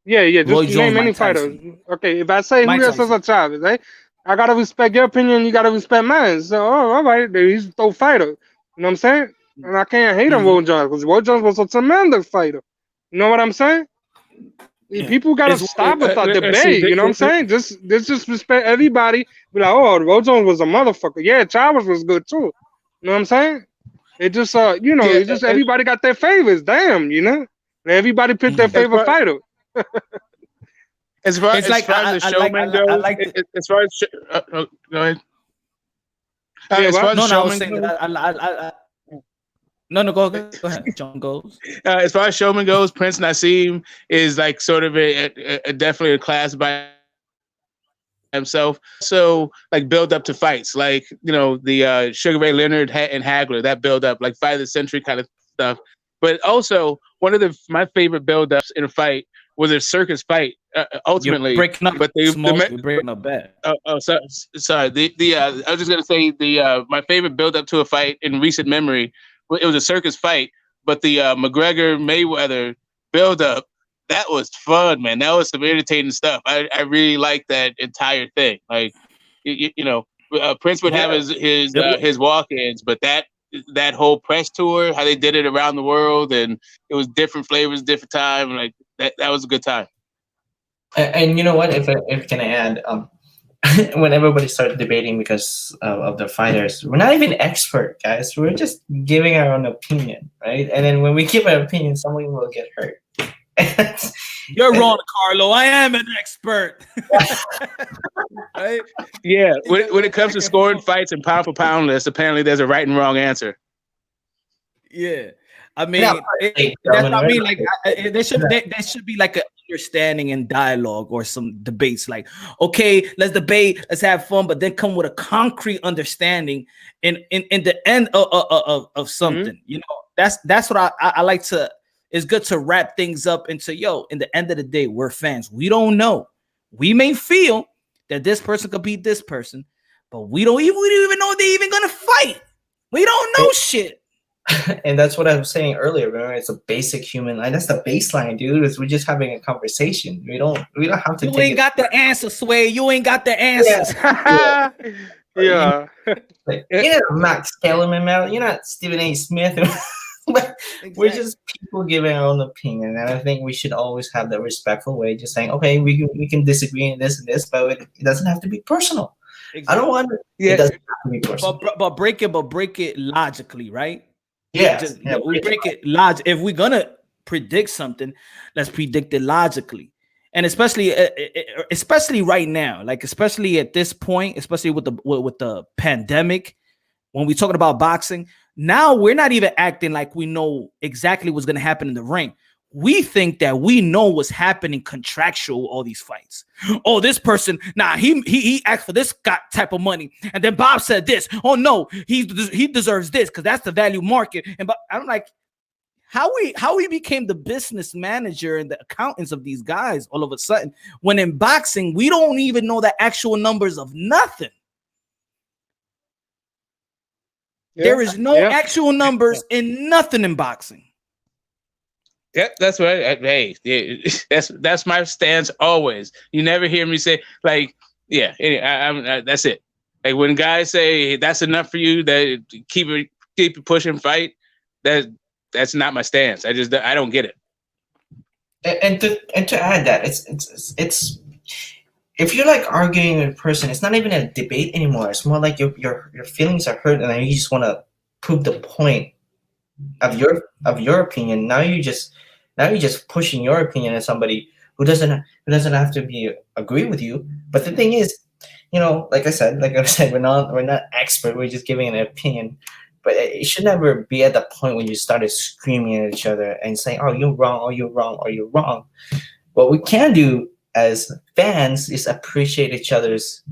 Yeah. Just name any fighter. Okay, if I say Julio Cesar Chavez, right? I gotta respect your opinion. You gotta respect mine. So, all right, he's a dope fighter. You know what I'm saying? And I can't hate on Roy Jones because Roy Jones was a tremendous fighter. You know what I'm saying? Yeah. People gotta stop with that debate. You know what I'm saying? Just respect everybody. Be like, oh, Roy Jones was a motherfucker. Yeah, Chavez was good too. You know what I'm saying? It just you know, it just everybody got their favorites. Damn, you know, everybody picked their favorite fighter. As far as the showman goes, as far as go ahead. As far as the showman goes, no, go ahead. John goes. As far as showman goes, Prince Naseem is like sort of a definitely a class by himself. So like build up to fights, like you know the Sugar Ray Leonard and Hagler, that build up, like fight of the century kind of stuff. But also one of my favorite build ups in a fight was a circus fight. Ultimately, you're breaking up, but you're breaking up bad. Sorry. I was just gonna say my favorite build up to a fight in recent memory. It was a circus fight, but the McGregor Mayweather build up, that was fun, man. That was some entertaining stuff. I really liked that entire thing. Like, you know, Prince would have his walk-ins, but that whole press tour, how they did it around the world, and it was different flavors, different time. Like that was a good time. And you know what? If can I add, when everybody started debating because of the fighters, we're not even expert, guys. We're just giving our own opinion, right? And then when we give our opinion, someone will get hurt. You're wrong, Carlo. I am an expert. Right? Yeah. When it comes to scoring fights and pound for pound lists, apparently there's a right and wrong answer. Yeah. I mean, that's what I mean. Like, there should be like an understanding and dialogue or some debates. Like, okay, let's debate, let's have fun, but then come with a concrete understanding in the end of something. Mm-hmm. You know, that's what I like to. It's good to wrap things up into in the end of the day, we're fans. We don't know. We may feel that this person could beat this person, but we don't even know they're even gonna fight. We don't know shit. And that's what I was saying earlier. Remember, it's a basic human line. That's the baseline, dude. We're just having a conversation. We don't have to. You ain't got the answer, Sway. You ain't got the answers. Yeah. Yeah. Like, you're not Max Kellerman, man. You're not Stephen A. Smith. But exactly. We're just people giving our own opinion, and I think we should always have that respectful way, just saying, okay, we can disagree in this and this, but it doesn't have to be personal. Exactly. I don't want it doesn't have to be personal. But break it logically, right? Yeah. We break it logic. If we're gonna predict something, let's predict it logically. And especially right now, like especially at this point, especially with the pandemic, when we're talking about boxing, now we're not even acting like we know exactly what's going to happen in the ring. We think that we know what's happening contractual, all these fights. Oh, this person, he asked for this type of money. And then Bob said this. Oh, no, he deserves this because that's the value market. And I'm like, how we became the business manager and the accountants of these guys all of a sudden, when in boxing, we don't even know the actual numbers of nothing. Yeah. There is no actual numbers in nothing in boxing. Yeah, that's right. That's my stance always. You never hear me say like, that's it. Like when guys say that's enough for you, that keep it pushing, fight. That's not my stance. I don't get it. And to add that, it's if you're like arguing in person, it's not even a debate anymore. It's more like your feelings are hurt, and you just want to prove the point of your opinion. Now you just pushing your opinion at somebody who doesn't have to agree with you. But the thing is, like I said, we're not expert. We're just giving an opinion. But it should never be at the point when you started screaming at each other and saying, "Oh, you're wrong," or "You're wrong," or "You're wrong." What we can do as fans is appreciate each other's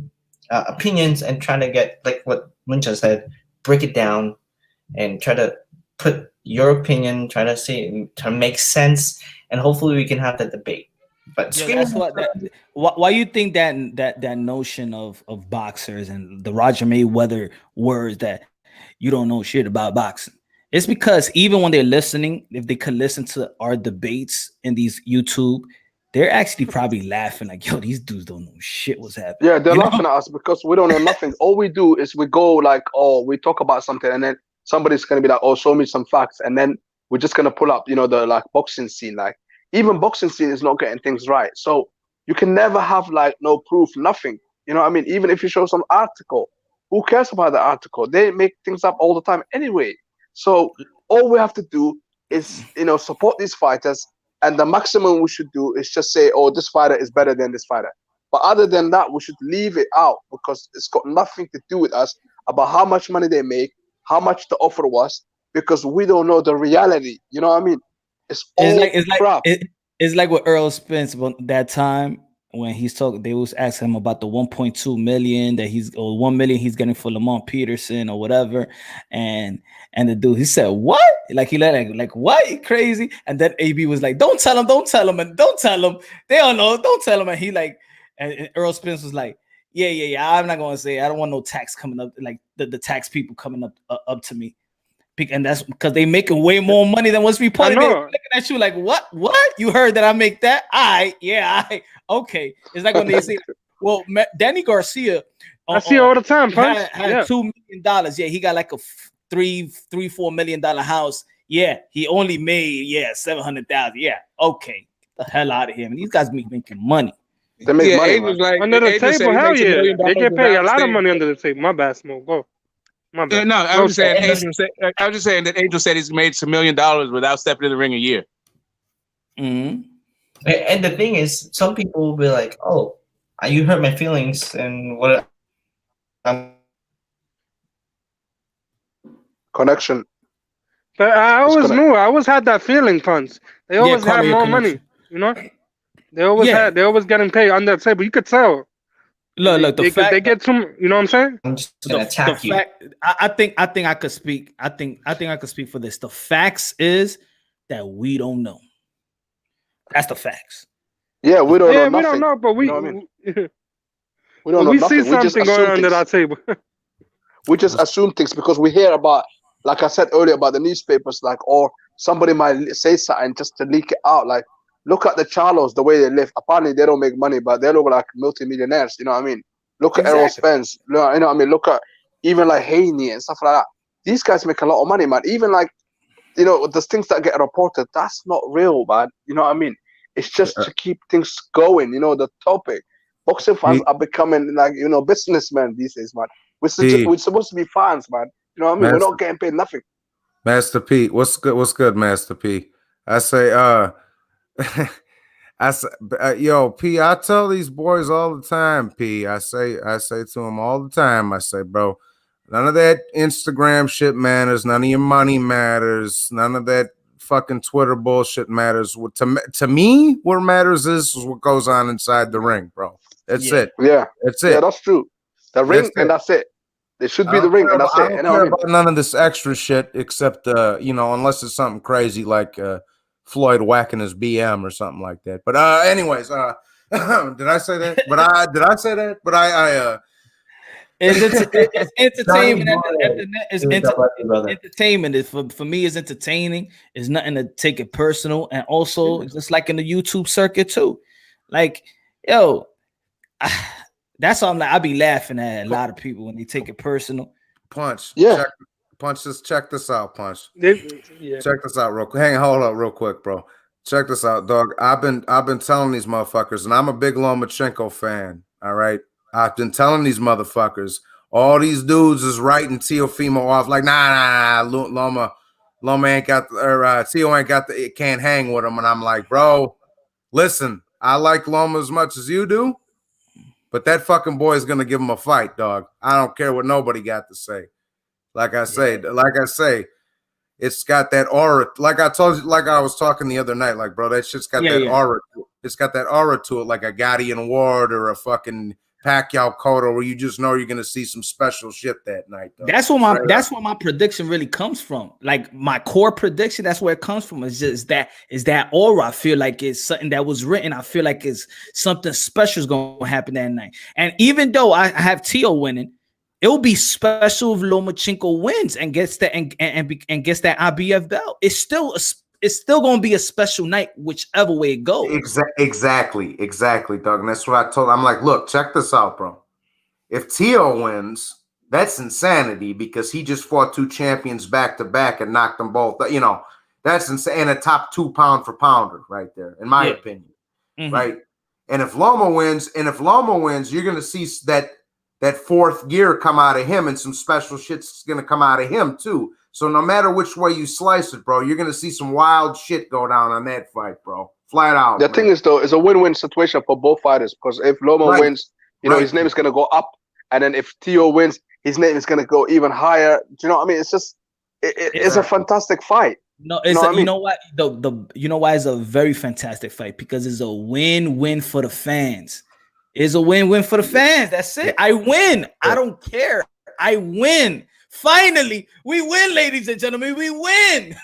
opinions and try to get, like what Muncha said, break it down and try to put your opinion, try to make sense, and hopefully we can have that debate. But that's why you think that notion of boxers and the Roger Mayweather words that you don't know shit about boxing. It's because even when they're listening, if they could listen to our debates in these YouTube, they're actually probably laughing like, yo, these dudes don't know shit what's happening. Yeah, they're laughing at us because we don't know nothing. All we do is we go like, oh, we talk about something, and then somebody's gonna be like, oh, show me some facts, and then we're just gonna pull up, the like boxing scene. Like even boxing scene is not getting things right. So you can never have like no proof, nothing. You know what I mean? Even if you show some article, who cares about the article? They make things up all the time anyway. So all we have to do is, support these fighters. And the maximum we should do is just say, oh, this fighter is better than this fighter. But other than that, we should leave it out because it's got nothing to do with us about how much money they make, how much the offer was, because we don't know the reality. You know what I mean? It's crap. It's like with Earl Spence that time when he's talking, they was asking him about the 1.2 million that or 1 million he's getting for Lamont Peterson or whatever, and the dude, he said, what? Like he like what? You crazy? And then AB was like, don't tell him, and don't tell him. They don't know, don't tell him. And he like, and Earl Spence was like, yeah. I'm not gonna say, I don't want no tax coming up, like the tax people coming up to me. And that's because they making way more money than what's reported. They're looking at you like, what? You heard that I make that? Okay. It's like when they say, well, Danny Garcia. I see all the time. Had $2 million. Yeah, he got like a $4 million house. Yeah, he only made $700,000. Yeah, okay. Get the hell out of here. And these guys making money. They make money like, under the table. Hell yeah, they get paid a lot of money under the table. My bad, Smoke. Go. No, I was just saying that Angel said he's made $1 million without stepping in the ring a year. Mm-hmm. And the thing is, some people will be like, "Oh, you hurt my feelings," and what? Connection. But I always knew. I always had that feeling, Punch. They always had more money. They always getting paid on that table. You could tell. Look, the fact they get some, you know what I'm saying? I'm just gonna attack you. I think I could speak. I think I could speak for this. The facts is that we don't know. That's the facts. Yeah, we don't know nothing. We don't know, but we don't know we nothing. See something going on under our table. We just assume things because we hear about, like I said earlier, about the newspapers, like, or somebody might say something just to leak it out. Like, look at the Charlos, the way they live. Apparently, they don't make money, but they look like multimillionaires. You know what I mean? Look at Errol Spence. You know what I mean? Look at even like Haney and stuff like that. These guys make a lot of money, man. Even like, the things that get reported, that's not real, man. You know what I mean? It's just to keep things going. The topic. Boxing fans are becoming like, businessmen these days, man. We're supposed to be fans, man. You know what I mean? We're not getting paid nothing. Master P, what's good? What's good, Master P? I say, yo, P, I tell these boys all the time, P. I say to them all the time, I say, bro, none of that Instagram shit matters. None of your money matters. None of that fucking Twitter bullshit matters. To me, what matters is what goes on inside the ring, bro. That's it. Yeah. That's it. Yeah, that's true. The ring, and that's it. It should be the ring, and that's it. I don't care about none of this extra shit except, unless it's something crazy like Floyd whacking his BM or something like that. But anyways, did I say that? Did I say that? But it's entertainment. It's entertainment. For me, it's entertaining. It's nothing to take it personal, and also just like in the YouTube circuit too. Like, yo, that's all. I be laughing at a lot of people when they take it personal. Punch, yeah. Check this out, Punch. Yeah. Check this out real quick. Hold up real quick, bro. Check this out, dog. I've been telling these motherfuckers, and I'm a big Lomachenko fan. All right. I've been telling these motherfuckers, all these dudes is writing Teofimo off like, nah, Loma ain't got, Teo ain't got it can't hang with him. And I'm like, bro, listen, I like Loma as much as you do, but that fucking boy is gonna give him a fight, dog. I don't care what nobody got to say. Like I say, it's got that aura. Like I told you, like I was talking the other night, like, bro, that shit's got that aura. It's got that aura to it, like a Gotti and Ward or a fucking Pacquiao Cotto, where you just know you're gonna see some special shit that night. Though. That's where my prediction really comes from. Like my core prediction, that's where it comes from. Is that aura. I feel like it's something that was written. I feel like it's something special is gonna happen that night. And even though I have Teo winning, it will be special if Lomachenko wins and gets that and gets that IBF belt. It's still it's still gonna be a special night, whichever way it goes. Exactly, Doug. And that's what I told. I'm like, look, check this out, bro. If Tio wins, that's insanity because he just fought 2 champions back to back and knocked them both. You know, that's insane. And a top 2 pound for pounder right there, in my opinion. Right. And if Loma wins, you're gonna see that 4th gear come out of him, and some special shit's gonna come out of him too. So no matter which way you slice it, bro, you're gonna see some wild shit go down on that fight, bro. Flat out. The thing is, though, it's a win-win situation for both fighters because if Loma wins, you know, his name is gonna go up, and then if Tio wins, his name is gonna go even higher. Do you know what I mean? It's just it's a fantastic fight. No, it's you know what? You know why it's a very fantastic fight? Because it's a win-win for the fans. It's a win-win for the fans. That's it. I win. I don't care. I win. Finally, we win, ladies and gentlemen. We win.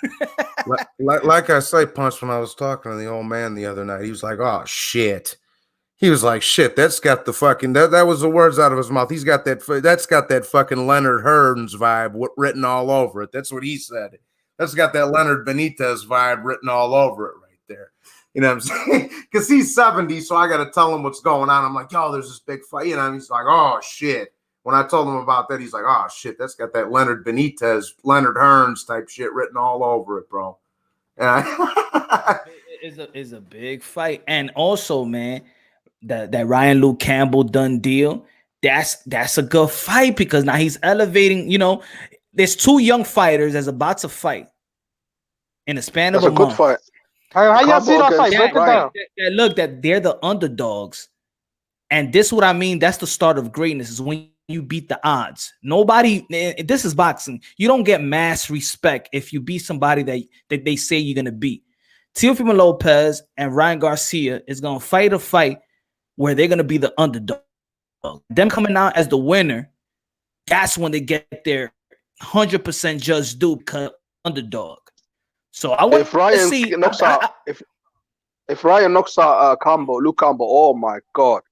like I say, Punch, when I was talking to the old man the other night, he was like, oh, shit. He was like, shit, that's got the fucking, that was the words out of his mouth. That's got that fucking Leonard Hearns vibe written all over it. That's what he said. That's got that Leonard Benitez vibe written all over it right there. You know what I'm saying? Because he's 70, so I got to tell him what's going on. I'm like, yo, there's this big fight. You know, and he's like, oh, shit. When I told him about that, he's like, oh, shit, that's got that Leonard Benitez, Leonard Hearns type shit written all over it, bro. And it's a big fight. And also, man, that Ryan Luke Campbell done deal, that's a good fight because now he's elevating, you know, there's 2 young fighters that's about to fight in the span of a month. That's a good fight. How y'all see that fight? Break it down. Look, that they're the underdogs. And this is what I mean. That's the start of greatness, is when you beat the odds. Nobody, this is boxing. You don't get mass respect if you beat somebody that they say you're going to beat. Teofimo Lopez and Ryan Garcia is going to fight a fight where they're going to be the underdog. Them coming out as the winner, that's when they get their 100% just due because underdog. So I want to see if Ryan knocks out Luke Campbell, oh my God.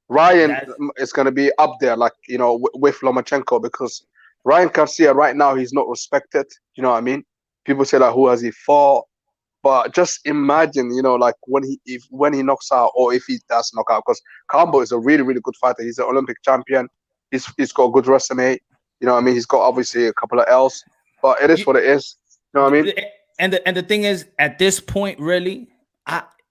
Ryan is going to be up there, like, you know, with Lomachenko, because Ryan Garcia right now, he's not respected. You know what I mean? People say, like, who has he fought? But just imagine, you know, like when he knocks out, or if he does knock out, because Campbell is a really, really good fighter. He's an Olympic champion. He's got a good resume. You know what I mean? He's got obviously a couple of L's, but it is what it is. You know what I mean? And the thing is, at this point, really,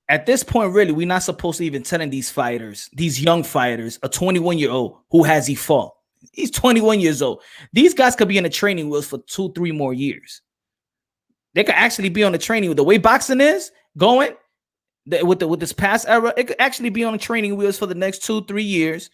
we're not supposed to even telling these fighters, these young fighters, a 21-year-old, who has he fought? He's 21 years old. These guys could be in the training wheels for 2-3 more years. They could actually be on the training wheel. The way boxing is going, with this past era, it could actually be on the training wheels for the next 2-3 years.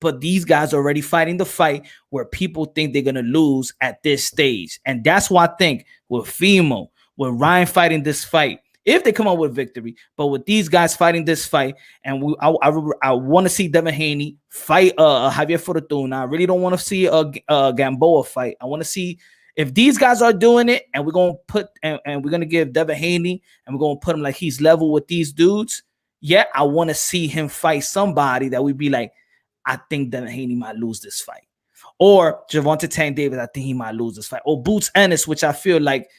But these guys are already fighting the fight where people think they're going to lose at this stage. And that's why I think with Fimo, with Ryan fighting this fight, if they come out with victory, but with these guys fighting this fight, and I want to see Devin Haney fight Javier Fortuna. I really don't want to see a Gamboa fight. I want to see if these guys are doing it, and we're going to put and we're going to give Devin Haney, and we're going to put him like he's level with these dudes. Yeah, I want to see him fight somebody that would be like, I think Devin Haney might lose this fight. Or Gervonta Tank Davis, I think he might lose this fight. Or Boots Ennis, which I feel like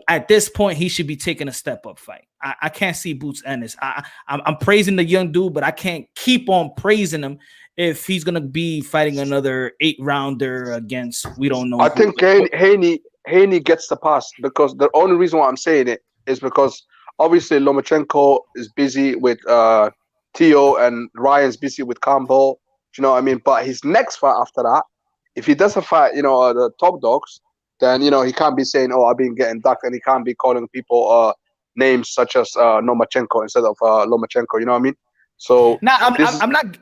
at this point he should be taking a step up fight. I can't see Boots Ennis. I'm praising the young dude, but I can't keep on praising him if he's gonna be fighting another 8-rounder against we don't know. I think Haney gets the pass because the only reason why I'm saying it is because obviously Lomachenko is busy with Tio and Ryan's busy with Campbell. Do you know what I mean? But his next fight after that, if he doesn't fight, you know, the top dogs, then, you know, he can't be saying, oh, I've been getting ducked, and he can't be calling people names such as Lomachenko instead of Lomachenko. You know what I mean? So now I'm not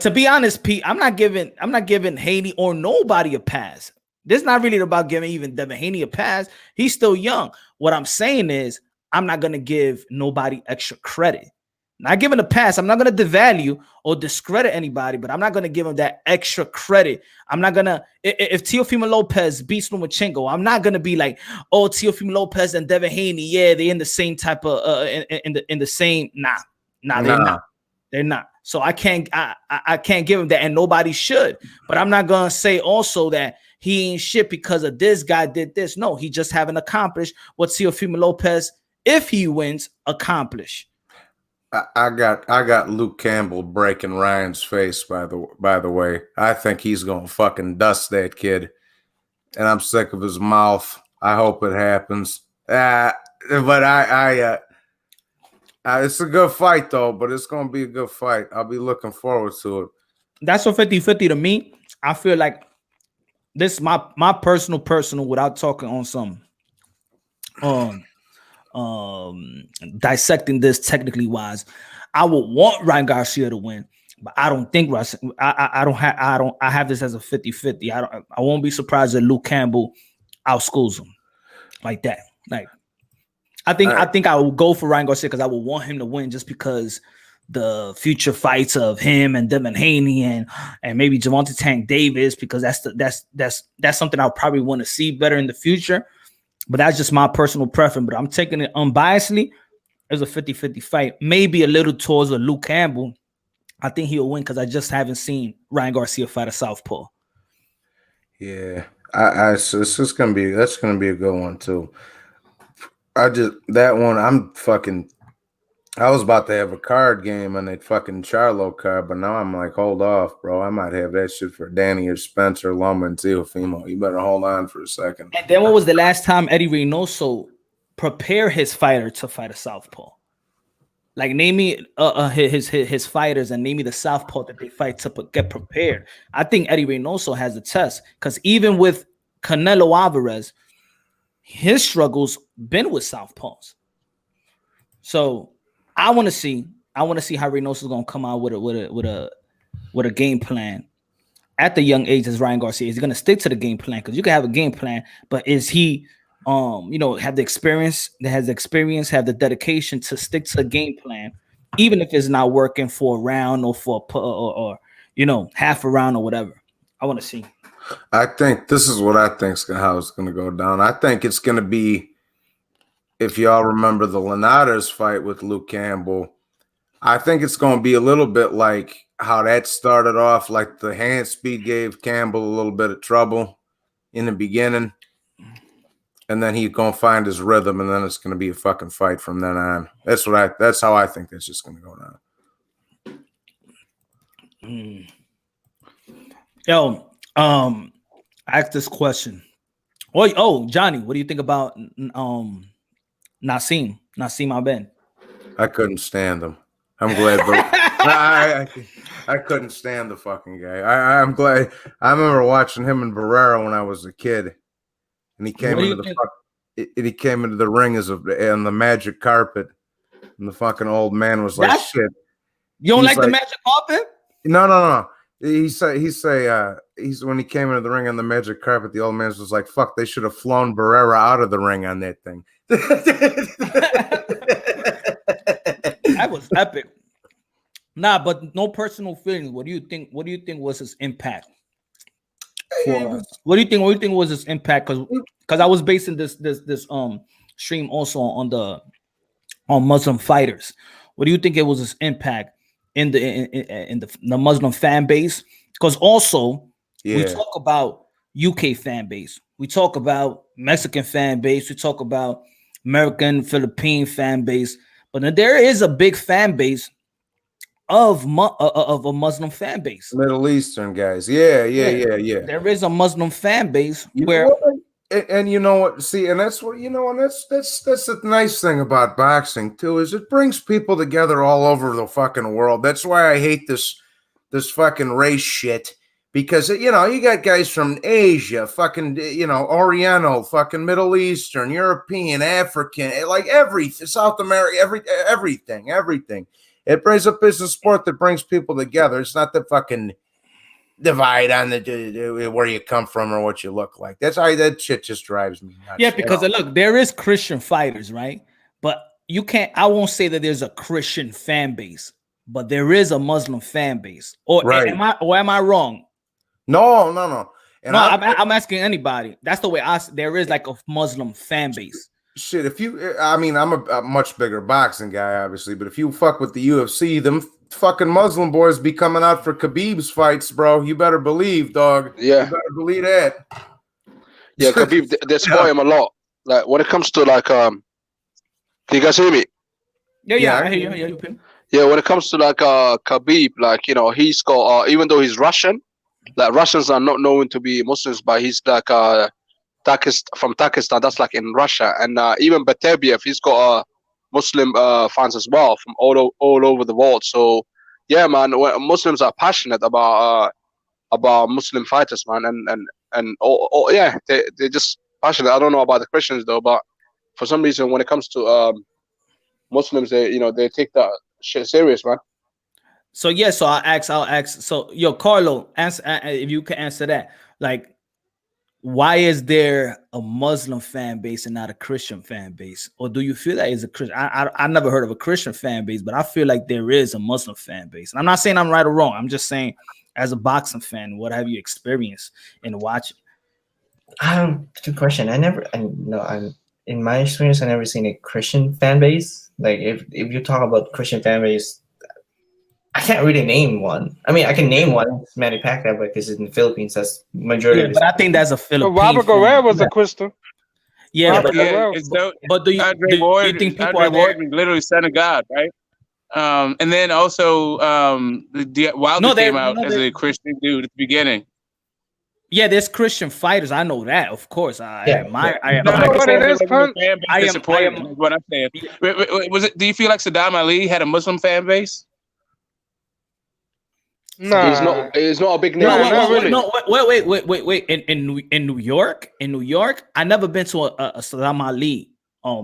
to be honest, Pete, I'm not giving Haney or nobody a pass. This is not really about giving even Devin Haney a pass. He's still young. What I'm saying is I'm not gonna give nobody extra credit. Not giving a pass. I'm not going to devalue or discredit anybody, but I'm not going to give him that extra credit. I'm not going to, if Teofimo Lopez beats Lomachenko, I'm not going to be like, oh, Teofimo Lopez and Devin Haney, yeah, they're in the same type of, in the same, nah, they're not. So I can't give him that, and nobody should. But I'm not going to say also that he ain't shit because of this guy did this. No, he just haven't accomplished what Teofimo Lopez, if he wins, accomplish. I got Luke Campbell breaking Ryan's face. By the way, I think he's gonna fucking dust that kid, and I'm sick of his mouth. I hope it happens. But it's a good fight though. But it's gonna be a good fight. I'll be looking forward to it. That's a 50-50 to me. I feel like this my personal without talking on some dissecting this technically wise. I would want Ryan Garcia to win, but I don't think I have this as a 50-50. I won't be surprised that Luke Campbell outschools him like that. Like I think I will go for Ryan Garcia because I would want him to win just because the future fights of him and Devin Haney and maybe Gervonta Tank Davis, because that's something I'll probably want to see better in the future. But that's just my personal preference. But I'm taking it unbiasedly as a 50-50 fight. Maybe a little towards a Luke Campbell. I think he'll win because I just haven't seen Ryan Garcia fight a southpaw. Yeah, it's just gonna be a good one too. I was about to have a card game on that fucking Charlo card, but now I'm like, hold off, bro. I might have that shit for Danny or Spencer, Loma, and Teofimo. You better hold on for a second. And then when was the last time Eddie Reynoso prepared his fighter to fight a southpaw? Like, name me his fighters and name me the southpaw that they fight to get prepared. I think Eddie Reynoso has a test because even with Canelo Alvarez, his struggles been with southpaws. So I want to see how Reynoso is gonna come out with a game plan at the young age as Ryan Garcia. Is he gonna stick to the game plan? Because you can have a game plan, but is he have the experience, have the dedication to stick to a game plan, even if it's not working for a round or for or half a round or whatever. I want to see. I think this is what I think how it's going to go down. I think it's going to be, if y'all remember the Linares fight with Luke Campbell, I think it's going to be a little bit like how that started off, like the hand speed gave Campbell a little bit of trouble in the beginning, and then he's going to find his rhythm, and then it's going to be a fucking fight from then on. That's how I think that's just going to go down. Yo, ask this question. Johnny, what do you think about Naseem Hamed? I couldn't stand him. I'm glad, I couldn't stand the fucking guy. I'm glad. I remember watching him in Barrera when I was a kid, and he came into the ring on the magic carpet, and the fucking old man was like, "Shit." You don't like the magic carpet? No. When he came into the ring on the magic carpet, the old man was like, "Fuck, they should have flown Barrera out of the ring on that thing." That was epic. Nah, but no personal feelings. What do you think was his impact for us? What do you think was his impact? Because I was basing this stream also on Muslim fighters. What do you think it was his impact in the Muslim fan base? Because also we talk about UK fan base, we talk about Mexican fan base, we talk about American, Philippine fan base, but then there is a big fan base of a Muslim fan base. Middle Eastern guys, yeah. There is a Muslim fan base and you know what? See, and that's what and that's the nice thing about boxing too, is it brings people together all over the fucking world. That's why I hate this fucking race shit, because you got guys from Asia, fucking Oriental, fucking Middle Eastern, European, African, like everything, South America, everything. It brings up business sport that brings people together. It's not the fucking divide on the where you come from or what you look like. That's how that shit just drives me nuts. Yeah, because look, there is Christian fighters, right? But I won't say that there's a Christian fan base, but there is a Muslim fan base. Or am I wrong? No. And I'm asking anybody. That's the way there is like a Muslim fan base. Shit, I'm a much bigger boxing guy, obviously, but if you fuck with the UFC, them fucking Muslim boys be coming out for Khabib's fights, bro. You better believe, dog. Yeah. You better believe that. Yeah, Khabib, they support him a lot. Like when it comes to like, can you guys hear me? Yeah, I hear you. Yeah, when it comes to like Khabib, like he's got even though he's Russian, like Russians are not known to be Muslims, but he's like from Pakistan. That's like in Russia, and even Batebiev, he's got Muslim fans as well from all over the world. So yeah, man, Muslims are passionate about Muslim fighters, man, and yeah, they're just passionate. I don't know about the Christians though, but for some reason, when it comes to Muslims, they take that shit serious, man. So yeah, so I'll ask. So yo, Carlo, answer if you can answer that. Like, why is there a Muslim fan base and not a Christian fan base? Or do you feel that is a Christian? I never heard of a Christian fan base, but I feel like there is a Muslim fan base. And I'm not saying I'm right or wrong. I'm just saying, as a boxing fan, what have you experienced in watching? Good question. I'm in my experience, I never seen a Christian fan base. Like if you talk about Christian fan base, I can't really name one. I mean, I can name one, Manny Pacquiao, because it's in the Philippines. That's majority. Yeah, but I think that's a Philippine. Robert Guerrero was a Christian. Yeah, but do you think people are there? Literally son of God, right? And then also Wilder came out as a Christian dude at the beginning. Yeah, there's Christian fighters. I know that, of course. I admire. What I'm saying. Was it? Do you feel like Saddam Ali had a Muslim fan base? No, he's not a big name. Wait. In New York, I never been to a Saddam Ali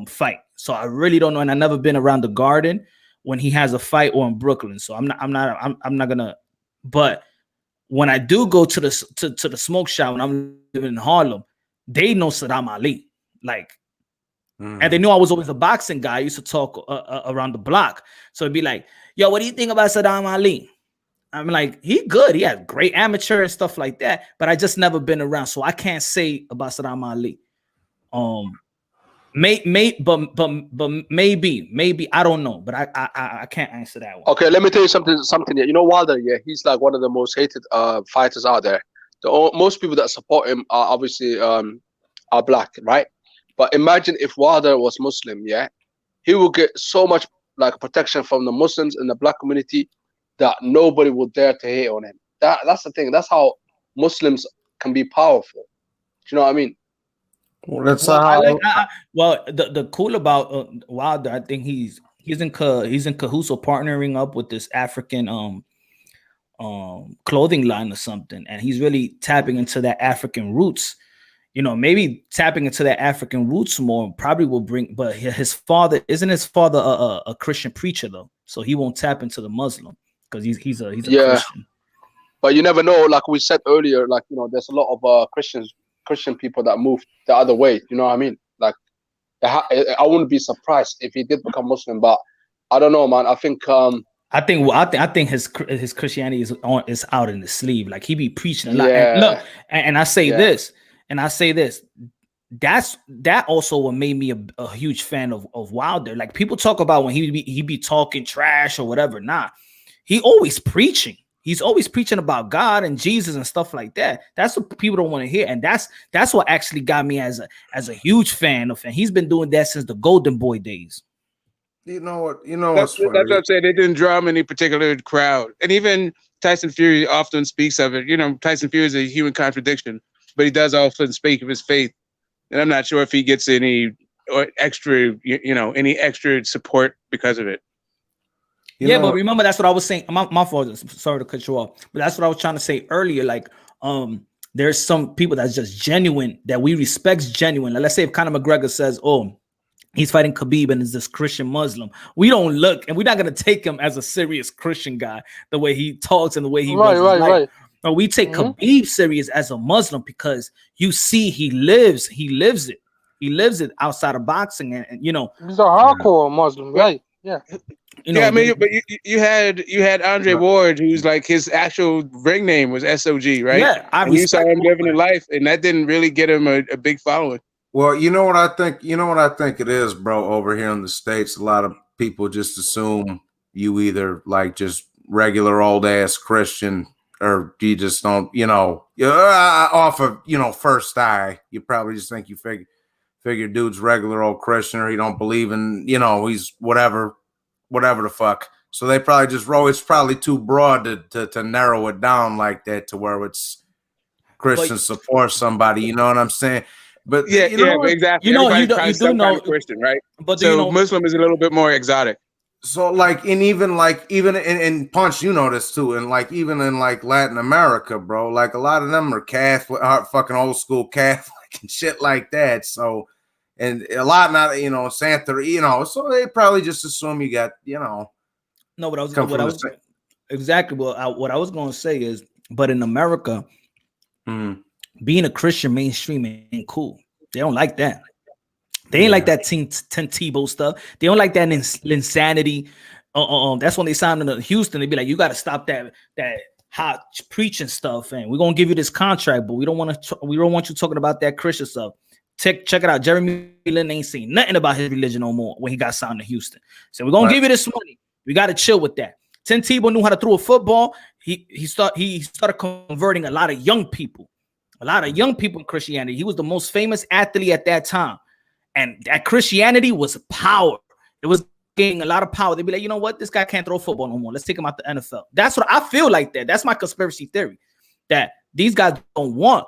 fight, so I really don't know, and I never been around the Garden when he has a fight, or in Brooklyn. So I'm not gonna. But when I do go to the smoke shop when I'm living in Harlem, they know Saddam Ali, and they knew I was always a boxing guy. I used to talk around the block, so it'd be like, "Yo, what do you think about Saddam Ali?" I'm like, he good. He has great amateur and stuff like that, but I just never been around, so I can't say about Saddam Ali. Maybe I don't know, but I can't answer that one. Okay, let me tell you something. You know, Wilder, yeah, he's like one of the most hated fighters out there. Most people that support him are obviously are black, right? But imagine if Wilder was Muslim, yeah, he would get so much like protection from the Muslims in the black community that nobody would dare to hate on him. That's the thing. That's how Muslims can be powerful. Do you know what I mean? Well, that's the cool about Wilder, I think he's in cahoots or partnering up with this African clothing line or something, and he's really tapping into that African roots. You know, maybe tapping into that African roots more probably will bring. But his father isn't a Christian preacher though, so he won't tap into the Muslim because he's a Christian. But you never know. Like we said earlier, like there's a lot of Christian people that moved the other way. You know what I mean? Like, I wouldn't be surprised if he did become Muslim, but I don't know, man. I think his Christianity is out in the sleeve. Like he be preaching a lot. Yeah. And look, and I say this, that also what made me a huge fan of Wilder. Like people talk about when he be talking trash or whatever. Nah, he always preaching. He's always preaching about God and Jesus and stuff like that. That's what people don't want to hear, and that's what actually got me as a huge fan of him. He's been doing that since the Golden Boy days. You know what? That's what I'm saying. They didn't draw him any particular crowd, and even Tyson Fury often speaks of it. You know, Tyson Fury is a human contradiction, but he does often speak of his faith, and I'm not sure if he gets any extra support because of it. But remember, that's what I was saying. My fault. Sorry to cut you off, but that's what I was trying to say earlier. Like, there's some people that's just genuine that we respect genuine. Like, let's say if Conor McGregor says, "Oh, he's fighting Khabib and is this Christian Muslim," we don't look, and we're not gonna take him as a serious Christian guy the way he talks and the way he right. But we take Khabib serious as a Muslim because you see he lives it outside of boxing, and he's a hardcore Muslim, right? Yeah. I mean, but you had Andre Ward, who's like his actual ring name was SOG, right? Yeah, you saw him living a life, and that didn't really get him a big following. Well, you know what I think? You know what I think it is, bro. Over here in the States, a lot of people just assume you either like just regular old ass Christian or you just don't, off of first eye, you probably just think you figure dude's regular old Christian, or he don't believe in, he's whatever the fuck. So they probably just it's probably too broad to narrow it down like that to where it's Christian support somebody, you know what I'm saying? But exactly. Everybody's probably some kind of Christian, right? But so Muslim is a little bit more exotic. So even in Punch, this too, and even in Latin America, bro, a lot of them are Catholic, fucking old school Catholic and shit like that. So, and a lot not, Santa, so they probably just assume you got, No, what I was what I was going to say is, but in America, being a Christian mainstream ain't cool. They don't like that. They ain't like that Tim Tebow stuff. They don't like that insanity. That's when they signed in Houston. They'd be like, you got to stop that hot preaching stuff, and we're gonna give you this contract, but we don't want you talking about that Christian stuff. Check it out. Jeremy Lin ain't saying nothing about his religion no more when he got signed to Houston. So we're gonna give you this money. We got to chill with that. Tim Tebow knew how to throw a football. He started converting a lot of young people in Christianity. He was the most famous athlete at that time. And that Christianity was power. It was gaining a lot of power. They'd be like, you know what? This guy can't throw football no more. Let's take him out the NFL. That's what I feel like that. That's my conspiracy theory. That these guys don't want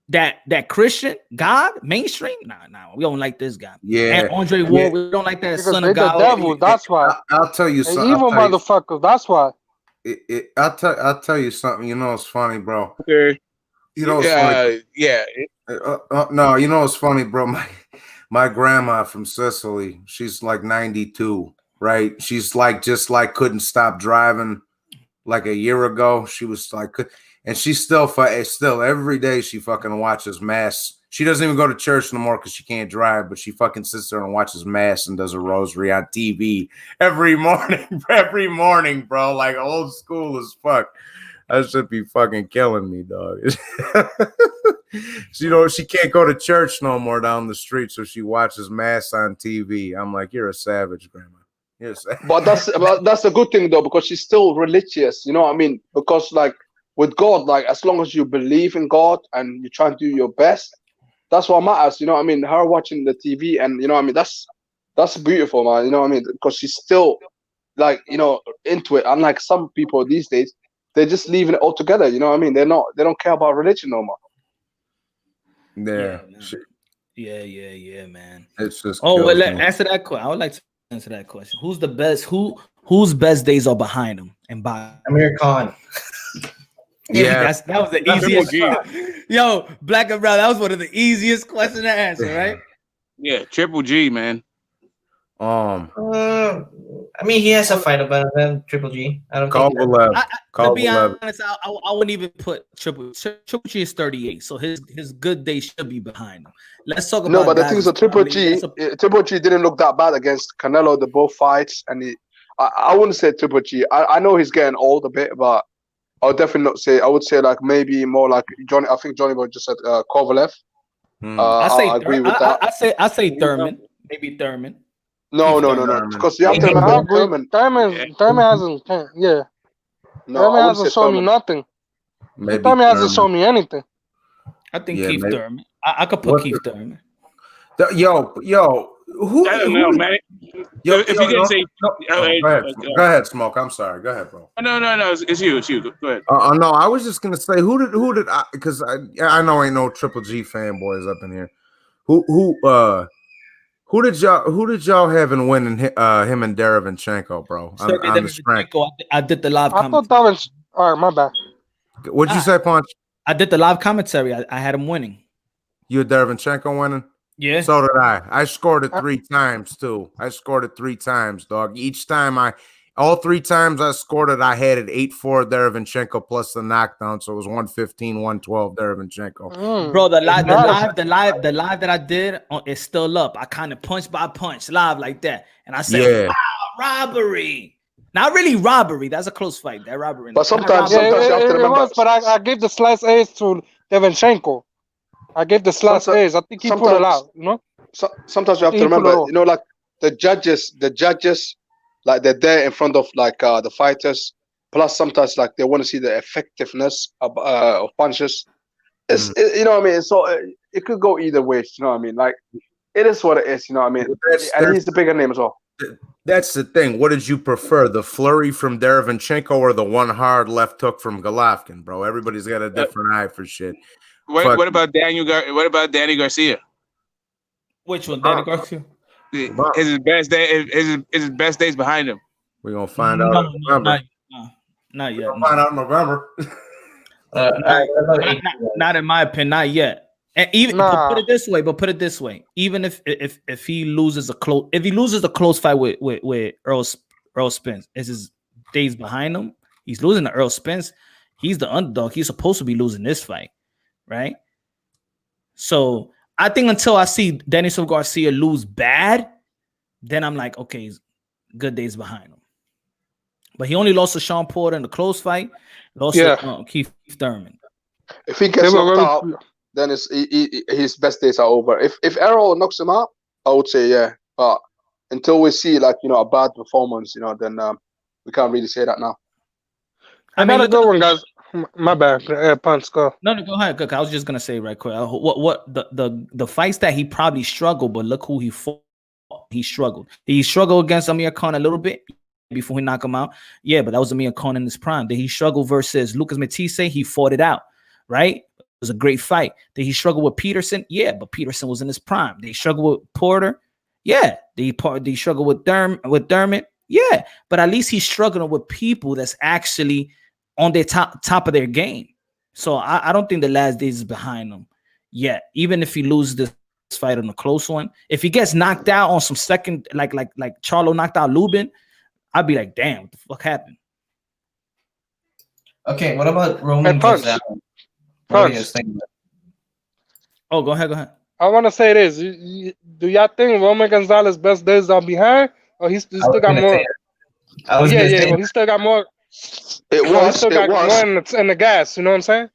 that Christian God mainstream. Nah, we don't like this guy. Yeah. And Andre Ward, we don't like that son of God. The devil, that's why. I'll tell you something. Evil motherfuckers, that's why. I'll tell you something. It's funny, bro. Okay. Funny. Yeah. No, it's funny, bro. My grandma from Sicily, she's 92, right? She's just couldn't stop driving a year ago. She was and she still every day she fucking watches mass. She doesn't even go to church no more because she can't drive, but she fucking sits there and watches mass and does a rosary on TV every morning, bro. Old school as fuck. That should be fucking killing me, dog. She can't go to church no more down the street, so she watches mass on TV. I'm like, you're a savage, grandma. You're a savage. But that's a good thing though, because she's still religious. You know what I mean? Because with God, as long as you believe in God and you try and do your best, that's what matters. You know what I mean? Her watching the TV and you know what I mean, that's beautiful, man. You know what I mean? Because she's still into it. Unlike some people these days, they're just leaving it all together. You know what I mean? They don't care about religion no more. Yeah. Yeah, man. It's just. Answer that question. I would like to answer that question. Who's the best? Whose best days are behind him? And by Amir Khan. Yeah, that was the easiest. Yo, Black and Brown, that was one of the easiest questions to answer, right? Yeah, Triple G, man. I mean, he has a fight about them. Triple G. I don't think. To be honest, I wouldn't even put Triple G is 38, so his good day should be behind him. Let's talk about. No, but the thing is, Triple G didn't look that bad against Canelo. The both fights, and I wouldn't say Triple G. I know he's getting old a bit, but I would definitely not say. I would say maybe more like Johnny. I think Johnny Boy just said Kovalev. I agree with that. I say Thurman. Maybe Thurman. No. Because you have to remember Thurman hasn't. Yeah. No, Thurman hasn't shown me nothing. Thurman hasn't shown me anything. I think Keith Thurman. I could put Keith Thurman. Yo. Who? I don't know, man. If you didn't say, go ahead, Smoke. I'm sorry. Go ahead, bro. No. It's you. Go ahead. No, I was just gonna say who did I? Because I know ain't no Triple G fanboys up in here. Who did y'all have in winning him and Derevyanchenko, bro? On the strength. I did the live. I thought that was all right. My bad. What'd you say, Punch? I did the live commentary. I had him winning. You had Derevyanchenko winning? Yeah. So did I. I scored it 3 times too. I scored it 3 times, dog. Each time all 3 times I scored it, I had it 8-4 Derevyanchenko plus the knockdown, so it was 115-112 Derevyanchenko. Bro, the live that I did is still up. I kind of punch by punch live like that, and I said, robbery. Not really robbery. That's a close fight. That robbery. But sometimes you have to remember. But I gave the slice A's to Derevyanchenko. I gave the slice A's. I think he put it out. You know. Sometimes you have to remember. You know, the judges, they're there in front of the fighters. Plus, sometimes like they want to see the effectiveness of punches. You know what I mean. So it could go either way. You know what I mean. Like it is what it is. You know what I mean. And he's the bigger name as well. That's the thing. What did you prefer, the flurry from Derevyanchenko or the one hard left hook from Golovkin, bro? Everybody's got a different eye for shit. What about Danny Garcia? Which one, Danny Garcia? Is his best day? Is his best days behind him? We're gonna find out in November. Not yet. Find out in November. Not in my opinion, not yet. And even put it this way, even if he loses a close fight with Earl Spence, is his days behind him. He's losing to Earl Spence. He's the underdog. He's supposed to be losing this fight, right? So I think until I see Daniel Garcia lose bad, then I'm like, okay, good days behind him. But he only lost to Sean Porter in the close fight. Lost to Keith Thurman. If he gets knocked out, then his best days are over. If Errol knocks him out, I would say yeah. But until we see like a bad performance, then we can't really say that now. I got a good one, guys. My bad. Punch, go. No, go ahead. I was just gonna say right quick. What the fights that he probably struggled, but look who he fought. He struggled. He struggled against Amir Khan a little bit before he knocked him out. Yeah, but that was Amir Khan in his prime. Did he struggle versus Lucas Matisse? He fought it out, right? It was a great fight. Did he struggle with Peterson? Yeah, but Peterson was in his prime. Did he struggle with Porter? Yeah. Did he struggle with Dermot? Yeah, but at least he's struggling with people that's actually on their top of their game. So I don't think the last days is behind him yet. Even if he loses this fight on a close one, if he gets knocked out on some second, like Charlo knocked out Lubin, I'd be like, damn, what the fuck happened? Okay, what about Roman Gonzalez? Oh, go ahead. I want to say this. Do y'all think Roman Gonzalez's best days are behind, or he still got more? But he still got more. He still got more in the gas. You know what I'm saying?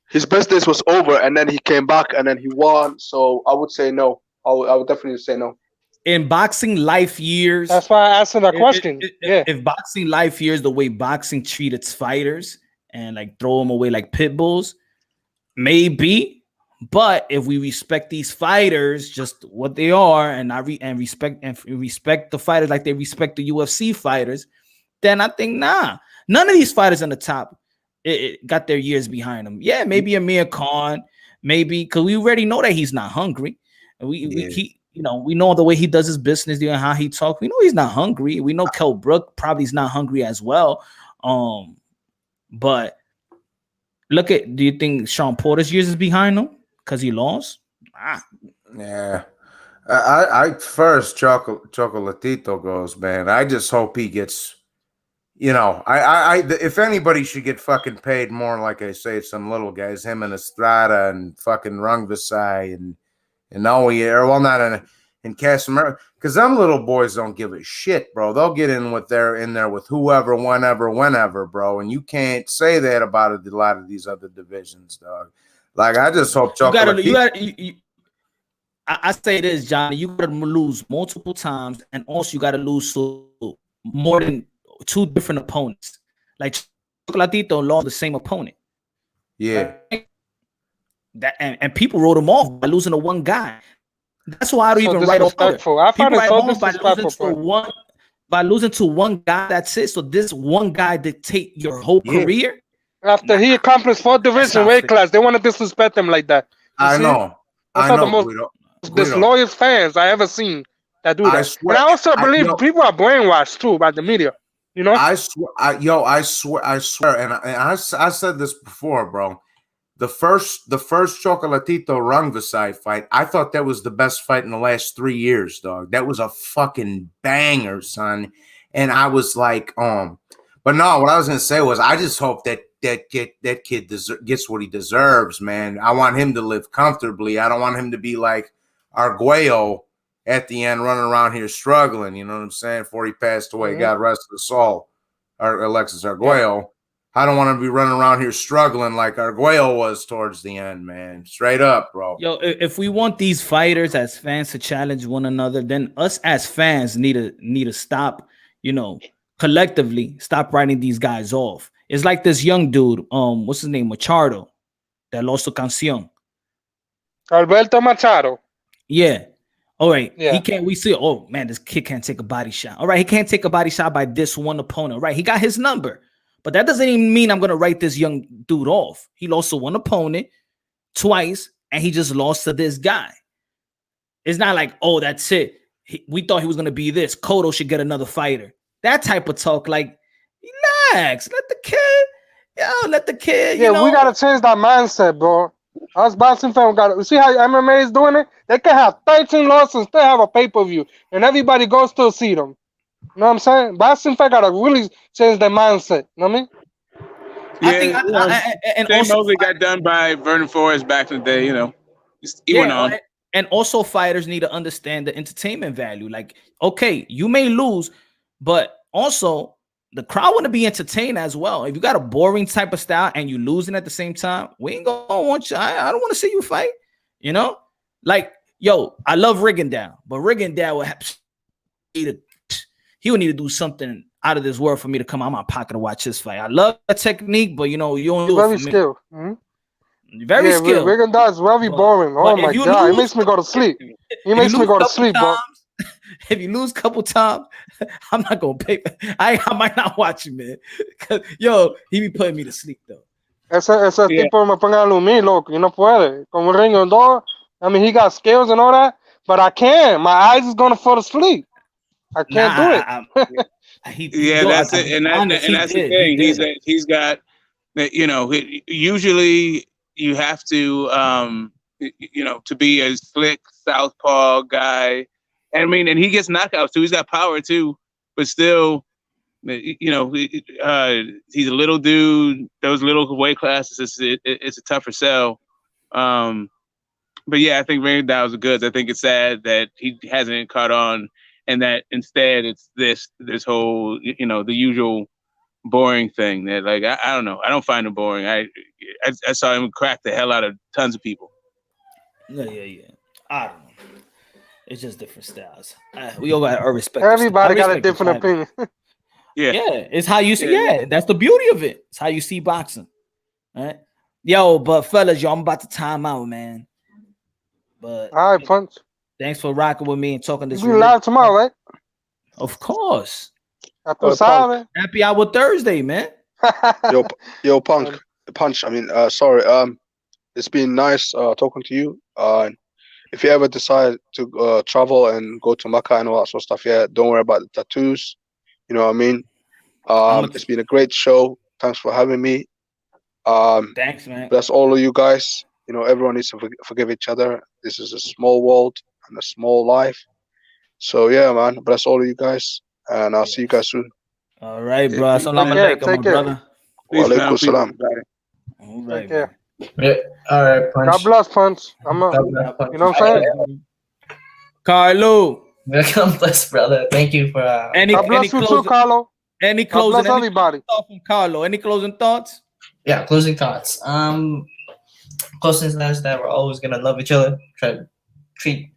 His best days was over, and then he came back, and then he won. So I would say no. I would definitely say no. In boxing life years, that's why I asked him that question. If boxing life years, the way boxing treats its fighters and like throw them away like pit bulls, maybe. But if we respect these fighters, just what they are, and respect the fighters like they respect the UFC fighters, then I think none of these fighters on the top it got their years behind them. Yeah, maybe Amir Khan, maybe because we already know that he's not hungry. We know the way he does his business, how he talks. We know he's not hungry. We know Kell Brook probably is not hungry as well. But do you think Sean Porter's years is behind him because he lost? Yeah. I first Chocolatito goes, man. I just hope he gets, if anybody should get fucking paid more, like I say, some little guys, him and Estrada and fucking Rungvisai and Casimiro, because them little boys don't give a shit, bro. They'll get in there with whoever, whenever, bro. And you can't say that about a lot of these other divisions, dog. Like, I just hope I say this, Johnny, you gotta lose multiple times, and also you gotta lose to more than two different opponents. Like Chocolatito lost the same opponent. Yeah. Right? That and people wrote him off by losing to one guy. That's why I don't even write off. I find it so disrespectful. By losing to one guy, that's it. So this one guy dictate your whole career. After he accomplished 4th division weight class, they want to disrespect him like that. I know. That's the most disloyal fans I ever seen that do that. And I also believe people are brainwashed too by the media. I swear, and I said this before, bro. The first Chocolatito Rungvisai fight, I thought that was the best fight in the last 3 years, dog. That was a fucking banger, son. And I was like, but no, what I was gonna say was, I just hope that kid gets what he deserves, man. I want him to live comfortably. I don't want him to be like Arguello at the end, running around here struggling. You know what I'm saying? Before he passed away, God rest his soul, or Alexis Arguello. Yeah. I don't want to be running around here struggling like Arguello was towards the end, man. Straight up, bro. Yo, if we want these fighters as fans to challenge one another, then us as fans need to stop, collectively stop writing these guys off. It's like this young dude, what's his name, Machado, that lost a canción. Alberto Machado. Yeah. All right. Yeah. He can't. We see. Oh man, this kid can't take a body shot. All right, he can't take a body shot by this one opponent. Right. He got his number, but that doesn't even mean I'm gonna write this young dude off. He lost to one opponent twice, and he just lost to this guy. It's not like, oh, that's it. We thought he was gonna be this. Cotto should get another fighter. That type of talk. Like, relax. Let the kid. Yeah, you know? we gotta change that mindset, bro. Us boxing fans got to see how MMA is doing it. They can have 13 losses and still have a pay-per-view, and everybody goes to see them. You know what I'm saying? Boxing fans gotta really change their mindset. You know what I mean? Yeah, and Mosley got done by Vernon Forrest back in the day. You know, he went on. And also, fighters need to understand the entertainment value. Like, okay, you may lose, but also the crowd want to be entertained as well. If you got a boring type of style and you losing at the same time, we ain't gonna want you. I don't want to see you fight. You know, like, yo, I love Rigondeaux, but Rigondeaux would have he would need to do something out of this world for me to come out of my pocket to watch his fight. I love that technique, but you know, you don't do very it for skilled. me. Mm-hmm. Very skilled. Rigondeaux is very boring. Oh my god, it makes me go to sleep. He makes me go to sleep, bro. If you lose a couple times, I'm not gonna pay. I might not watch you, man. Cause yo, he be putting me to sleep though. Ese tipo me pone a lumir, loco. You no puede. Como Rigondeaux, I mean, he got skills and all that, but I can't. My eyes is gonna fall asleep. I can't do it. That's it, and that's the thing. He's got, you know, usually you have to, you know, to be a slick southpaw guy. And I mean, and he gets knockouts too. He's got power too, but still, you know, he's a little dude. Those little weight classes, it's a tougher sell. But yeah, I think Rigondeaux is good. I think it's sad that he hasn't caught on, and that instead it's this whole, you know, the usual boring thing that, like, I don't know. I don't find it boring. I saw him crack the hell out of tons of people. Yeah. I don't know. It's just different styles. We all got our respect. Everybody got a different opinion. Yeah, it's how you see. Yeah, that's the beauty of it. It's how you see boxing. All right, yo, but fellas, yo, I'm about to time out, man. But all right, Punch. Thanks for rocking with me and talking this. We'll be live tomorrow, right? Of course. Happy Hour Thursday, man. yo, Punch. I mean, sorry. It's been nice talking to you. If you ever decide to travel and go to Mecca and all that sort of stuff, yeah, don't worry about the tattoos. You know what I mean? It's been a great show. Thanks for having me. Thanks, man. Bless all of you guys. You know, everyone needs to forgive each other. This is a small world and a small life. So yeah, man. Bless all of you guys, and I'll see you guys soon. All right, bro. Assalamu alaikum, my brother. Wa alaikum salam. All right, yeah. Yeah. All right, Punch. God bless, Punch. You know what I'm saying? Carlo. God bless, brother. Thank you for God bless you too, Carlo. Any closing? God bless everybody. From Carlo. Any closing thoughts? Yeah, closing thoughts. Closing thoughts that we're always gonna love each other. Try to treat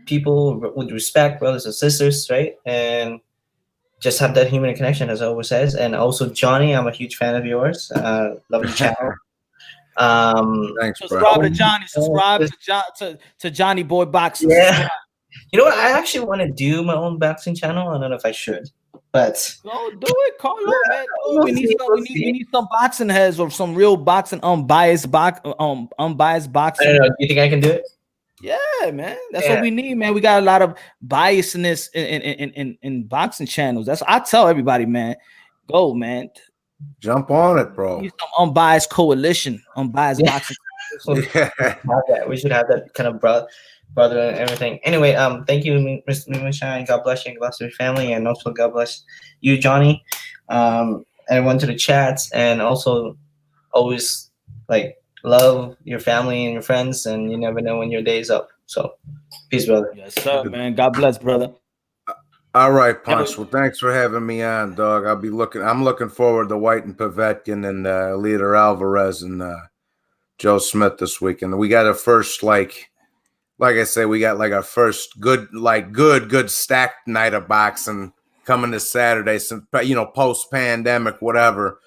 people with respect, brothers and sisters, right? And just have that human connection, as I always says. And also, Johnny, I'm a huge fan of yours. Love the channel. Thanks, subscribe to Johnny. Subscribe to Johnny Boy Boxing. Yeah. You know what? I actually want to do my own boxing channel. I don't know if I should, but go do it, Carlo. Man. We need some boxing heads or some real boxing unbiased boxing. I don't know. Do you think I can do it? Yeah, man. That's what we need, man. We got a lot of biasness in boxing channels. I tell everybody, man. Go, man. Jump on it, bro. We need some unbiased coalition, unbiased boxing. We should have that kind of brother and everything. Anyway, thank you, Mr. Moonshine. God bless you and God bless your family, and also God bless you, Johnny. Everyone to the chats, and also always love your family and your friends, and you never know when your day is up. So, peace, brother. Yes, sir, man. God bless, brother. All right, Punch. Well, thanks for having me on, dog. I'm looking forward to White and Povetkin and Leader Alvarez and Joe Smith this weekend. We got a first, like I say, we got our first good stacked night of boxing coming this Saturday, since post pandemic, whatever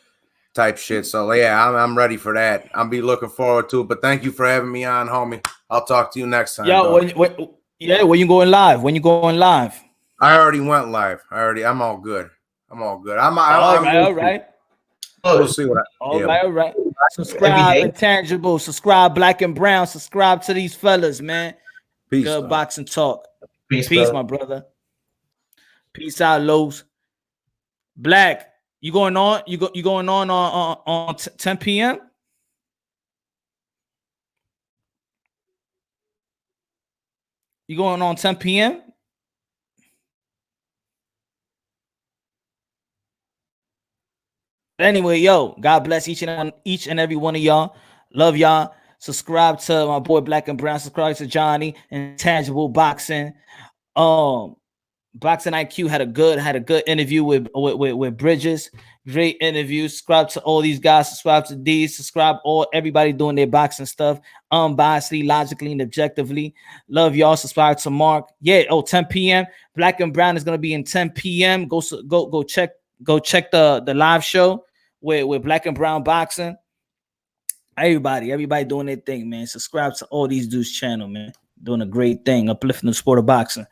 type shit. So yeah, I'm ready for that. I'll be looking forward to it. But thank you for having me on, homie. I'll talk to you next time. When you going live? When you going live? I already went live. I'm all good. All right. We'll see what all right. Subscribe, Intangible. Subscribe, Black and Brown. Subscribe to these fellas, man. Peace. Good boxing talk. Peace, my brother. Peace out, Lowe's. Black, you going on? You going on 10 p.m.? You going on 10 p.m.? Anyway, yo, God bless each and every one of y'all. Love y'all. Subscribe to my boy Black and Brown. Subscribe to Johnny and Tangible Boxing. Boxing IQ had a good interview with Bridges. Great interview. Subscribe to all these guys. Subscribe to these. Subscribe everybody doing their boxing stuff unbiasedly, logically, and objectively. Love y'all. Subscribe to Mark. 10 p.m. Black and Brown is gonna be in 10 p.m. Go check the live show with Black and Brown Boxing. Everybody doing their thing, man. Subscribe to all these dudes' channel, man. Doing a great thing, uplifting the sport of boxing.